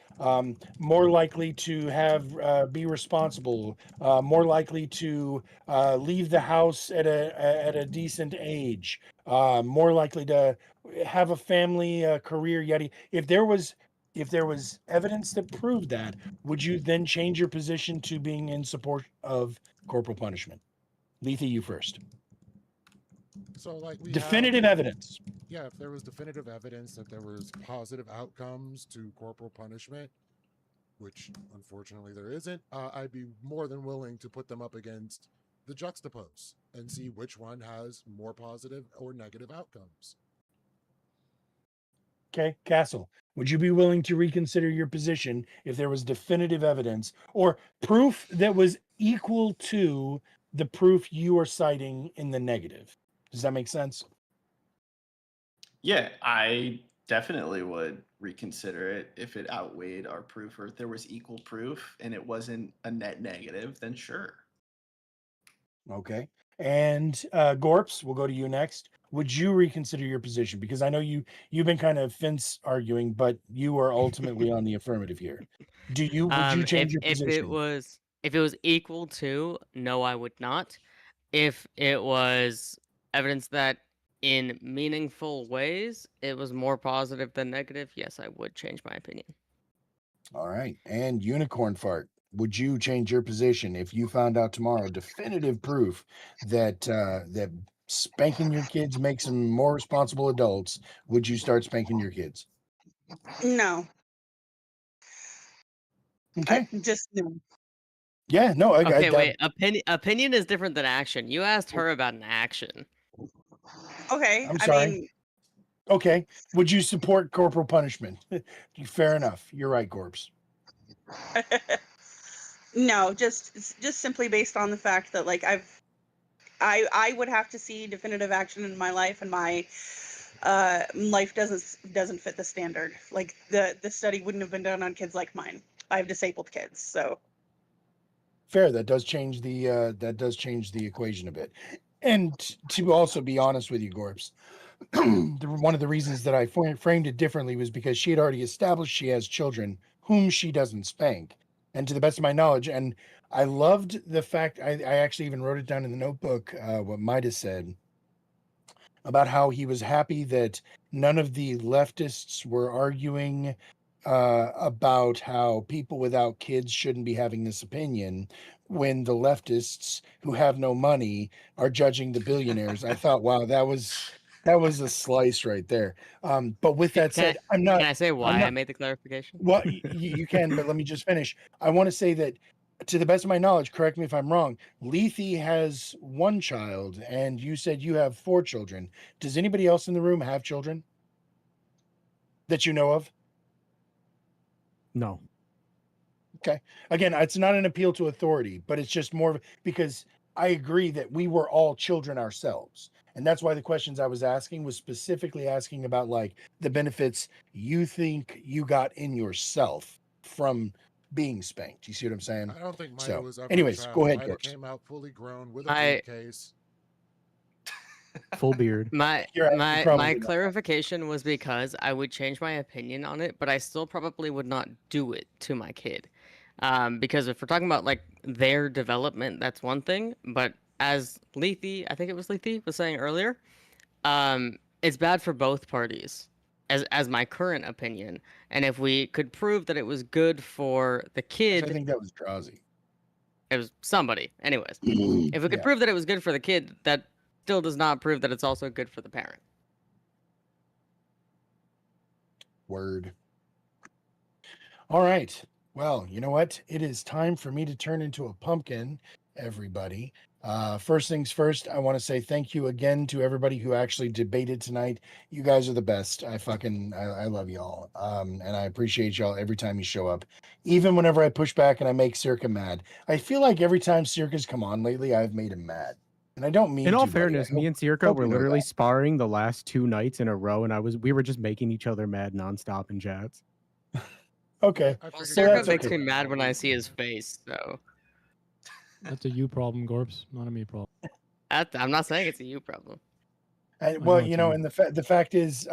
more likely to have be responsible, more likely to leave the house at a decent age, more likely to have a family, career, yeti. If there was evidence that proved that, would you then change your position to being in support of corporal punishment? Letha, you first. So like we Definitive have, evidence. yeah, if there was definitive evidence that there was positive outcomes to corporal punishment, which unfortunately there isn't, I'd be more than willing to put them up against the juxtapose and see which one has more positive or negative outcomes. Okay, Castle, would you be willing to reconsider your position if there was definitive evidence or proof that was equal to the proof you are citing in the negative? Does that make sense? Yeah, I definitely would reconsider it if it outweighed our proof, or if there was equal proof and it wasn't a net negative, then sure. Okay. And Gorps, we'll go to you next. Would you reconsider your position? Because I know you've been kind of fence arguing, but you are ultimately on the affirmative here. Would you change your If position? it was equal to, no, I would not. If it was evidence that in meaningful ways it was more positive than negative, yes, I would change my opinion. All right. And Unicorn Fart, would you change your position if you found out tomorrow definitive proof that that spanking your kids makes them more responsible adults? Would you start spanking your kids? No, Okay. just no. Yeah, no, Okay, wait. Opinion is different than action. You asked her about an action. Okay, I'm I sorry. mean, Okay. Would you support corporal punishment? Fair enough. You're right, Corpse. no, just simply based on the fact that like I would have to see definitive action in my life, and my life doesn't fit the standard. Like the study wouldn't have been done on kids like mine. I have disabled kids, so Fair. That does change the equation a bit. And to also be honest with you, Gorps, one of the reasons that I framed it differently was because she had already established she has children whom she doesn't spank. And to the best of my knowledge, and I loved the fact, I actually even wrote it down in the notebook, what Midas said about how he was happy that none of the leftists were arguing about how people without kids shouldn't be having this opinion when the leftists who have no money are judging the billionaires. I thought, wow, that was a slice right there. But with that said, Can I say why I made the clarification? Well, you can, but let me just finish. I want to say that, to the best of my knowledge, correct me if I'm wrong, Lethe has one child, and you said you have 4 children. Does anybody else in the room have children that you know of? No. Okay. Again, it's not an appeal to authority, but it's just more because I agree that we were all children ourselves. And that's why the questions I was asking was specifically asking about like the benefits you think you got in yourself from being spanked. You see what I'm saying? I don't think Mida So, was ever anyways, trapped. go ahead, Mida Corpse. came out fully grown with a I- briefcase. Full beard. My You're probably my not. clarification was because I would change my opinion on it, but I still probably would not do it to my kid. Because if we're talking about like their development, that's one thing. But as Lethe, I think it was Lethe was saying earlier, it's bad for both parties, as my current opinion. And if we could prove that it was good for the I kid, think that was Drowsy. it was somebody. Anyways, if we could Yeah. prove that it was good for the kid, that still does not prove that it's also good for the parent. Word. All right. Well, you know what? It is time for me to turn into a pumpkin everybody. First things first, I want to say thank you again to everybody who actually debated tonight. You guys are the best. I love y'all. And I appreciate y'all every time you show up. Even whenever I push back and I make Circa mad. I feel like every time Circa's come on lately, I've made him mad. And I don't mean In all to, buddy. fairness, me and Circa hope were you know literally that. sparring the last 2 nights in a row, and we were just making each other mad nonstop in chats. Okay. I Well, figured Circa that's makes okay. me mad when I see his face, so That's a you problem, Gorps, not a me problem. I'm not saying it's a you problem. And, I well, know you it's know, you. and the fact is,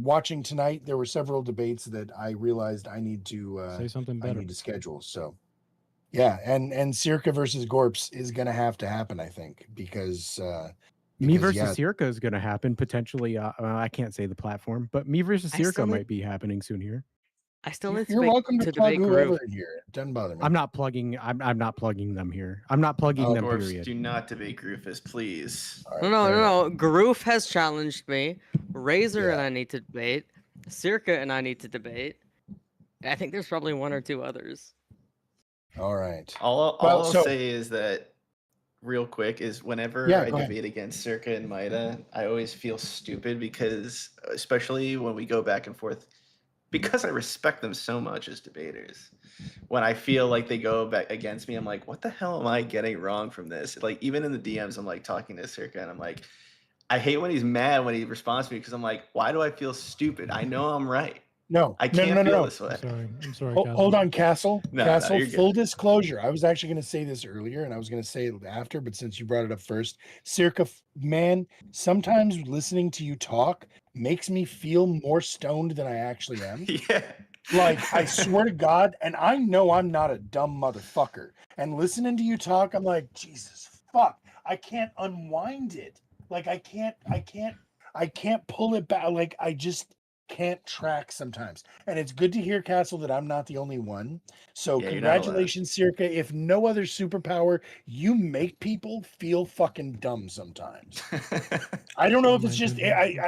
watching tonight, there were several debates that I realized I need to Say something I better. need to schedule. So, yeah, and Circa versus Gorps is gonna have to happen, I think, because Me versus yeah, Circa is going to happen potentially. I can't say the platform, but me versus I still Circa need- might be happening soon here. I still you're, need you're welcome to plug debate whoever Groove. in here. It doesn't bother me. I'm not plugging. I'm not plugging them here. I'm not plugging them. Dwarfs, Period. do not debate Groofus, please. All No, right, no, fair enough. no, no. Groove has challenged me. Razor and Yeah. I need to debate. Circa and I need to debate. I think there's probably one or two others. All right. All Well, I'll so- say is that, real quick, is whenever Yeah, I go ahead. debate against Circa and Maida, I always feel stupid because, especially when we go back and forth, because I respect them so much as debaters. When I feel like they go back against me, I'm like, what the hell am I getting wrong from this? Like, even in the DMs, I'm like talking to Circa and I'm like, I hate when he's mad when he responds to me because I'm like, why do I feel stupid? I know I'm right. No, I no, can't no, no, feel no. this way. I'm sorry, Hold on, Castle. No, Castle, you're good. full disclosure. I was actually going to say this earlier and I was going to say it after, but since you brought it up first, Circa, man, sometimes listening to you talk makes me feel more stoned than I actually am. Yeah. Like, I swear to God, and I know I'm not a dumb motherfucker. And listening to you talk, I'm like, Jesus fuck, I can't unwind it. Like, I can't pull it back. Like, I just can't track sometimes. And it's good to hear, Castle, that I'm not the only one. So Yeah, you're not alone. congratulations, Circa. If no other superpower, you make people feel fucking dumb sometimes. I don't know if Not it's my just intention.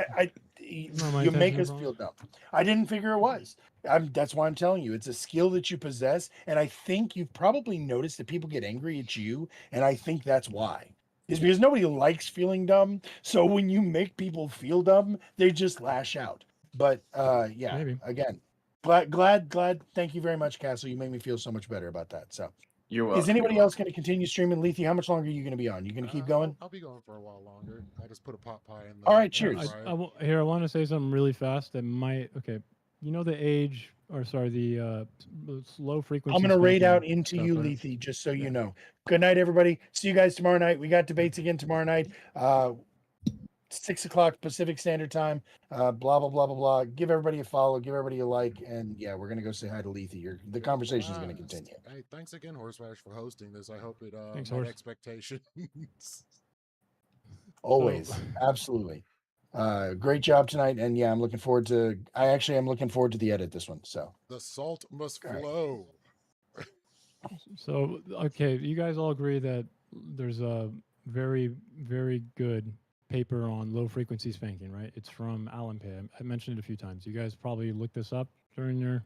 Not my you make intention, us bro. feel dumb. I didn't figure it was. That's why I'm telling you, it's a skill that you possess, and I think you've probably noticed that people get angry at you, and I think that's why. Is because nobody likes feeling dumb. So when you make people feel dumb, they just lash out. But yeah, Maybe. again, glad. Thank you very much, Castle. You made me feel so much better about that. So, You're welcome. is anybody else going to continue streaming? Lethe, how much longer are you going to be on? You going to keep going? I'll be going for a while longer. I just put a pot pie in the. All right, air cheers. fryer. Here, I want to say something really fast that might. Okay, you know the age, or sorry, the low frequency. I'm going to raid spanking out into stuff, you, right? Lethe, just so you Yeah. know. Good night, everybody. See you guys tomorrow night. We got debates again tomorrow night. 6 o'clock Pacific Standard Time. Blah, blah, blah, blah, blah. Give everybody a follow. Give everybody a like. And yeah, we're going to go say hi to Lethe. The conversation is going to continue. Hey, thanks again, Horseradish, for hosting this. I hope it Thanks, met Horse. expectations. Always. Absolutely. Great job tonight. And yeah, I'm looking forward to the edit this one. So The salt must All right. flow. So, okay, you guys all agree that there's a very, very good paper on low frequency spanking, right? It's from Alan Pay. I mentioned it a few times. You guys probably looked this up during your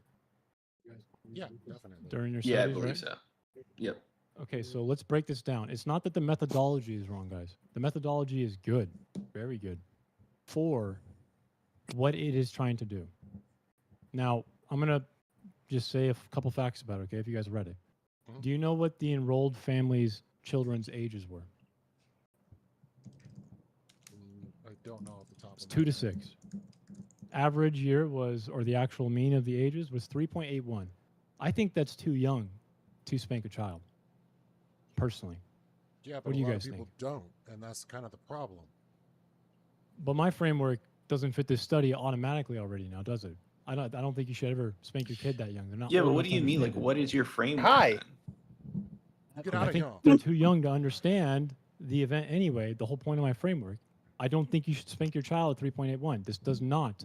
Yeah, definitely. Yeah, I studies, believe right? so. Yep. Okay, so let's break this down. It's not that the methodology is wrong, guys. The methodology is good, very good, for what it is trying to do. Now, I'm going to just say a couple facts about it, okay, if you guys read it. Mhm. Do you know what the enrolled families' children's ages were? I don't know off the top It's of my 2 to head. 6. Average year was, or the actual mean of the ages was 3.81. I think that's too young to spank a child, personally. Yeah, but What do a you lot guys of people think? don't, and that's kind of the problem. But my framework doesn't fit this study automatically already now, does it? I don't think you should ever spank your kid that young. They're not. Yeah, but old what enough do to you mean? Like, understand it. what is your framework? Hi. then? Get I out of think here. they're too young to understand the event anyway. The whole point of my framework. I don't think you should spank your child at 3.81. This does not.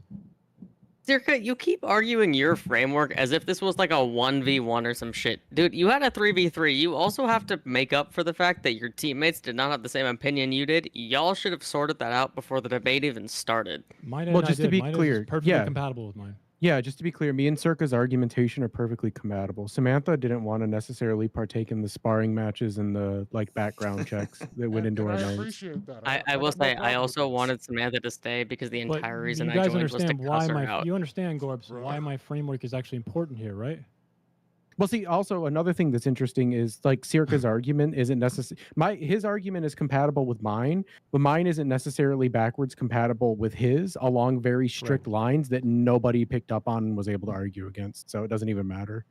Circa, you keep arguing your framework as if this was like a 1v1 or some shit. Dude, you had a 3v3. You also have to make up for the fact that your teammates did not have the same opinion you did. Y'all should have sorted that out before the debate even started. Mine Well, and I just to did. be Mine is clear, perfectly yeah. compatible with mine. Yeah, just to be clear, me and Circa's argumentation are perfectly compatible. Samantha didn't want to necessarily partake in the sparring matches and the like background checks that went into And our I notes. appreciate that. I will got no say I problem with also this. wanted Samantha to stay because the But entire reason you I guys joined was to understand cuss why her my out. you understand, Gorbs, Bro. why my framework is actually important here, right? Well, see, also another thing that's interesting is like Circa's argument isn't necessarily his argument is compatible with mine, but mine isn't necessarily backwards compatible with his along very strict lines that nobody picked up on and was able to argue against. So it doesn't even matter.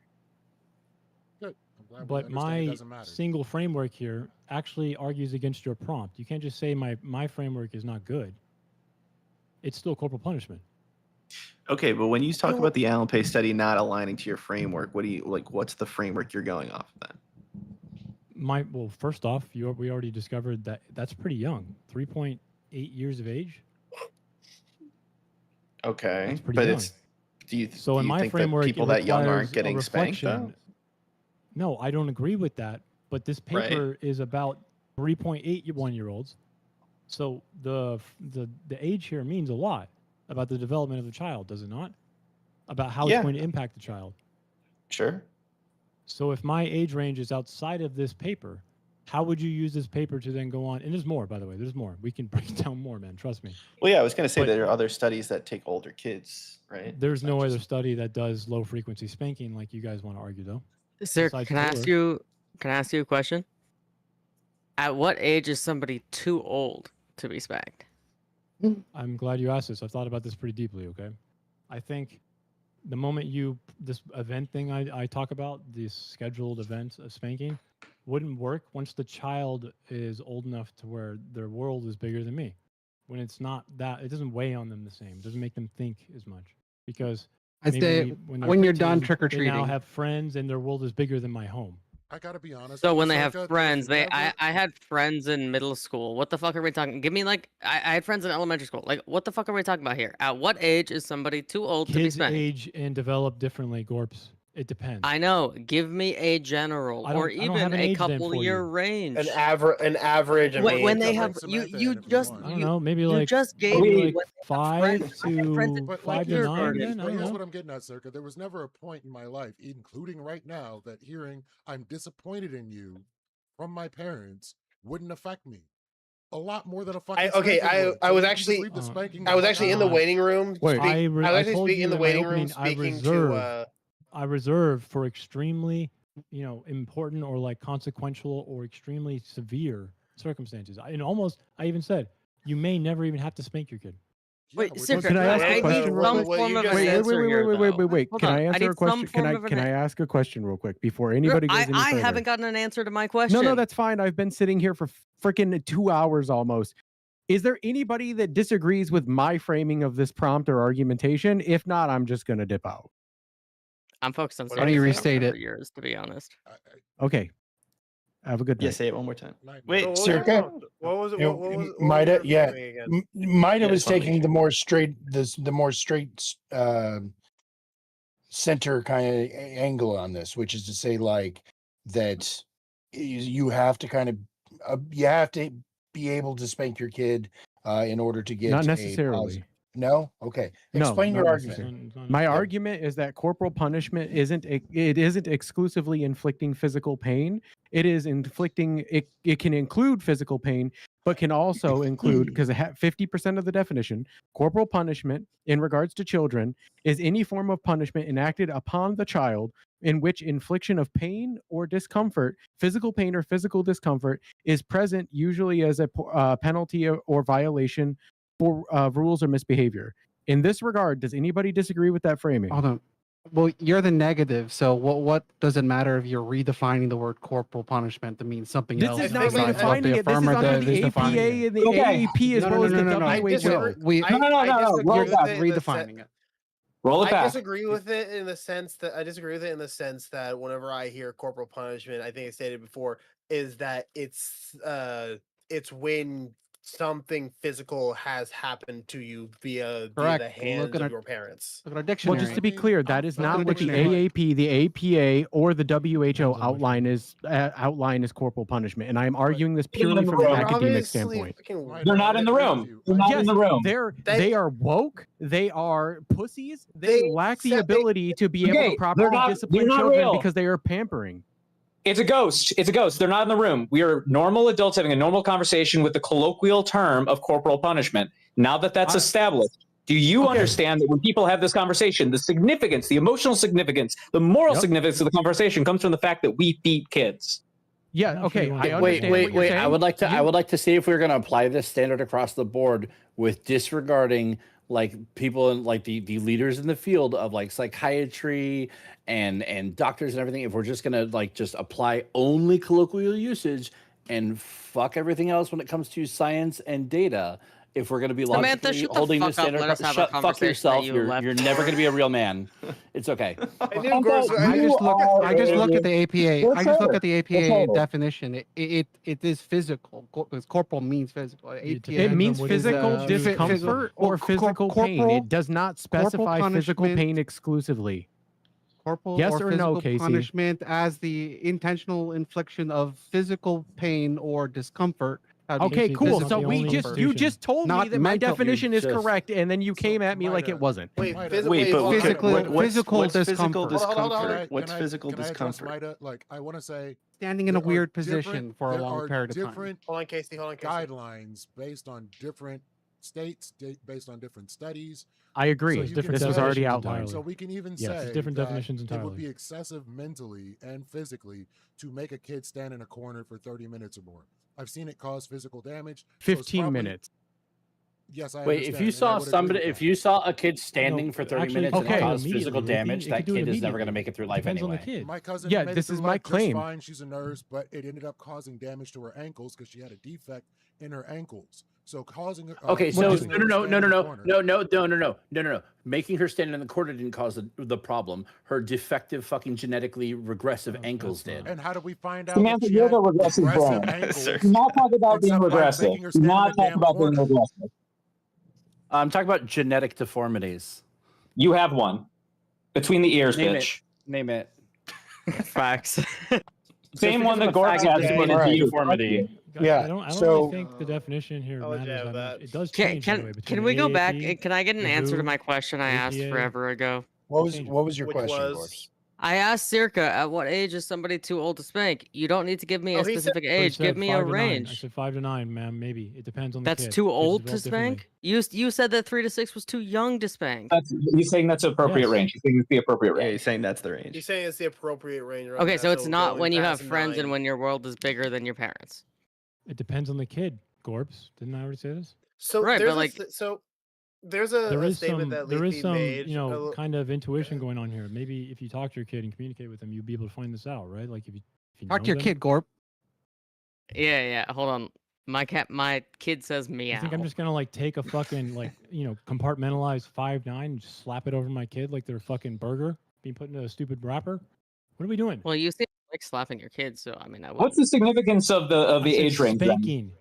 Good. I'm glad we But understand it my doesn't matter. single framework here actually argues against your prompt. You can't just say my framework is not good. It's still corporal punishment. Okay, but when you talk about the Allen Pay study not aligning to your framework, what do you like? What's the framework you're going off of then? Well, first off, we already discovered that that's pretty young, 3.8 years of age. Okay, That's pretty but young. it's do you So in you my think that framework, people it that young requires aren't a getting spanked though? reflection. No, I don't agree with that. But this paper is about 3.8 1-year-olds. So the age here means a lot about the development of the child, does it not? About how Yeah. it's going to impact the child. Sure. So if my age range is outside of this paper, how would you use this paper to then go on? And there's more, by the way. There's more. We can break it down more, man. Trust me. Well, yeah, I was going to say But- there are other studies that take older kids, right? There's It's not no other just- study that does low frequency spanking like you guys want to argue, though. Sir, Besides can I ask Taylor. you a question? At what age is somebody too old to be spanked? I'm glad you asked this. I've thought about this pretty deeply, okay? I think the moment this event thing I talk about, this scheduled event of spanking, wouldn't work once the child is old enough to where their world is bigger than me. When it's not that, it doesn't weigh on them the same. It doesn't make them think as much. Because I maybe say when they're when you're done 15, trick or they now treating. have friends and their world is bigger than my home. I gotta be honest. So with when you, they have Circa, friends, there's never- I had friends in middle school. What the fuck are we talking? Give me like I had friends in elementary school. Like what the fuck are we talking about here? At what age is somebody too old to be Kids spanked? age and develop differently, Gorps. It depends. I know. Give me a general I don't- or I don't even have an a age then couple for year you. range. An average. I mean, When they bring have Samantha in you if you just want. I don't you, know, maybe you like just gave maybe me like when they have 5 friends. I had friends in to But 5 to 9. kindergarten. Then I But don't here's know. what I'm getting at, Circa. There was never a point in my life, including right now, that hearing I'm disappointed in you from my parents wouldn't affect me. A lot more than a fucking okay, spanking would. I So was you can just actually- leave the spanking I was the actually fuck in the out. waiting room. Wait. speak- I was I actually told speaking you in the in my waiting room, opening, I speaking reserve. to. I reserve for extremely, important or like consequential or extremely severe circumstances. I even said you may never even have to spank your kid. Wait, we're Circa, just- Can I ask a I question need real some quick? Well, form you of just an said- answer here, though. Wait. Hold Can on, I answer need a question? some Can form of an I ask a question real quick before anybody goes any I further? haven't gotten an answer to my question. No, that's fine. I've been sitting here for freaking 2 hours almost. Is there anybody that disagrees with my framing of this prompt or argumentation? If not, I'm just going to dip out. I'm focused on Why don't you saving restate for it? yours, to be honest. Okay. Have a good Yeah, night. say it one more time. Night, Wait, night. So Circa? What was it? You know, What was Mida, your yeah. framing again? Mida Yeah, was just wanna make taking the sure. more straight center kind of angle on this, which is to say like that you have to kind of you have to be able to spank your kid in order to get Not a necessarily. positive. No? Okay. No, Explain not your necessarily. argument. My Yeah. argument is that corporal punishment isn't exclusively inflicting physical pain. It is inflicting it can include physical pain, but can also include, because 50% of the definition, corporal punishment in regards to children is any form of punishment enacted upon the child in which infliction of pain or discomfort, physical pain or physical discomfort, is present, usually as a penalty or violation for rules or misbehavior. In this regard, does anybody disagree with that framing? Hold on. Well, you're the negative, so what does it matter if you're redefining the word corporal punishment to mean something This else? is I not think- I besides what redefining the it. This is under affirmative the is APA defining it. and the Okay. AAP as No, well as no, the no, no, no. I WHO. disagree. We I disagree roll with back it in the redefining it. Roll it I back. disagree with it in the sense that whenever I hear corporal punishment, I think I stated before, is that it's when something physical has happened to you via Correct. the hands Look at of our- your parents. Look at our Well, dictionary. just to be I mean, clear, that I'm is fine not with what the dictionary. AAP, the APA, or the WHO Depends on which outline one. is outline as corporal punishment, and I'm arguing this They're not purely in the from an room. They're academic obviously standpoint. fucking Right, They're I not in the agree with room. you. They're not in Yes, the room. they are woke. They are pussies. They lack the said they- ability to be able Okay, to properly they're discipline not children real. because they are pampering. It's a ghost. It's a ghost. They're not in the room. We are normal adults having a normal conversation with the colloquial term of corporal punishment. Now that that's established, do you Okay. understand that when people have this conversation, the significance, the emotional significance, the moral Yep. significance of the conversation comes from the fact that we beat kids? Yeah, I'm not sure okay, you want I to- understand what you're saying. I would like to see if we're going to apply this standard across the board with disregarding like people in like the leaders in the field of like psychiatry and doctors and everything. If we're just going to like just apply only colloquial usage and fuck everything else when it comes to science and data. If we're going to be Samantha, logically shut the holding fuck this up. standard, Let us have a shut fuck conversation that yourself. you You're left never for. going to be a real man. It's okay. I knew Gorz- I I just look. I just look at the APA. What's I just look that? at the What's APA that? definition. It is physical. Because corporal means physical. APA It depends means on what is, physical uh, discomfort well, or physical pain. corporal- It does not corporal specify physical punishment- pain exclusively. Corporal Yes or or no, physical Casey? punishment as the intentional infliction of physical pain or discomfort. That'd be Okay, Casey, cool. that's So the we only just you distinction. just told me Not that my mental. definition is Just- correct, and then you came at me like Mida, it wasn't. Wait, Mida. physical. Wait, but wait, physical- hold on. physical what's physical discomfort. discomfort? Hold on. What's physical can I address discomfort? Mida? Like, I want to say Standing in a there are weird different- position for a there long are period of time. different Hold on, Casey. guidelines based on different states, based on different studies. I agree. So it's you different This was already definitions outlined. entirely. So we can even Yes, it's say different that definitions it would entirely. be excessive mentally and physically to make a kid stand in a corner for 30 minutes or more. I've seen it cause physical damage. so it's 15 probably- minutes. Yes, I Wait, understand, if you and I saw would agree somebody, with if that. you saw a kid standing for 30 actually, minutes it and could it do it caused physical immediately. damage, It that could do it kid is never immediately. going to make it through life Depends on anyway. the kid. My cousin Yeah, made this it through is my life just claim. fine. She's a nurse, but it ended up causing damage to her ankles because she had a defect in her ankles. So causing Okay, so causing her to stand in the corner. no. Making her stand in the corner didn't cause the problem. Her defective, fucking genetically regressive Oh, ankles that's did. not- And how do we find out Samantha, that she you're had the regressive aggressive brain. ankles? Sir. Do not talk about being Except by regressive. making her Do stand in not the talk damn about being corner. regressive. I'm talking about genetic deformities. You have one. Between the ears, Name it. bitch. Name it. Facts. Same Just one because that of the Gorg fact has that is what it's is a you. deformity. Guys, Yeah, I don't so- really think the definition here I'll matters jab that that. much. It does Can change. by the way, can between can we the go back? AAP, Can I get an the answer to WHO, my question I asked APA. forever ago? What was Change it. what was your Which question, was- Gorps? I asked Circa, at what age is somebody too old to spank? You don't need to give me a Oh, he said- specific So he age. Give said me 5 a to 9. I range. said 5 to 9, ma'am. Maybe it depends on the That's kid. too Kids old to develop differently. spank. You said that 3 to 6 was too young to spank. He's saying that's appropriate Yes. range. He's saying it's the appropriate Yeah, range. he's saying that's the He's range. saying it's the appropriate range. Right Okay, now, so it's not going when you have past friends 9. and when your world is bigger than your parents. It depends on the kid. Gorbs, didn't I already say this? So Right, but, there's like- there's a, There a is statement some, that there is Leafy some, made. you know, a li- kind of intuition going on here. Maybe if you talk to your kid and communicate with them, you'll be able to find this out, right? Like if you Talk know to your them. kid, Gorp. Yeah. Hold on. My kid says You meow. think I'm just gonna like take a fucking like compartmentalized 5'9" and just slap it over my kid like they're a fucking burger being put into a stupid wrapper? What are we doing? Well, you seem like slapping your kids, so I mean, I What's wouldn't. the significance of the I said age range? then? Spanking.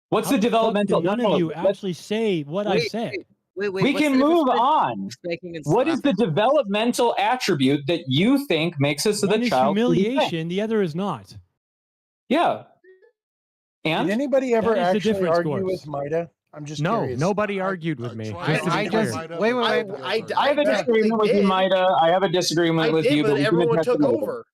What's How the fuck developmental? did none no, of you let's- actually say what I Wait, said? Wait. we what's can the difference move between on. spanking and What is the slapping? developmental attribute that you think makes us to One the is child? who we think? humiliation, the other is not. Yeah. And Did anybody ever That is the actually difference, argue Gorps. with Mida? I'm just No, curious. nobody I- argued with I me. tried Just to to be I clear. just- Mida, wait, but wait, I wait. didn't I- get I have a I disagreement with you, did. Mida. I have a disagreement I with did, you, but we can everyone address took it later. over.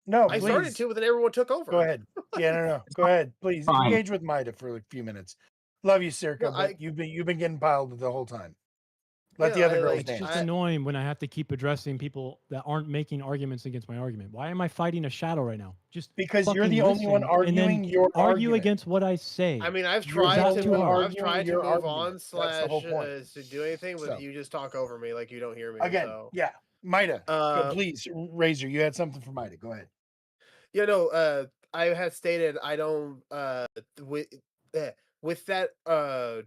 No, I please. started to, but then everyone took over. Go ahead. Yeah, no. Go ahead, please. Fine. Engage with Mida for a few minutes. Love you, Circa, No, but you've been getting piled the whole time. Let the Yeah, other I girls like- It's dance. just I- annoying when I have to keep addressing people that aren't making arguments against my argument. Why am I fighting a shadow right now? Just Because you're fucking the only one listen and then arguing your argue argument. against what I say. I mean, I've You're tried not to too move, hard. I've tried to Your move argument. on That's the whole point. to do anything, but So. you just talk over me like you don't hear me. Again, so. yeah. Mida, Uh, please, Razor, you had something for Mida. Go ahead. Yeah, no. I had stated I don't. With that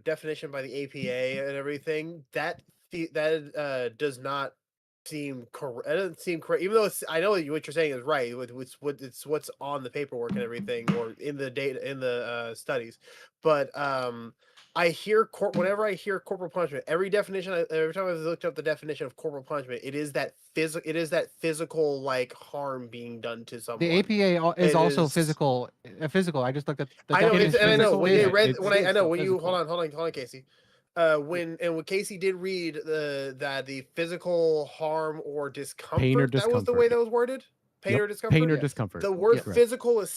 definition by the APA and everything, that does not seem correct. It doesn't seem correct, even though I know what you're saying is right. It's what's on the paperwork and everything, or in the data in the studies. But whenever I hear corporal punishment, every time I've looked up the definition of corporal punishment, it is that physical like harm being done to someone. The APA is It also is- physical. Physical. I just looked at the I know, definition. and I know when yeah, they read it's- when I know it's when you physical. hold on, Casey. When Casey did read the physical harm or discomfort, that was the way discomfort. that was worded. Pain Yep. or discomfort. Pain or Yeah. discomfort. The word Correct. physical is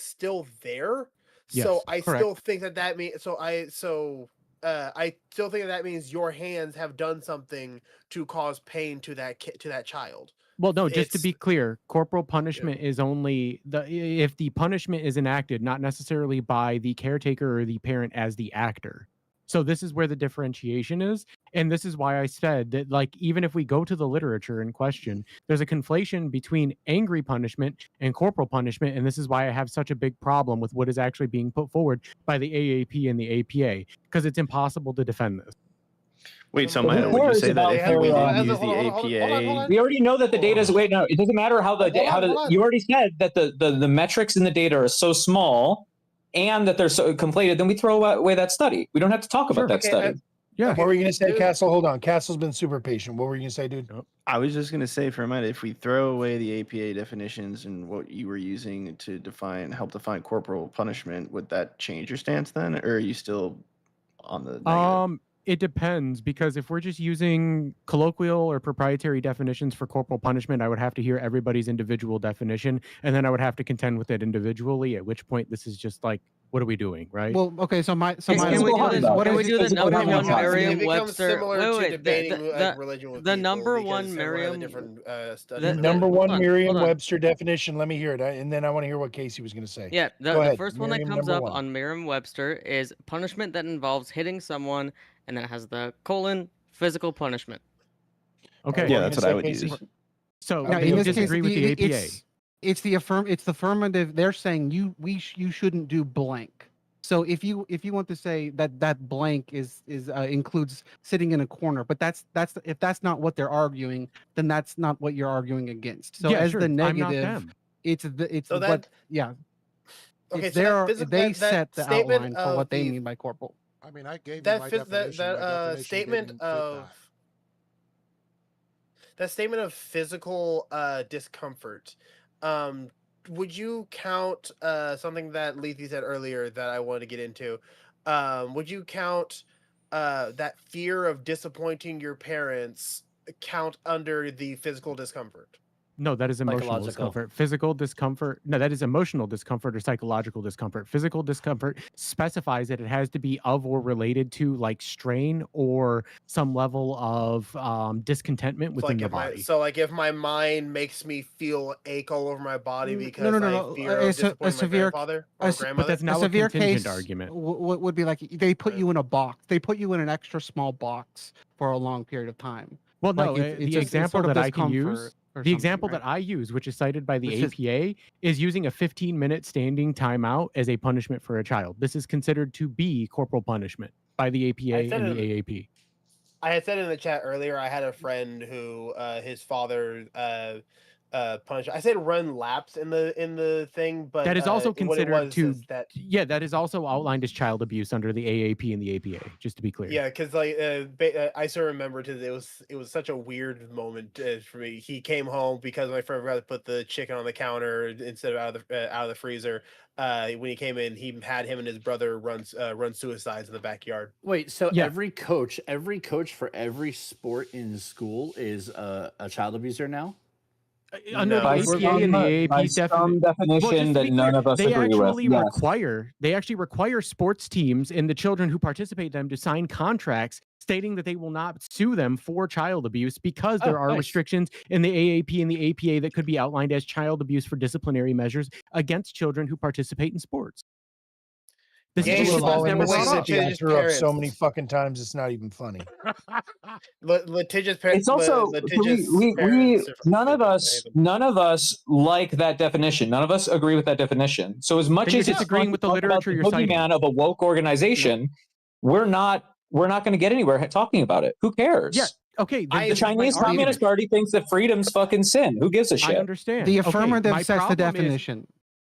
still there. So Yes, I correct. still think that means I still think that means your hands have done something to cause pain to that child. Well, no, just to It's- be clear, corporal punishment is only if the punishment is enacted, not necessarily by the caretaker or the parent as the actor. So this is where the differentiation is. And this is why I said that, like, even if we go to the literature in question, there's a conflation between angry punishment and corporal punishment. And this is why I have such a big problem with what is actually being put forward by the AAP and the APA, because it's impossible to defend this. Wait, so But who Maya, would you cares say that about if their, we didn't hold use on, the hold on, hold on, APA, hold on. We already know that the data is wait. No, it doesn't matter how the Hold on. you already said that the metrics in the data are so small, and that they're so conflated. Then we throw away that study. We don't have to talk about that Okay, study. Yeah. What were you gonna say, Dude. Castle? Hold on. Castle's been super patient. What were you gonna say, dude? I was just gonna say for a minute, if we throw away the APA definitions and what you were using to help define corporal punishment, would that change your stance then, or are you still on the negative? It depends, because if we're just using colloquial or proprietary definitions for corporal punishment, I would have to hear everybody's individual definition, and then I would have to contend with it individually, at which point this is just like, what are we doing, right? Well, okay. So my Can Physical we do harm, this? though. Can we do the Physical number harm one is It becomes Merriam-Webster? similar to Wait, debating religion with the people number because one everyone has a Merriam- different study. the- Number hold one on, Merriam-Webster definition. Let me hear it, and then I want to hear what Casey was gonna say. Yeah, Go the ahead. first one that Merriam, comes number up one. on Merriam-Webster is punishment that involves hitting someone, and then it has the physical punishment. Okay. Yeah, What were that's you what I gonna would say, Casey? use. So Yeah, they in this disagree with the APA. It's the affirmative. They're saying you shouldn't do blank. So if you want to say that blank is includes sitting in a corner, but if that's not what they're arguing, then that's not what you're arguing against. So Yeah, as sure, the I'm not negative, them. it's So what that- yeah. Okay, It's so their, that physical they that set the statement outline for what of they the mean by corporal. I mean, I gave you that my fifth that definition. My definition statement didn't fit of that statement of physical discomfort. Would you count something that Lethe said earlier that I wanted to get into? Would you count that fear of disappointing your parents count under the physical discomfort? No, that is emotional Psychological. discomfort. Physical discomfort. No, that is emotional discomfort or psychological discomfort. Physical discomfort specifies that it has to be of or related to like strain or some level of discontentment So within like the if my body. so like if my mind makes me feel ache all over my body because no. I fear A of se- a disappointing my severe- grandfather a or s- but grandmother. that's now a a severe contingent case argument. would be like they put you in a box. They put you in an extra small box for a long period of time. Well, no, Like, it's the just- it's example sort of that I can discomfort use, or the something, example right? that I use, which is cited by the It's just- APA, is using a 15-minute standing timeout as a punishment for a child. This is considered to be corporal punishment by the APA I said and it- the AAP. I had said in the chat earlier, I had a friend who his father punished. I said run laps in the thing, but That is also what it considered was to, is that that is also outlined as child abuse under the AAP and the APA, just to be clear. yeah, because like I still remember it was such a weird moment for me. He came home because my friend forgot to put the chicken on the counter instead of out of the freezer. When he came in, he had him and his brother run suicides in the backyard. Wait, so Yeah. every coach for every sport in school is a child abuser now? Under No. the APA and the AAP's some definition that none of us they agree with. actually Yes. require sports teams and the children who participate in them to sign contracts stating that they will not sue them for child abuse because there Oh, are nice. restrictions in the AAP and the APA that could be outlined as child abuse for disciplinary measures against children who participate in sports. This Yeah, is you just should was have never never brought wasted up. children. I Litigious threw up so parents. many fucking times, it's not even funny. Litigious parents. It's also we none of us like that definition. None of us agree with that definition. So as much Then you're as it's disagreeing fun with to the talk about literature you're citing. boogeyman of a woke organization, we're not going to get anywhere talking about it. Who cares? Yeah. Okay. then I- The this is my Chinese argument. Communist Party thinks that freedom's fucking sin. Who gives a shit? I understand. The Okay, affirmative my sets the problem is- definition.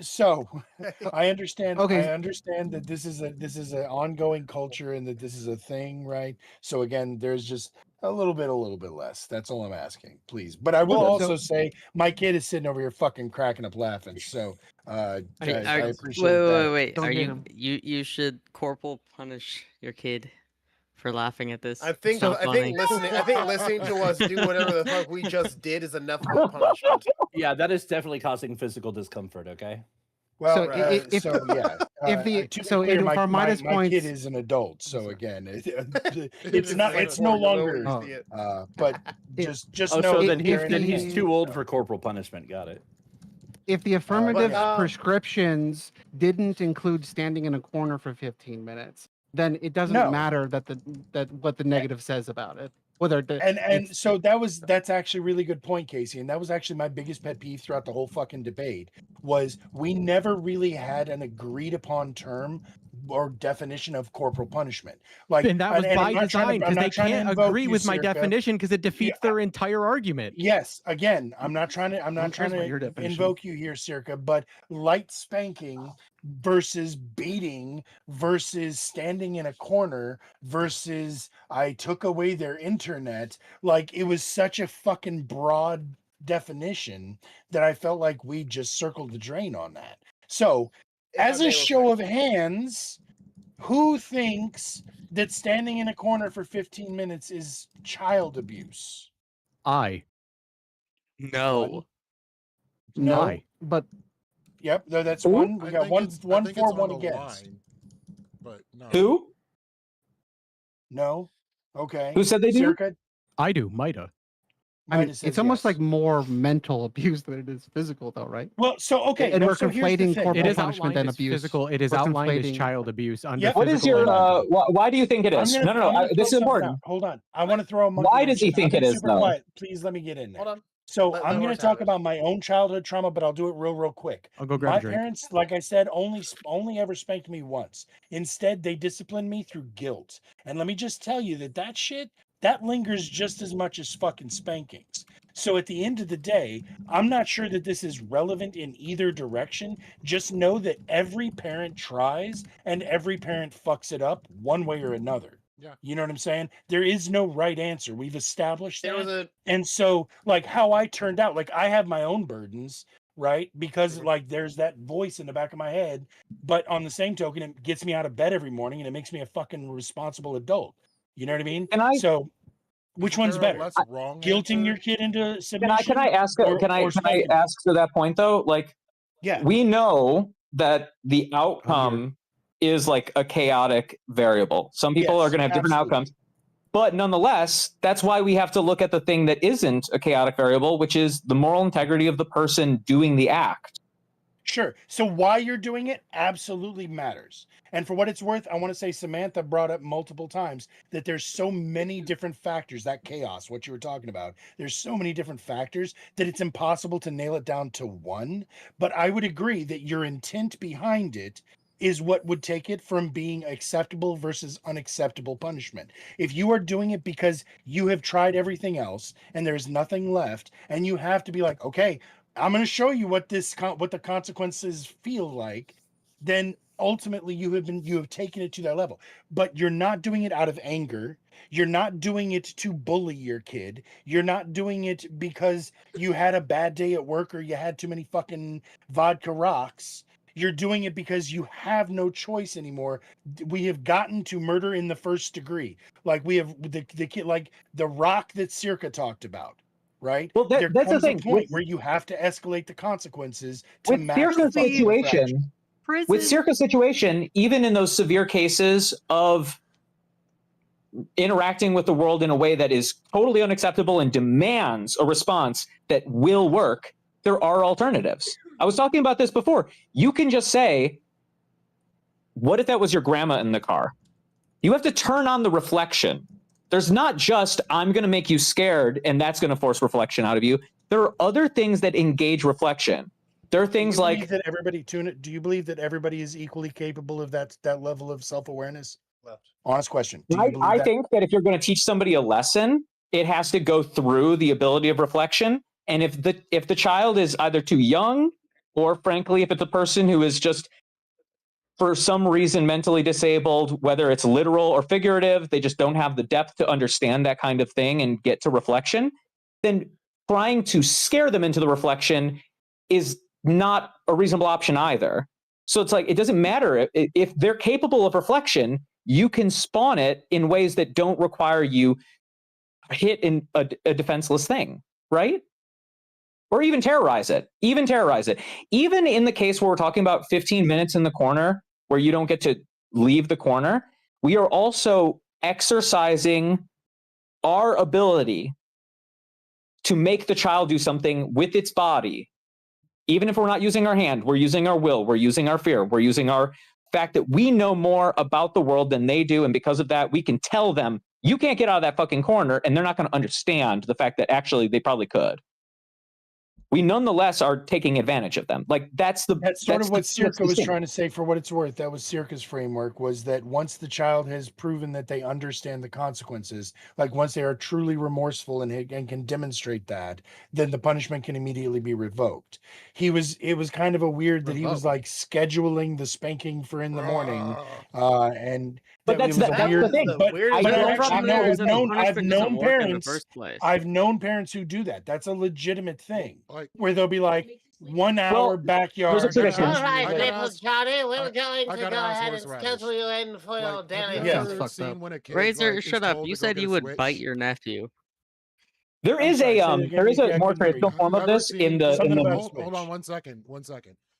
So I understand. Okay. I understand that this is an ongoing culture and that this is a thing, right? So again, there's just A little bit less. That's all I'm asking, please. But I will So- also say my kid is sitting over here fucking cracking up laughing. So I appreciate that. Wait. Don't Are hit you him. you should corporal punish your kid for laughing at this? I think So I funny. think listening to us do whatever the fuck we just did is enough of a punishment. Yeah, that is definitely causing physical discomfort. Okay. Well, So if so yeah. if the to be so clear, in my Armada's kid points, is an adult. So again, it's It's not. like It's no 4, you'll know longer. when you see it. But If- just Oh, know so that then if he's the- too old for corporal punishment. Got it. if the affirmative yeah. prescriptions didn't include standing in a corner for 15 minutes, then it doesn't No. matter that what the negative says about it. Whether and it's- so that's actually a really good point, Casey, and that was actually my biggest pet peeve throughout the whole fucking debate was we never really had an agreed upon term or definition of corporal punishment. Like, And that was I'm by not trying design to- I'm because they not trying to can't invoke agree you, with my Circa. definition because it defeats their entire argument. Yes, again, I'm not trying to your definition. invoke you here, Circa, but light spanking versus beating versus standing in a corner versus I took away their internet, like it was such a fucking broad definition that I felt like we just circled the drain on that. So, If I as may a real show quick. of hands, who thinks that standing in a corner for 15 minutes is child abuse? I. No. No. I. but Yep, no, that's Ooh. one. We I got think one, it's- I one think for, it's on one the against. line, but no. Who? No. Okay. Who said they do? Circa, I do. Mida. I mean, Mida says it's almost yes. like more mental abuse than it is physical, though, right? Well, so okay, and no, we're so here's the conflating thing. corporal It is punishment outlined and as abuse. physical. It is We're outlined as conflating- child abuse under Yep. What is physical your? and Why do you think it is? I'm gonna No. This is throw something important. out. Hold on. I want to throw a monkey Why wrench does he in. think I've it been is, super though? quiet. Please let me get in there. Hold on. So Let I'm going Horse to talk have it. about my own childhood trauma, but I'll do it real quick. I'll go grab My a drink. parents, like I said, only ever spanked me once. Instead, they disciplined me through guilt. And let me just tell you that shit that lingers just as much as fucking spankings. So at the end of the day, I'm not sure that this is relevant in either direction. Just know that every parent tries and every parent fucks it up one way or another. Yeah. You know what I'm saying? There is no right answer. We've established There that. was a And so, like, how I turned out, like, I have my own burdens, right? Because, like, there's that voice in the back of my head. But on the same token, it gets me out of bed every morning and it makes me a fucking responsible adult. You know what I mean? So, which Isn't one's there a better? less wrong Guilting answer? your kid into submission? Can I ask? or- Can I or can I spanking? ask to that point though? Like, Yeah. we know that the outcome is like a chaotic variable. Some people Yes, are going to have different absolutely. outcomes, but nonetheless, that's why we have to look at the thing that isn't a chaotic variable, which is the moral integrity of the person doing the act. Sure. So why you're doing it absolutely matters. And for what it's worth, I want to say Samantha brought up multiple times that there's so many different factors, that chaos, what you were talking about. There's so many different factors that it's impossible to nail it down to one. But I would agree that your intent behind it is what would take it from being acceptable versus unacceptable punishment. If you are doing it because you have tried everything else and there's nothing left, and you have to be like, okay, I'm going to show you what what the consequences feel like, then ultimately you have taken it to that level. But you're not doing it out of anger. You're not doing it to bully your kid. You're not doing it because you had a bad day at work or you had too many fucking vodka rocks. You're doing it because you have no choice anymore. We have gotten to murder in the first degree. Like we have the kid, like the rock that Circa talked about. Right? Well, There that's the comes a thing. point where you have to escalate the consequences to With match Circa's the fucking infraction. situation, with Circa's situation, even in those severe cases of interacting with the world in a way that is totally unacceptable and demands a response that will work, there are alternatives. I was talking about this before. You can just say, what if that was your grandma in the car? You have to turn on the reflection. There's not just, I'm going to make you scared and that's going to force reflection out of you. There are other things that engage reflection. There are things Do you like, believe that everybody do you believe that everybody is equally capable of that level of self-awareness? Honest question. Do you believe I that? think that if you're going to teach somebody a lesson, it has to go through the ability of reflection. And if the child is either too young, or frankly, if it's a person who is just for some reason mentally disabled, whether it's literal or figurative, they just don't have the depth to understand that kind of thing and get to reflection, then trying to scare them into the reflection is not a reasonable option either. So it's like, it doesn't matter if they're capable of reflection, you can spawn it in ways that don't require you hit in a defenseless thing, right? Or even terrorize it. Even in the case where we're talking about 15 minutes in the corner where you don't get to leave the corner, we are also exercising our ability to make the child do something with its body. Even if we're not using our hand, we're using our will, we're using our fear, we're using our fact that we know more about the world than they do. And because of that, we can tell them, you can't get out of that fucking corner, and they're not going to understand the fact that actually they probably could. We nonetheless are taking advantage of them. Like that's sort of what Circa was trying to say. For what it's worth, that was Circa's framework, was that once the child has proven that they understand the consequences, like once they are truly remorseful and can demonstrate that, then the punishment can immediately be revoked. It was kind of a weird that he was like scheduling the spanking for in the morning, and but that's the thing. But I've known parents. Place. I've known parents who do that. That's a legitimate thing, where they'll be like 1 hour backyard. All right, Little Johnny, we're going to go ahead and schedule you in for your daily. Razor, shut up. You said you would bite your nephew. There is a more traditional form of this in the hold on 1 second.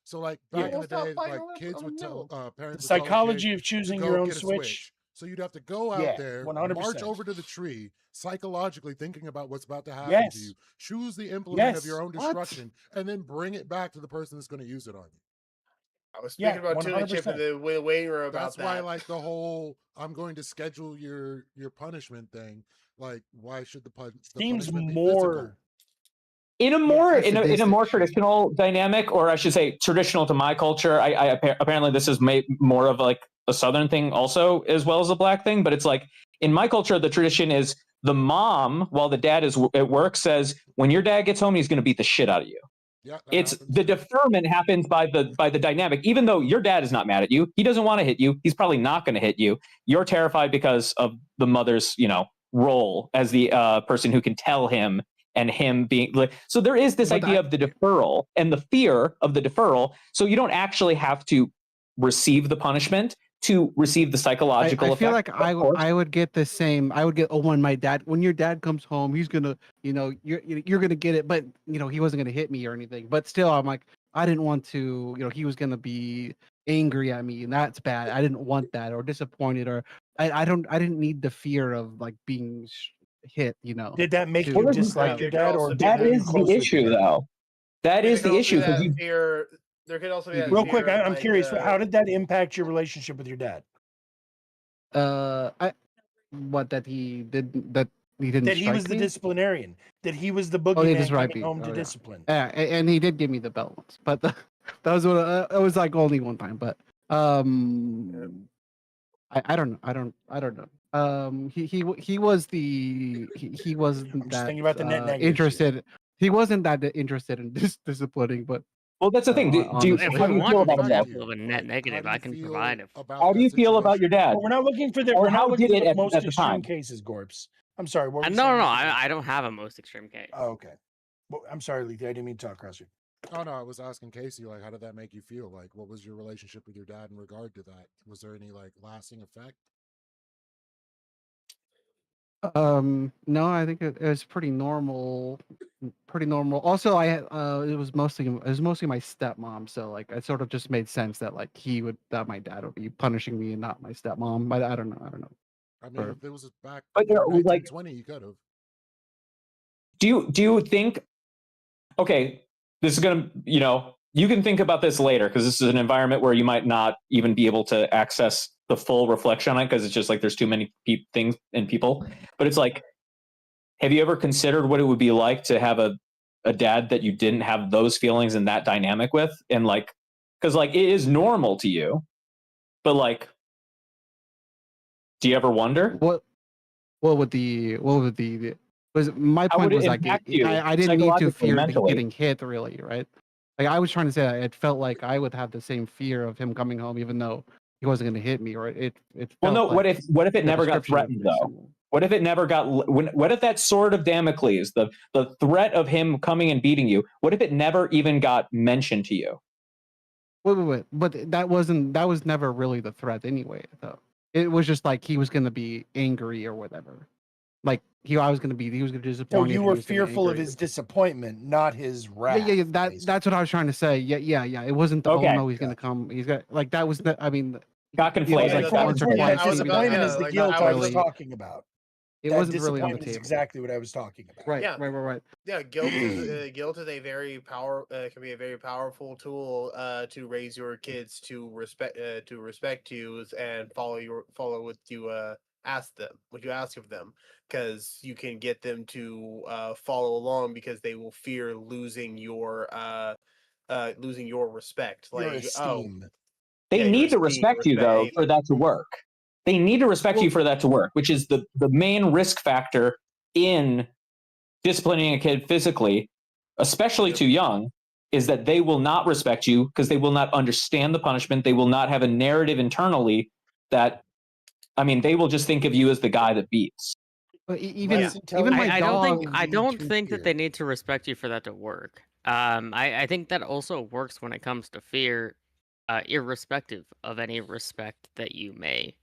So like back in the day, like kids would tell parents. The psychology of choosing your own Switch. So you'd have to go out there, 100%. march over to the tree, psychologically thinking about what's about to happen to you, choose the implement of your own destruction, and then bring it back to the person that's going to use it on you. I was speaking about Tuna Chip in the waiting room about That's why, like, the whole I'm going to schedule your punishment thing. Like, why should the seems punishment more in a more traditional dynamic, or I should say traditional to my culture? I apparently this is more of like a Southern thing also, as well as a Black thing. But it's like in my culture, the tradition is the mom, while the dad is at work, says when your dad gets home, he's going to beat the shit out of you. Yeah, it's the deferment happens by the dynamic. Even though your dad is not mad at you, he doesn't want to hit you. He's probably not going to hit you. You're terrified because of the mother's, role as the person who can tell him, and him being like. So there is this idea of the deferral and the fear of the deferral. So you don't actually have to receive the punishment to receive the psychological I feel effect. like I would get the same. I would get when your dad comes home, he's gonna, you're gonna get it, but he wasn't gonna hit me or anything. But still, I'm like, I didn't want to, he was gonna be angry at me, and that's bad. I didn't want that, or disappointed, or I didn't need the fear of like being hit. Did that make you dislike your dad, or that is the issue, though? That is the issue. There could also be real quick. I'm curious. How did that impact your relationship with your dad? That he didn't. That he was the disciplinarian. That he was the boogeyman coming home to discipline. Yeah, and he did give me the belt once, but that was what it was like only one time. But I don't know. He was he wasn't that thinking about the net negatives interested. He wasn't that interested in disciplining, but. Well, that's the thing. How do you feel about his dad? Of a net negative, I can provide it. How do you feel about your dad? Well, we're not looking for the. Or we're how not looking did for it the most at the extreme time? cases, Gorps. I'm sorry. What were you No, saying? I don't have a most extreme case. Oh, okay. Well, I'm sorry, Letha. I didn't mean to talk across you. Oh no, I was asking Casey, like, how did that make you feel? Like, what was your relationship with your dad in regard to that? Was there any like lasting effect? No, I think it was pretty normal. Also, it was mostly my stepmom, so like it sort of just made sense that like my dad would be punishing me and not my stepmom. But I don't know. I mean, if it was back but in 1920, you could have. Do you think? Okay, this is gonna, you can think about this later because this is an environment where you might not even be able to access the full reflection on it because it's just like there's too many things and people. But it's like, have you ever considered what it would be like to have a dad that you didn't have those feelings and that dynamic with? And like, because like it is normal to you, but like, do you ever wonder what would the was my point was like I didn't need to fear getting hit really, right? Like I was trying to say, it felt like I would have the same fear of him coming home, even though he wasn't going to hit me, or it. Well, no. Felt like What if it the never got description was threatened very though? similar. What if it never got? What if that sword of Damocles, the threat of him coming and beating you, what if it never even got mentioned to you? Wait. But that was never really the threat anyway, though. It was just like he was going to be angry or whatever. Like he was going to be So disappointed. you he were was gonna be fearful of angry. his disappointment, not his wrath. Yeah. That's what I was trying to say. Yeah. It wasn't the, Okay. oh no, he's going to come. He's got like that was the. I mean, Got it was conflated. like once or twice. I was about- Disappointment yeah, is the like, guilt I I was was really- talking about. It That wasn't really on the disappointment is table. exactly what I was talking about. Right. Yeah. Right. Yeah, guilt is a very can be a very powerful tool to raise your kids to respect you and follow what you ask of them, because you can get them to follow along because they will fear losing your respect, Your like esteem. They your need to esteem, respect you though respect. for that to work. They need to respect you for that to work, which is the main risk factor in disciplining a kid physically, especially too young, is that they will not respect you because they will not understand the punishment. They will not have a narrative internally that, I mean, they will just think of you as the guy that beats. But even Less intelligent my I dog. don't to think that fear. they need to respect you for that to work. I think that also works when it comes to fear, irrespective of any respect that you may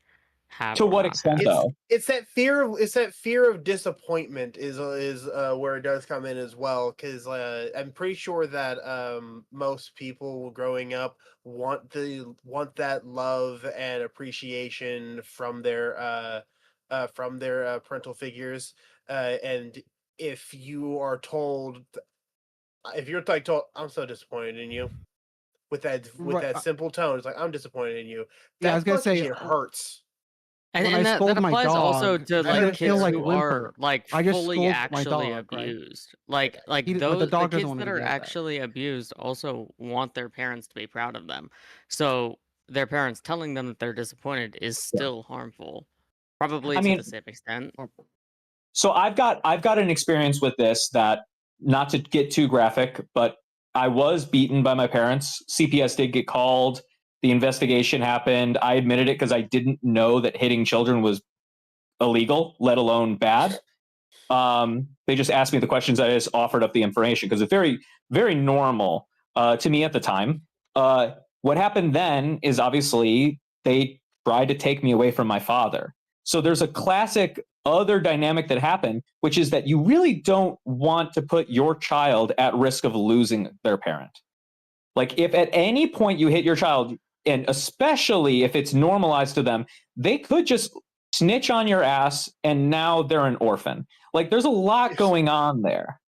have. To or what not extent, have. though? It's that fear of disappointment is where it does come in as well, because I'm pretty sure that most people growing up want that love and appreciation from their parental figures, and if you are told, if you're like told, I'm so disappointed in you, with that Right, simple tone, it's like, I'm disappointed in you. Yeah, I That was gonna fucking say, shit hurts. And, when and I that scold my applies also dog, to I like just feel kids like who whimper. are like I just fully scold my actually dog, right? abused. Like But the those dog doesn't kids want that to are get that. actually abused also want their parents to be proud of them. So their parents telling them that they're disappointed is still harmful, probably I to mean, the same extent. So I've got an experience with this that, not to get too graphic, but I was beaten by my parents. CPS did get called. The investigation happened. I admitted it because I didn't know that hitting children was illegal, let alone bad. They just asked me the questions. I just offered up the information because it's very, very normal to me at the time. What happened then is obviously they tried to take me away from my father. So there's a classic other dynamic that happened, which is that you really don't want to put your child at risk of losing their parent. Like if at any point you hit your child, and especially if it's normalized to them, they could just snitch on your ass and now they're an orphan. Like there's a lot going on there.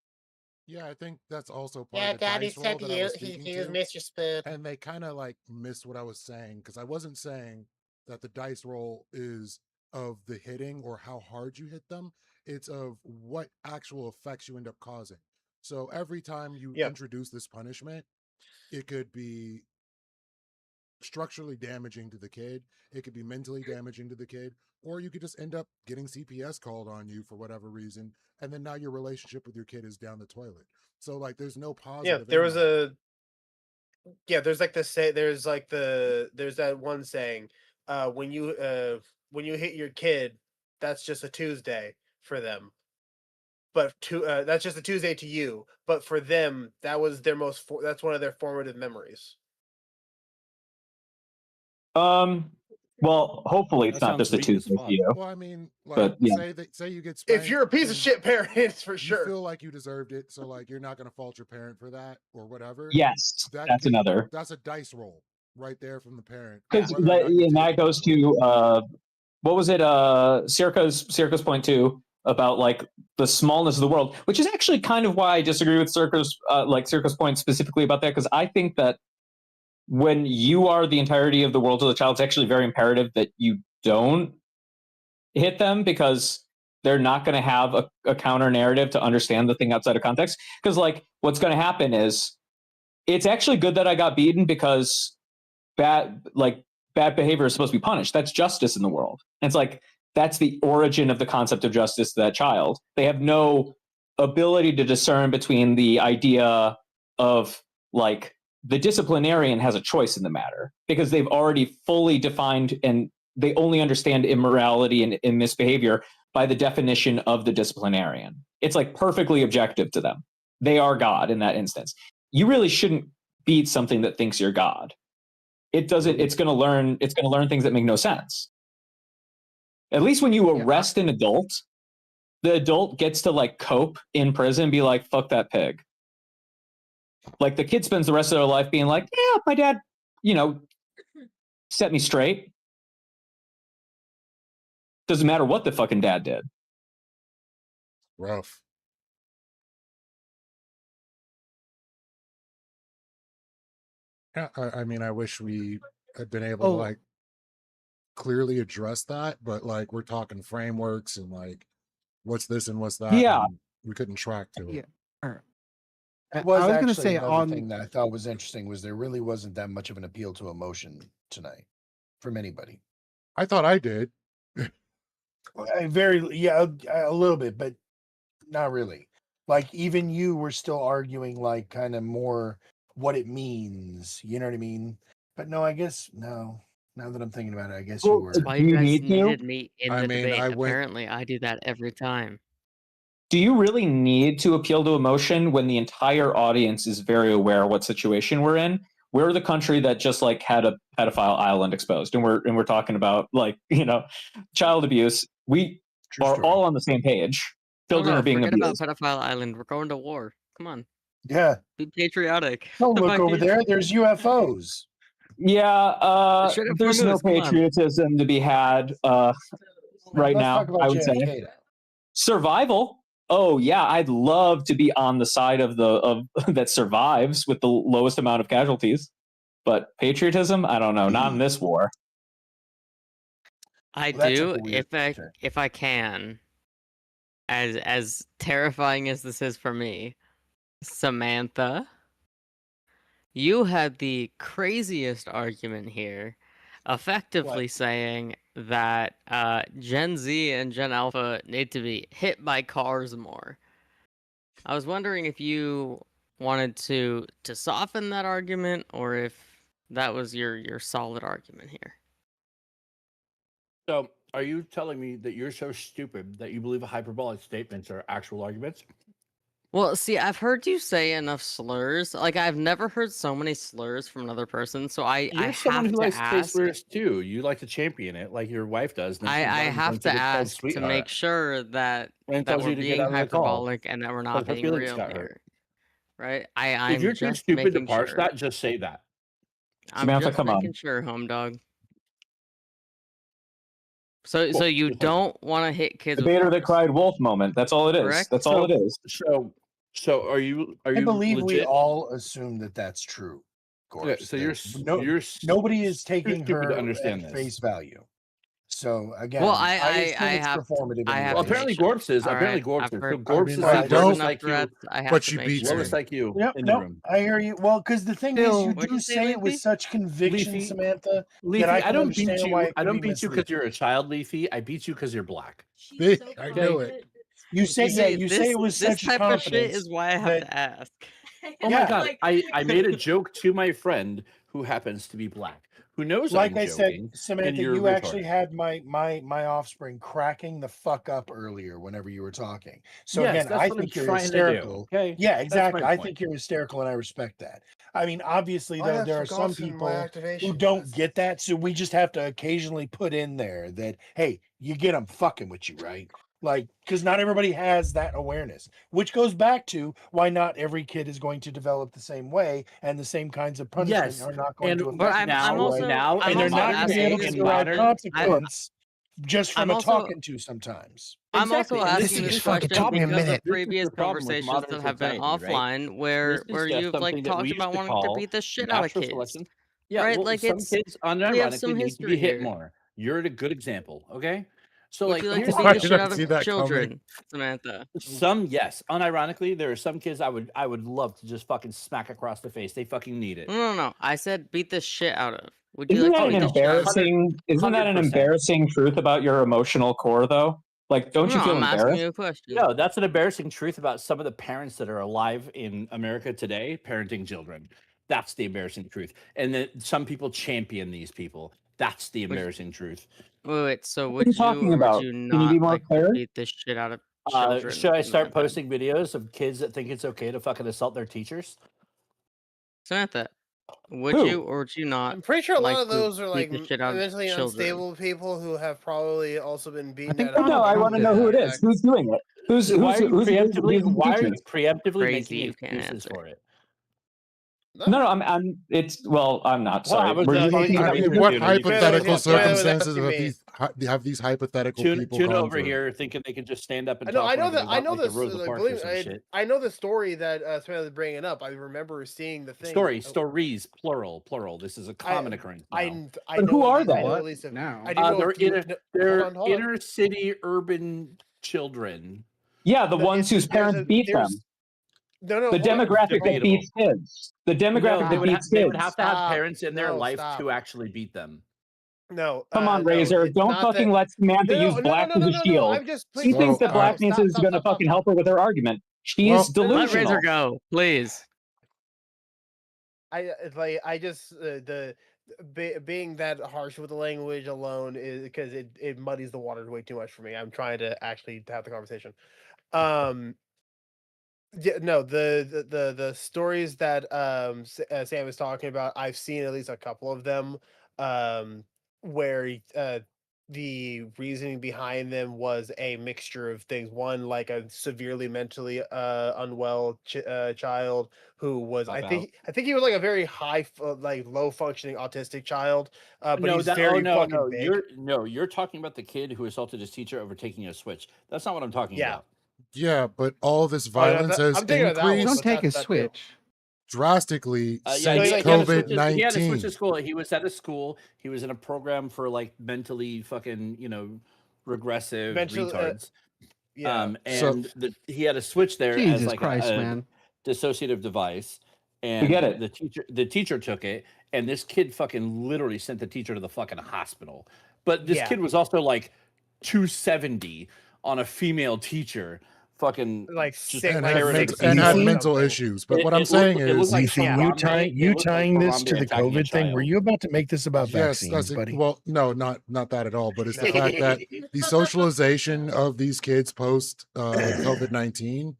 Yeah, I think that's also part Yeah, of the Daddy dice roll said that I he was he, speaking he was to. Mr. Spoon. And they kind of like missed what I was saying, because I wasn't saying that the dice roll is of the hitting or how hard you hit them. It's of what actual effects you end up causing. So every time you introduce this punishment, it could be structurally damaging to the kid, it could be mentally damaging to the kid, or you could just end up getting CPS called on you for whatever reason, and then now your relationship with your kid is down the toilet. So like there's no positive. There was there's like there's that one saying, when you hit your kid, that's just a Tuesday for them. But that's just a Tuesday to you, but for them, that was their that's one of their formative memories. Well, hopefully it's That not sounds just a weak as Tuesday fuck. for you. Well, I mean, like, But yeah. say you get spanked, If you're a piece of and shit parent, it's for you sure. feel like you deserved it, so like you're not gonna fault your parent for that or whatever. Yes, that's another. That's a dice roll right there from the parent. Because whether or not you take that it goes or not. to what was it? Circa's point too about like the smallness of the world, which is actually kind of why I disagree with Circa's point specifically about that, because I think that when you are the entirety of the world of the child, it's actually very imperative that you don't hit them, because they're not going to have a counter narrative to understand the thing outside of context. Because like what's going to happen is it's actually good that I got beaten, because bad behavior is supposed to be punished. That's justice in the world. And it's like that's the origin of the concept of justice to that child. They have no ability to discern between the idea of like the disciplinarian has a choice in the matter because they've already fully defined and they only understand immorality and misbehavior by the definition of the disciplinarian. It's like perfectly objective to them. They are God in that instance. You really shouldn't beat something that thinks you're God. It doesn't, it's going to learn things that make no sense. At least when you arrest an adult, the adult gets to like cope in prison and be like, fuck that pig. Like the kid spends the rest of their life being like, yeah, my dad, set me straight. Doesn't matter what the fucking dad did. Rough. Yeah, I mean, I wish we had been able to like clearly address that, but like we're talking frameworks and like what's this and what's that. Yeah, and we couldn't track to it. Yeah. All right. That was I was gonna actually say another thing that I thought was interesting was there really wasn't that much of an appeal to emotion tonight from anybody. I thought I did. A little bit, but not really. Like even you were still arguing like kind of more what it means. You know what I mean? But no, I guess no. Now that I'm thinking about it, I guess you were. That's why you guys needed me in the debate. I went- Apparently, I do that every time. Do you really need to appeal to emotion when the entire audience is very aware of what situation we're in? We're the country that just like had a pedophile island exposed, and we're talking about like child abuse. We are all on the same page. Children are being forget abused. about pedophile island. We're going to war. Come on. Yeah. Be patriotic. Don't look over there. There's UFOs. Yeah, Straight up there's from no moose, come on. patriotism to be had right Let's now. talk about I would say JFK, though. survival. Oh yeah, I'd love to be on the side of that survives with the lowest amount of casualties. But patriotism, I don't know, not in this war. I Well, that's do like a weird answer. if I can. As terrifying as this is for me, Samantha, you had the craziest argument here, effectively saying that Gen Z and Gen Alpha need to be hit by cars more. I was wondering if you wanted to soften that argument or if that was your solid argument here. So, are you telling me that you're so stupid that you believe hyperbolic statements are actual arguments? Well, see, I've heard you say enough slurs. Like, I've never heard so many slurs from another person. So I You're have someone who to likes to say ask. slurs too. You like to champion it, like your wife does. and then she I runs have and to says it's called ask to sweetheart. make sure that And that tells we're you to get being out of the call hyperbolic and that we're not because her being feelings real got here, hurt. right? If I'm you're too just stupid to making parse sure. that, just say that. I'm Samantha, just come making on. sure, home dog. So Cool. you Just say that. don't want to hit kids The with bader that cars, cried wolf moment. That's all it is. correct? That's all it is. So are you I believe we legit? all assume that that's true. Yeah, Corpse. so No, you're nobody is too taking stupid her to understand at this. face value. So again, Well, I I assume it's have performative. I have Well, to apparently make sure. Gorps is. All Apparently right, Gorps I've is. heard So Gorps is I like don't, lowest enough IQ. threats. I have but to she make beats sure. Lowest me. IQ Yep, in the nope, room. I hear you. Well, because the thing is, you What'd do you say, say it with Leafy? such conviction, Leafy, Samantha, Leafy, that I I can don't beat understand why you. it I can don't be beat you because misleading. you're a child, Leafy. I beat you because you're black. See, I knew Okay. it. You say, You yeah, see, you say this it with this such type of shit confidence is why I have that to ask. Oh my yeah, god! I made a joke to my friend who happens to be black, who knows like I'm I said, joking, and Samantha, you're you actually retarded. had my offspring cracking the fuck up earlier whenever you were talking. So Yes, again, that's I what I'm think you're trying to do. hysterical. Okay, Yeah, that's exactly. my I point. think you're hysterical, and I respect that. I mean, obviously, I though, have there are some forgotten my people who activation. don't get that, so we just have to occasionally put in there that, hey, you get them fucking with you, right? Like, because not everybody has that awareness, which goes back to why not every kid is going to develop the same way, and the same kinds of punishment Yes, are not going and to But affect them the I'm same way, also now I'm and they're also not going to be able asking to this get the right question. consequence just from I'm a also talking to sometimes. I'm also exactly, and asking this this is fucking question problem. because of This is previous the problem with conversations modern that have been society, right? offline This where is just you've like something that talked we used about to wanting to beat call the shit out of natural kids, selection. Yeah, right? well, Like some it's kids we have unironically some need to history be hit here. more. You're a good example, okay? So, Would like, you like to here's beat the Why the deal. shit did I out see of that coming? children, Samantha? Some, yes. Unironically, there are some kids I would love to just fucking smack across the face. They fucking need it. No. I said beat the shit out of. Would you Isn't like to that beat an the shit out of? Isn't that an 100%. embarrassing truth about your emotional core though? Like, don't you No, feel I'm asking embarrassed? you a question. No, that's an embarrassing truth about some of the parents that are alive in America today parenting children. That's the embarrassing truth. And then some people champion these people. That's the embarrassing truth. Wait. So What are you would you talking or would about? you Can you be not more like clear? beat the shit out of children? Should I in start that bed? posting videos of kids that think it's okay to fucking assault their teachers? Samantha, would Who? you or would you not I'm pretty sure a lot like of to those are beat like the shit out of mentally children? unstable people who have probably also been beaten think at Donald No, home. I Trump want to did know who it that. is. Who's doing it? Who's Why are you preemptively? the Why are you teachers? preemptively Crazy, making you can't excuses answer. for it? No, I'm. It's well, I'm not. Well, Sorry. I was Were you talking talking about about? you, what Juno. You can hypothetical That's what I was circumstances asking have these hypothetical people Tuna gone over through? here thinking they can just stand up and I know, talk I know whenever that, they I want, know like the this. Rosa Like, Parks or believe some me, shit. I know the story that Samantha's bringing up. I remember seeing the thing. Stories, plural. This is a common occurrence now. I But know. who are I they? know at least now? I do know. They're Hold on. inner city urban children. Yeah, the ones whose parents beat them. No, The demographic that Debatable. beats kids. The demographic that beats they would kids. have to have Stop. parents in their No, life stop. to actually beat them. No, Come on, no, Razor. it's Don't not fucking that. let Samantha No, use no, black no, as no, a no, no. shield. I'm just. She Please, thinks that stop, blackness stop, is stop, going to stop, fucking stop. help her with her argument. She's Well, Let delusional. Razor go, please. I just being that harsh with the language alone is because it muddies the waters way too much for me. I'm trying to actually have the conversation. Yeah, no, the stories that Sam was talking about, I've seen at least a couple of them, where the reasoning behind them was a mixture of things. One, like a severely mentally unwell child who was, I think he was like a very like low functioning autistic child, but No, he's that very fucking no. big. You're talking about the kid who assaulted his teacher over taking a switch. That's not what I'm talking Yeah. about. Yeah, but all this Oh, no, violence has I'm thinking of that one. increased Don't but take a that too. switch. drastically Yeah, since he had to switch COVID-19. he had to switch to school. He was at a school. He was in a program for like mentally fucking, regressive Mental, retards. yeah. So- He had a switch there as Jesus like Christ, a man. dissociative device. And get it. the teacher took it, and this kid fucking literally sent the teacher to the fucking hospital. But this Yeah. kid was also like 270 on a female teacher. Fucking Like just sick, and like had, parroting sick mental, the and had season or mental something. issues. But It- what I'm it saying looked- it looked is, like Zeethan, Harambe- you it looked like tying this to Harambe the attacking a COVID thing? Were child. you about to make this about yes, vaccines, buddy? well, no, not that at all. But it's the No. fact that the socialization of these kids post COVID-19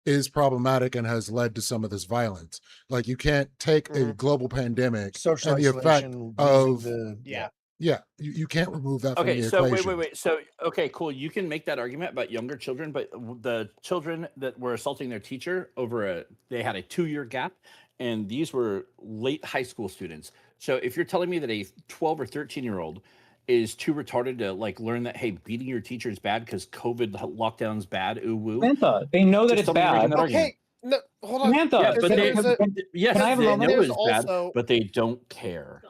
is problematic and has led to some of this violence. Like you can't take a global pandemic Social and the effect isolation, of Yeah. you can't remove that from Okay, the so equation. wait. So okay, cool. You can make that argument about younger children, but the children that were assaulting their teacher they had a 2-year gap, and these were late high school students. So if you're telling me that a 12 or 13-year-old is too retarded to like learn that hey, beating your teacher is bad because COVID lockdown's bad, ooh woo. Samantha, they know that Just it's tell me you're making bad. that argument. Okay, no, hold on. Samantha, Yeah, but they, There's a- yes, Can I have a they moment? know There's it's bad, also- but they don't care.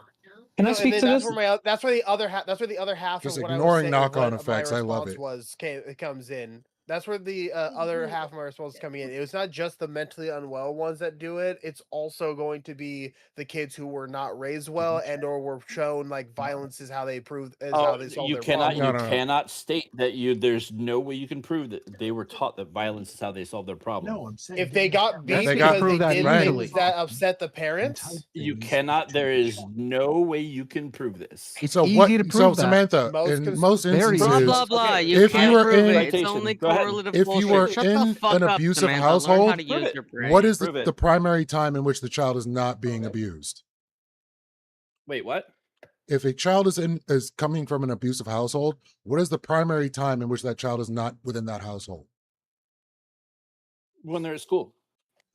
Can I No, speak and to then this? that's where the other half. That's where the other half Just of what I was ignoring saying. knock-on what my effects, I love response it. it comes in. That's where the other half of my response is coming in. It was not just the mentally unwell ones that do it. It's also going to be the kids who were not raised well and or were shown like violence is how they solve You their cannot problem. No. cannot state that there's no way you can prove that they were taught that violence is how they solve their problem. No, I'm saying If they got beat They got because they proved that did mentally. things that upset the parents, You cannot. There is no way you can prove this. It's So easy what? to So prove that. Samantha, Most in cons- most Very Blah instances, blah blah. Okay, You if you can't were prove in- it. It's Citation. only Go ahead. correlative if bullshit. you were Shut in the fuck an up, abusive Samantha. Learn how household, to Prove use it. your brain. what is Prove it. the primary time in which the child is not being abused? Wait, what? If a child is coming from an abusive household, what is the primary time in which that child is not within that household? When they're at school.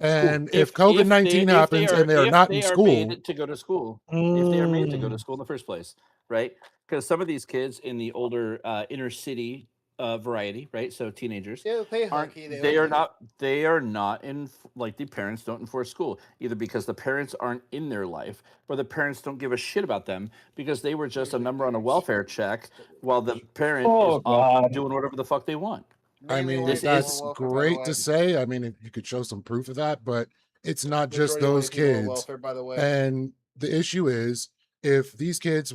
And if COVID-19 happens and they are not in school, made to go to school, if they are made to go to school in the first place, right? Because some of these kids in the older inner city variety, right? So teenagers, they play aren't, hooky. they are not in, like, the parents don't enforce school, either because the parents aren't in their life or the parents don't give a shit about them because they were just a number on a welfare check while the parent is off doing whatever the fuck they want. I mean, This that's is great to say. I mean, if you could show some proof of that, but it's not just Majority of those white people on kids. welfare, by the way. And the issue is, if these kids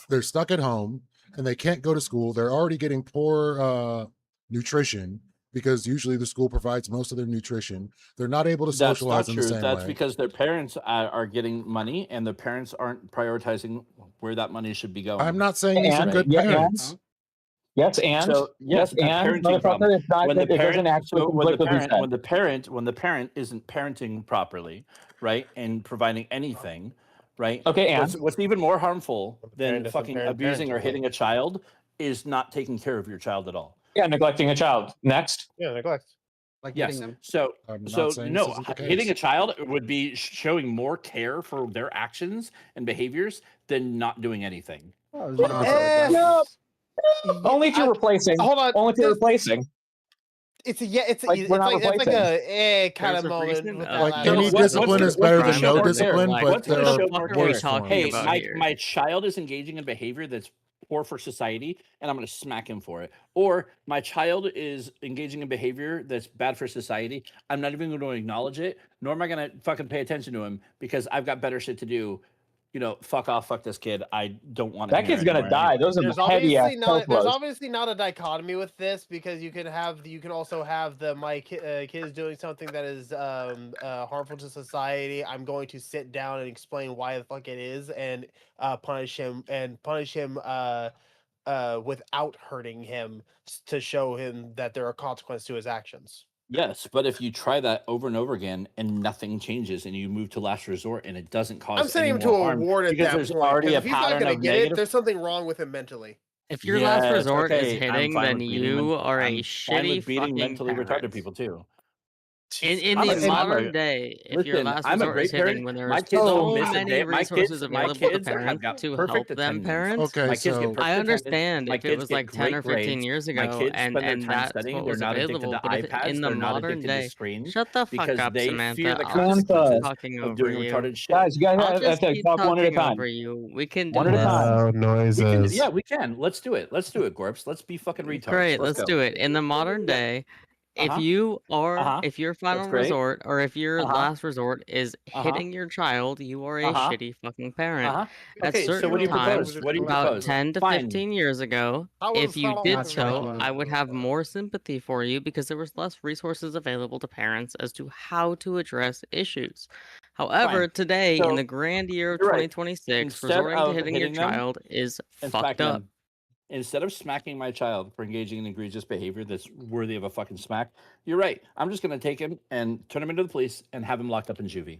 they're stuck at home and they can't go to school, they're already getting poor nutrition, because usually the school provides most of their nutrition. They're not able to That's not socialize in the true. same That's way. because their parents are getting money, and the parents aren't prioritizing where that money should be going. I'm not saying these are And good yeah, parents. yes, and So yes, yes, a and parenting problem. motherfucker, it's not. When the It doesn't parent, actually so conflict with what you said. when the parent isn't parenting properly, right, and providing anything, right. Okay, and what's even more harmful the parent than doesn't fucking parent abusing or parents, hitting a child is not taking care of your child at all. yeah, neglecting a child. Next. Yeah, neglect. Like Yes. hitting them. So I'm not so saying no, this isn't the hitting a case. child would be showing more care for their actions and behaviors than not doing anything. Oh, there's no good, No, though. only if you're replacing. Hold on. Only if you're this- replacing. It's a yeah. It's Like, we're not like replacing. a kind There's of a moment reason, with uh, that. Like last any one. discipline is better than crime no of the discipline, like, but what's there gonna are show what more the fuck are we worse talking Hey, forms. about my, here? my child is engaging in behavior that's poor for society, and I'm going to smack him for it. Or my child is engaging in behavior that's bad for society. I'm not even going to acknowledge it, nor am I going to fucking pay attention to him because I've got better shit to do. You know, fuck off, fuck this kid. I don't want That kid's gonna die. Those are There's heavy ass there's blows. obviously not a dichotomy with this because you can also have my kids doing something that is harmful to society. I'm going to sit down and explain why the fuck it is and punish him without hurting him to show him that there are consequences to his actions. Yes, but if you try that over and over again and nothing changes and you move to last resort and it doesn't cause I'm sending him any to more a harm ward at because that there's point. already a If he's not pattern gonna of get it, negative. there's something wrong with him mentally. If your last Yes, resort is okay, I'm hitting, fine then with beating you are a I'm fine shitty with beating fucking mentally retarded parent. people too. In I'm the a- I'm modern a- day, if your Listen, last I'm a resort is great hitting parent. when there My is kids don't so miss a many day. resources My available to kids have parents got to perfect help them attendance. parent, Okay, My kids so get perfect I attendance. understand My if kids it was get like 10 or great 15 grades. years My ago kids and spend their time that's studying. what They're was not addicted available, to but if iPads. in the They're not modern addicted to day, screens shut the fuck because up, they fear Samantha. the I'll just consequences keep talking of over doing you. retarded shit. Guys, you guys I'll have just to keep talk one at a talking time. over you. We can One do at a this. time. Loud noises. Yeah, we can. Let's do it. Let's do it, Gorps. Let's be fucking retards. Great, Let's let's go. do it. In the modern Yeah. day, if Uh-huh. you are, Uh-huh. if your final That's great. resort or if your Uh-huh. last resort is Uh-huh. hitting your child, you are a Uh-huh. shitty fucking parent. Uh-huh. At Okay, so certain what do you times, propose? What do you about propose? 10 to Fine. 15 years ago, How if was you that did all so, right? I would have more sympathy for you because there was less resources available to parents as to how to address issues. However, Fine. today, in So the grand year of you're right. 2026, Instead resorting to of hitting your hitting them child is and fucked smacking up. them, instead of smacking my child for engaging in egregious behavior that's worthy of a fucking smack, you're right. I'm just gonna take him and turn him into the police and have him locked up in juvie.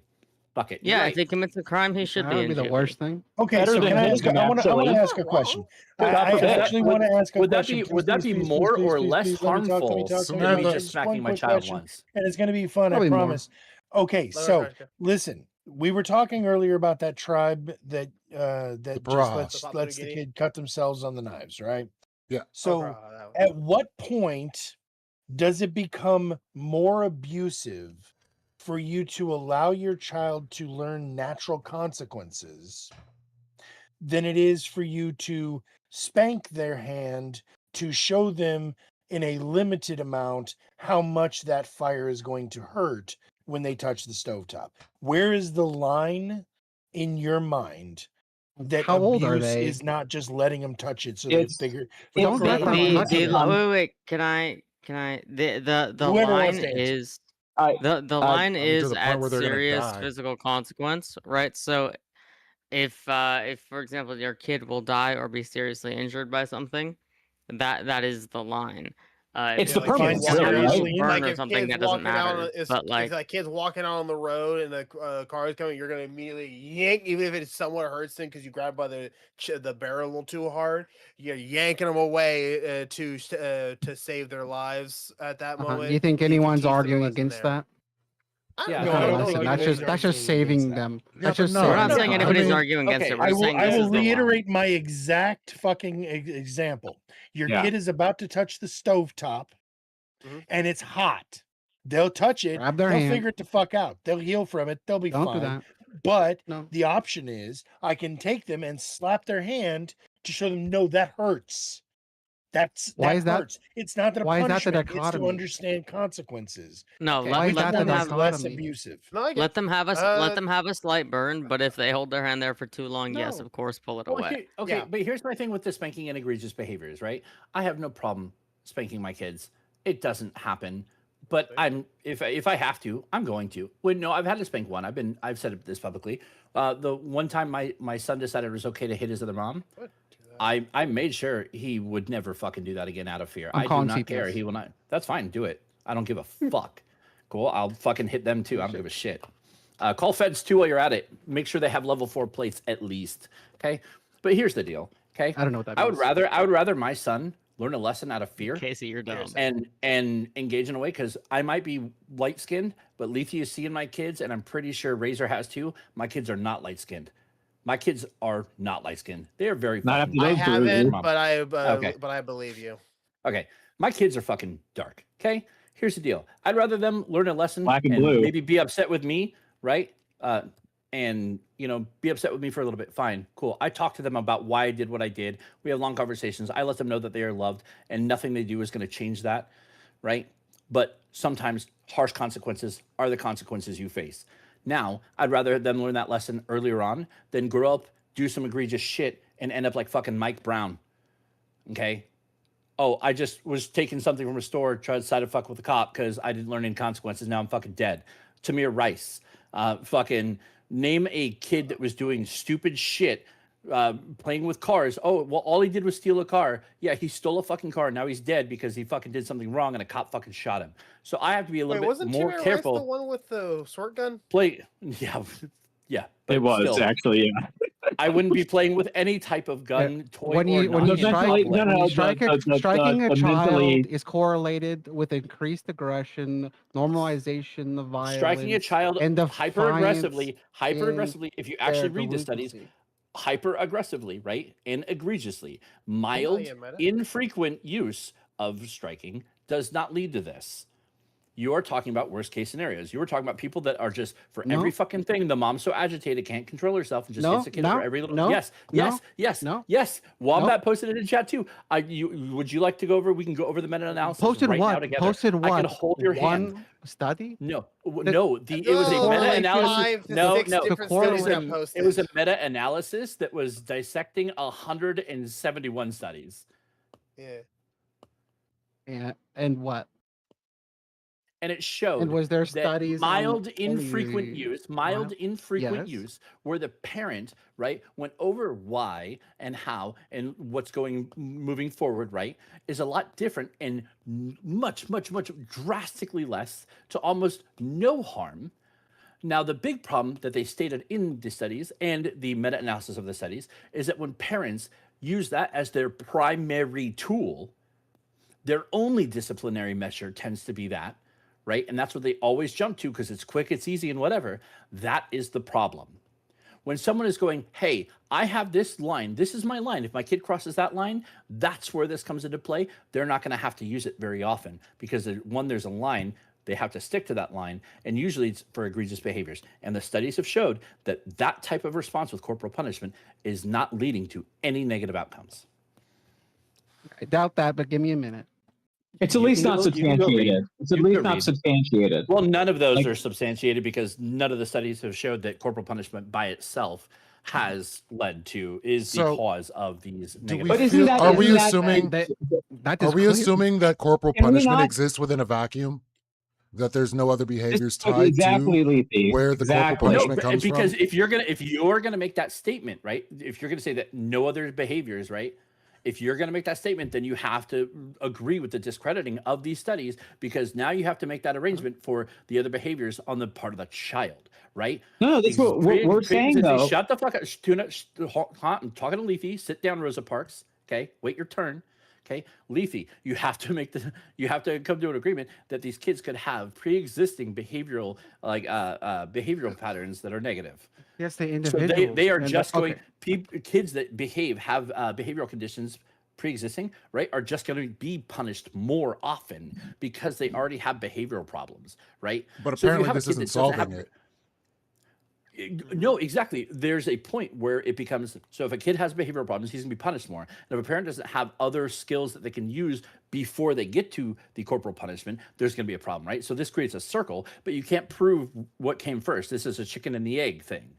Fuck it. You're Yeah, right. if he commits a crime, he should That be would in be the juvie. worst thing. Okay, Better so than can I ask? hitting I them, want to actually. ask a question. God I forbid. actually want to ask a Would that question. be would that be more or less harmful than me Samantha. just smacking my child once? And it's going to be fun, I Probably more. promise. Okay, so listen, we were talking earlier about that tribe that just Bras. lets the kid cut themselves on the knives, right? Yeah. So at what point does it become more abusive for you to allow your child to learn natural consequences than it is for you to spank their hand to show them in a limited amount how much that fire is going to hurt when they touch the stovetop? Where is the line in your mind that How old are abuse they? is not just letting them touch it so It's- they figure Don't let them touch it. Wait, can I, the Whoever line wants to answer. is, the line to is the point at where they're gonna serious die. physical consequence, right? So if for example your kid will die or be seriously injured by something, that is the line. It's if the your kid permanent gets scenario, seriously right? burned Like or if something, kids that doesn't walking out, matter. But if like kids walking out on the road and the car is coming, you're gonna immediately yank, even if it somewhat hurts them because you grab by the barrel a little too hard. You're yanking them away to save their lives at that moment. Do you think Keep the anyone's keys to the arguing lesson against there. that? Yeah, No, Okay, I don't listen, think that's anybody's just saving them. Yeah, That's but just no, saving We're not them. saying no, anybody's I mean, arguing against okay, it. We're I just will, saying I this will is the line. reiterate my exact fucking example. Your Yeah. kid is about to touch the stovetop Mhm. and it's hot. They'll touch it. Grab their They'll hand. figure it the fuck out. They'll heal from it. They'll be Don't fine. do that. But No. the option is I can take them and slap their hand to show them, no, that hurts. Why is that- hurts. It's not that a why is that the punishment. It's to dichotomy? understand consequences. No, Okay, let, Why is which that let the one them is have less dichotomy? abusive? No, I get let them have a Uh, let them have a slight burn, but if they hold their hand there for too long, yes, No. of course, pull it Well, away. okay, but here's my thing with the spanking and egregious behaviors, right? I have no problem spanking my kids it doesn't happen. But if I have to, I'm going to. Well, no, I've had to spank one. I've said this publicly. The one time my son decided it was okay to hit his other mom, I made sure he would never fucking do that again out of fear. I do not care. He will not. That's fine. Do it. I don't give a fuck. Cool. I'll fucking hit them too. I don't give a shit. Call feds too while you're at it. Make sure they have level 4 plates at least. Okay. But here's the deal. Okay. I don't know what that means. I would rather my son learn a lesson out of fear. Casey, you're dumb. And engage in a way, because I might be light skinned, but Lethe is seeing my kids, and I'm pretty sure Razor has too. My kids are not light skinned. My kids are not light skinned. They are very. I haven't, but I believe you. Okay, my kids are fucking dark. Okay, here's the deal. I'd rather them learn a lesson Black and blue. maybe be upset with me, right? And be upset with me for a little bit. Fine, cool. I talk to them about why I did what I did. We have long conversations. I let them know that they are loved, and nothing they do is going to change that, right? But sometimes harsh consequences are the consequences you face. Now, I'd rather them learn that lesson earlier on than grow up, do some egregious shit, and end up like fucking Mike Brown. Okay? Oh, I just was taking something from a store, tried to fuck with the cop because I didn't learn any consequences. Now I'm fucking dead. Tamir Rice. Fucking name a kid that was doing stupid shit, playing with cars. Oh, well, all he did was steal a car. Yeah, he stole a fucking car. Now he's dead because he fucking did something wrong and a cop fucking shot him. So I have to be a little bit more careful. Wasn't the one with the short gun? Yeah. It was still, actually, yeah. I wouldn't be playing with any type of gun, toy, when you striking a child is correlated with increased aggression, normalization of violence, striking a child and hyper aggressively. If you actually read the studies, hyper aggressively, right, and egregiously, mild, infrequent use of striking does not lead to this. You are talking about worst case scenarios. You were talking about people that are just for every fucking thing. The mom's so agitated, can't control herself, and just hits the kid for every little. Yes. Wombat posted it in chat too. Would you like to go over? We can go over the meta analysis. Posted right what? Now together. Posted what? I can hold your hand. Study? No. It was a meta analysis. It was a meta analysis that was dissecting 171 studies. Yeah. And what? And it showed and was there studies mild infrequent use where the parent, right, went over why and how and what's moving forward, right, is a lot different and much drastically less to almost no harm. Now, the big problem that they stated in the studies and the meta-analysis of the studies is that when parents use that as their primary tool, their only disciplinary measure tends to be that, right? And that's what they always jump to because it's quick, it's easy, and whatever. That is the problem. When someone is going, hey, I have this line. This is my line. If my kid crosses that line, that's where this comes into play. They're not going to have to use it very often because there's a line. They have to stick to that line. And usually it's for egregious behaviors. And the studies have showed that that type of response with corporal punishment is not leading to any negative outcomes. I doubt that, but give me a minute. It's at least not substantiated. It's at least not substantiated. Well, none of those are substantiated because none of the studies have showed that corporal punishment by itself is the cause of these negative. Are we assuming that corporal punishment exists within a vacuum? That there's no other behaviors tied to where the corporal punishment comes from? Because if you're gonna make that statement, right? If you're gonna say that no other behaviors, right? If you're going to make that statement, then you have to agree with the discrediting of these studies because now you have to make that arrangement for the other behaviors on the part of the child, right? No, that's what we're saying, though. Shut the fuck up. I'm talking to Leafy. Sit down, Rosa Parks. Okay, wait your turn. Okay, Leafy, you have to come to an agreement that these kids could have pre-existing behavioral patterns that are negative. Yes, the individuals. So they are just going. Kids that have behavioral conditions pre-existing, right, are just going to be punished more often because they already have behavioral problems, right? But apparently, this isn't solving it. No, exactly. There's a point where it becomes so. If a kid has behavioral problems, he's going to be punished more. And if a parent doesn't have other skills that they can use before they get to the corporal punishment, there's going to be a problem, right? So this creates a circle, but you can't prove what came first. This is a chicken and the egg thing.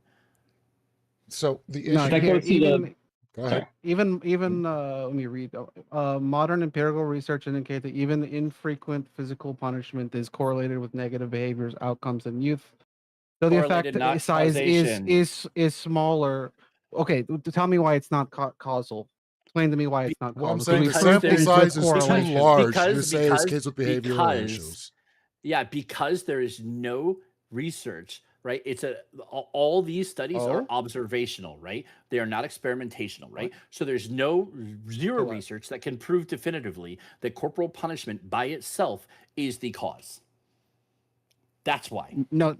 So the issue Go ahead. Even let me read. Modern empirical research indicates that even infrequent physical punishment is correlated with negative behaviors outcomes in youth. So the Correlated, not effect size causation. is smaller. Okay, tell me why it's not causal. Explain to me why it's not Well, I'm causal. 'Cause we saying proved sample it's good size is too correlation. large to say it's kids with behavioral because issues. yeah, because there is no research, right? All these studies are observational, right? They are not experimentational, right? So there's zero research that can prove definitively that corporal punishment by itself is the cause. That's why. No,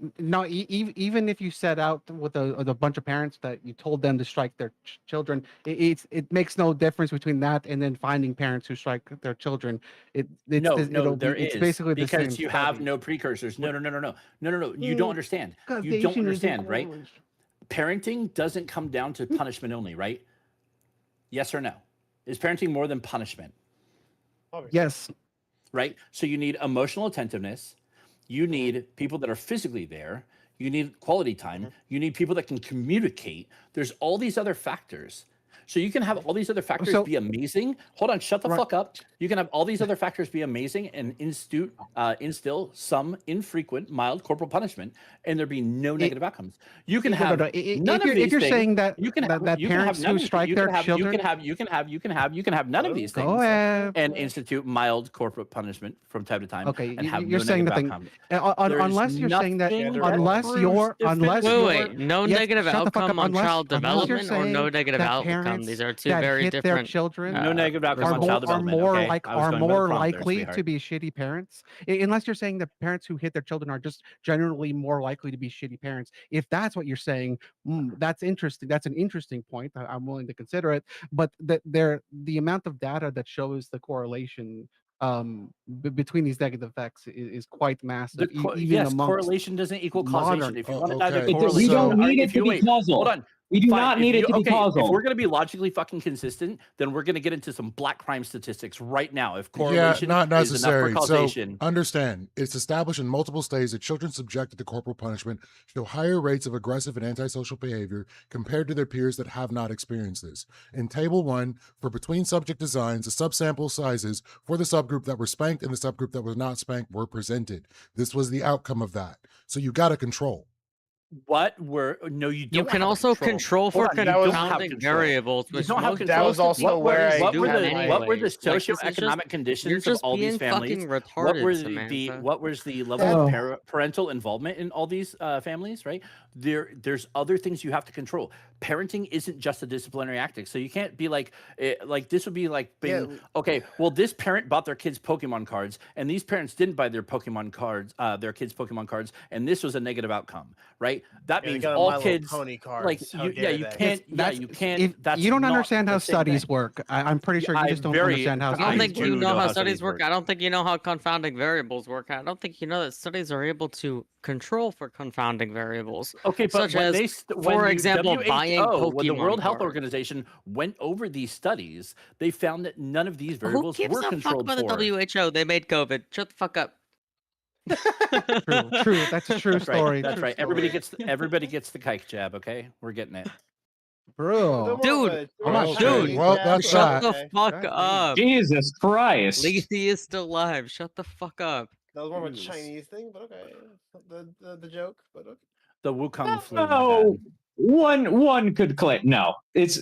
even if you set out with a bunch of parents that you told them to strike their children, it makes no difference between that and then finding parents who strike their children. It's basically the same because you have study. no precursors. No. You don't understand. You don't understand, right? Parenting doesn't come down to punishment only, right? Yes or no? Is parenting more than punishment? Yes. Right? So you need emotional attentiveness. You need people that are physically there. You need quality time. You need people that can communicate. There's all these other factors. So you can have all these other factors be amazing. Hold on, shut the fuck up. You can have all these other factors be amazing and instill some infrequent, mild corporal punishment, and there be no negative outcomes. You can have none of these things. If you're saying that you can have parents who strike their children, you can have none of these things and institute mild corporal punishment from time to time. Okay, and have you're no saying negative nothing. outcomes. Unless you're saying that, no negative outcome on child development or no negative outcome. These are two very hit different. Their children no negative outcome on child development. Are more likely to be shitty parents. Unless you're saying that parents who hit their children are just generally more likely to be shitty parents. If that's what you're saying, that's interesting. That's an interesting point. I'm willing to consider it. But the amount of data that shows the correlation between these negative effects is quite massive. Yes, correlation doesn't equal causation. If you want to dive into correlation, we don't need it to be causal. Hold on. We do not need it to be causal. If we're going to be logically fucking consistent, then we're going to get into some black crime statistics right now. If Yeah, correlation not necessary. is enough for causation. So understand, it's established in multiple states that children subjected to corporal punishment show higher rates of aggressive and antisocial behavior compared to their peers that have not experienced this. In Table 1, for between subject designs, the subsample sizes for the subgroup that were spanked and the subgroup that was not spanked were presented. This was the outcome of that. So you got to control. You can also control for confounding variables. That was also where what were the socioeconomic conditions of all these families? What was the level of parental involvement in all these families? Right there's other things you have to control. Parenting isn't just a disciplinary act, so you can't be like this would be like being okay. Well, this parent bought their kids Pokemon cards, and these parents didn't buy their Pokemon cards, their kids Pokemon cards, and this was a negative outcome, right? That means all kids pony cards. Like you can't. You can't. You don't understand how studies work. I'm pretty sure you just don't understand how. I don't think you know how studies work. I don't think you know how confounding variables work. I don't think you know that studies are able to control for confounding variables. Okay, but such as, for example, buying Pokemon when the World Health cards. Organization went over these studies, they found that none of these variables Who gives were a fuck controlled about for. the WHO? They made COVID. Shut the fuck up. True. That's a true story. That's right. Everybody gets the kike jab. Okay, we're getting it. Bro, dude, dude. Well, that's shut that. the fuck up. Jesus Christ. Lacey is still alive. Shut the fuck up. That was more of a Chinese thing, but okay. The joke, but okay. The Wukong flu. No, one could claim. No, it's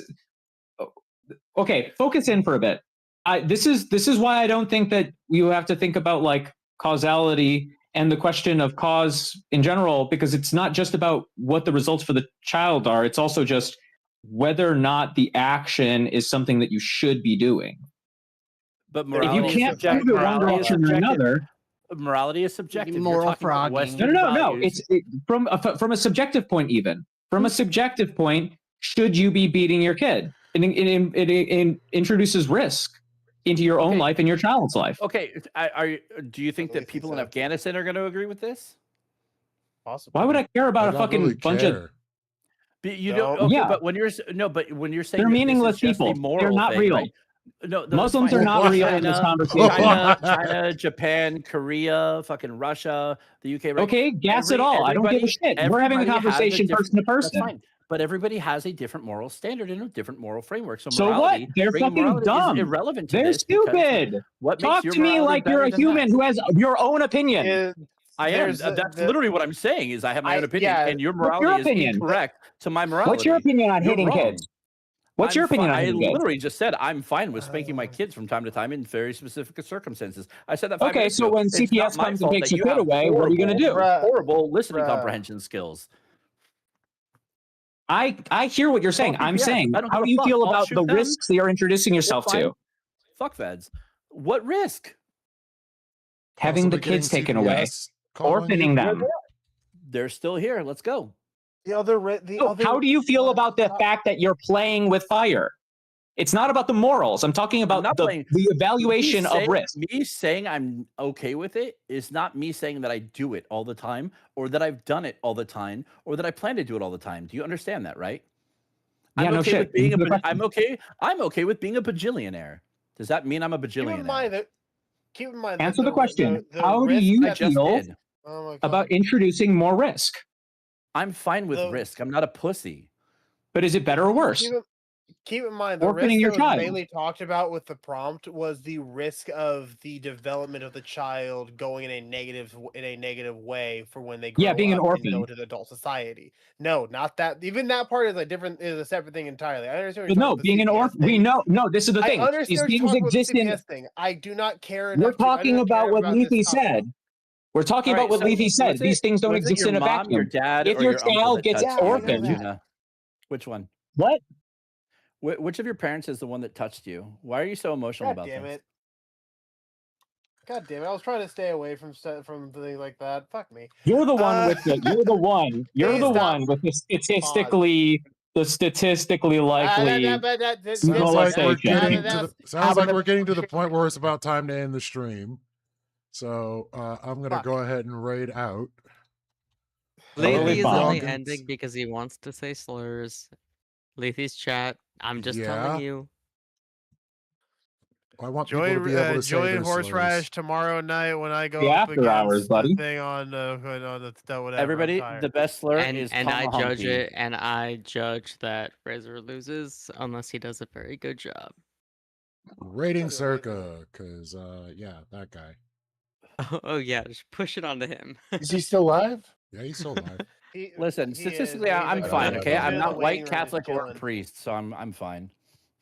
okay. Focus in for a bit. This is why I don't think that you have to think about like causality and the question of cause in general, because it's not just about what the results for the child are. It's also just whether or not the action is something that you should be doing. But if you can't prove it one direction or another, morality is subjective. Moral frogging. No. It's from a subjective point. Even from a subjective point, should you be beating your kid? It introduces risk into your own life and your child's life. Okay, do you think that people in Afghanistan are going to agree with this? Possibly. Why would I care about a fucking bunch of? You don't. Okay, but when you're saying they're meaningless people, they're not real. Right? No, Muslims are not real in this conversation. China, Japan, Korea, fucking Russia, the UK. Right? Okay, gas it all. I don't give a shit. We're having a conversation person to person. That's fine. But everybody has a different moral standard and a different moral framework. So So what? morality, They're bringing fucking morality dumb. is irrelevant to They're this because stupid. what Talk makes your to me morality like you're better a than human that? who has your own opinion. I am. That's literally what I'm saying. Is I have my own opinion, and your morality is incorrect to my morality. What's your opinion on You're hitting wrong. kids? What's your opinion on hitting I kids? literally just said I'm fine with spanking my kids from time to time in very specific circumstances. I said that 5 Okay, minutes so ago. when It's CPS not my comes and fault takes that your you kid have away, what are you gonna do? Horrible listening comprehension skills. I hear what you're saying. Call I'm CPS. saying, I don't how give do a you fuck. feel I'll about shoot the them. risks that you're introducing yourself It's fine. to? Fuck feds. What risk? Having the Possibly getting kids taken away, CPS called on you? orphaning them. They're still here. Let's go. So how do you feel about the fact that you're playing with fire? It's not about the morals. I'm talking about the evaluation of risk. Me saying I'm okay with it is not me saying that I do it all the time, or that I've done it all the time, or that I plan to do it all the time. Do you understand that, right? Yeah, I'm no okay shit. with being Answer the I'm okay with being a bajillionaire. Does that mean I'm a bajillionaire? Keep in mind. Answer the question. The How do risk you that- feel Oh my God. about introducing more risk? I'm fine with risk. I'm not a pussy. But is it better or worse? Keep in mind, the Orphaning risk your that was child. mainly talked about with the prompt was the risk of the development of the child going in a negative way for when they grow Yeah, being an up and orphan. go to the adult society. No, not that. Even that part is a separate thing entirely. I understand. What But you're no, talking about being the an CPS orphan, we thing. know. No, this is the thing. I understand These what you're things talking about exist the in. CPS thing. I do not care We're enough. I do talking not about care what this Leafy topic. said. We're talking All about right, what so Leafy said. These things don't was it exist your in a mom, vacuum. your dad, If or your your uncle child that gets touched you, orphaned, Tuna? Which one? What? Which of your parents is the one that touched you? Why are you so emotional God about damn this? it! God damn it! I was trying to stay away from things like that. Fuck me. You're the one with the. You're the one. You're Please the stop. one with the statistically likely Sounds like we're getting molestation. we're getting to the point where it's about time to end the stream. So I'm gonna go ahead and raid out. Leafy is Y'all only can- ending because he wants to say slurs. Leafy's chat. I'm just Yeah. telling you. I want people to be able to say join their Horseradish slurs. tomorrow night when I go The up after hours, against buddy. the thing on the whatever. Everybody, I'm tired. the best slur And is I judge Tomahonky. it, and I judge that Razor loses unless he does a very good job. Rating Circa, because yeah, that guy. Oh yeah, just push it onto him. Is he still live? Yeah, he's still alive. Listen, statistically, I'm fine. Okay, I'm not white, Catholic, or a priest, so I'm fine.